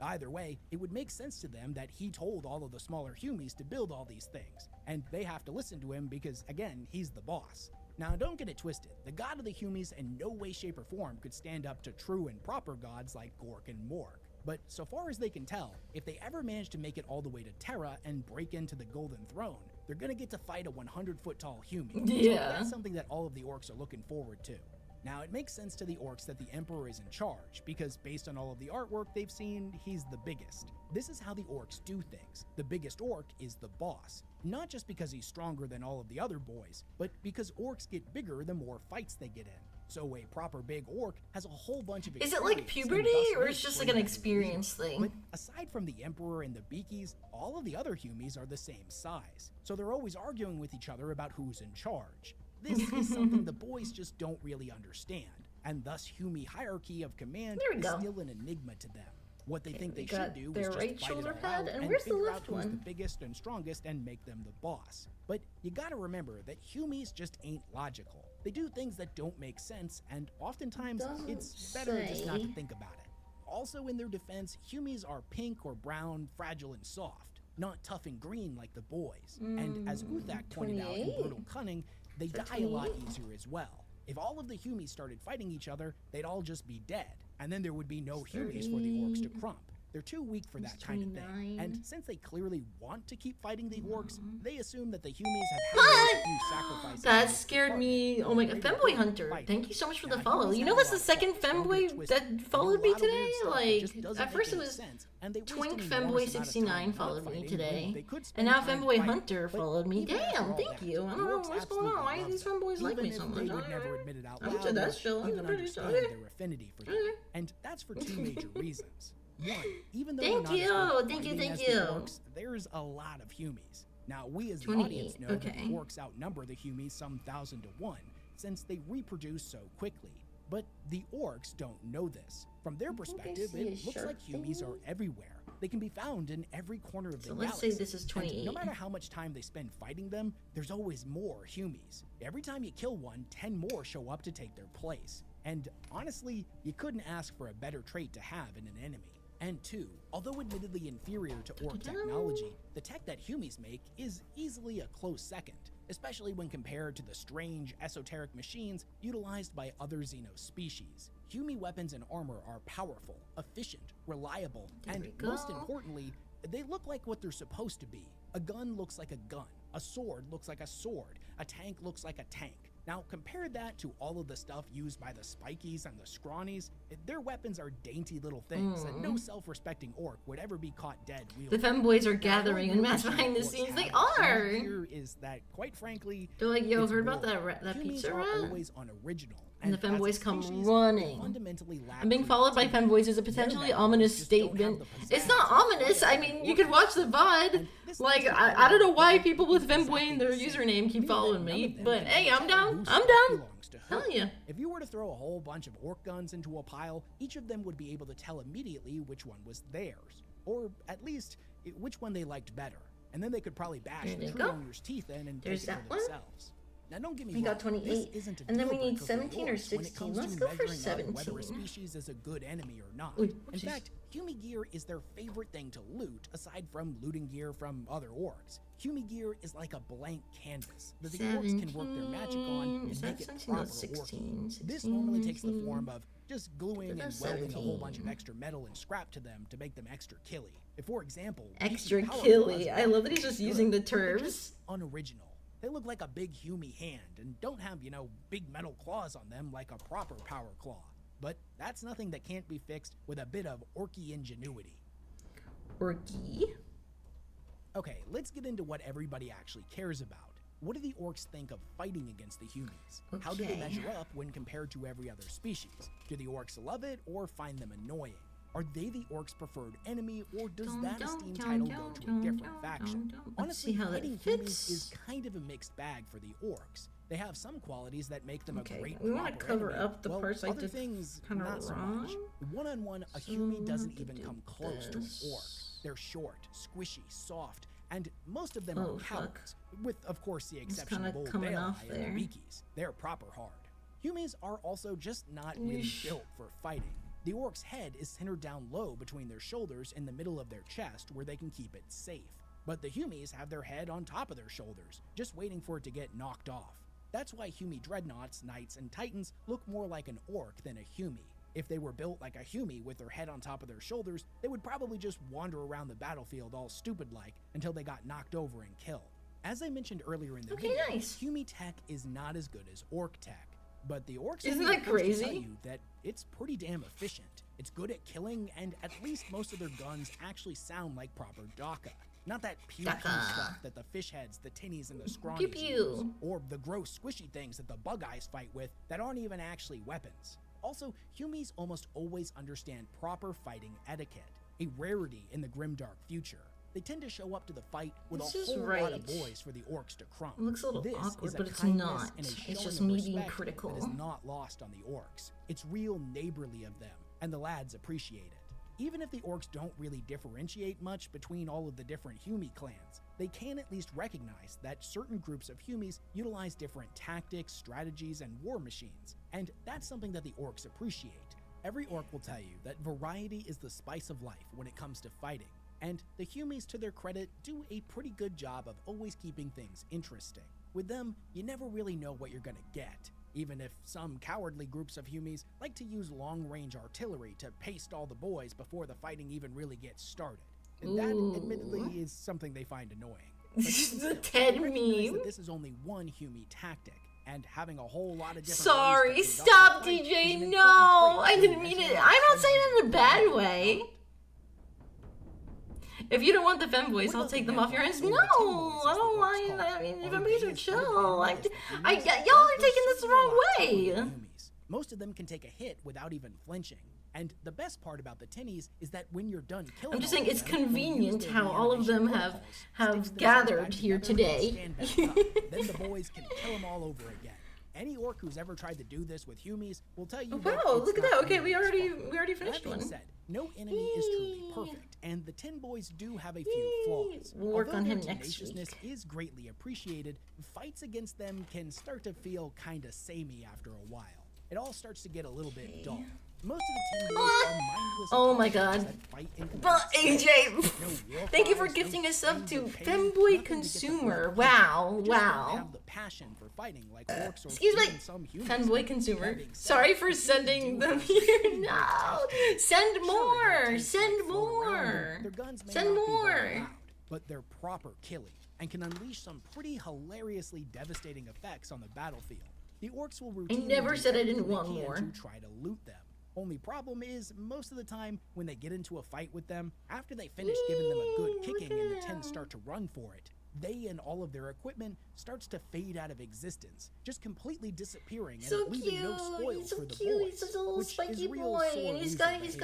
Either way, it would make sense to them that he told all of the smaller Humies to build all these things, and they have to listen to him because, again, he's the boss. Now, don't get it twisted. The god of the Humies in no way, shape, or form could stand up to true and proper gods like Gork and Mork. But so far as they can tell, if they ever manage to make it all the way to Terra and break into the Golden Throne, they're gonna get to fight a 100-foot tall Humie. So Yeah. that's something that all of the orcs are looking forward to. Now, it makes sense to the orcs that the Emperor is in charge, because based on all of the artwork they've seen, he's the biggest. This is how the orcs do things. The biggest orc is the boss. Not just because he's stronger than all of the other boys, but because orcs get bigger the more fights they get in. So a proper big orc has a whole bunch of Is it like experience and puberty, thus or makes it's just for like an better experience leaders. thing? But aside from the Emperor and the Beakies, all of the other Humies are the same size. So they're always arguing with each other about who's in charge. This is something the boys just don't really understand, and thus Humie hierarchy of command There we is go. still an enigma to them. What they Okay, think we they should got do their is right just fight it shoulder all pad, out and and where's the figure left out who's the one? biggest and strongest and make them the boss. But you gotta remember that Humies just ain't logical. They do things that don't make sense, and oftentimes it's better just not to say. think about it. Also, in their defense, Humies are pink or brown, fragile and soft, not tough and green like the boys. And as Uthak pointed out in 28? Brutal Cunning, they Is that die a lot 28? easier as well. If all of the Humies started fighting each other, they'd all just be dead, and then there would be no Humies for the orcs to crump. They're too weak for that kind of thing. And since they clearly want to keep fighting the orcs, they assume that the Humies have had a few sacrifices. That scared me. Oh my god, Femboy Hunter. Thank you so much for the follow. You know that's the second Femboy that followed me today? Like, at first it was Twink Femboy 69 followed me today. And now Femboy Hunter followed me. Damn, thank you. I don't know what's going on. Why do these femboys like me so much? I'm to that show. I'm pretty sorry. Their affinity for them. And that's for two major reasons. One, even though Thank they're not you, as good thank you, fighting thank as the you. orcs, there's a lot of Humies. Now, we as the 28, audience know that the okay. orcs outnumber the Humies some 1,000 to 1, since they reproduce so quickly. But the orcs don't know this. From their perspective, see a it looks sharp like Humies are everywhere. They can be found in every corner of the So let's say galaxy. this is And 28. no matter how much time they spend fighting them, there's always more Humies. Every time you kill one, 10 more show up to take their place. And honestly, you couldn't ask for a better trait to have in an enemy. And two, although admittedly inferior to orc technology, the tech that Humies make is easily a close second, especially when compared to the strange, esoteric machines utilized by other Xeno species. Humie weapons and armor are powerful, efficient, reliable, and most importantly, they look like what they're supposed to be. A gun looks like a gun. A sword looks like a sword. A tank looks like a tank. Now, compare that to all of the stuff used by the spikies and the scrawnies. Their weapons are dainty little things that no self-respecting orc would ever be caught dead wielding. The femboys are gathering en masse behind the scenes. They are! Here is that, quite frankly, they're like, yo, it's heard about boring. that pizza Humans rat? are always unoriginal. And the as a femboys come species, running. fundamentally lack And being followed by femboys is a potentially ominous statement. It's not ominous. I mean, you could watch the VOD. Like, I don't know why people with femboy in their username keep following me, but hey, I'm down. I'm down. Hell yeah. If you were to throw a whole bunch of orc guns into a pile, each of them would be able to tell immediately which one was theirs, or at least which one they liked better. And then they could probably bash the true owner's teeth in and take it for themselves. Now, don't get me wrong, got 28, this isn't a and then deal we need breaker for the 17 or orcs when it 16. comes Let's to go for measuring out whether a 17. species is a good enemy or not. Ooh, In fact, Humi gear is their favorite thing to loot, aside from looting gear from other orcs. Humi gear is like a blank canvas that the orcs can work their magic on and make it proper orc. This normally takes the form of just gluing and welding a whole bunch of extra metal and scrap to them to make them extra killy. If, for example, Extra power killy. claws I love that he's just good, using the but they're terms. just unoriginal. They look like a big Humi hand and don't have, big metal claws on them like a proper power claw. But that's nothing that can't be fixed with a bit of orky ingenuity. Orky? Okay, let's get into what everybody actually cares about. What do the orcs think of fighting against the humans? How do they Okay. measure up when compared to every other species? Do the orcs love it or find them annoying? Are they the orcs' preferred enemy, or does that esteemed title go to a different faction? Let's see Honestly, how that fighting fits. humans is kind of a mixed bag for the orcs. They have some qualities that make them a great we want to proper cover enemy, up the while parts I other did things kind not of so wrong. much. One-on-one, a Humi doesn't even come close to an orc. They're short, squishy, soft, and most of them Oh, are fuck. cowards, with, of course, the exception kinda of old coming Baelai off and there. the Beakies. They're proper hard. Humis are also just not really Yeesh. built for fighting. The orc's head is centered down low between their shoulders in the middle of their chest where they can keep it safe. But the Humis have their head on top of their shoulders, just waiting for it to get knocked off. That's why Humi dreadnoughts, knights, and titans look more like an orc than a Humi. If they were built like a Humi with their head on top of their shoulders, they would probably just wander around the battlefield all stupid-like until they got knocked over and killed. As I mentioned earlier in the video, Humi tech is not as good as orc tech. But the orcs Isn't are that the first to crazy? tell you that it's pretty damn efficient. It's good at killing, and at least most of their guns actually sound like proper Daka. Not that pew stuff that the fish heads, the tinnies, and the scrawnies Pew-pew. use, or the gross squishy things that the bug eyes fight with that aren't even actually weapons. Also, Humis almost always understand proper fighting etiquette, a rarity in the grimdark future. They tend to show up to the fight with This a is whole lot right. of boys for the orcs to crump. It looks a little This awkward, is a but it's kindness not. and a It's showing just of me being respect critical. That is not lost on the orcs. It's real neighborly of them, and the lads appreciate it. Even if the orcs don't really differentiate much between all of the different Humi clans, they can at least recognize that certain groups of Humis utilize different tactics, strategies, and war machines, and that's something that the orcs appreciate. Every orc will tell you that variety is the spice of life when it comes to fighting, and the Humis, to their credit, do a pretty good job of always keeping things interesting. With them, you never really know what you're gonna get, even if some cowardly groups of Humis like to use long-range artillery to paste all the boys before the fighting even really gets started. And that, admittedly, is something they find annoying. But even still, Ted they recognize meme. that this is only one Humi tactic, and having a whole lot of different Sorry, ways to stop, conduct the fight DJ. is an No, important trait I in didn't mean it. measuring I'm not saying someone's it in a bad way. If you don't want the femboys, I'll take them off your hands. No, I don't mind. I mean, the femboys are chill. Y'all are taking this the wrong way. Most of them can take a hit without even flinching. And the best part about the tinnies is that when you're done killing I'm just all saying of it's them, when you use convenient their how all of them reanimation have protocols, sticks gathered themselves here back together and today. stand back up. Then the boys can kill them all over again. Any orc who's ever tried to do this with Humis will tell you. Oh, that wow, it's look at not that. Okay, really we already finished that being one. said, no enemy is truly perfect, and the Tin Boys do have a few flaws. We'll work Although on their him next tenaciousness is greatly appreciated, fights against them can start to feel kinda samey after a while. It all starts to get a little bit dull. Most of the tin boys are mindless. Oh my god. that fight in But complete AJ, war thank you for cries, gifting no us up to screams of pain, Femboy nothing to get the Consumer. blood Wow, pumping. They just don't wow. have the passion for fighting like orcs or Excuse me, even some humans. Fanboy Consumer. That being said, Sorry for if you sending do them have here. some No, attached to them, send sure, more, they'll send take, like, float around, more, and their guns may send not be very more. loud, but they're proper killing and can unleash some pretty hilariously devastating effects on the battlefield. The orcs will routinely never do said I didn't everything they want can more. to try to loot them. Only problem is, most of the time, when they get into a fight with them, after they finish giving them a good kicking and the tins start to run for it, they and all of their equipment starts to fade out of existence, just completely disappearing and So leaving cute. no spoils He's so for the cute. boys, He's a little which spiky is real boy, sore and he's loser got behavior. his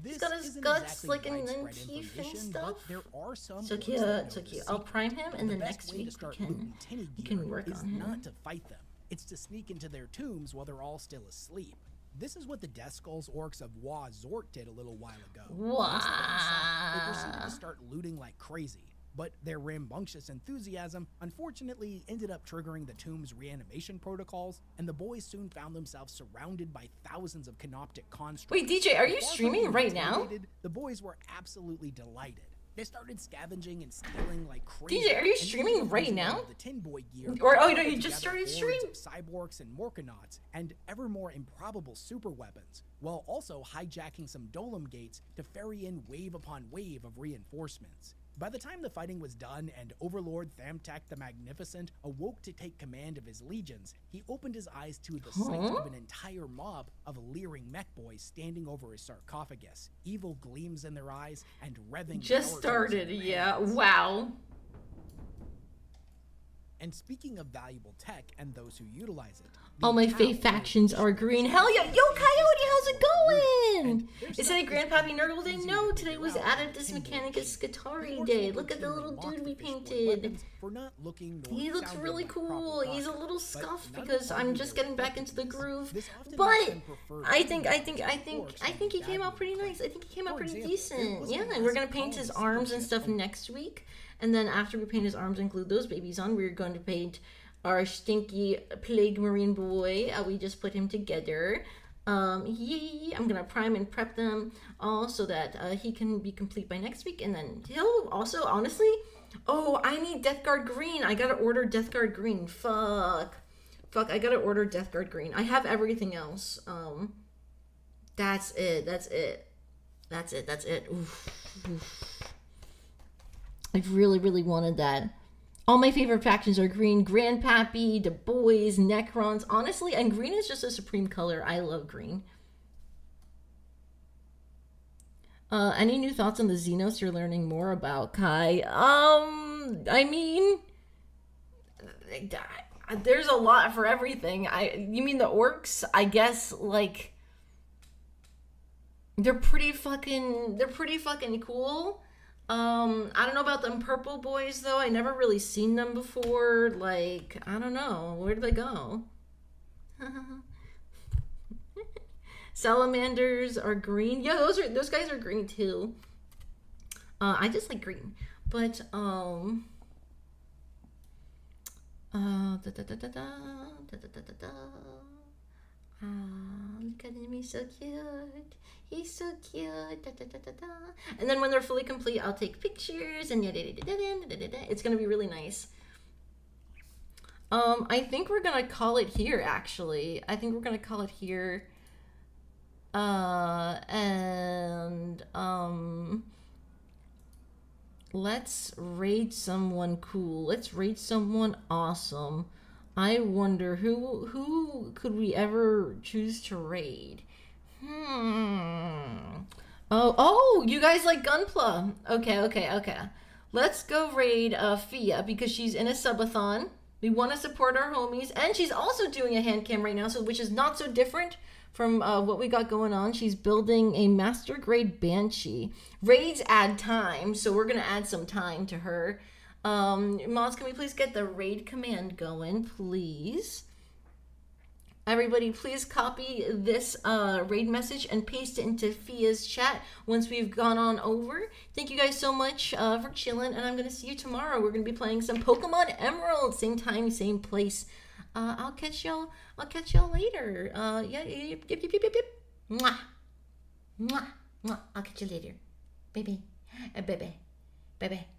This guts isn't like exactly in widespread teeth and information, stuff. but there are some So orcs cute, that so know the cute. I'll prime him, secret. and The then best next way week to start we looting tinny can gear work is on him. not to fight them. It's to sneak into their tombs while they're all still asleep. This is what the Death Skulls orcs of Zort did a little while ago. Once they got inside, they proceeded to start looting like crazy. But their rambunctious enthusiasm unfortunately ended up triggering the tomb's reanimation protocols, and the boys soon found themselves surrounded by thousands of canoptic constructs. Wait, DJ, are you Far from streaming being right now? intimidated, the boys were absolutely delighted. They started scavenging and stealing like crazy. DJ, are you and streaming using right the now? The tin boy gear Or- oh, to no, you put just together started hordes of cyborgs and morkanauts and ever more improbable super weapons, while also hijacking some dolem gates to ferry in wave upon wave of reinforcements. By the time the fighting was done and Overlord Thamtak the Magnificent awoke to take command of his legions, he opened his eyes to the sight Huh? of an entire mob of leering mech boys standing over his sarcophagus, evil gleams in their eyes and revving Just power tools in started, their yeah. hands. Wow. And speaking of valuable tech and those who utilize it, All my fave factions are green. Hell yeah. Yo, Coyote, how's it going? Is today Grandpappy Nurgle Day? No, today was added this Mechanicus Skitarii Day. Look at the little dude we painted. He looks really cool. He's a little scuffed because I'm just getting back into the groove. But I think he came out pretty nice. I think he came out pretty decent. Yeah, and we're gonna paint his arms and stuff next week. And then after we paint his arms and glue those babies on, we're going to paint our stinky plague marine boy. We just put him together. Yay! I'm gonna prime and prep them all so that he can be complete by next week. And then he'll also, honestly, oh, I need Death Guard green. I gotta order Death Guard green. Fuck, I gotta order Death Guard green. I have everything else. That's it. Oof. I really wanted that. All my favorite factions are green. Grandpappy, the boys, Necrons. Honestly, and green is just a supreme color. I love green. Any new thoughts on the Xenos you're learning more about, Kai? I mean, there's a lot for everything. You mean the orcs? I guess, like, they're pretty fucking cool. I don't know about them purple boys though. I never really seen them before. Like, I don't know. Where did they go? Salamanders are green. Yeah, those guys are green too. I just like green. But look at him, he's so cute. He's so cute. And then when they're fully complete, I'll take pictures and it's gonna be really nice. I think we're gonna call it here, actually. And let's raid someone cool. Let's raid someone awesome. I wonder who could we ever choose to raid? Oh, you guys like Gunpla. Okay. Let's go raid Fia because she's in a subathon. We want to support our homies, and she's also doing a hand cam right now, so which is not so different from what we got going on. She's building a master grade Banshee. Raids add time, so we're gonna add some time to her. Mods, can we please get the raid command going, please? Everybody, please copy this raid message and paste it into Fia's chat once we've gone on over. Thank you guys so much for chilling, and I'm going to see you tomorrow. We're going to be playing some Pokemon Emerald, same time, same place. I'll catch y'all later. Yep. Mwah. Mwah. Mwah. I'll catch you later. Baby. Baby. Baby.